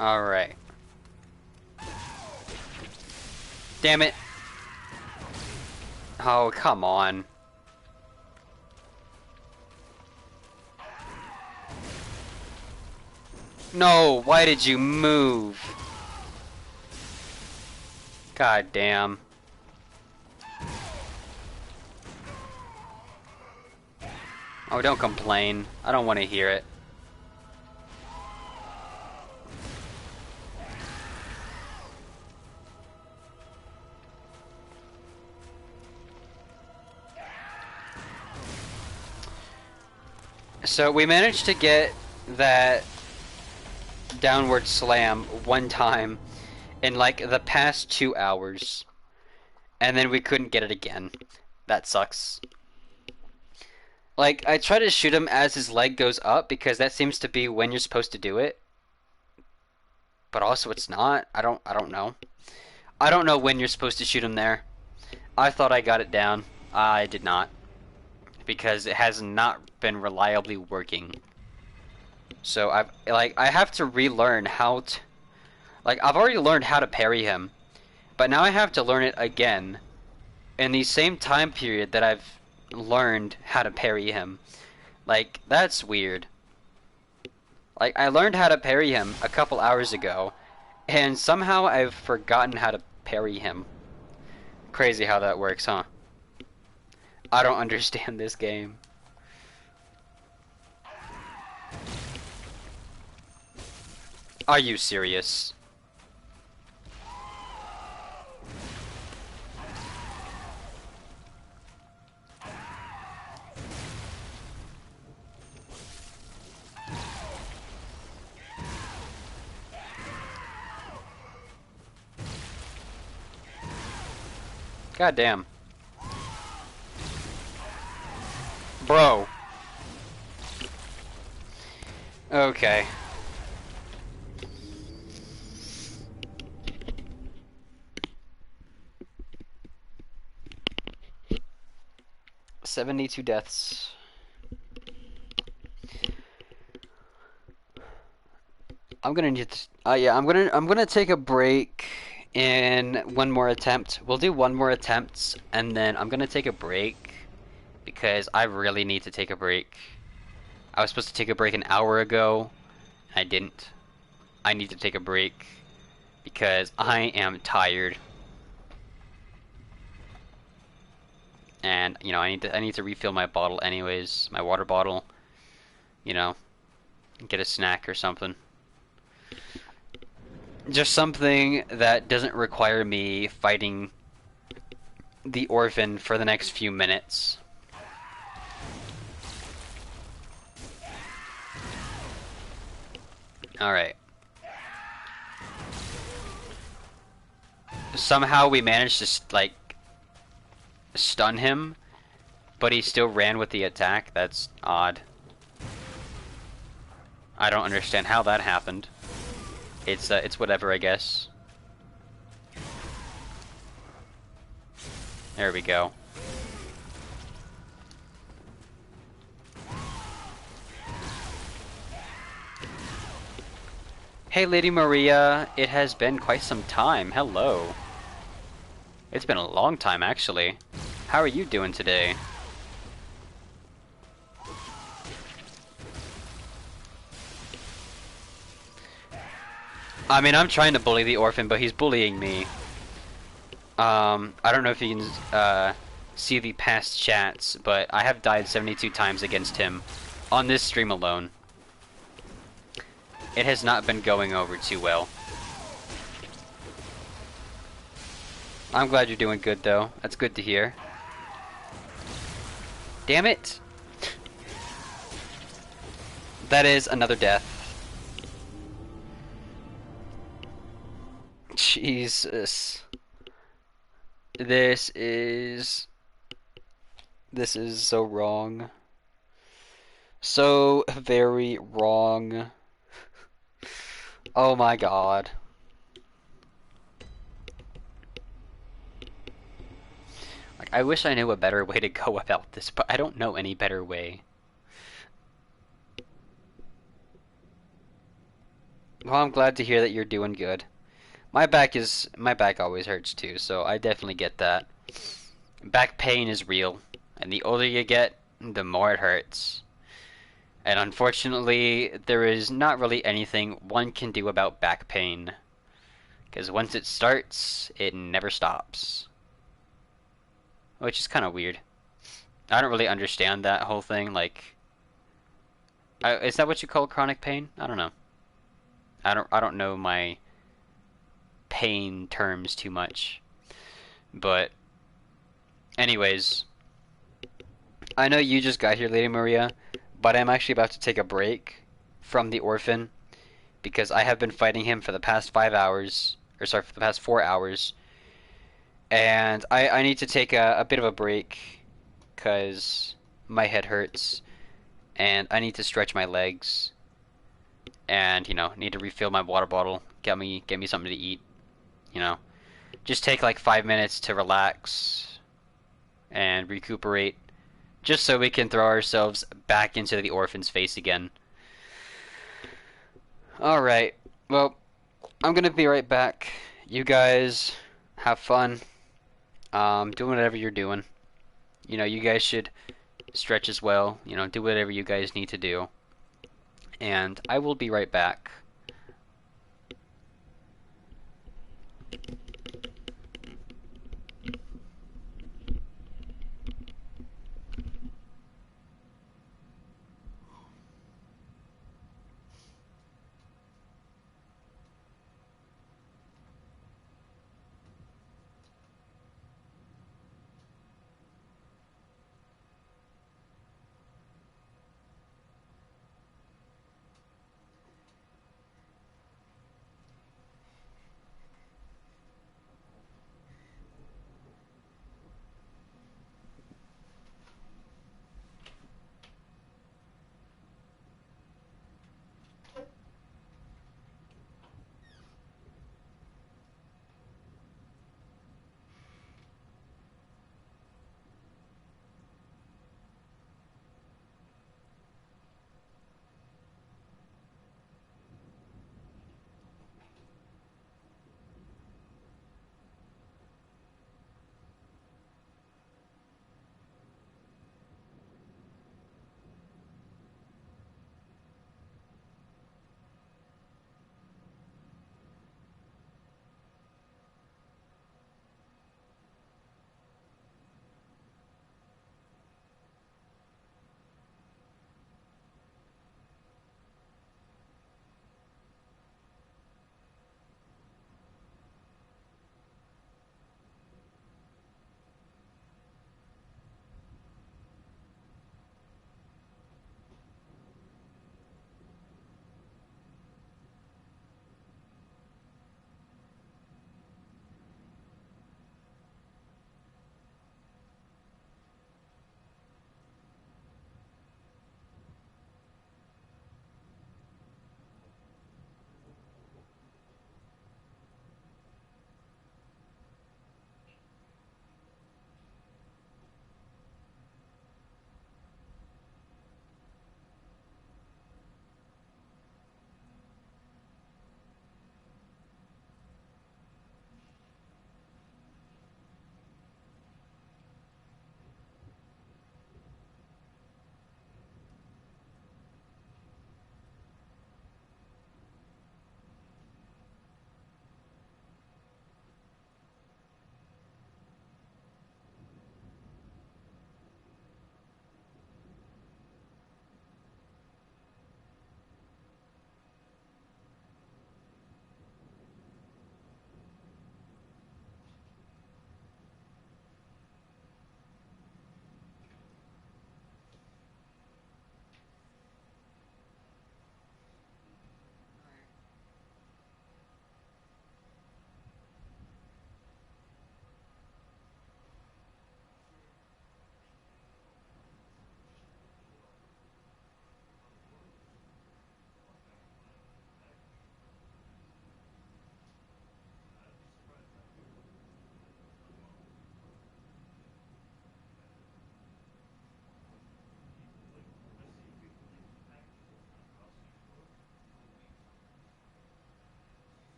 Alright. Damn it. Oh, come on. No, why did you move? God damn. Oh, don't complain. I don't want to hear it. So we managed to get that downward slam one time in like the past 2 hours, and then we couldn't get it again. That sucks. Like, I try to shoot him as his leg goes up because that seems to be when you're supposed to do it, but also it's not. I don't know. I don't know when you're supposed to shoot him there. I thought I got it down. I did not, because it has not been reliably working. So I have to relearn how to, like, I've already learned how to parry him, but now I have to learn it again in the same time period that I've learned how to parry him. Like, that's weird. Like, I learned how to parry him a couple hours ago, and somehow I've forgotten how to parry him. Crazy how that works, huh? I don't understand this game. Are you serious? God damn. Bro. Okay. $72 deaths. I'm gonna need to, yeah, I'm gonna take a break in one more attempt. We'll do one more attempt, and then I'm gonna take a break because I really need to take a break. I was supposed to take a break an hour ago, and I didn't. I need to take a break because I am tired. And, you know, I need to refill my bottle anyways, my water bottle, you know, get a snack or something. Just something that doesn't require me fighting the orphan for the next few minutes. Alright. Somehow we managed to, like, stun him, but he still ran with the attack. That's odd. I don't understand how that happened. It's whatever, I guess. There we go. Hey, Lady Maria, it has been quite some time. Hello. It's been a long time, actually. How are you doing today? I mean, I'm trying to bully the orphan, but he's bullying me. I don't know if you can see the past chats, but I have died 72 times against him on this stream alone. It has not been going over too well. I'm glad you're doing good, though. That's good to hear. Damn it! That is another death. Jesus. This is so wrong. So very wrong. Oh my god. Like, I wish I knew a better way to go about this, but I don't know any better way. Well, I'm glad to hear that you're doing good. My back always hurts too, so I definitely get that. Back pain is real, and the older you get, the more it hurts. And unfortunately, there is not really anything one can do about back pain. Because once it starts, it never stops. Which is kind of weird. I don't really understand that whole thing, like... is that what you call chronic pain? I don't know. I don't know my pain terms too much. But... anyways... I know you just got here, Lady Maria, but I'm actually about to take a break from the orphan because I have been fighting him for the past 5 hours, or sorry, for the past 4 hours, and I need to take a bit of a break because my head hurts and I need to stretch my legs and need to refill my water bottle, get me something to eat, you know. Just take like 5 minutes to relax and recuperate, just so we can throw ourselves back into the orphan's face again. All right. Well, I'm gonna be right back. You guys have fun. Doing whatever you're doing. You guys should stretch as well. Do whatever you guys need to do. And I will be right back.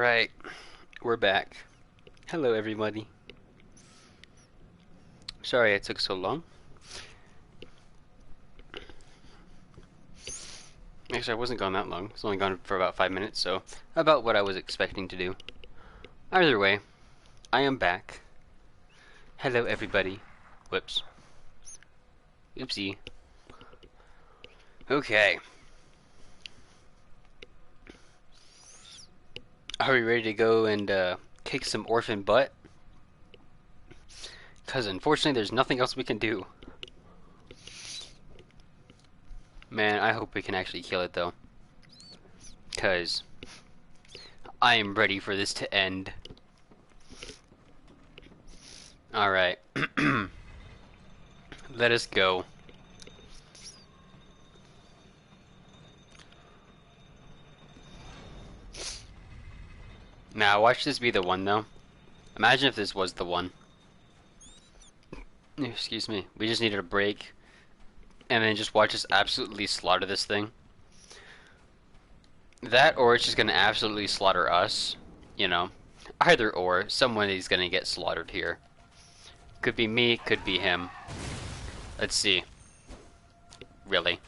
Alright, we're back. Hello, everybody. Sorry it took so long. Actually, I wasn't gone that long. It's only gone for about 5 minutes, so about what I was expecting to do. Either way, I am back. Hello, everybody. Whoops. Oopsie. Okay. Are we ready to go and kick some orphan butt? Because unfortunately, there's nothing else we can do. Man, I hope we can actually kill it, though. Because I am ready for this to end. Alright. Let us go. Now, watch this be the one, though. Imagine if this was the one. Excuse me. We just needed a break. And then just watch us absolutely slaughter this thing. That, or it's just gonna absolutely slaughter us. You know. Either or. Someone is gonna get slaughtered here. Could be me, could be him. Let's see. Really?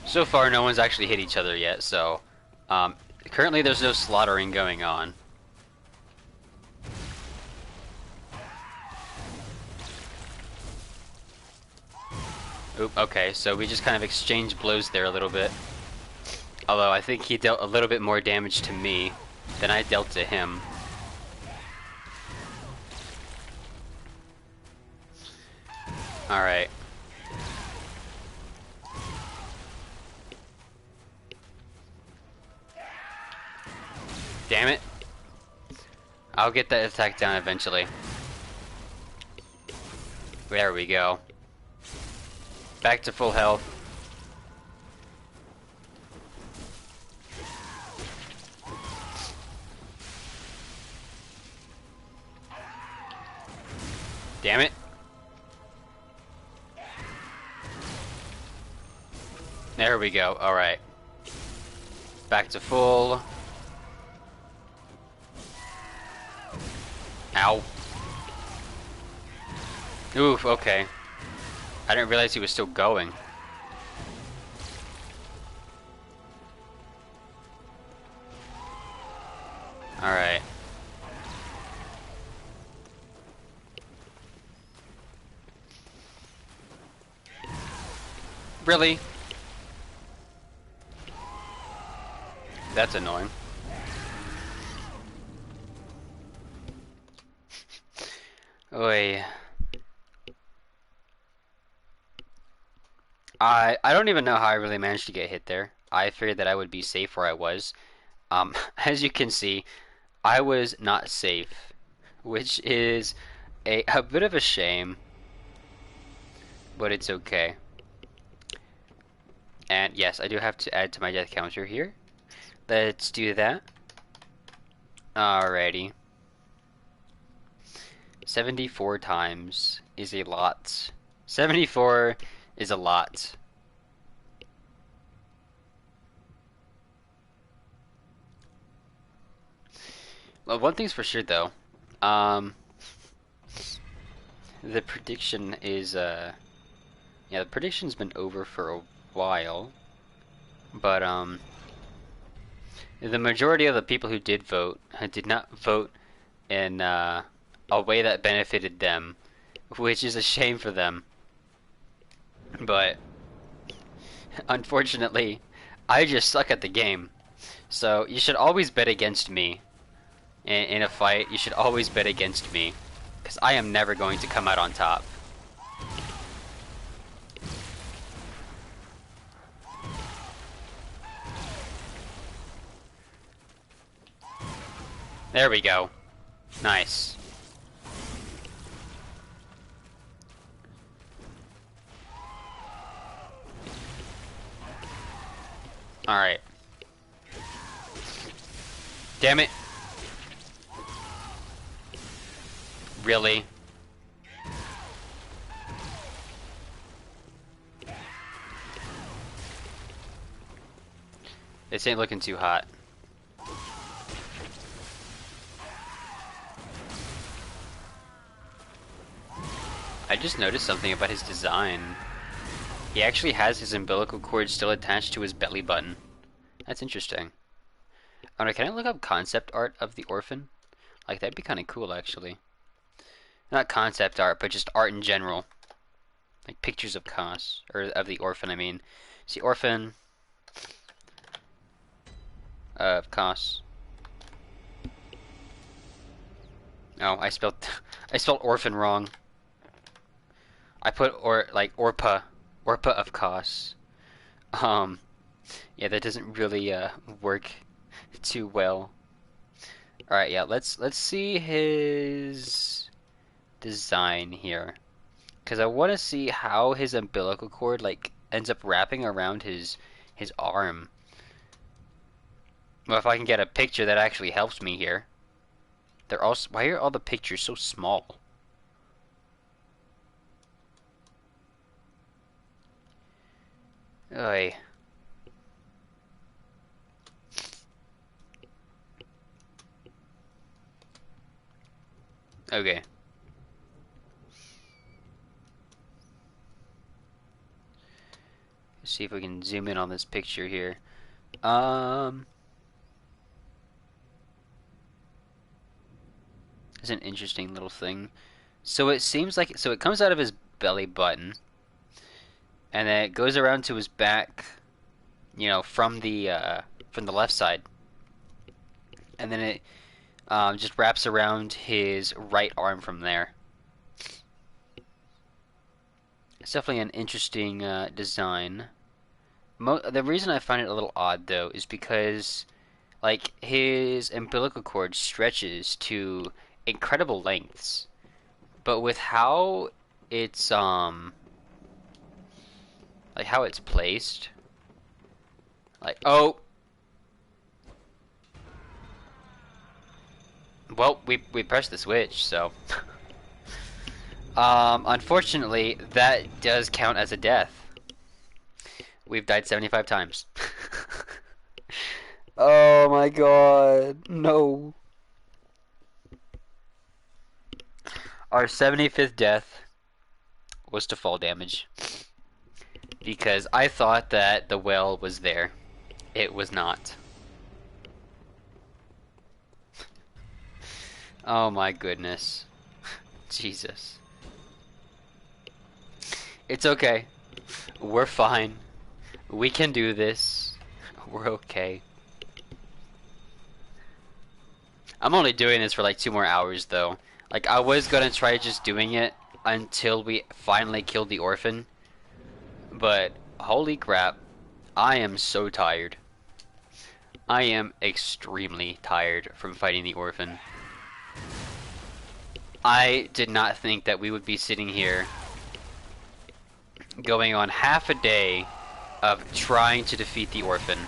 So far, no one's actually hit each other yet, so... currently there's no slaughtering going on. Oop, okay, so we just kind of exchanged blows there a little bit. Although, I think he dealt a little bit more damage to me than I dealt to him. Alright. Damn it. I'll get that attack down eventually. There we go. Back to full health. Damn it. There we go. Alright. Back to full. Ow. Oof, okay. I didn't realize he was still going. Alright. Really? That's annoying. Oy. I don't even know how I really managed to get hit there. I figured that I would be safe where I was. As you can see, I was not safe, which is a bit of a shame, but it's okay. And yes, I do have to add to my death counter here. Let's do that. Alrighty. 74 times is a lot. 74 is a lot. Well, one thing's for sure though. The prediction is yeah, the prediction's been over for a while. But the majority of the people who did vote did not vote in a way that benefited them, which is a shame for them. But unfortunately, I just suck at the game. So you should always bet against me. In a fight, you should always bet against me, because I am never going to come out on top. There we go. Nice. Alright. Damn it. Really? This ain't looking too hot. I just noticed something about his design. He actually has his umbilical cord still attached to his belly button. That's interesting. Oh no, can I look up concept art of the orphan? Like, that'd be kind of cool, actually. Not concept art, but just art in general. Like, pictures of Kos. Or of the orphan, I mean. See, Orphan of Kos. Oh, I spelled orphan wrong. I put Orpha of Kos. Yeah, that doesn't really work too well. All right, yeah, let's see his design here, because I want to see how his umbilical cord like ends up wrapping around his arm. Well, if I can get a picture that actually helps me here. They're all why are all the pictures so small? Oy. Okay. Let's see if we can zoom in on this picture here. It's an interesting little thing. So it seems like it comes out of his belly button, and then it goes around to his back, you know, from the left side, and then it just wraps around his right arm from there. It's definitely an interesting design. The reason I find it a little odd, though, is because, like, his umbilical cord stretches to incredible lengths, but with how it's like how it's placed, like, oh, well, we pressed the switch, so unfortunately that does count as a death. We've died 75 times. Oh my god, no. Our 75th death was to fall damage, because I thought that the well was there. It was not. Oh my goodness. Jesus. It's okay. We're fine. We can do this. We're okay. I'm only doing this for like 2 more hours though. Like, I was gonna try just doing it until we finally killed the orphan, but holy crap, I am so tired. I am extremely tired from fighting the orphan. I did not think that we would be sitting here going on half a day of trying to defeat the orphan.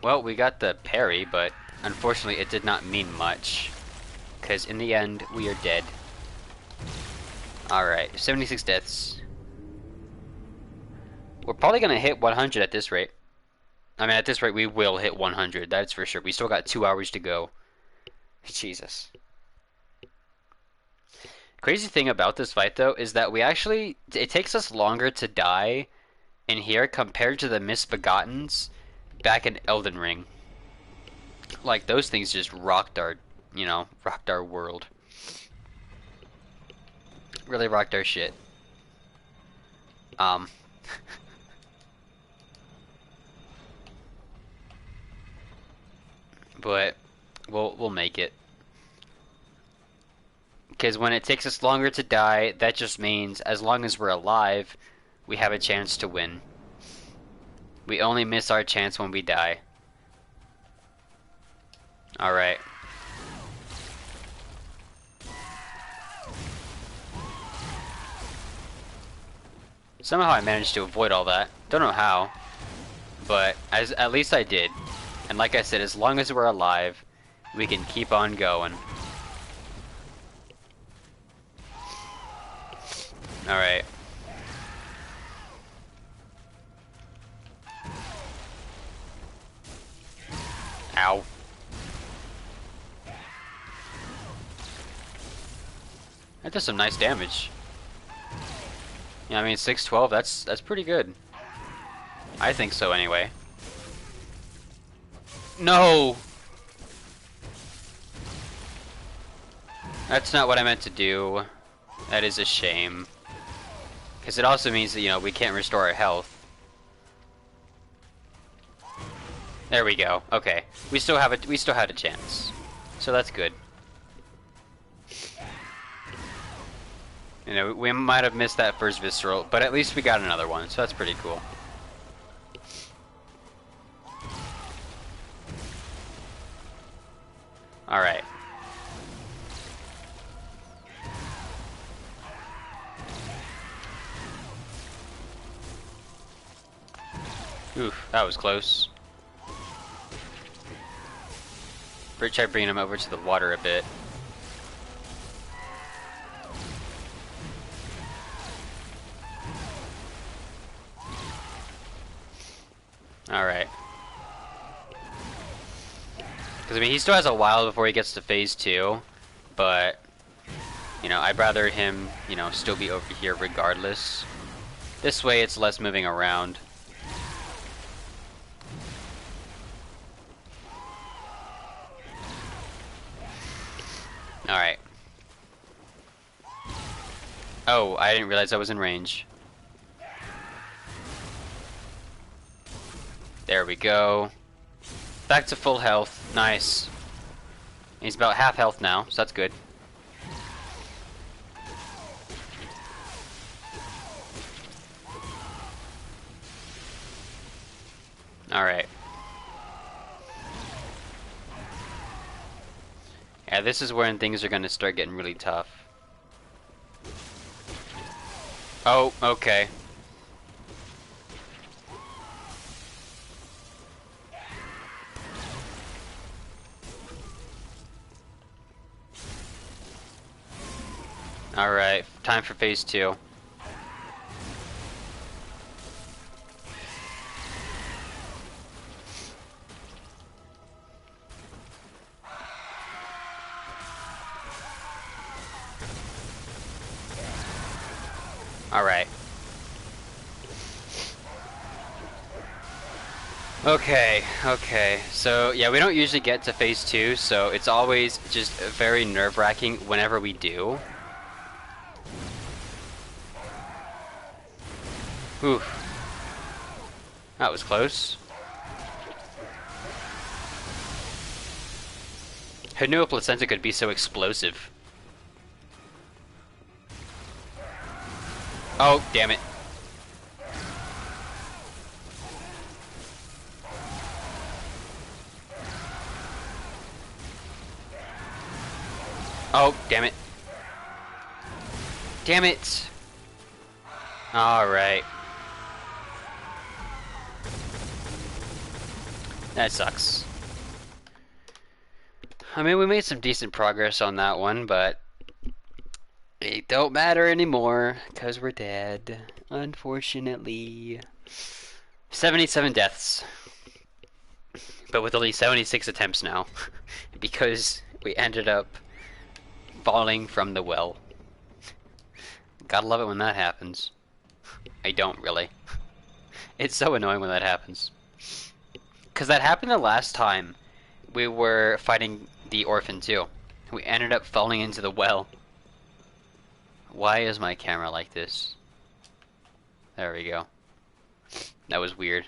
Well, we got the parry, but unfortunately it did not mean much, because in the end, we are dead. Alright, 76 deaths. We're probably gonna hit 100 at this rate. I mean, at this rate, we will hit 100, that's for sure. We still got 2 hours to go. Jesus. Crazy thing about this fight, though, is that it takes us longer to die in here compared to the Misbegottens back in Elden Ring. Like, those things just rocked our, rocked our world. Really rocked our shit. But we'll make it. Because when it takes us longer to die, that just means as long as we're alive, we have a chance to win. We only miss our chance when we die. Alright. Somehow I managed to avoid all that. Don't know how. But at least I did. And like I said, as long as we're alive, we can keep on going. Alright. Ow. That does some nice damage. Yeah, I mean 612, that's pretty good. I think so anyway. No! That's not what I meant to do. That is a shame. Because it also means that, you know, we can't restore our health. There we go. Okay. We still had a chance. So that's good. You know, we might have missed that first visceral, but at least we got another one, so that's pretty cool. Alright. Oof, that was close. Try bringing him over to the water a bit. Alright. Because, I mean, he still has a while before he gets to phase 2, but, you know, I'd rather him, you know, still be over here regardless. This way it's less moving around. Alright. Oh, I didn't realize I was in range. There we go. Back to full health. Nice. He's about half health now, so that's good. Alright. Yeah, this is when things are gonna start getting really tough. Oh, okay. Alright, time for phase 2. Alright. Okay. So, yeah, we don't usually get to phase 2, so it's always just very nerve-wracking whenever we do. Oof. That was close. Who knew a placenta could be so explosive? Oh, damn it. Oh, damn it. Damn it! Alright. That sucks. I mean, we made some decent progress on that one, but it don't matter anymore, because we're dead. Unfortunately. 77 deaths. But with only 76 attempts now. Because we ended up falling from the well. Gotta love it when that happens. I don't really. It's so annoying when that happens. Because that happened the last time we were fighting the orphan too. We ended up falling into the well. Why is my camera like this? There we go. That was weird.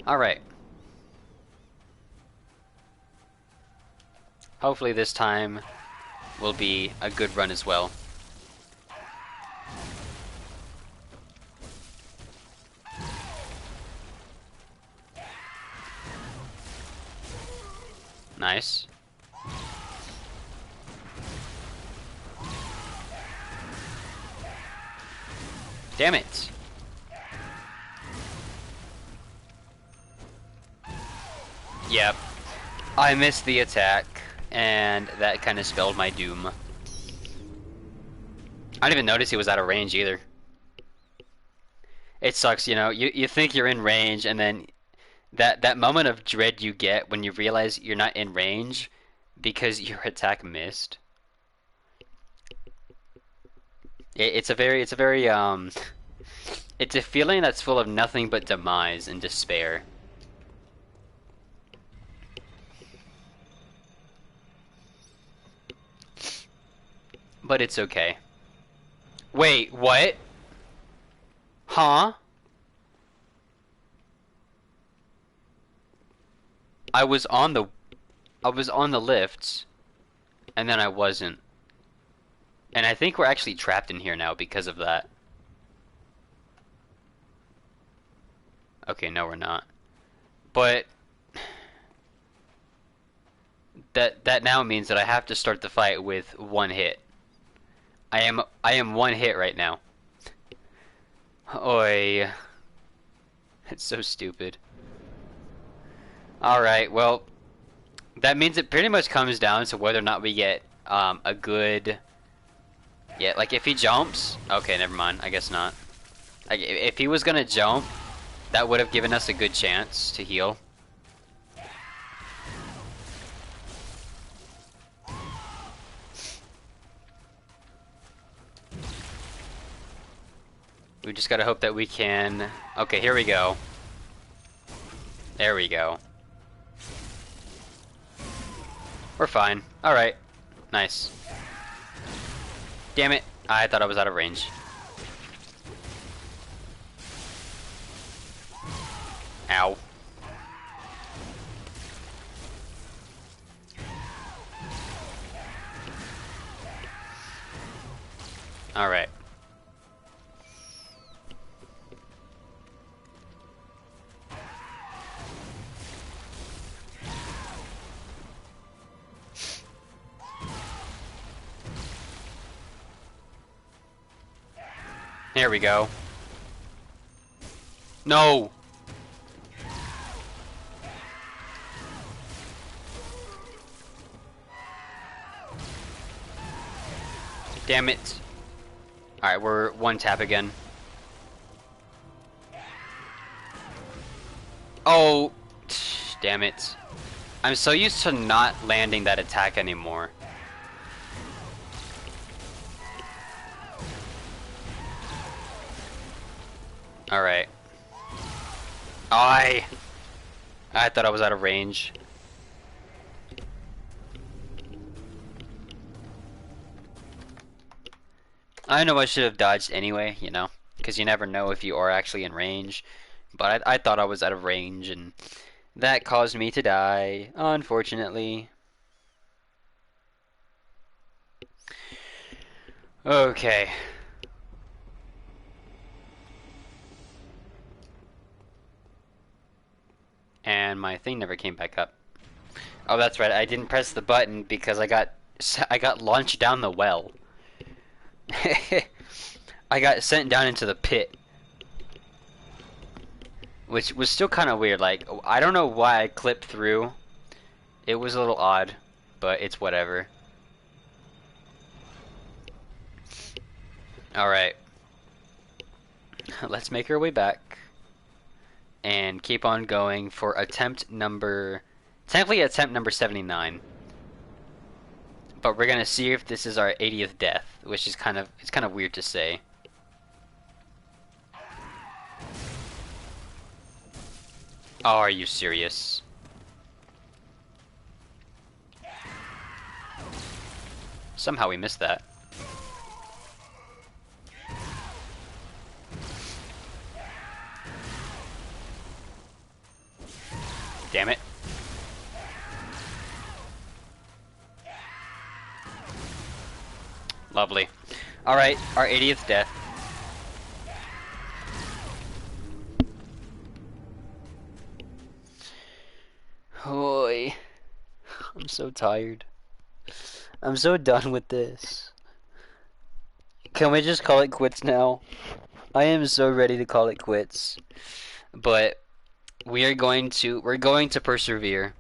Alright. Hopefully this time will be a good run as well. Nice. Damn it. Yep. I missed the attack, and that kind of spelled my doom. I didn't even notice he was out of range either. It sucks, you know. You think you're in range, and then that moment of dread you get when you realize you're not in range because your attack missed. It's a very it's a feeling that's full of nothing but demise and despair. But it's okay. Wait, what? Huh? I was on the I was on the lifts, and then I wasn't. And I think we're actually trapped in here now because of that. Okay, no we're not. But that now means that I have to start the fight with one hit. I am one hit right now. Oi. It's so stupid. Alright, well, that means it pretty much comes down to whether or not we get a good... Yeah, like if he jumps... Okay, never mind. I guess not. Like, if he was gonna jump, that would have given us a good chance to heal. We just gotta hope that we can... Okay, here we go. There we go. We're fine. Alright. Nice. Damn it. I thought I was out of range. Ow. Alright. There we go. No! Damn it. Alright, we're one tap again. Oh! Damn it. I'm so used to not landing that attack anymore. Alright. I thought I was out of range. I know I should have dodged anyway, you know, because you never know if you are actually in range. But I thought I was out of range, and that caused me to die, unfortunately. Okay. And my thing never came back up. Oh, that's right. I didn't press the button because I got launched down the well. I got sent down into the pit, which was still kind of weird. Like, I don't know why I clipped through. It was a little odd, but it's whatever. Alright. Let's make our way back and keep on going for attempt number... Technically attempt number 79. But we're gonna see if this is our 80th death, which is kind of weird to say. Oh, are you serious? Somehow we missed that. Damn it. Lovely. Alright, our 80th death. Hoy. I'm so tired. I'm so done with this. Can we just call it quits now? I am so ready to call it quits. But we're going to persevere.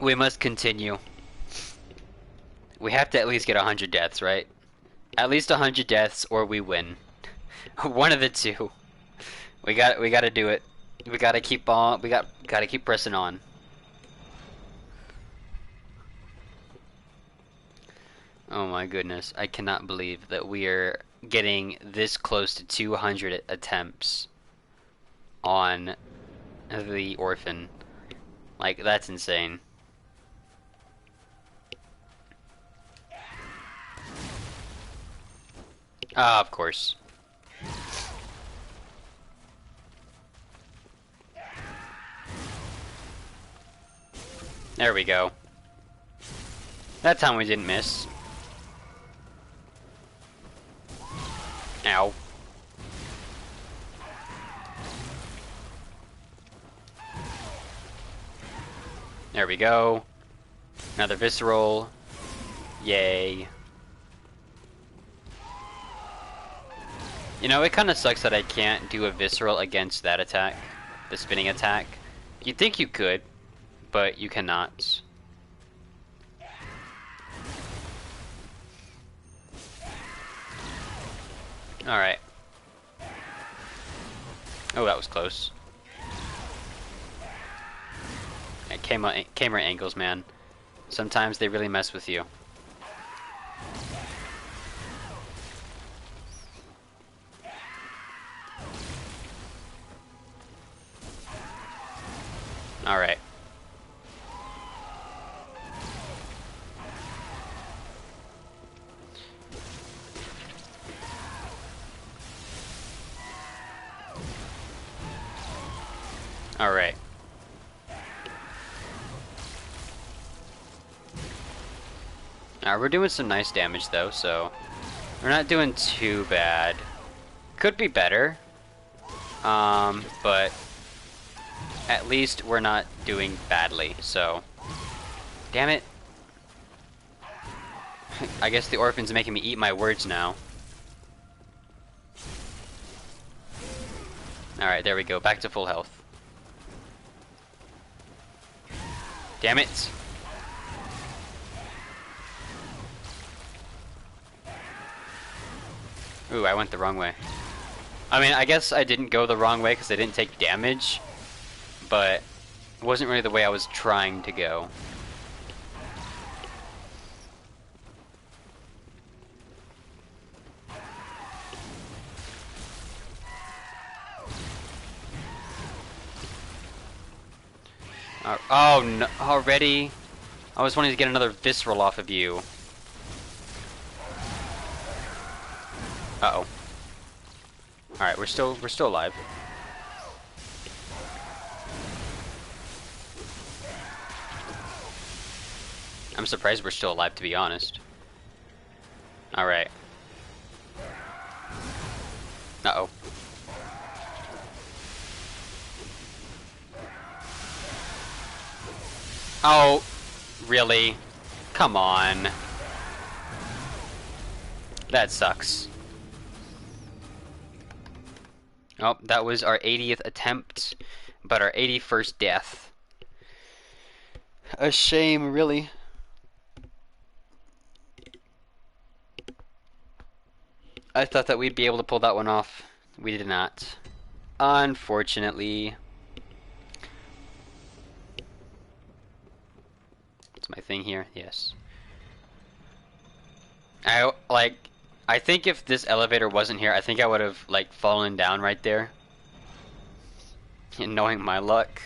We must continue. We have to at least get 100 deaths, right? At least 100 deaths or we win. One of the two. We gotta do it. We gotta keep on. Gotta keep pressing on. Oh my goodness! I cannot believe that we are getting this close to 200 attempts on the Orphan. Like, that's insane. Ah, of course. There we go. That time we didn't miss. Ow. There we go. Another visceral. Yay. You know, it kind of sucks that I can't do a visceral against that attack. The spinning attack. You'd think you could, but you cannot. Alright. Oh, that was close. Camera angles, man. Sometimes they really mess with you. Alright. Alright. We're doing some nice damage though, so we're not doing too bad. Could be better, but at least we're not doing badly, so. Damn it. I guess the Orphan's making me eat my words now. Alright, there we go, back to full health. Damn it. Ooh, I went the wrong way. I mean, I guess I didn't go the wrong way because I didn't take damage, but it wasn't really the way I was trying to go. Oh, no, already? I was wanting to get another visceral off of you. Uh-oh. Alright, we're still alive. I'm surprised we're still alive, to be honest. Alright. Uh-oh. Oh, really? Come on. That sucks. Oh, that was our 80th attempt, but our 81st death. A shame, really. I thought that we'd be able to pull that one off. We did not. Unfortunately. What's my thing here? Yes. I think if this elevator wasn't here, I think I would have, like, fallen down right there. And knowing my luck.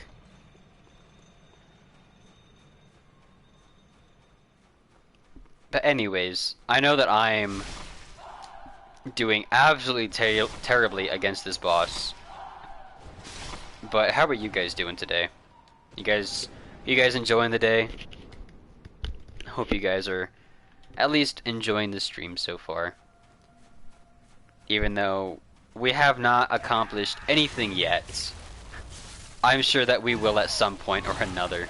But anyways, I know that I'm doing absolutely terribly against this boss. But how are you guys doing today? You guys enjoying the day? I hope you guys are at least enjoying the stream so far. Even though we have not accomplished anything yet, I'm sure that we will at some point or another.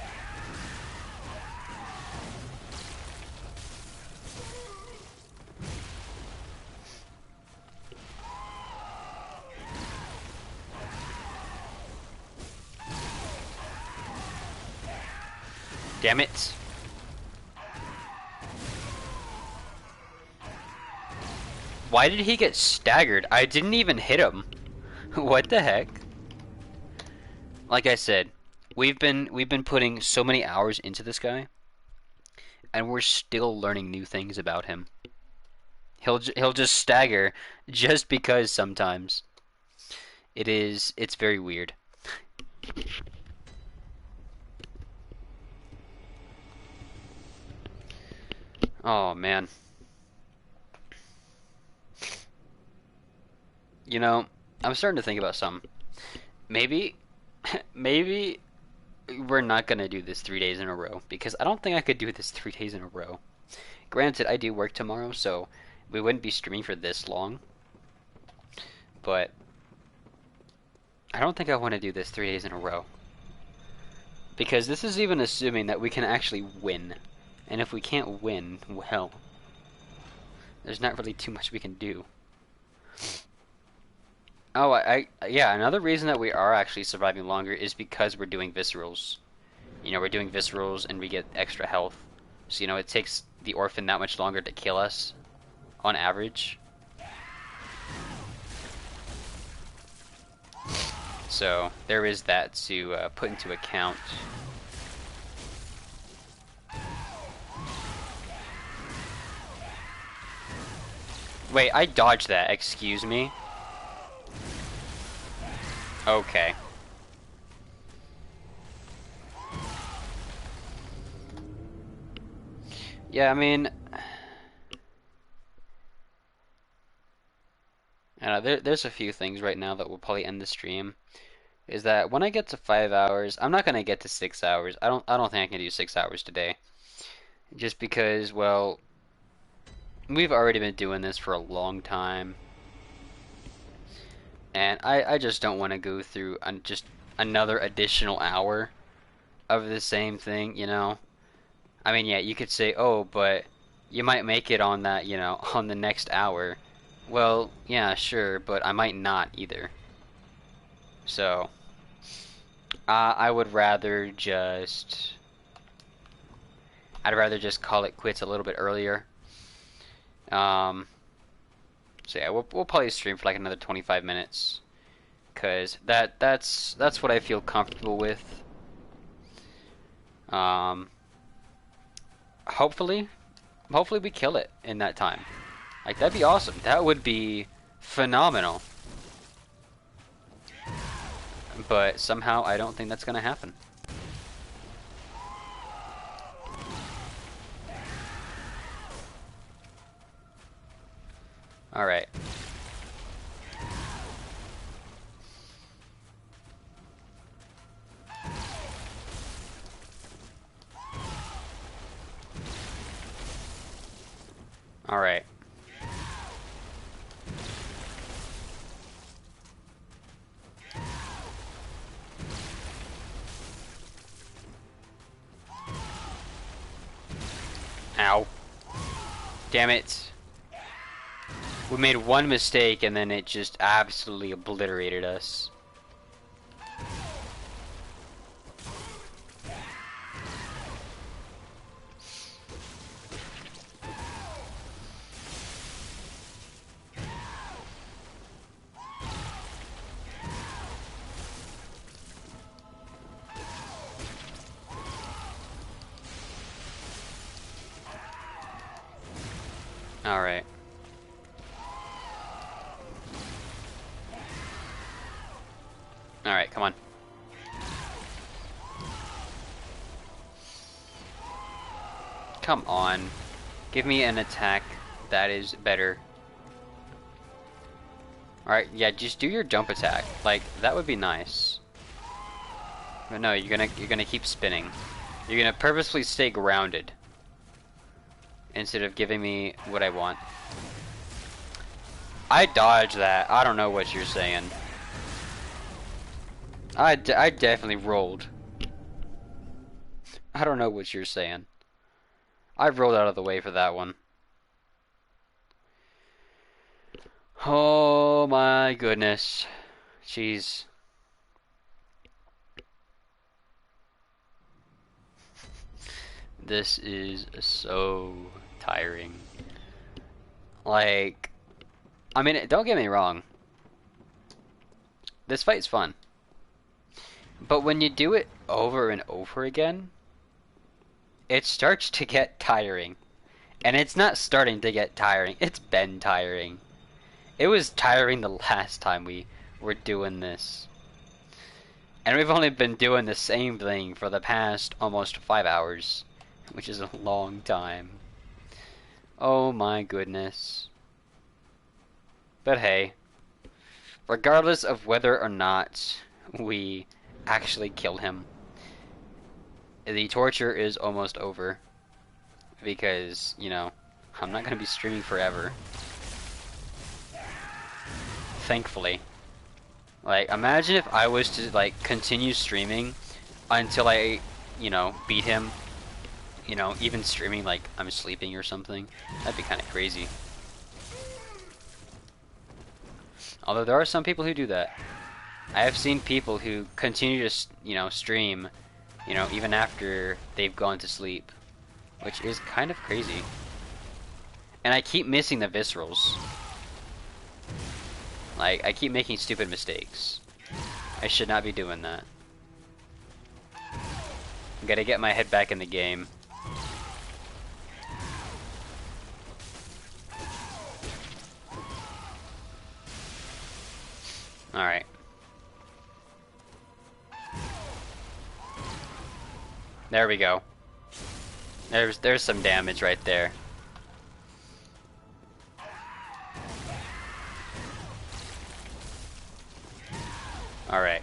Damn it. Why did he get staggered? I didn't even hit him. What the heck? Like I said, we've been putting so many hours into this guy, and we're still learning new things about him. He'll just stagger just because sometimes. It's very weird. Oh man. You know, I'm starting to think about something. Maybe maybe we're not gonna do this 3 days in a row because I don't think I could do this 3 days in a row. Granted, I do work tomorrow, so we wouldn't be streaming for this long, but I don't think I want to do this 3 days in a row. Because this is even assuming that we can actually win. And if we can't win, well, there's not really too much we can do. Oh, yeah, another reason that we are actually surviving longer is because we're doing viscerals. You know, we're doing viscerals and we get extra health. So, it takes the orphan that much longer to kill us, on average. So, there is that to put into account. Wait, I dodged that, excuse me? Okay. Yeah, I mean... there's a few things right now that will probably end the stream. Is that when I get to 5 hours, I'm not gonna get to 6 hours. I don't think I can do 6 hours today. Just because, well, we've already been doing this for a long time. And I just don't want to go through just another additional hour of the same thing, I mean, yeah, you could say, oh, but you might make it on that, on the next hour. Well, yeah, sure, but I might not either. So, I would rather just... I'd rather just call it quits a little bit earlier. So yeah, we'll probably stream for like another 25 minutes, cause that's what I feel comfortable with. Hopefully, we kill it in that time. Like that'd be awesome. That would be phenomenal. But somehow I don't think that's gonna happen. All right. All right. Ow. Damn it. We made one mistake and then it just absolutely obliterated us. Alright. Alright, come on. Come on. Give me an attack that is better. Alright, yeah, just do your jump attack. Like, that would be nice. But no, you're gonna keep spinning. You're gonna purposefully stay grounded instead of giving me what I want. I dodged that. I don't know what you're saying. I definitely rolled. I don't know what you're saying. I rolled out of the way for that one. Oh my goodness. Jeez. This is so tiring. Like, I mean, don't get me wrong. This fight's fun. But when you do it over and over again, it starts to get tiring. And it's not starting to get tiring, it's been tiring. It was tiring the last time we were doing this. And we've only been doing the same thing for the past almost 5 hours, which is a long time. Oh my goodness. But hey, regardless of whether or not we actually kill him, the torture is almost over. Because, you know, I'm not going to be streaming forever. Thankfully. Like, imagine if I was to, like, continue streaming until I, you know, beat him. You know, even streaming like I'm sleeping or something. That'd be kind of crazy. Although there are some people who do that. I have seen people who continue to, you know, stream, you know, even after they've gone to sleep. Which is kind of crazy. And I keep missing the viscerals. Like, I keep making stupid mistakes. I should not be doing that. I gotta get my head back in the game. Alright. There we go. There's some damage right there. Alright.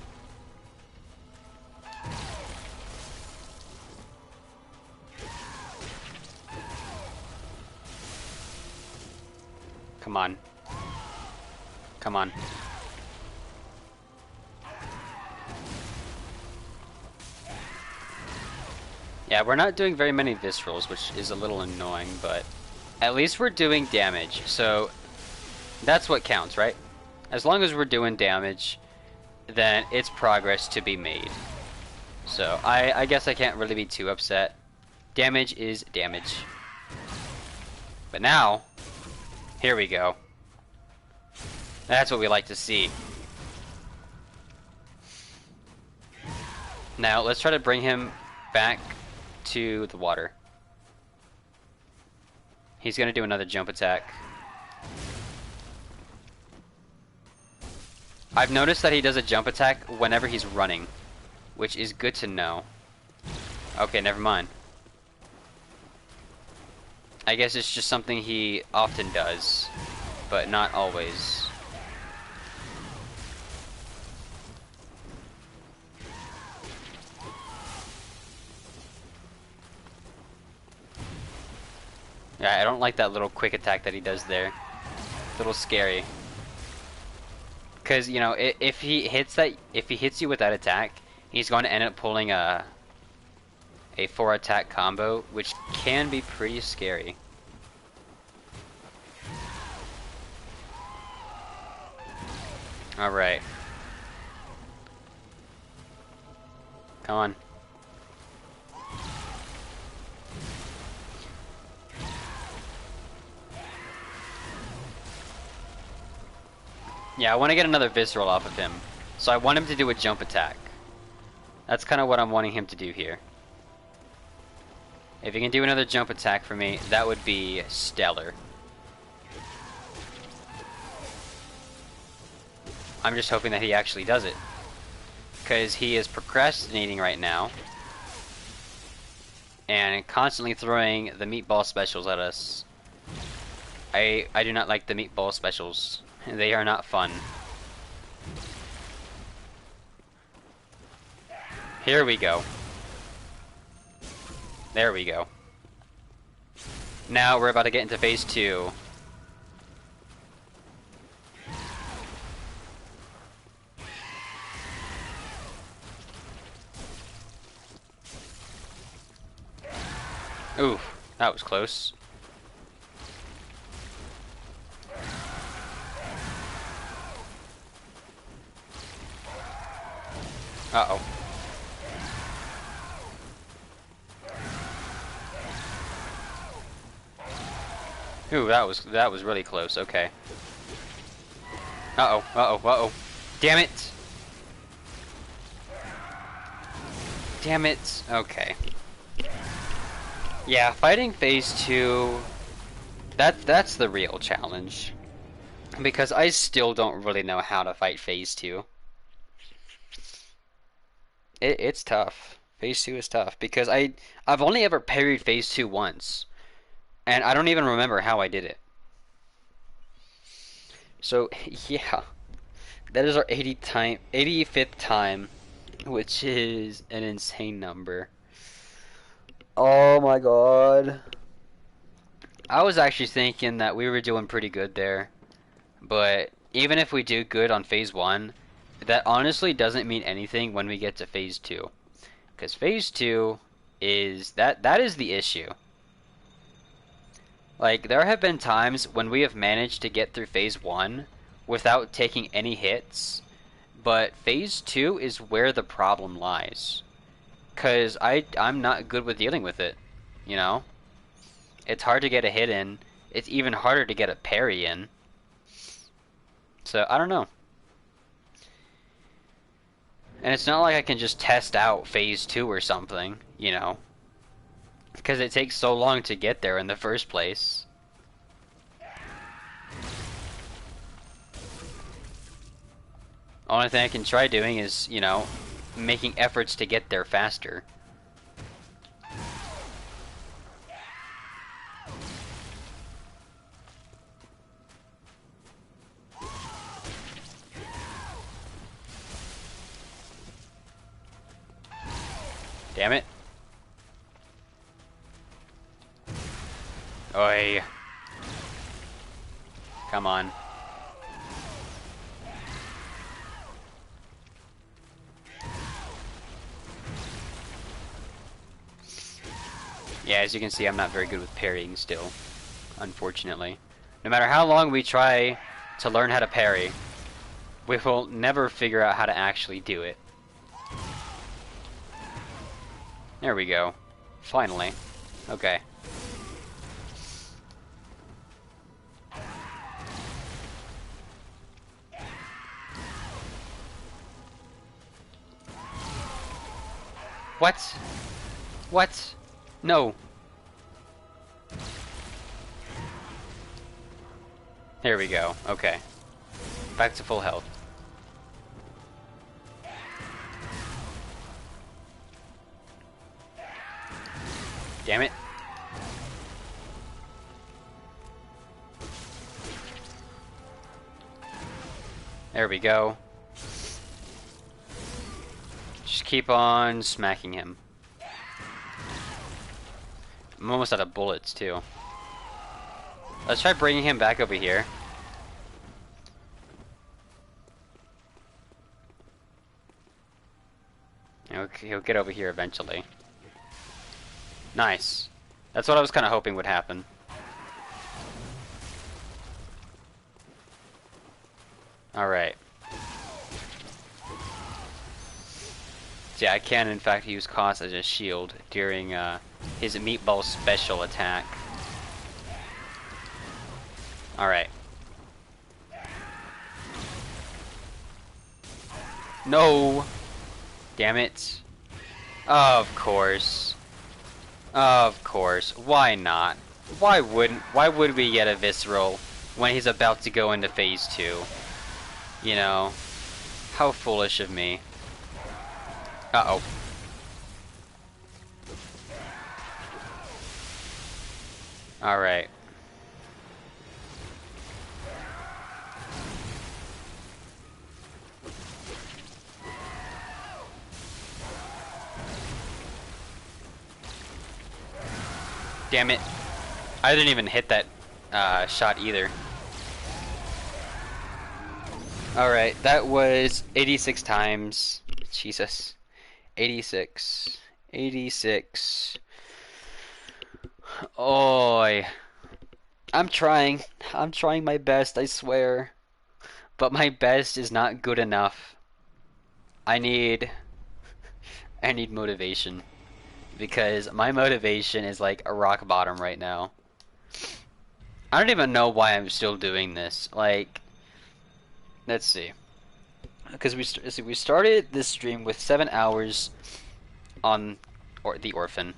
Come on. Come on. Yeah, we're not doing very many viscerals, which is a little annoying, but at least we're doing damage, so that's what counts, right? As long as we're doing damage, then it's progress to be made. So I guess I can't really be too upset. Damage is damage. But now, here we go. That's what we like to see. Now, let's try to bring him back to the water. He's gonna do another jump attack. I've noticed that he does a jump attack whenever he's running, which is good to know. Okay, never mind. I guess it's just something he often does, but not always. Yeah, I don't like that little quick attack that he does there. A little scary. Because, you know, if he hits you with that attack, he's going to end up pulling a 4-attack combo, which can be pretty scary. Alright. Come on. Yeah, I want to get another visceral off of him. So I want him to do a jump attack. That's kind of what I'm wanting him to do here. If he can do another jump attack for me, that would be stellar. I'm just hoping that he actually does it. Because he is procrastinating right now. And constantly throwing the meatball specials at us. I do not like the meatball specials. They are not fun. Here we go. There we go. Now we're about to get into phase 2. Ooh, that was close. Uh-oh. Ooh, that was really close. Okay. Uh-oh, uh-oh, uh-oh. Damn it! Damn it. Okay. Yeah, fighting phase 2, that's the real challenge. Because I still don't really know how to fight phase 2. It's tough. Phase 2 is tough because I've only ever parried phase 2 once, and I don't even remember how I did it. So, yeah, that is our 85th time, which is an insane number. Oh my god. I was actually thinking that we were doing pretty good there, but even if we do good on phase 1, that honestly doesn't mean anything when we get to phase 2. Because phase 2 is that is the issue. Like, there have been times when we have managed to get through phase 1 without taking any hits, but phase 2 is where the problem lies. Because I'm not good with dealing with it, you know? It's hard to get a hit in. It's even harder to get a parry in. So, I don't know. And it's not like I can just test out phase 2 or something, you know? Because it takes so long to get there in the first place. Only thing I can try doing is, you know, making efforts to get there faster. Damn it. Oi. Come on. Yeah, as you can see, I'm not very good with parrying still, unfortunately. No matter how long we try to learn how to parry, we will never figure out how to actually do it. There we go. Finally. Okay. What? What? No. There we go. Okay. Back to full health. Damn it. There we go. Just keep on smacking him. I'm almost out of bullets, too. Let's try bringing him back over here. He'll get over here eventually. Nice. That's what I was kind of hoping would happen. Alright. Yeah, I can in fact use Kos as a shield during his meatball special attack. Alright. No! Damn it. Of course. Of course. Why not? Why would we get a visceral when he's about to go into phase 2? You know? How foolish of me. Uh-oh. Alright. Damn it. I didn't even hit that shot either. Alright, that was 86 times. Jesus. 86. 86. Oi. I'm trying. I'm trying my best, I swear. But my best is not good enough. I need motivation. Because my motivation is like a rock bottom right now. I don't even know why I'm still doing this. Like, let's see. Because we started this stream with 7 hours on the Orphan.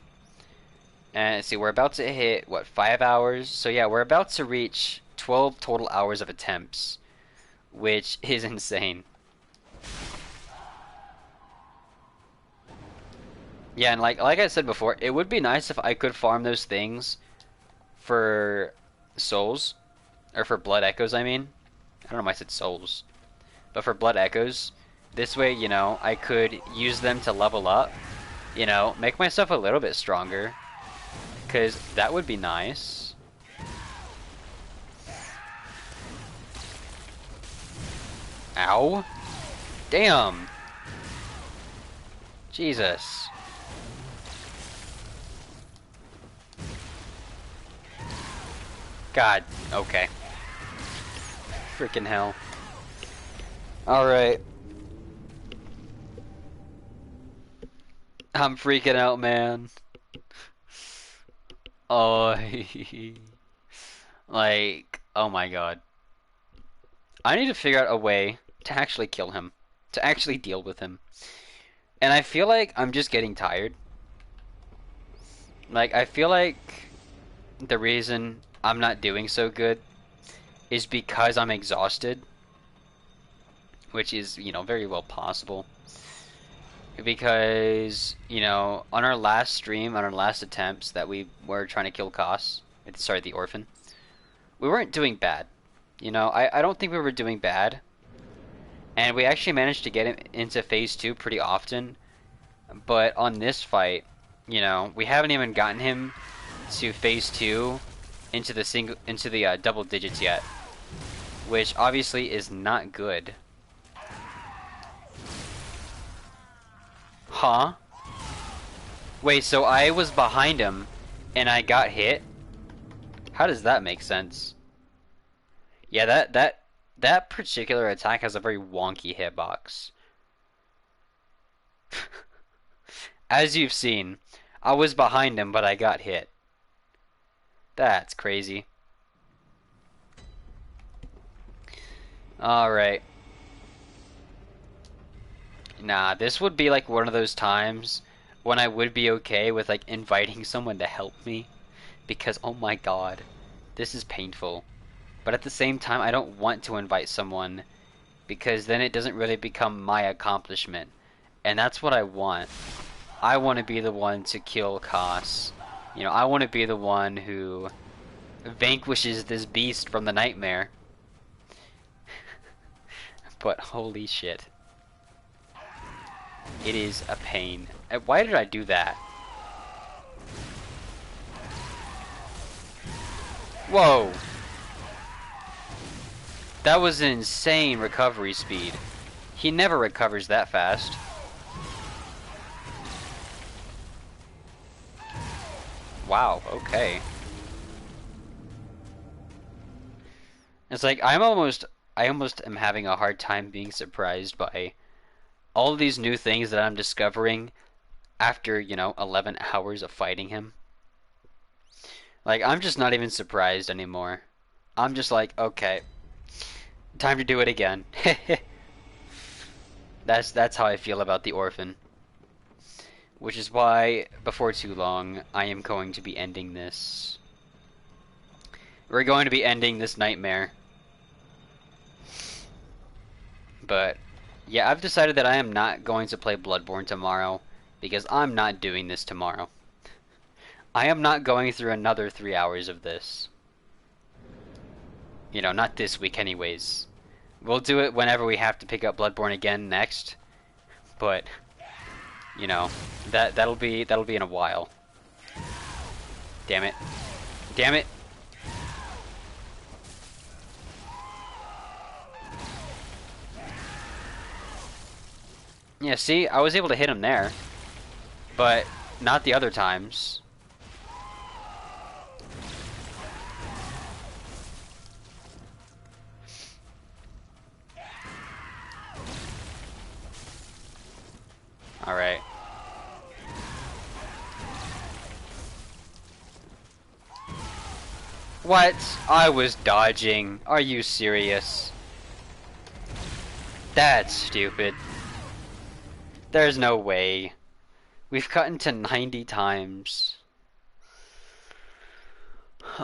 And see, we're about to hit, what, 5 hours? So yeah, we're about to reach 12 total hours of attempts, which is insane. Yeah, and like I said before, it would be nice if I could farm those things for souls, or for blood echoes, I mean. I don't know why I said souls. But for blood echoes, this way, you know, I could use them to level up, you know, make myself a little bit stronger, because that would be nice. Ow. Damn. Jesus. God, okay. Freaking hell. Alright. I'm freaking out, man. Oh, like, oh my god. I need to figure out a way to actually kill him, to actually deal with him. And I feel like I'm just getting tired. Like, I feel like the reason I'm not doing so good is because I'm exhausted, which is, you know, very well possible. Because, you know, on our last stream, on our last attempts that we were trying to kill Kos, sorry, the Orphan, we weren't doing bad. You know, I don't think we were doing bad. And we actually managed to get him into phase 2 pretty often. But on this fight, you know, we haven't even gotten him to phase 2 into the double digits yet, which obviously is not good. Huh? Wait, so I was behind him and I got hit? How does that make sense? Yeah, that particular attack has a very wonky hitbox. As you've seen, I was behind him, but I got hit. That's crazy. Alright. Nah, this would be like one of those times when I would be okay with like inviting someone to help me. Because, oh my god, this is painful. But at the same time, I don't want to invite someone because then it doesn't really become my accomplishment. And that's what I want. I want to be the one to kill Kos. You know, I want to be the one who vanquishes this beast from the nightmare. But holy shit. It is a pain. Why did I do that? Whoa! That was an insane recovery speed. He never recovers that fast. Wow, okay. It's like I almost am having a hard time being surprised by all of these new things that I'm discovering after, you know, 11 hours of fighting him. Like, I'm just not even surprised anymore. I'm just like, okay, time to do it again. That's how I feel about the Orphan. Which is why, before too long, I am going to be ending this. We're going to be ending this nightmare. But, yeah, I've decided that I am not going to play Bloodborne tomorrow, because I'm not doing this tomorrow. I am not going through another 3 hours of this. You know, not this week anyways. We'll do it whenever we have to pick up Bloodborne again next. But, you know, that'll be in a while. Damn it. Damn it. Yeah, see, I was able to hit him there. But not the other times. Alright. What? I was dodging. Are you serious? That's stupid. There's no way. We've cut into 90 times.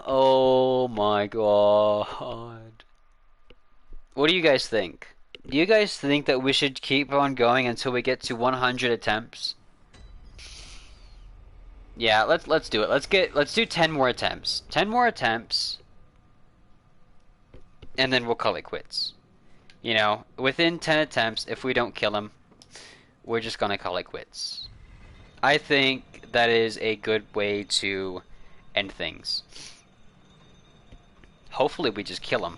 Oh my god. What do you guys think? Do you guys think that we should keep on going until we get to 100 attempts? Yeah, let's do it. Let's do 10 more attempts. 10 more attempts, and then we'll call it quits. You know, within 10 attempts, if we don't kill him, we're just gonna call it quits. I think that is a good way to end things. Hopefully we just kill him.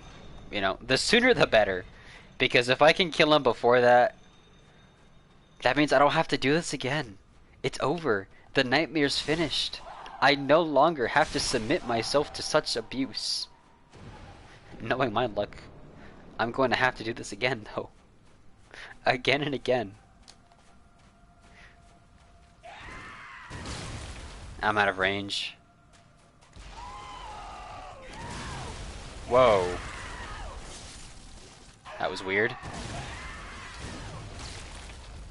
You know, the sooner the better. Because if I can kill him before that, that means I don't have to do this again. It's over. The nightmare's finished. I no longer have to submit myself to such abuse. Knowing my luck, I'm going to have to do this again, though. Again and again. I'm out of range. Whoa. That was weird.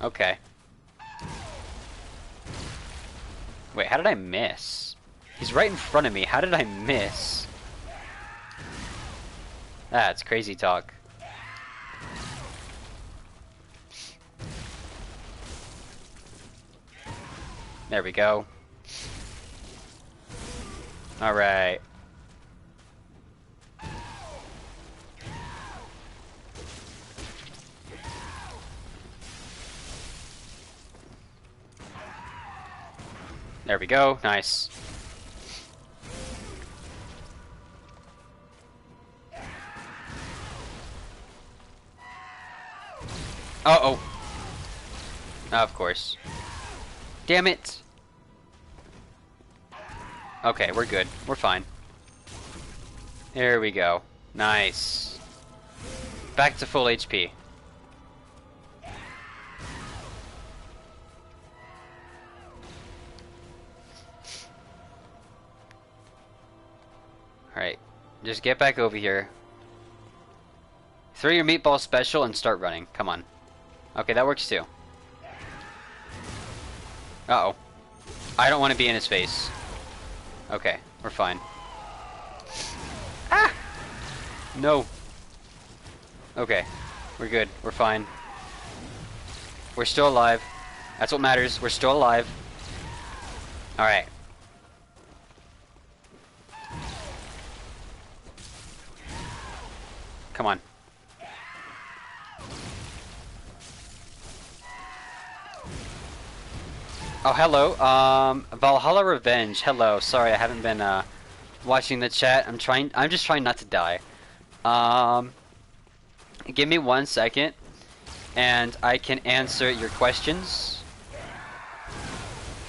Okay. Wait, how did I miss? He's right in front of me. How did I miss? That's crazy talk. There we go. Alright. There we go. Nice. Uh-oh. Of course. Damn it. Okay, we're good. We're fine. There we go. Nice. Back to full HP. Alright. Just get back over here. Throw your meatball special and start running. Come on. Okay, that works too. Uh-oh. I don't want to be in his face. Okay, we're fine. Ah! No. Okay, we're good. We're fine. We're still alive. That's what matters. We're still alive. Alright. Come on. Oh, hello. Valhalla Revenge. Hello. Sorry, I haven't been watching the chat. I'm just trying not to die. Give me 1 second and I can answer your questions.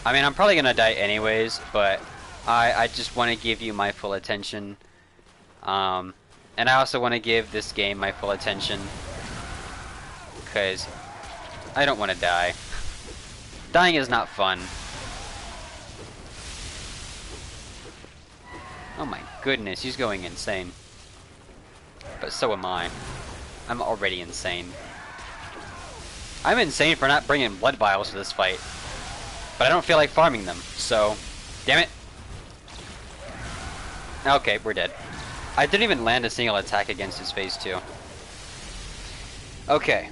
I mean, I'm probably gonna die anyways, but I just want to give you my full attention. And I also want to give this game my full attention because I don't want to die. Dying is not fun. Oh my goodness, he's going insane. But so am I. I'm already insane. I'm insane for not bringing blood vials to this fight. But I don't feel like farming them, so... Damn it! Okay, we're dead. I didn't even land a single attack against his face, too. Okay.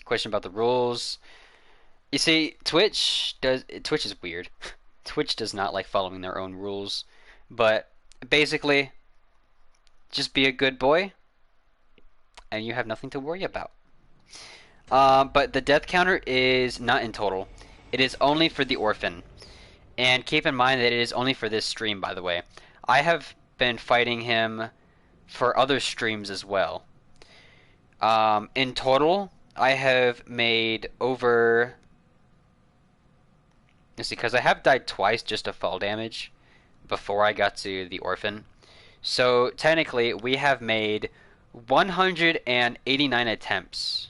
Question about the rules. You see, Twitch is weird. Twitch does not like following their own rules, but basically, just be a good boy, and you have nothing to worry about. But the death counter is not in total. It is only for the orphan, and keep in mind that it is only for this stream. By the way, I have been fighting him for other streams as well. In total, I have made over... Let's see, because I have died twice just to fall damage before I got to the orphan. So, technically, we have made 189 attempts.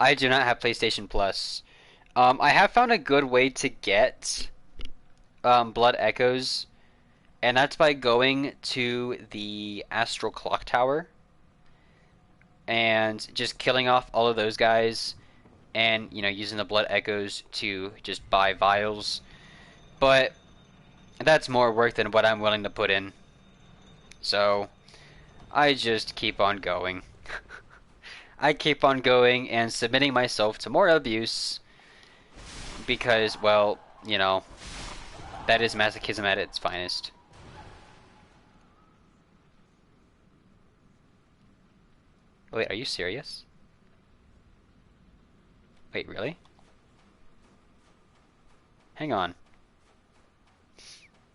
I do not have PlayStation Plus. I have found a good way to get Blood Echoes, and that's by going to the Astral Clock Tower and just killing off all of those guys, and using the Blood Echoes to just buy vials. But that's more work than what I'm willing to put in. So I just keep on going. I keep on going and submitting myself to more abuse because, well, that is masochism at its finest. Wait, are you serious? Wait, really? Hang on.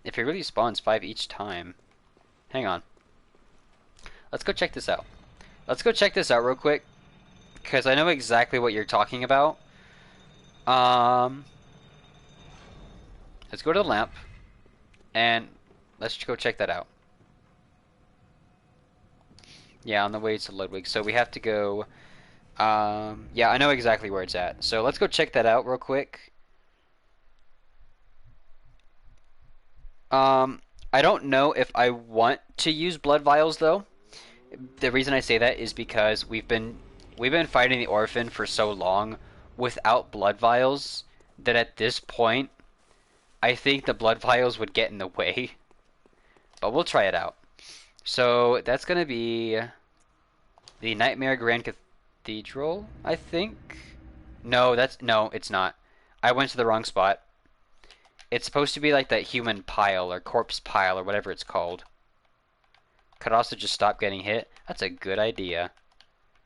If it really spawns 5 each time... Hang on. Let's go check this out. Let's go check this out real quick, because I know exactly what you're talking about. Let's go to the lamp, and let's go check that out. Yeah, on the way to Ludwig. So we have to go... yeah, I know exactly where it's at. So let's go check that out real quick. I don't know if I want to use blood vials, though. The reason I say that is because we've been fighting the Orphan for so long without blood vials that at this point, I think the blood vials would get in the way. But we'll try it out. So that's gonna be the Nightmare Grand Cathedral, I think. No, it's not. I went to the wrong spot. It's supposed to be like that human pile or corpse pile or whatever it's called. Could also just stop getting hit. That's a good idea.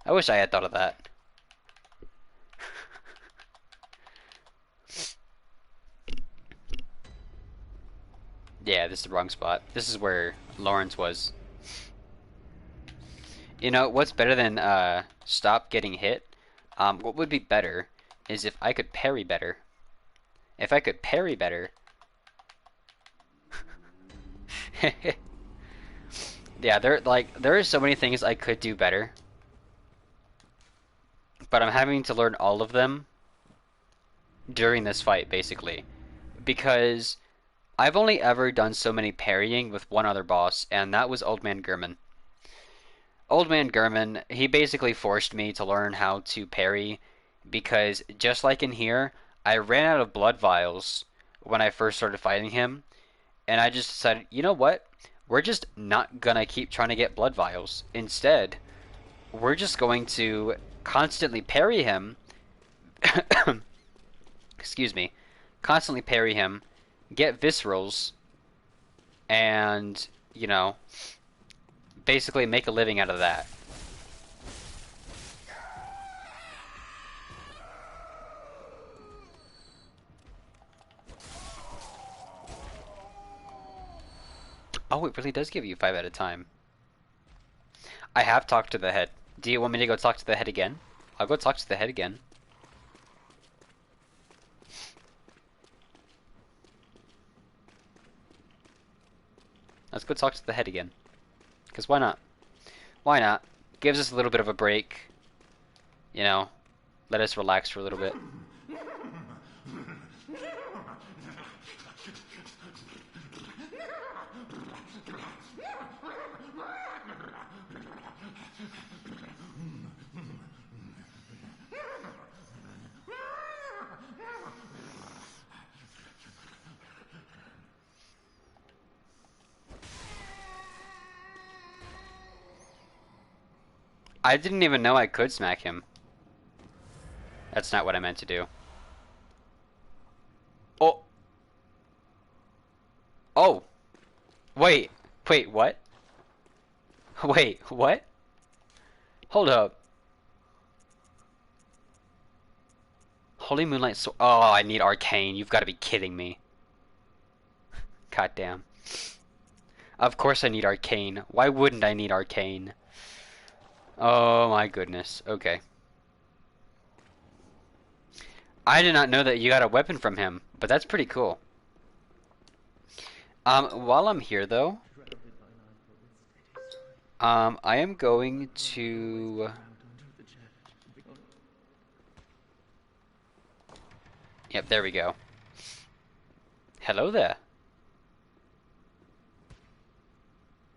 I wish I had thought of that. Yeah, this is the wrong spot. This is where Lawrence was. What's better than stop getting hit? What would be better is if I could parry better. If I could parry better. Yeah, there are so many things I could do better. But I'm having to learn all of them during this fight, basically. Because I've only ever done so many parrying with one other boss, and that was Old Man Gurman. Old Man Gurman, he basically forced me to learn how to parry, because just like in here, I ran out of blood vials when I first started fighting him, and I just decided, you know what? We're just not gonna keep trying to get blood vials. Instead, we're just going to constantly parry him. Excuse me. Constantly parry him, get viscerals, and, basically make a living out of that. Oh, it really does give you 5 at a time. I have talked to the head. Do you want me to go talk to the head again? I'll go talk to the head again. Let's go talk to the head again. Because why not? Why not? Gives us a little bit of a break. Let us relax for a little bit. I didn't even know I could smack him. That's not what I meant to do. Oh. Oh. Wait. Wait, what? Wait, what? Hold up. Holy Moonlight Sword. Oh, I need Arcane. You've got to be kidding me. God damn. Of course I need Arcane. Why wouldn't I need Arcane? Oh my goodness. Okay. I did not know that you got a weapon from him, but that's pretty cool. While I'm here though, I am going to Yep, there we go. Hello there.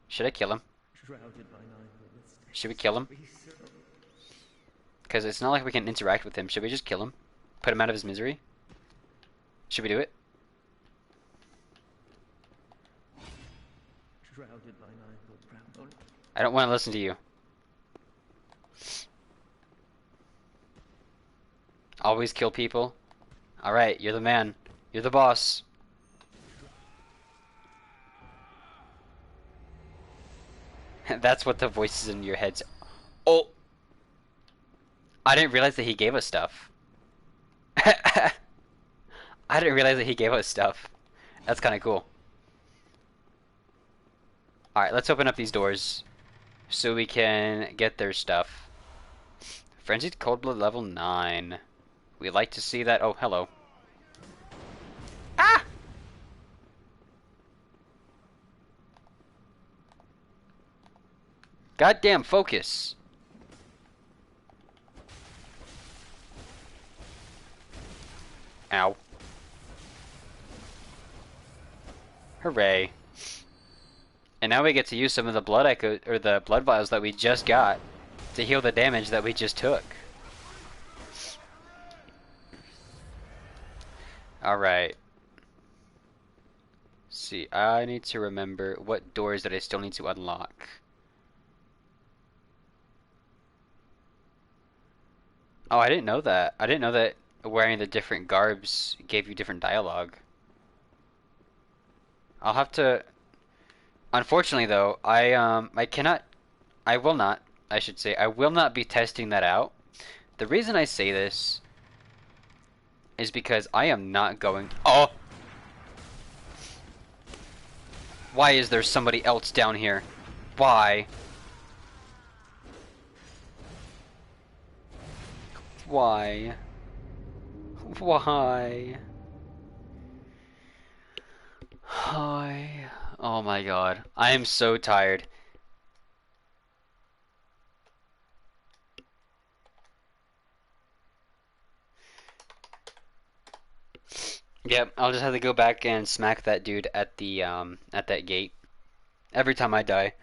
Should I kill him? Should we kill him? Because it's not like we can interact with him. Should we just kill him? Put him out of his misery? Should we do it? I don't want to listen to you. Always kill people? Alright, you're the man. You're the boss. That's what the voices in your head say. Oh! I didn't realize that he gave us stuff. I didn't realize that he gave us stuff. That's kind of cool. Alright, let's open up these doors so we can get their stuff. Frenzied Cold Blood level 9. We'd like to see that. Oh, hello. Ah! Goddamn focus. Ow. Hooray. And now we get to use some of the blood or the blood vials that we just got to heal the damage that we just took. Alright. See, I need to remember what doors that I still need to unlock. Oh, I didn't know that. I didn't know that wearing the different garbs gave you different dialogue. I'll have to... Unfortunately, though, I cannot... I will not, I should say, I will not be testing that out. The reason I say this is because I am not going... Oh! Why is there somebody else down here? Why? Why? Why? Hi. Oh my god. I am so tired. Yep, I'll just have to go back and smack that dude at the at that gate every time I die.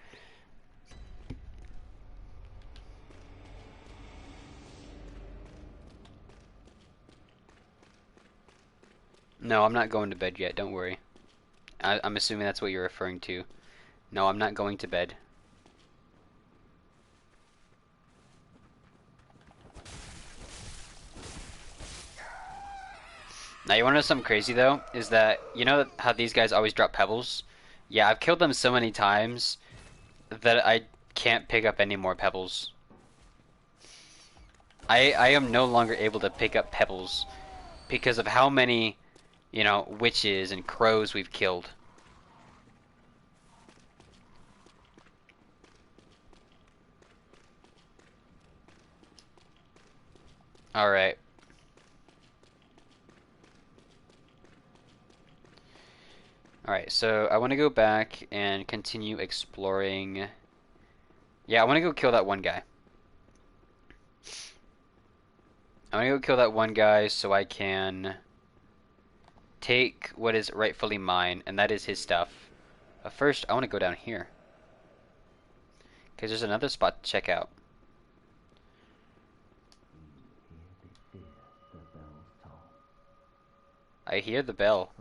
No, I'm not going to bed yet, don't worry. I'm assuming that's what you're referring to. No, I'm not going to bed. Now, you wanna know something crazy though? Is that, you know how these guys always drop pebbles? Yeah, I've killed them so many times that I can't pick up any more pebbles. I am no longer able to pick up pebbles because of how many, you know, witches and crows we've killed. Alright. Alright, so I want to go back and continue exploring. Yeah, I want to go kill that one guy. I want to go kill that one guy so I can take what is rightfully mine, and that is his stuff. But first, I want to go down here. Because there's another spot to check out. I hear the bell.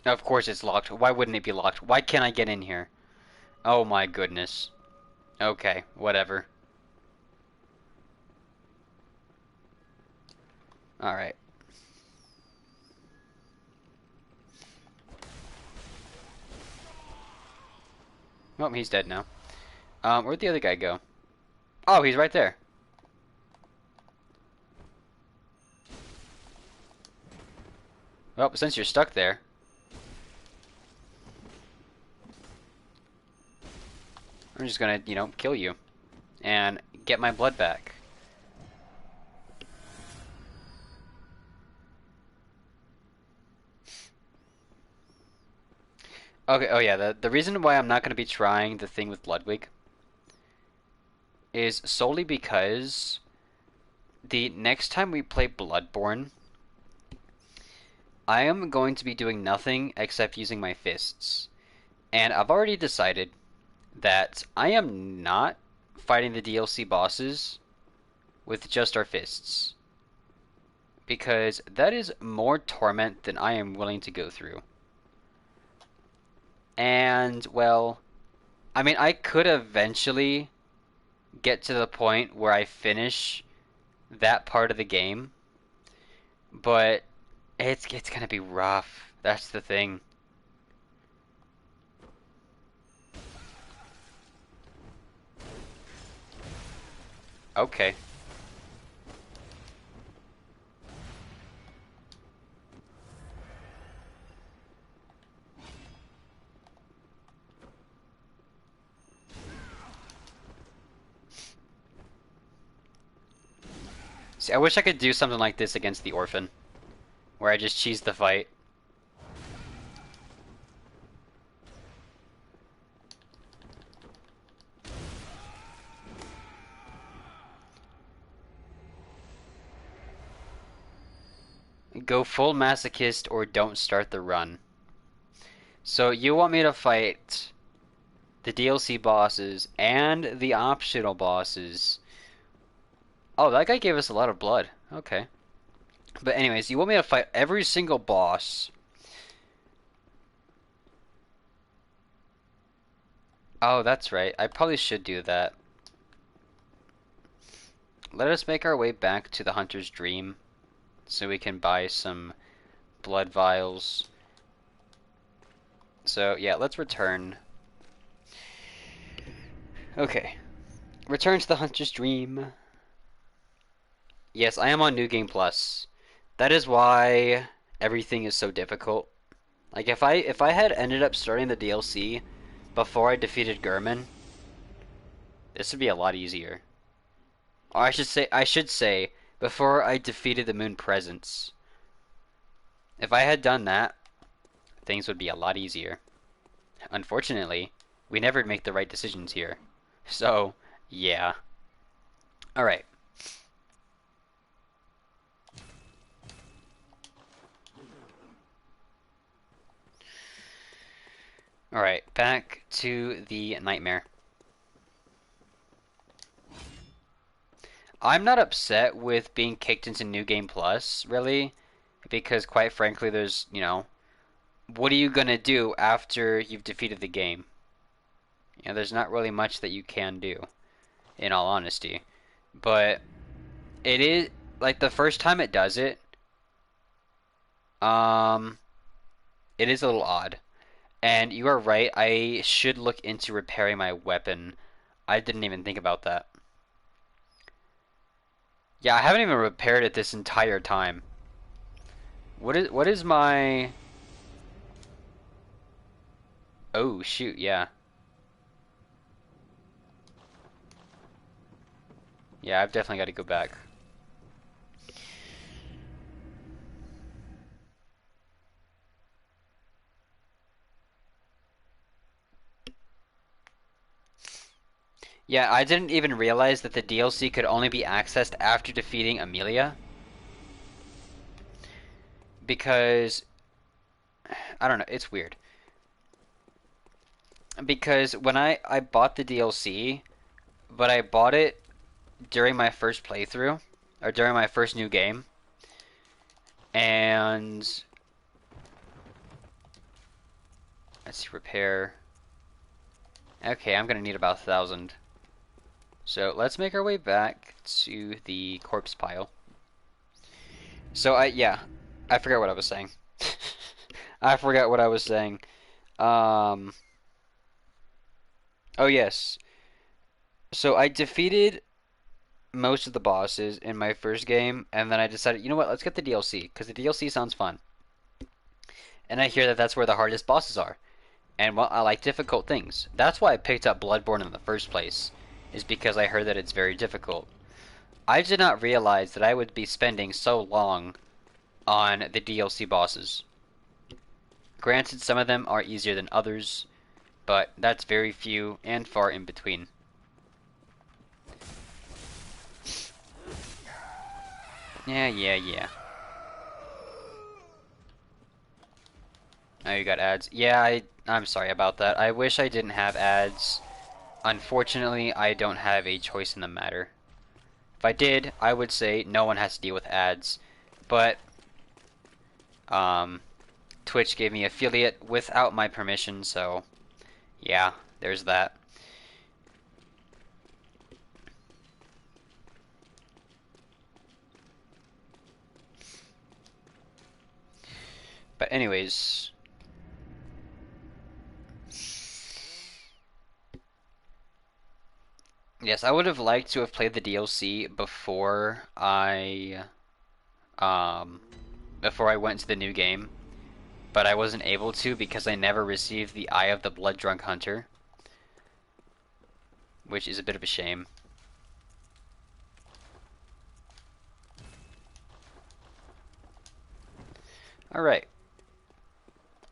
Of course it's locked. Why wouldn't it be locked? Why can't I get in here? Oh my goodness. Okay, whatever. Alright. Oh, he's dead now. Where'd the other guy go? Oh, he's right there. Well, since you're stuck there... I'm just gonna, you know, kill you. And get my blood back. Okay, oh yeah, the reason why I'm not going to be trying the thing with Ludwig is solely because the next time we play Bloodborne, I am going to be doing nothing except using my fists. And I've already decided that I am not fighting the DLC bosses with just our fists. Because that is more torment than I am willing to go through. And, well, I mean, I could eventually get to the point where I finish that part of the game, but it's gonna be rough. That's the thing. Okay. See, I wish I could do something like this against the Orphan, where I just cheese the fight. Go full masochist or don't start the run. So you want me to fight the DLC bosses and the optional bosses. Oh, that guy gave us a lot of blood. Okay. But anyways, you want me to fight every single boss. Oh, that's right. I probably should do that. Let us make our way back to the Hunter's Dream so we can buy some blood vials. So, yeah, let's return. Okay. Return to the Hunter's Dream. Yes, I am on New Game Plus. That is why everything is so difficult. Like if I had ended up starting the DLC before I defeated Gurman, this would be a lot easier. Or I should say before I defeated the Moon Presence. If I had done that, things would be a lot easier. Unfortunately, we never make the right decisions here. So, yeah. Alright. Alright, back to the nightmare. I'm not upset with being kicked into New Game Plus, really, because quite frankly, there's, what are you gonna do after you've defeated the game? There's not really much that you can do, in all honesty. But it is, like, the first time it does it, um, it is a little odd. And you are right, I should look into repairing my weapon. I didn't even think about that. Yeah, I haven't even repaired it this entire time. What is my... Oh, shoot, yeah. Yeah, I've definitely got to go back. Yeah, I didn't even realize that the DLC could only be accessed after defeating Amelia. Because, I don't know, it's weird. Because when I bought the DLC, but I bought it during my first playthrough, or during my first new game, and let's see, repair. Okay, I'm gonna need about 1,000. So let's make our way back to the corpse pile. So yeah, I forgot what I was saying. I forgot what I was saying. Um, oh yes. So I defeated most of the bosses in my first game, and then I decided, you know what, let's get the DLC, because the DLC sounds fun. And I hear that that's where the hardest bosses are. And well, I like difficult things. That's why I picked up Bloodborne in the first place, is because I heard that it's very difficult. I did not realize that I would be spending so long on the DLC bosses. Granted, some of them are easier than others, but that's very few and far in between. Yeah. Oh, you got ads. Yeah, I'm sorry about that. I wish I didn't have ads. Unfortunately, I don't have a choice in the matter. If I did, I would say no one has to deal with ads. But, Twitch gave me affiliate without my permission, so yeah, there's that. But anyways, yes, I would have liked to have played the DLC um, before I went to the new game, but I wasn't able to because I never received the Eye of the Blood Drunk Hunter, which is a bit of a shame. Alright.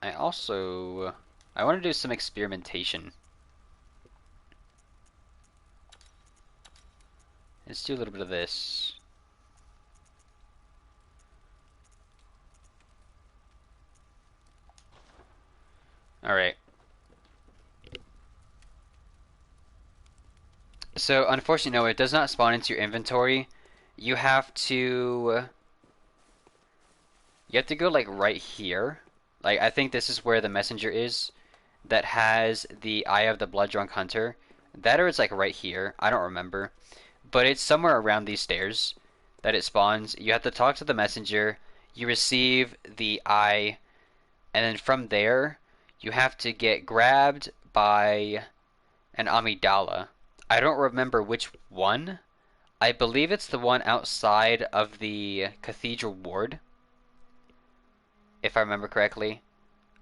I want to do some experimentation. Let's do a little bit of this. Alright. So, unfortunately, no, it does not spawn into your inventory. You have to go like right here. Like, I think this is where the messenger is that has the Eye of the Blood Drunk Hunter. That or it's like right here. I don't remember. But it's somewhere around these stairs that it spawns. You have to talk to the messenger. You receive the eye. And then from there, you have to get grabbed by an amygdala. I don't remember which one. I believe it's the one outside of the cathedral ward, if I remember correctly.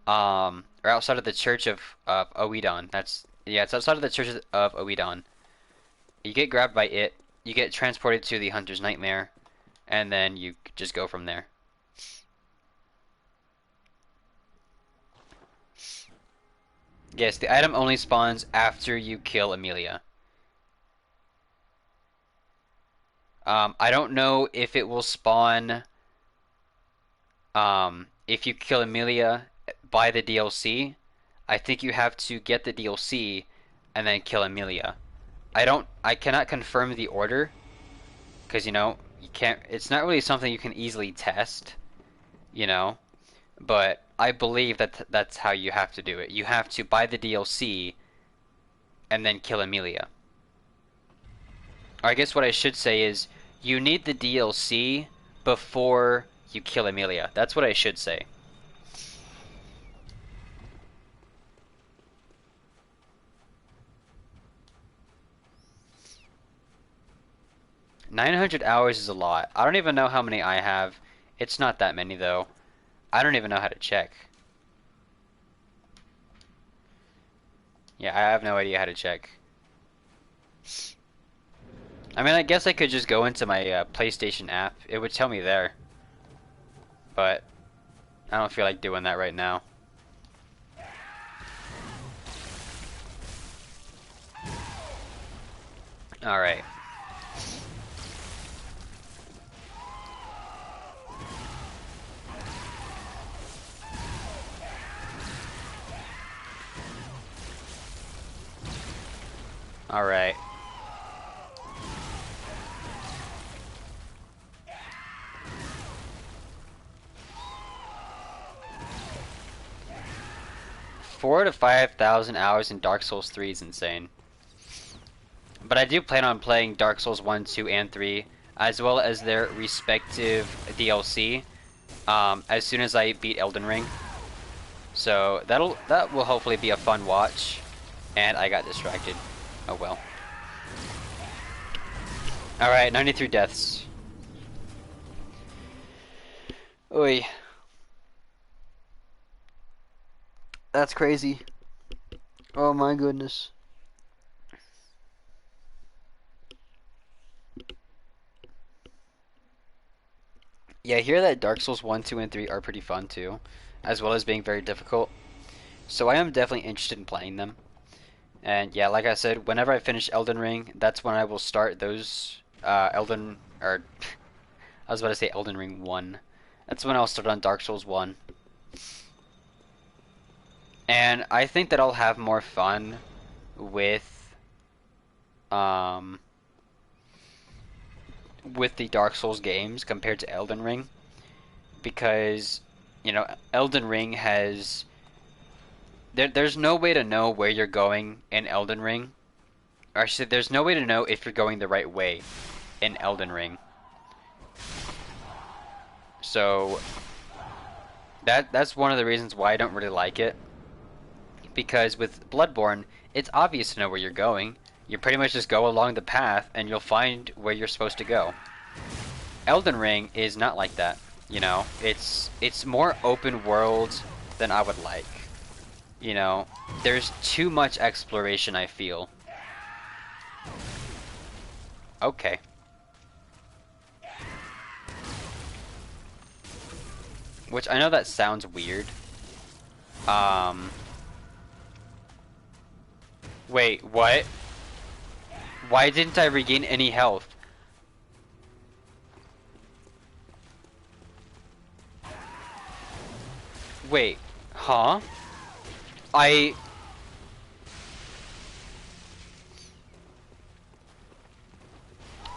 Or outside of the church of Oedon. It's outside of the church of Oedon. You get grabbed by it, you get transported to the Hunter's Nightmare, and then you just go from there. Yes, the item only spawns after you kill Amelia. I don't know if it will spawn if you kill Amelia by the DLC. I think you have to get the DLC and then kill Amelia. I cannot confirm the order because you can't. It's not really something you can easily test, you know. But I believe that that's how you have to do it. You have to buy the DLC and then kill Amelia. Or I guess what I should say is you need the DLC before you kill Amelia. That's what I should say. $900 is a lot. I don't even know how many I have. It's not that many though. I don't even know how to check. Yeah, I have no idea how to check. I mean, I guess I could just go into my PlayStation app. It would tell me there. But I don't feel like doing that right now. Alright. Alright. Four to 5,000 hours in Dark Souls 3 is insane. But I do plan on playing Dark Souls 1, 2, and 3, as well as their respective DLC, as soon as I beat Elden Ring. So that will hopefully be a fun watch. And I got distracted. Oh well. Alright, 93 deaths. Oy. That's crazy. Oh my goodness. Yeah, I hear that Dark Souls 1, 2, and 3 are pretty fun too. as well as being very difficult. So I am definitely interested in playing them. And yeah, like I said, whenever I finish Elden Ring, that's when I will start those Elden or I was about to say Elden Ring 1. That's when I'll start on Dark Souls 1. And I think that I'll have more fun with um with the Dark Souls games compared to Elden Ring because Elden Ring has there's no way to know where you're going in Elden Ring. Or actually, there's no way to know if you're going the right way in Elden Ring. So that's one of the reasons why I don't really like it. Because with Bloodborne, it's obvious to know where you're going. You pretty much just go along the path and you'll find where you're supposed to go. Elden Ring is not like that. It's more open world than I would like. There's too much exploration, I feel. Okay. Which I know that sounds weird. Wait, what? Why didn't I regain any health? Wait, huh?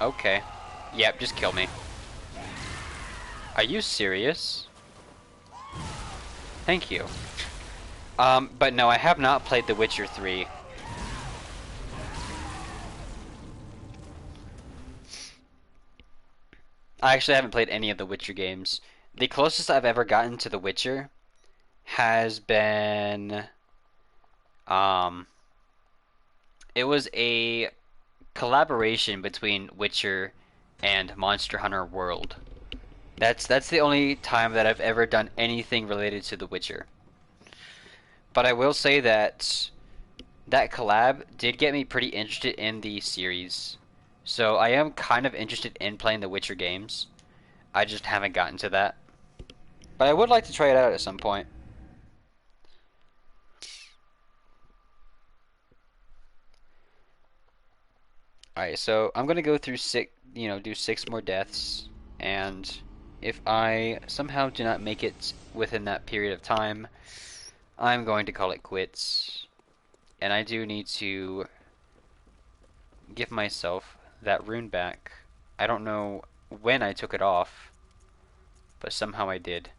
Okay. Yep, just kill me. Are you serious? Thank you. But no, I have not played The Witcher 3. I actually haven't played any of the Witcher games. The closest I've ever gotten to The Witcher has been, it was a collaboration between Witcher and Monster Hunter World. That's the only time that I've ever done anything related to The Witcher. But I will say that that collab did get me pretty interested in the series. So I am kind of interested in playing the Witcher games. I just haven't gotten to that. But I would like to try it out at some point. Alright, so I'm gonna go through do 6 more deaths, and if I somehow do not make it within that period of time, I'm going to call it quits. And I do need to give myself that rune back. I don't know when I took it off, but somehow I did.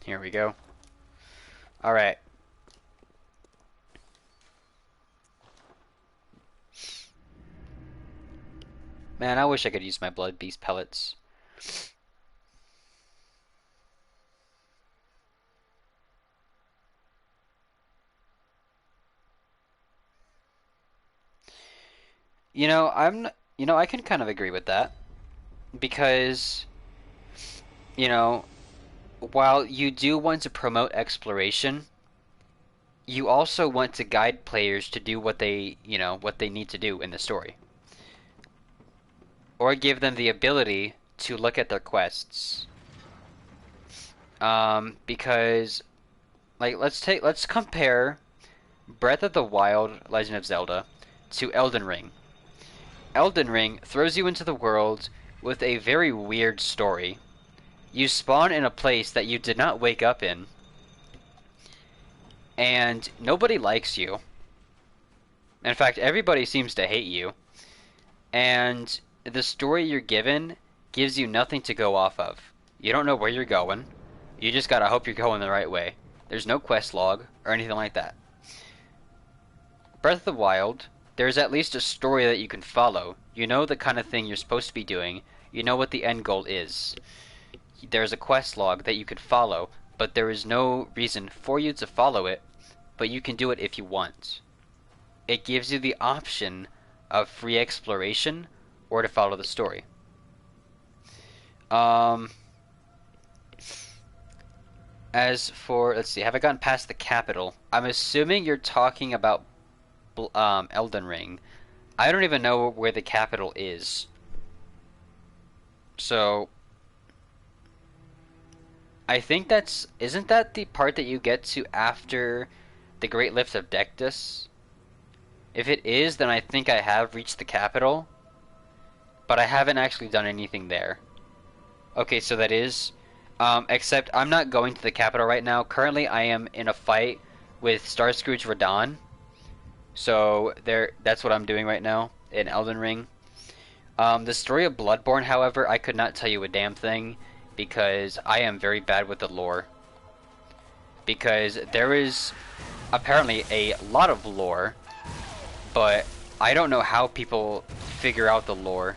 Here we go. Alright. Man, I wish I could use my blood beast pellets. I can kind of agree with that because, you know, while you do want to promote exploration, you also want to guide players to do what they need to do in the story. Or give them the ability to look at their quests. Because let's compare Breath of the Wild, Legend of Zelda to Elden Ring. Elden Ring throws you into the world with a very weird story. You spawn in a place that you did not wake up in, and nobody likes you. In fact, everybody seems to hate you. And the story you're given gives you nothing to go off of. You don't know where you're going. You just gotta hope you're going the right way. There's no quest log or anything like that. Breath of the Wild, there's at least a story that you can follow. You know the kind of thing you're supposed to be doing. You know what the end goal is. There's a quest log that you could follow, but there is no reason for you to follow it, but you can do it if you want. It gives you the option of free exploration or to follow the story. As for, let's see, have I gotten past the capital? I'm assuming you're talking about Elden Ring. I don't even know where the capital is. So I think isn't that the part that you get to after the Great Lift of Dectus? If it is, then I think I have reached the capital, but I haven't actually done anything there. Okay, so that is. Except I'm not going to the capital right now. Currently, I am in a fight with Starscrooge Radahn. So that's what I'm doing right now in Elden Ring. The story of Bloodborne, however, I could not tell you a damn thing because I am very bad with the lore. Because there is apparently a lot of lore, but I don't know how people figure out the lore.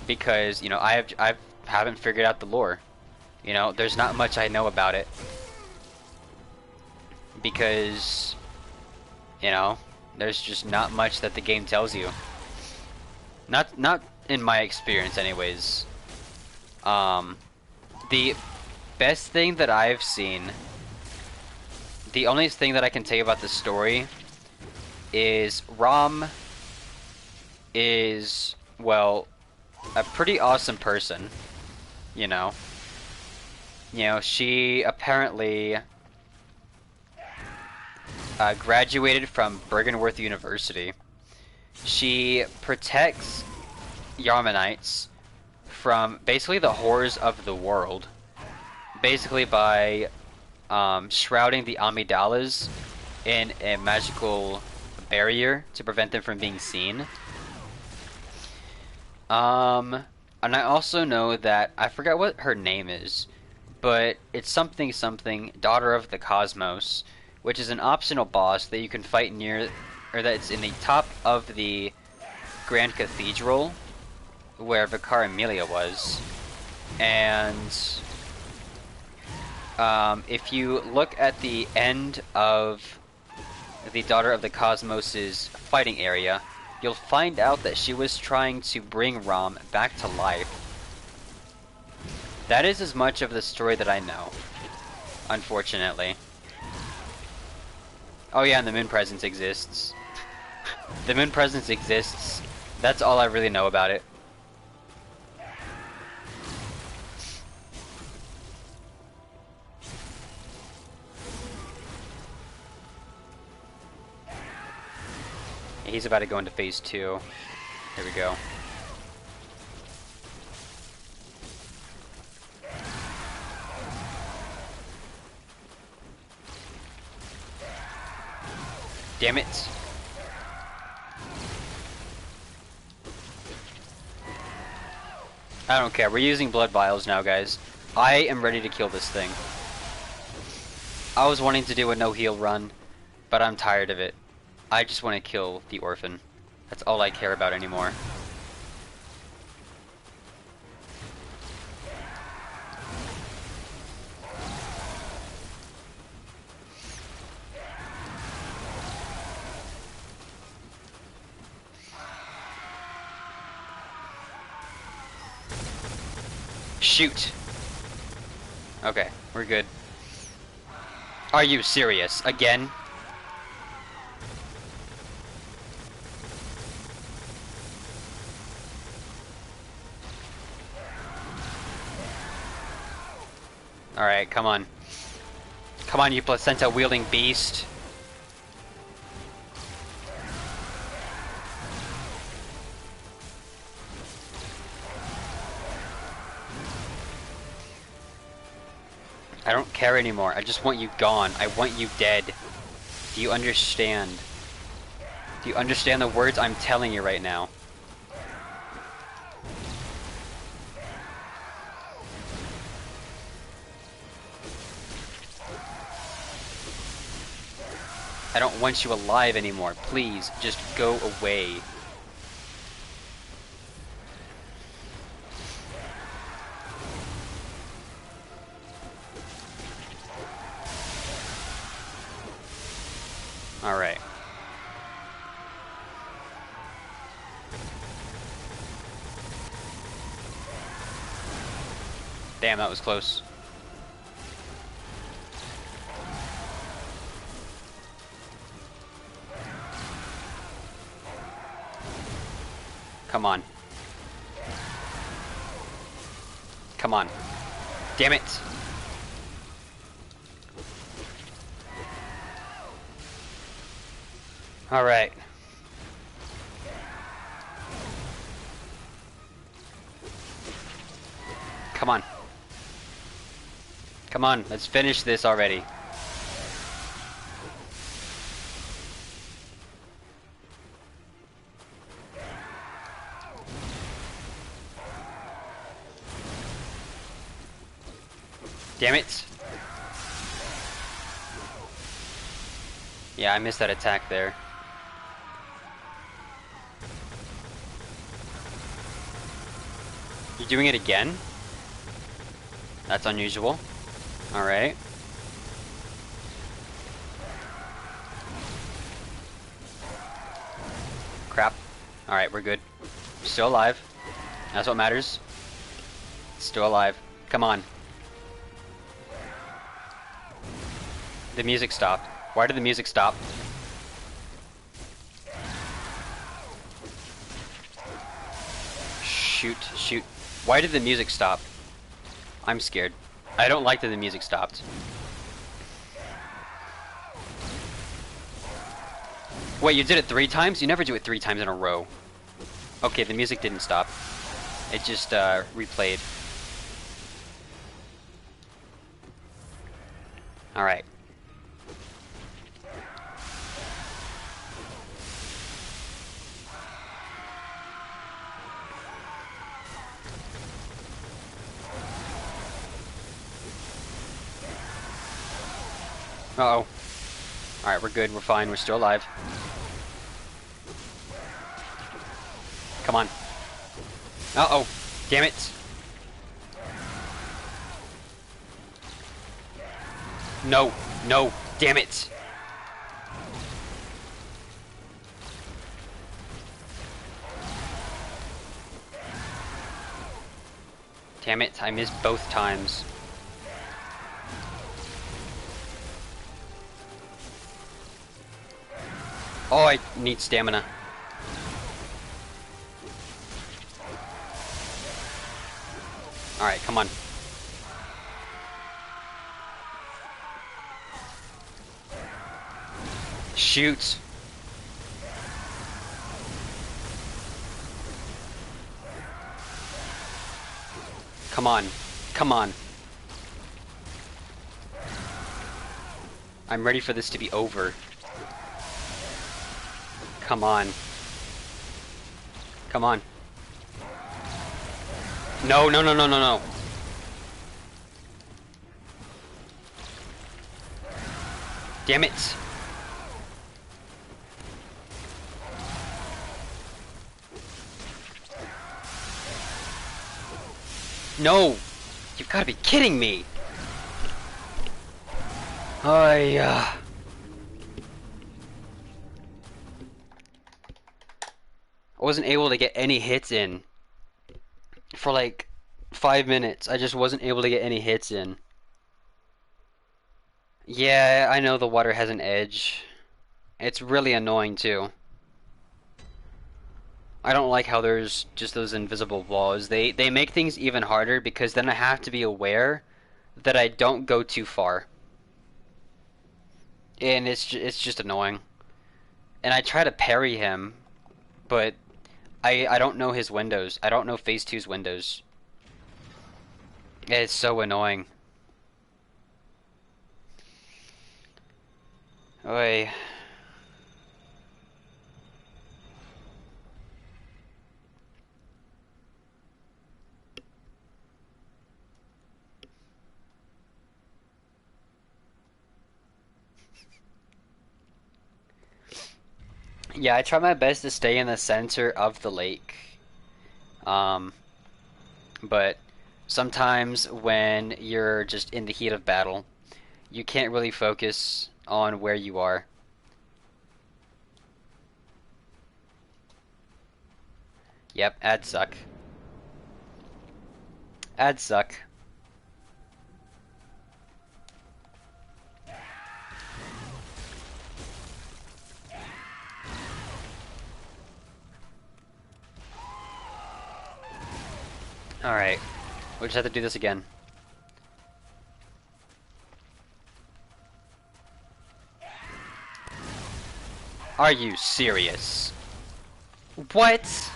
Because, you know, I haven't figured out the lore. You know, there's not much I know about it. Because, you know, there's just not much that the game tells you. Not in my experience anyways. The best thing that I've seen, the only thing that I can tell you about the story is Rom is, well, a pretty awesome person, you know. You know, she apparently graduated from Bergenworth University. She protects Yarmanites from basically the horrors of the world, basically by shrouding the Amidalas in a magical barrier to prevent them from being seen. And I also know that, I forgot what her name is, but it's something something, Daughter of the Cosmos, which is an optional boss that you can fight near, or that's in the top of the Grand Cathedral, where Vicar Amelia was. And if you look at the end of the Daughter of the Cosmos's fighting area, you'll find out that she was trying to bring Rom back to life. That is as much of the story that I know, unfortunately. Oh yeah, and the Moon Presence exists. The Moon Presence exists. That's all I really know about it. He's about to go into phase 2. Here we go. Damn it. I don't care. We're using blood vials now, guys. I am ready to kill this thing. I was wanting to do a no-heal run, but I'm tired of it. I just want to kill the orphan. That's all I care about anymore. Shoot! Okay, we're good. Are you serious? Again? Alright, come on. Come on, you placenta-wielding beast. I don't care anymore. I just want you gone. I want you dead. Do you understand? Do you understand the words I'm telling you right now? I don't want you alive anymore. Please, just go away. Alright. Damn, that was close. Come on. Come on. Damn it. Alright. Come on. Come on, let's finish this already. Damn it. Yeah, I missed that attack there. You're doing it again? That's unusual. Alright. Crap. Alright, we're good. Still alive. That's what matters. Still alive. Come on. The music stopped. Why did the music stop? Shoot, shoot. Why did the music stop? I'm scared. I don't like that the music stopped. Wait, you did it 3 times? You never do it 3 times in a row. Okay, the music didn't stop. It just replayed. Alright. Uh-oh. Alright, we're good, we're fine, we're still alive. Come on. Uh-oh. Damn it. No. No. Damn it. Damn it, I missed both times. Oh, I need stamina. Alright, come on. Shoot. Come on. Come on. I'm ready for this to be over. Come on. Come on. No, no, no, no, no, no. Damn it. No! You've got to be kidding me! I wasn't able to get any hits in. For like 5 minutes, I just wasn't able to get any hits in. Yeah, I know the water has an edge. It's really annoying too. I don't like how there's just those invisible walls. They make things even harder because then I have to be aware that I don't go too far. And it's just annoying. And I try to parry him, but I don't know his windows. I don't know Phase 2's windows. It's so annoying. Oy. Yeah, I try my best to stay in the center of the lake. But sometimes when you're just in the heat of battle, you can't really focus on where you are. Yep, ads suck. Ads suck. Alright. We'll just have to do this again. Are you serious? What?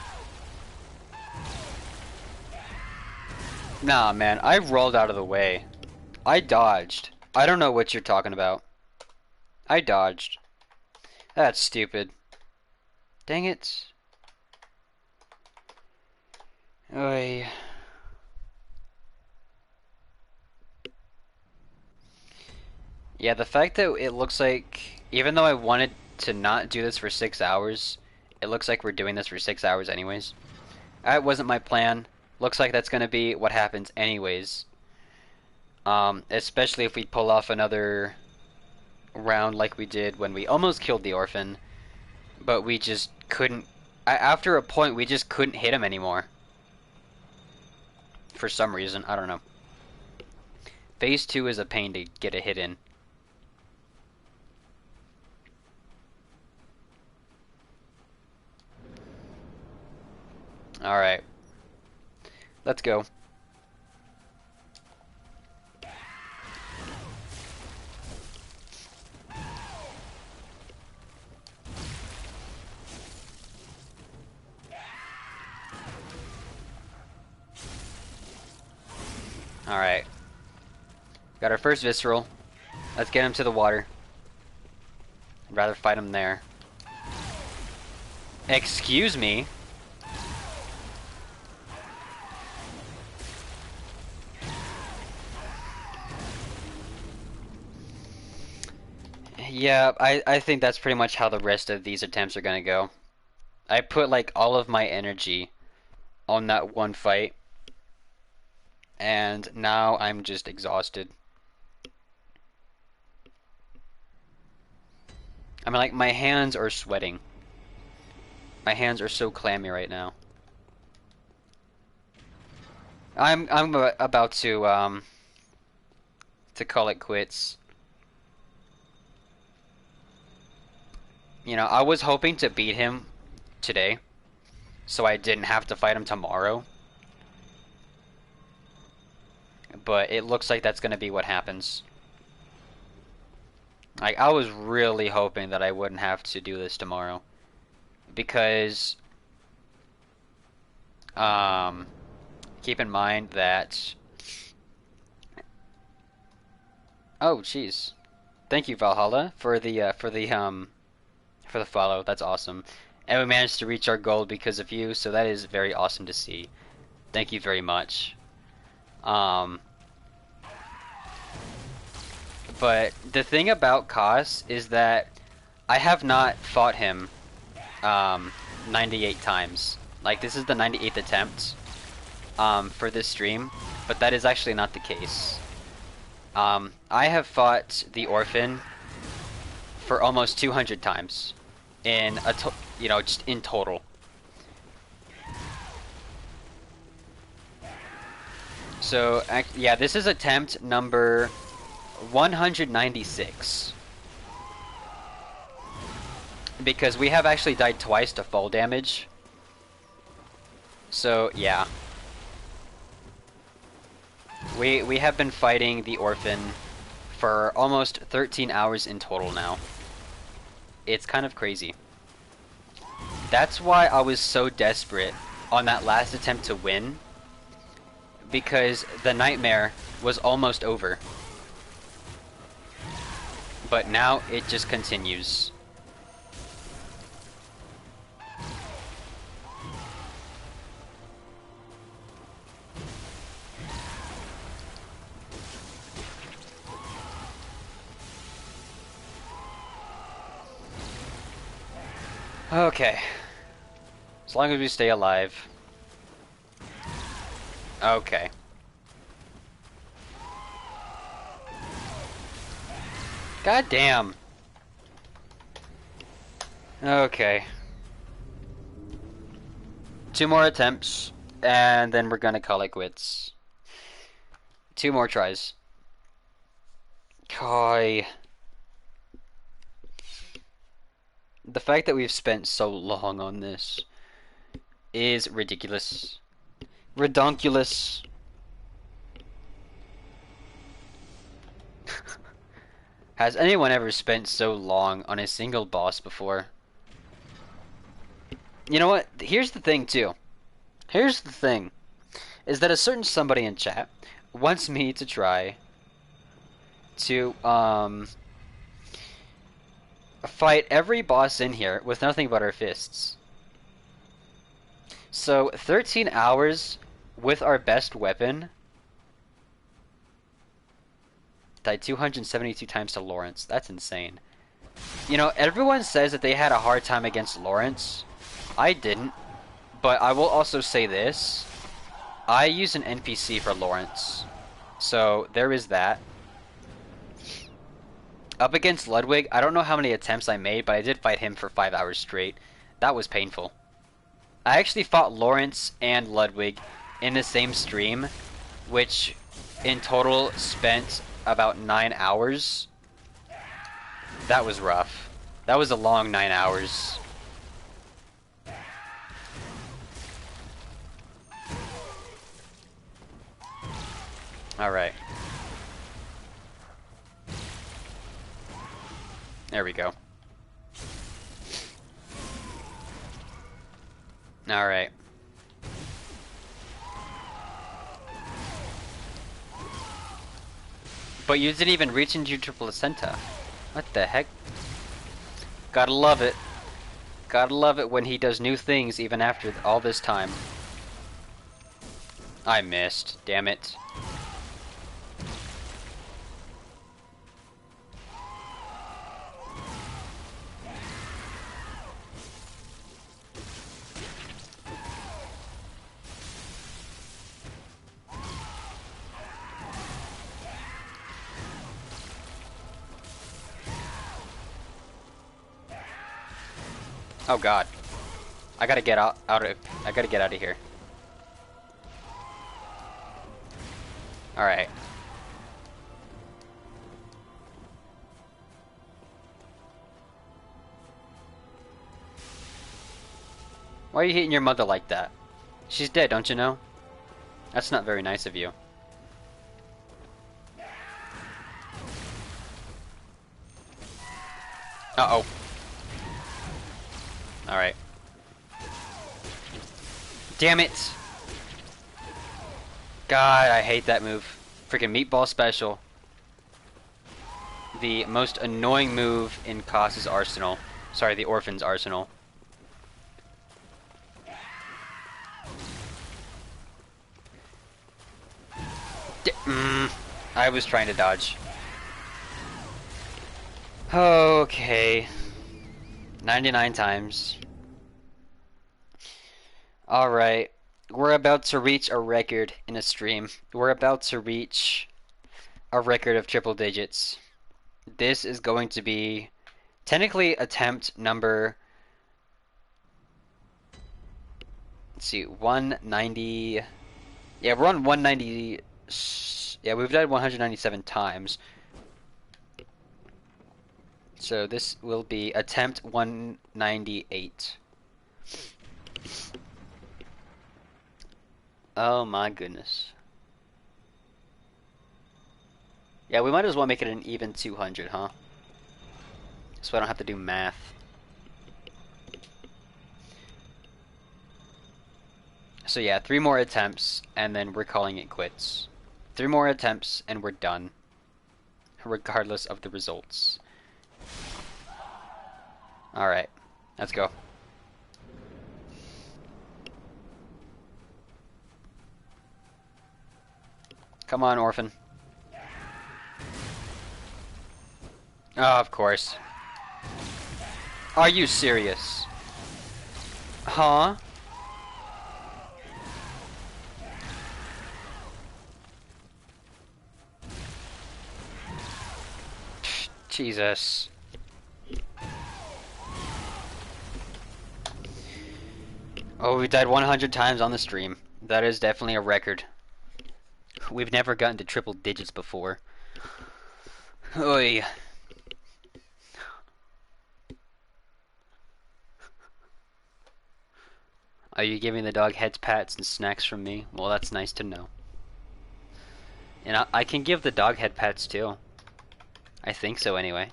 Nah, man, I rolled out of the way. I dodged. I don't know what you're talking about. I dodged. That's stupid. Dang it. Oy. Yeah, the fact that it looks like, even though I wanted to not do this for 6 hours, it looks like we're doing this for 6 hours anyways. That wasn't my plan. Looks like that's gonna be what happens anyways. Especially if we pull off another round like we did when we almost killed the orphan, but we just couldn't. After a point, we just couldn't hit him anymore. For some reason, I don't know. Phase 2 is a pain to get a hit in. Alright. Let's go. Alright. Got our first visceral. Let's get him to the water. I'd rather fight him there. Excuse me? Yeah, I think that's pretty much how the rest of these attempts are gonna go. I put like all of my energy on that one fight, and now I'm just exhausted. I mean, like, my hands are sweating. My hands are so clammy right now. I'm about to call it quits. You know, I was hoping to beat him today, so I didn't have to fight him tomorrow. But it looks like that's gonna be what happens. Like, I was really hoping that I wouldn't have to do this tomorrow. Because, keep in mind that... Oh, jeez. Thank you, Valhalla, for the follow. That's awesome. And we managed to reach our goal because of you, so that is very awesome to see. Thank you very much. But the thing about Kos is that I have not fought him 98 times. Like, this is the 98th attempt for this stream, but that is actually not the case. I have fought the orphan for almost 200 times in just in total. So yeah, this is attempt number 196. Because we have actually died twice to fall damage. So yeah. We have been fighting the orphan for almost 13 hours in total now. It's kind of crazy. That's why I was so desperate on that last attempt to win. Because the nightmare was almost over. But now it just continues. Okay. As long as we stay alive. Okay. God damn. Okay. 2 more attempts, and then we're gonna call it quits. 2 more tries. Kai. The fact that we've spent so long on this is ridiculous. Redonkulous. Has anyone ever spent so long on a single boss before? You know what? Here's the thing, too. Here's the thing. Is that a certain somebody in chat wants me to try to, fight every boss in here with nothing but our fists. So, 13 hours with our best weapon. Died 272 times to Lawrence. That's insane. You know, everyone says that they had a hard time against Lawrence. I didn't. But I will also say this. I use an NPC for Lawrence. So, there is that. Up against Ludwig, I don't know how many attempts I made, but I did fight him for 5 hours straight. That was painful. I actually fought Lawrence and Ludwig in the same stream, which in total spent about 9 hours. That was rough. That was a long 9 hours. Alright. There we go. Alright. But you didn't even reach into your placenta. What the heck? Gotta love it. Gotta love it when he does new things even after all this time. I missed. Damn it. Oh god. I gotta get out of here. Alright. Why are you hitting your mother like that? She's dead, don't you know? That's not very nice of you. Uh-oh. Alright. Damn it! God, I hate that move. Freaking meatball special. The most annoying move in Kos's arsenal. Sorry, the orphan's arsenal. I was trying to dodge. Okay. 99 times. Alright. We're about to reach a record in a stream. We're about to reach a record of triple digits. This is going to be technically attempt number, let's see, 190. Yeah, we're on 190. Yeah, we've died 197 times. So this will be attempt 198. Oh my goodness. Yeah, we might as well make it an even 200, huh? So I don't have to do math. So yeah, 3 more attempts, and then we're calling it quits. 3 more attempts, and we're done. Regardless of the results. Alright, let's go. Come on, Orphan. Oh, of course. Are you serious? Huh? Jesus. Oh, we died 100 times on the stream. That is definitely a record. We've never gotten to triple digits before. Oy. Are you giving the dog heads pats and snacks from me? Well, that's nice to know. And I can give the dog head pats too. I think so anyway.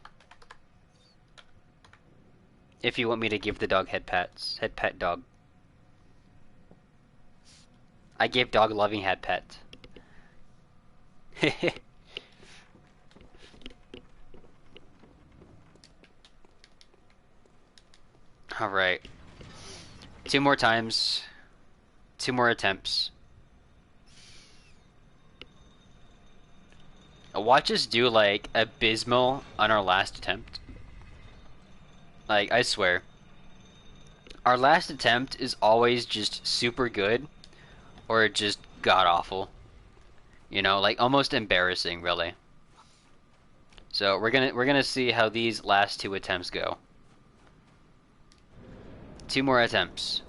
If you want me to give the dog head pats. Head pet dog. I gave dog loving head pet. Alright. 2 more times. 2 more attempts. Watch us do, like, abysmal on our last attempt. Like, I swear. Our last attempt is always just super good, or just god-awful. You know, like, almost embarrassing, really. So, we're gonna see how these last 2 attempts go. 2 more attempts.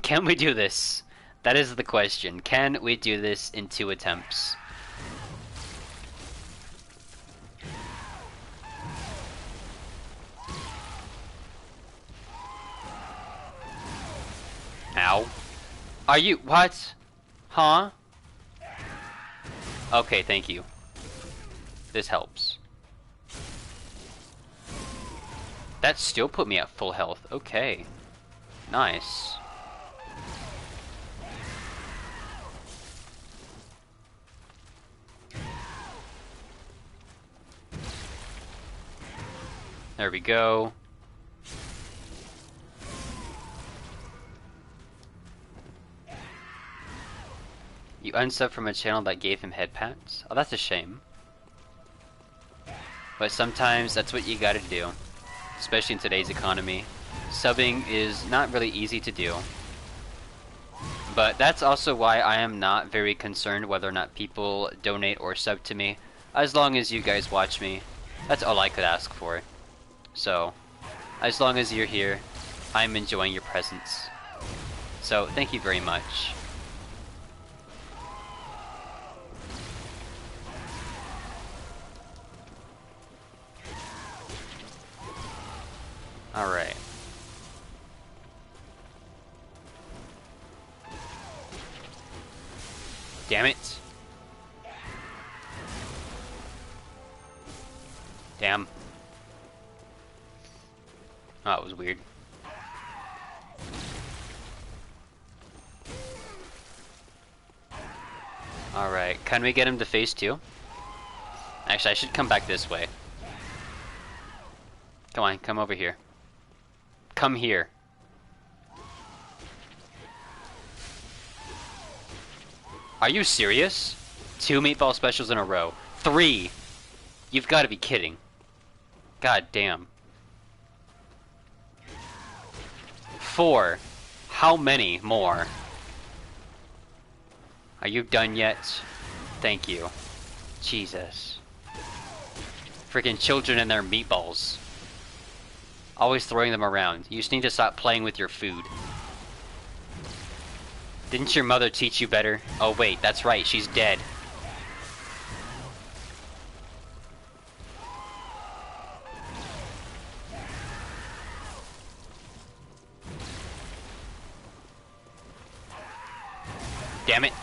Can we do this? That is the question. Can we do this in 2 attempts? Ow. Are you, what? Huh? Okay, thank you. This helps. That still put me at full health. Okay. Nice. There we go. You unsubbed from a channel that gave him head pats? Oh, that's a shame. But sometimes that's what you gotta do. Especially in today's economy. Subbing is not really easy to do. But that's also why I am not very concerned whether or not people donate or sub to me. As long as you guys watch me. That's all I could ask for. So, as long as you're here, I'm enjoying your presence. So, thank you very much. Alright. Damn it. Damn. Oh, that was weird. Alright, can we get him to phase 2? Actually, I should come back this way. Come on, come over here. Come here. Are you serious? 2 meatball specials in a row. 3! You've got to be kidding. God damn. 4. How many more? Are you done yet? Thank you. Jesus. Freaking children and their meatballs. Always throwing them around. You just need to stop playing with your food. Didn't your mother teach you better? Oh wait, that's right, she's dead. Damn it.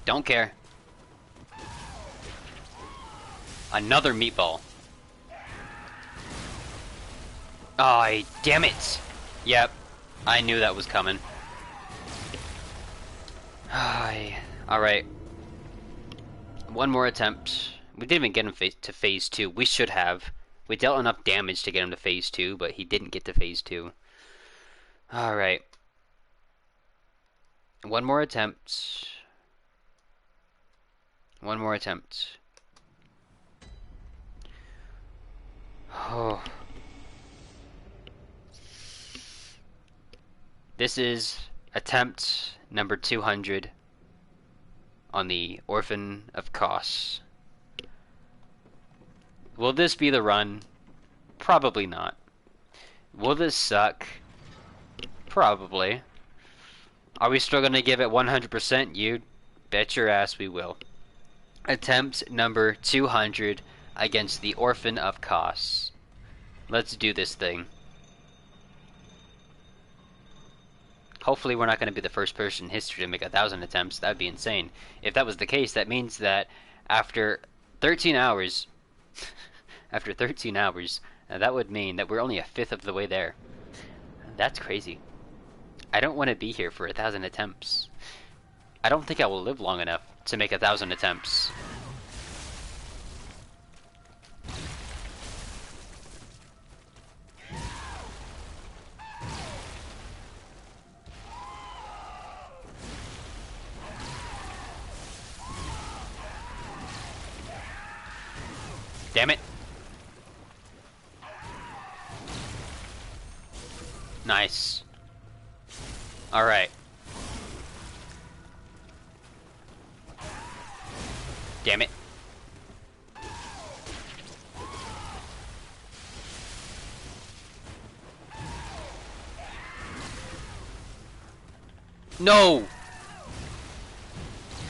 Don't care. Another meatball. Oh, damn it! Yep, I knew that was coming. Alright. 1 more attempt. We didn't even get him to phase 2. We should have. We dealt enough damage to get him to phase 2, but he didn't get to phase 2. Alright. 1 more attempt. 1 more attempt. Oh. This is attempt number 200 on the Orphan of Kos. Will this be the run? Probably not. Will this suck? Probably. Are we still gonna give it 100%? You bet your ass we will. Attempt number 200 against the Orphan of Kos. Let's do this thing. Hopefully we're not going to be the first person in history to make 1,000 attempts. That would be insane. If that was the case, that means that after 13 hours. After 13 hours, that would mean that we're only a fifth of the way there. That's crazy. I don't want to be here for 1,000 attempts. I don't think I will live long enough to make 1,000 attempts. Damn it. Nice. Alright. Damn it. No!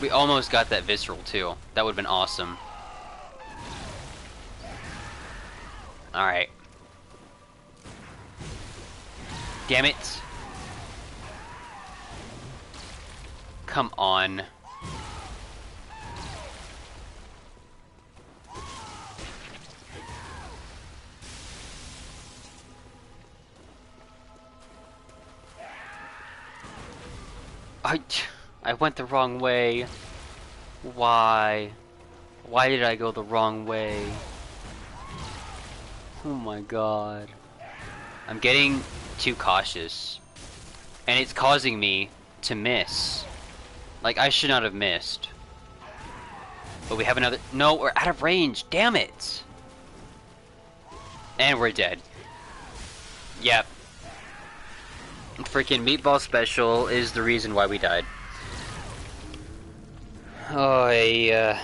We almost got that visceral too. That would have been awesome. Alright. Damn it. Come on. I went the wrong way. Why? Why did I go the wrong way? Oh my god. I'm getting too cautious. And it's causing me to miss. Like, I should not have missed. But we have another... No, we're out of range. Damn it! And we're dead. Yep. Freaking Meatball Special is the reason why we died. Oh,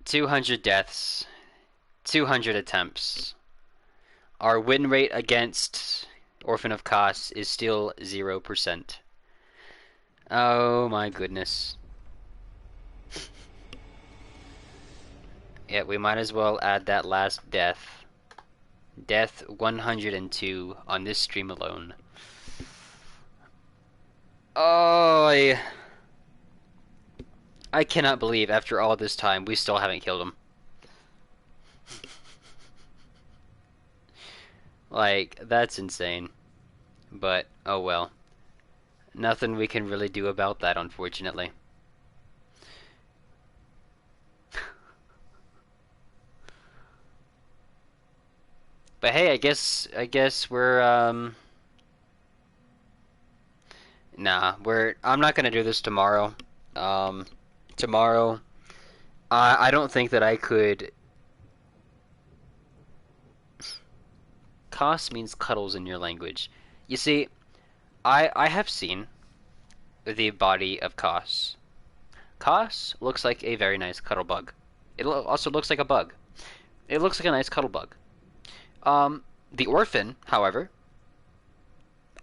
200 deaths. 200 attempts. Our win rate against Orphan of Kos is still 0%. Oh my goodness. Yeah, we might as well add that last death. Death 102 on this stream alone. Oh, I cannot believe after all this time we still haven't killed him. Like, that's insane. But, oh well. Nothing we can really do about that, unfortunately. But hey, I guess we're I'm not gonna do this tomorrow. Tomorrow I don't think that I could. Kos means cuddles in your language. You see, I have seen the body of Kos. Kos looks like a very nice cuddle bug. It also looks like a bug. It looks like a nice cuddle bug. The orphan, however,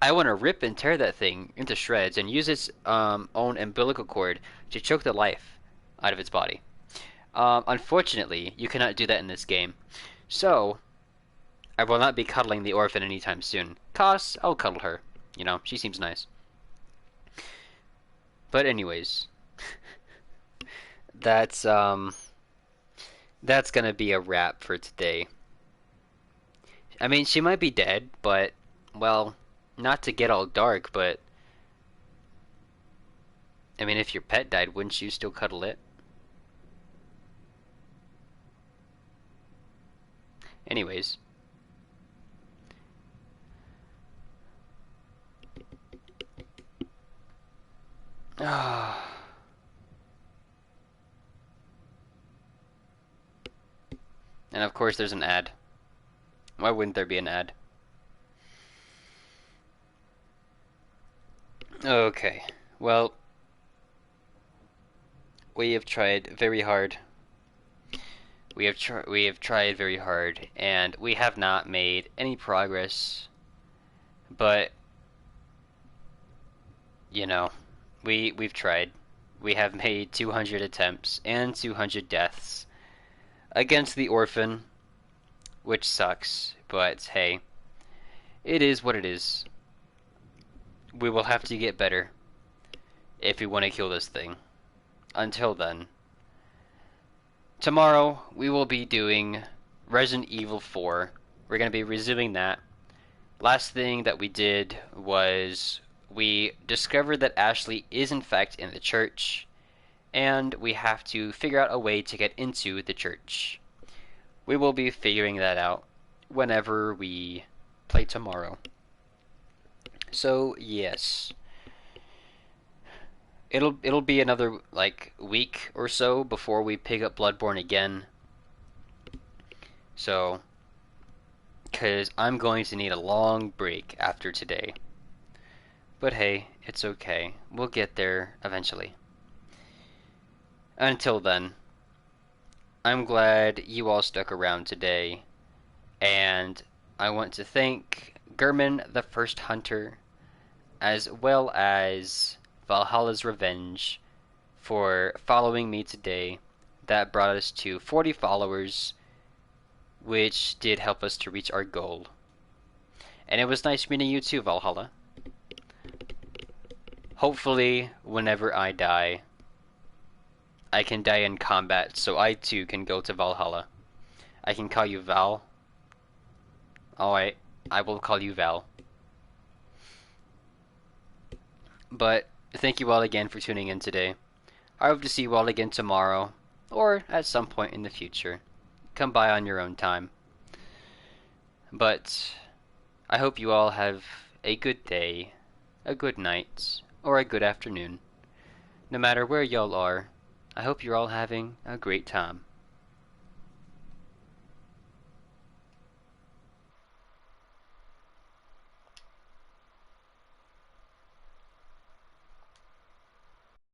I want to rip and tear that thing into shreds and use its own umbilical cord to choke the life out of its body. Unfortunately, you cannot do that in this game. So, I will not be cuddling the orphan anytime soon. Kos, I'll cuddle her. You know, she seems nice. But anyways, that's gonna be a wrap for today. I mean, she might be dead, but, well, not to get all dark, but, I mean, if your pet died, wouldn't you still cuddle it? Anyways. And of course there's an ad. Why wouldn't there be an ad? Okay, well, we have tried very hard. We have tried very hard, and we have not made any progress. But you know, we've tried. We have made 200 attempts and 200 deaths against the orphan, which sucks, but hey, it is what it is. We will have to get better if we want to kill this thing. Until then, tomorrow we will be doing Resident Evil 4. We're going to be resuming that. Last thing that we did was we discovered that Ashley is in fact in the church, and we have to figure out a way to get into the church. We will be figuring that out whenever we play tomorrow. So, yes. It'll be another like week or so before we pick up Bloodborne again. So, cuz I'm going to need a long break after today. But hey, it's okay. We'll get there eventually. Until then, I'm glad you all stuck around today, and I want to thank Gurman the First Hunter, as well as Valhalla's Revenge, for following me today. That brought us to 40 followers, which did help us to reach our goal. And it was nice meeting you too, Valhalla. Hopefully, whenever I die, I can die in combat, so I too can go to Valhalla. I can call you Val. Alright, I will call you Val. But thank you all again for tuning in today. I hope to see you all again tomorrow, or at some point in the future. Come by on your own time. But I hope you all have a good day, a good night, or a good afternoon. No matter where y'all are, I hope you're all having a great time.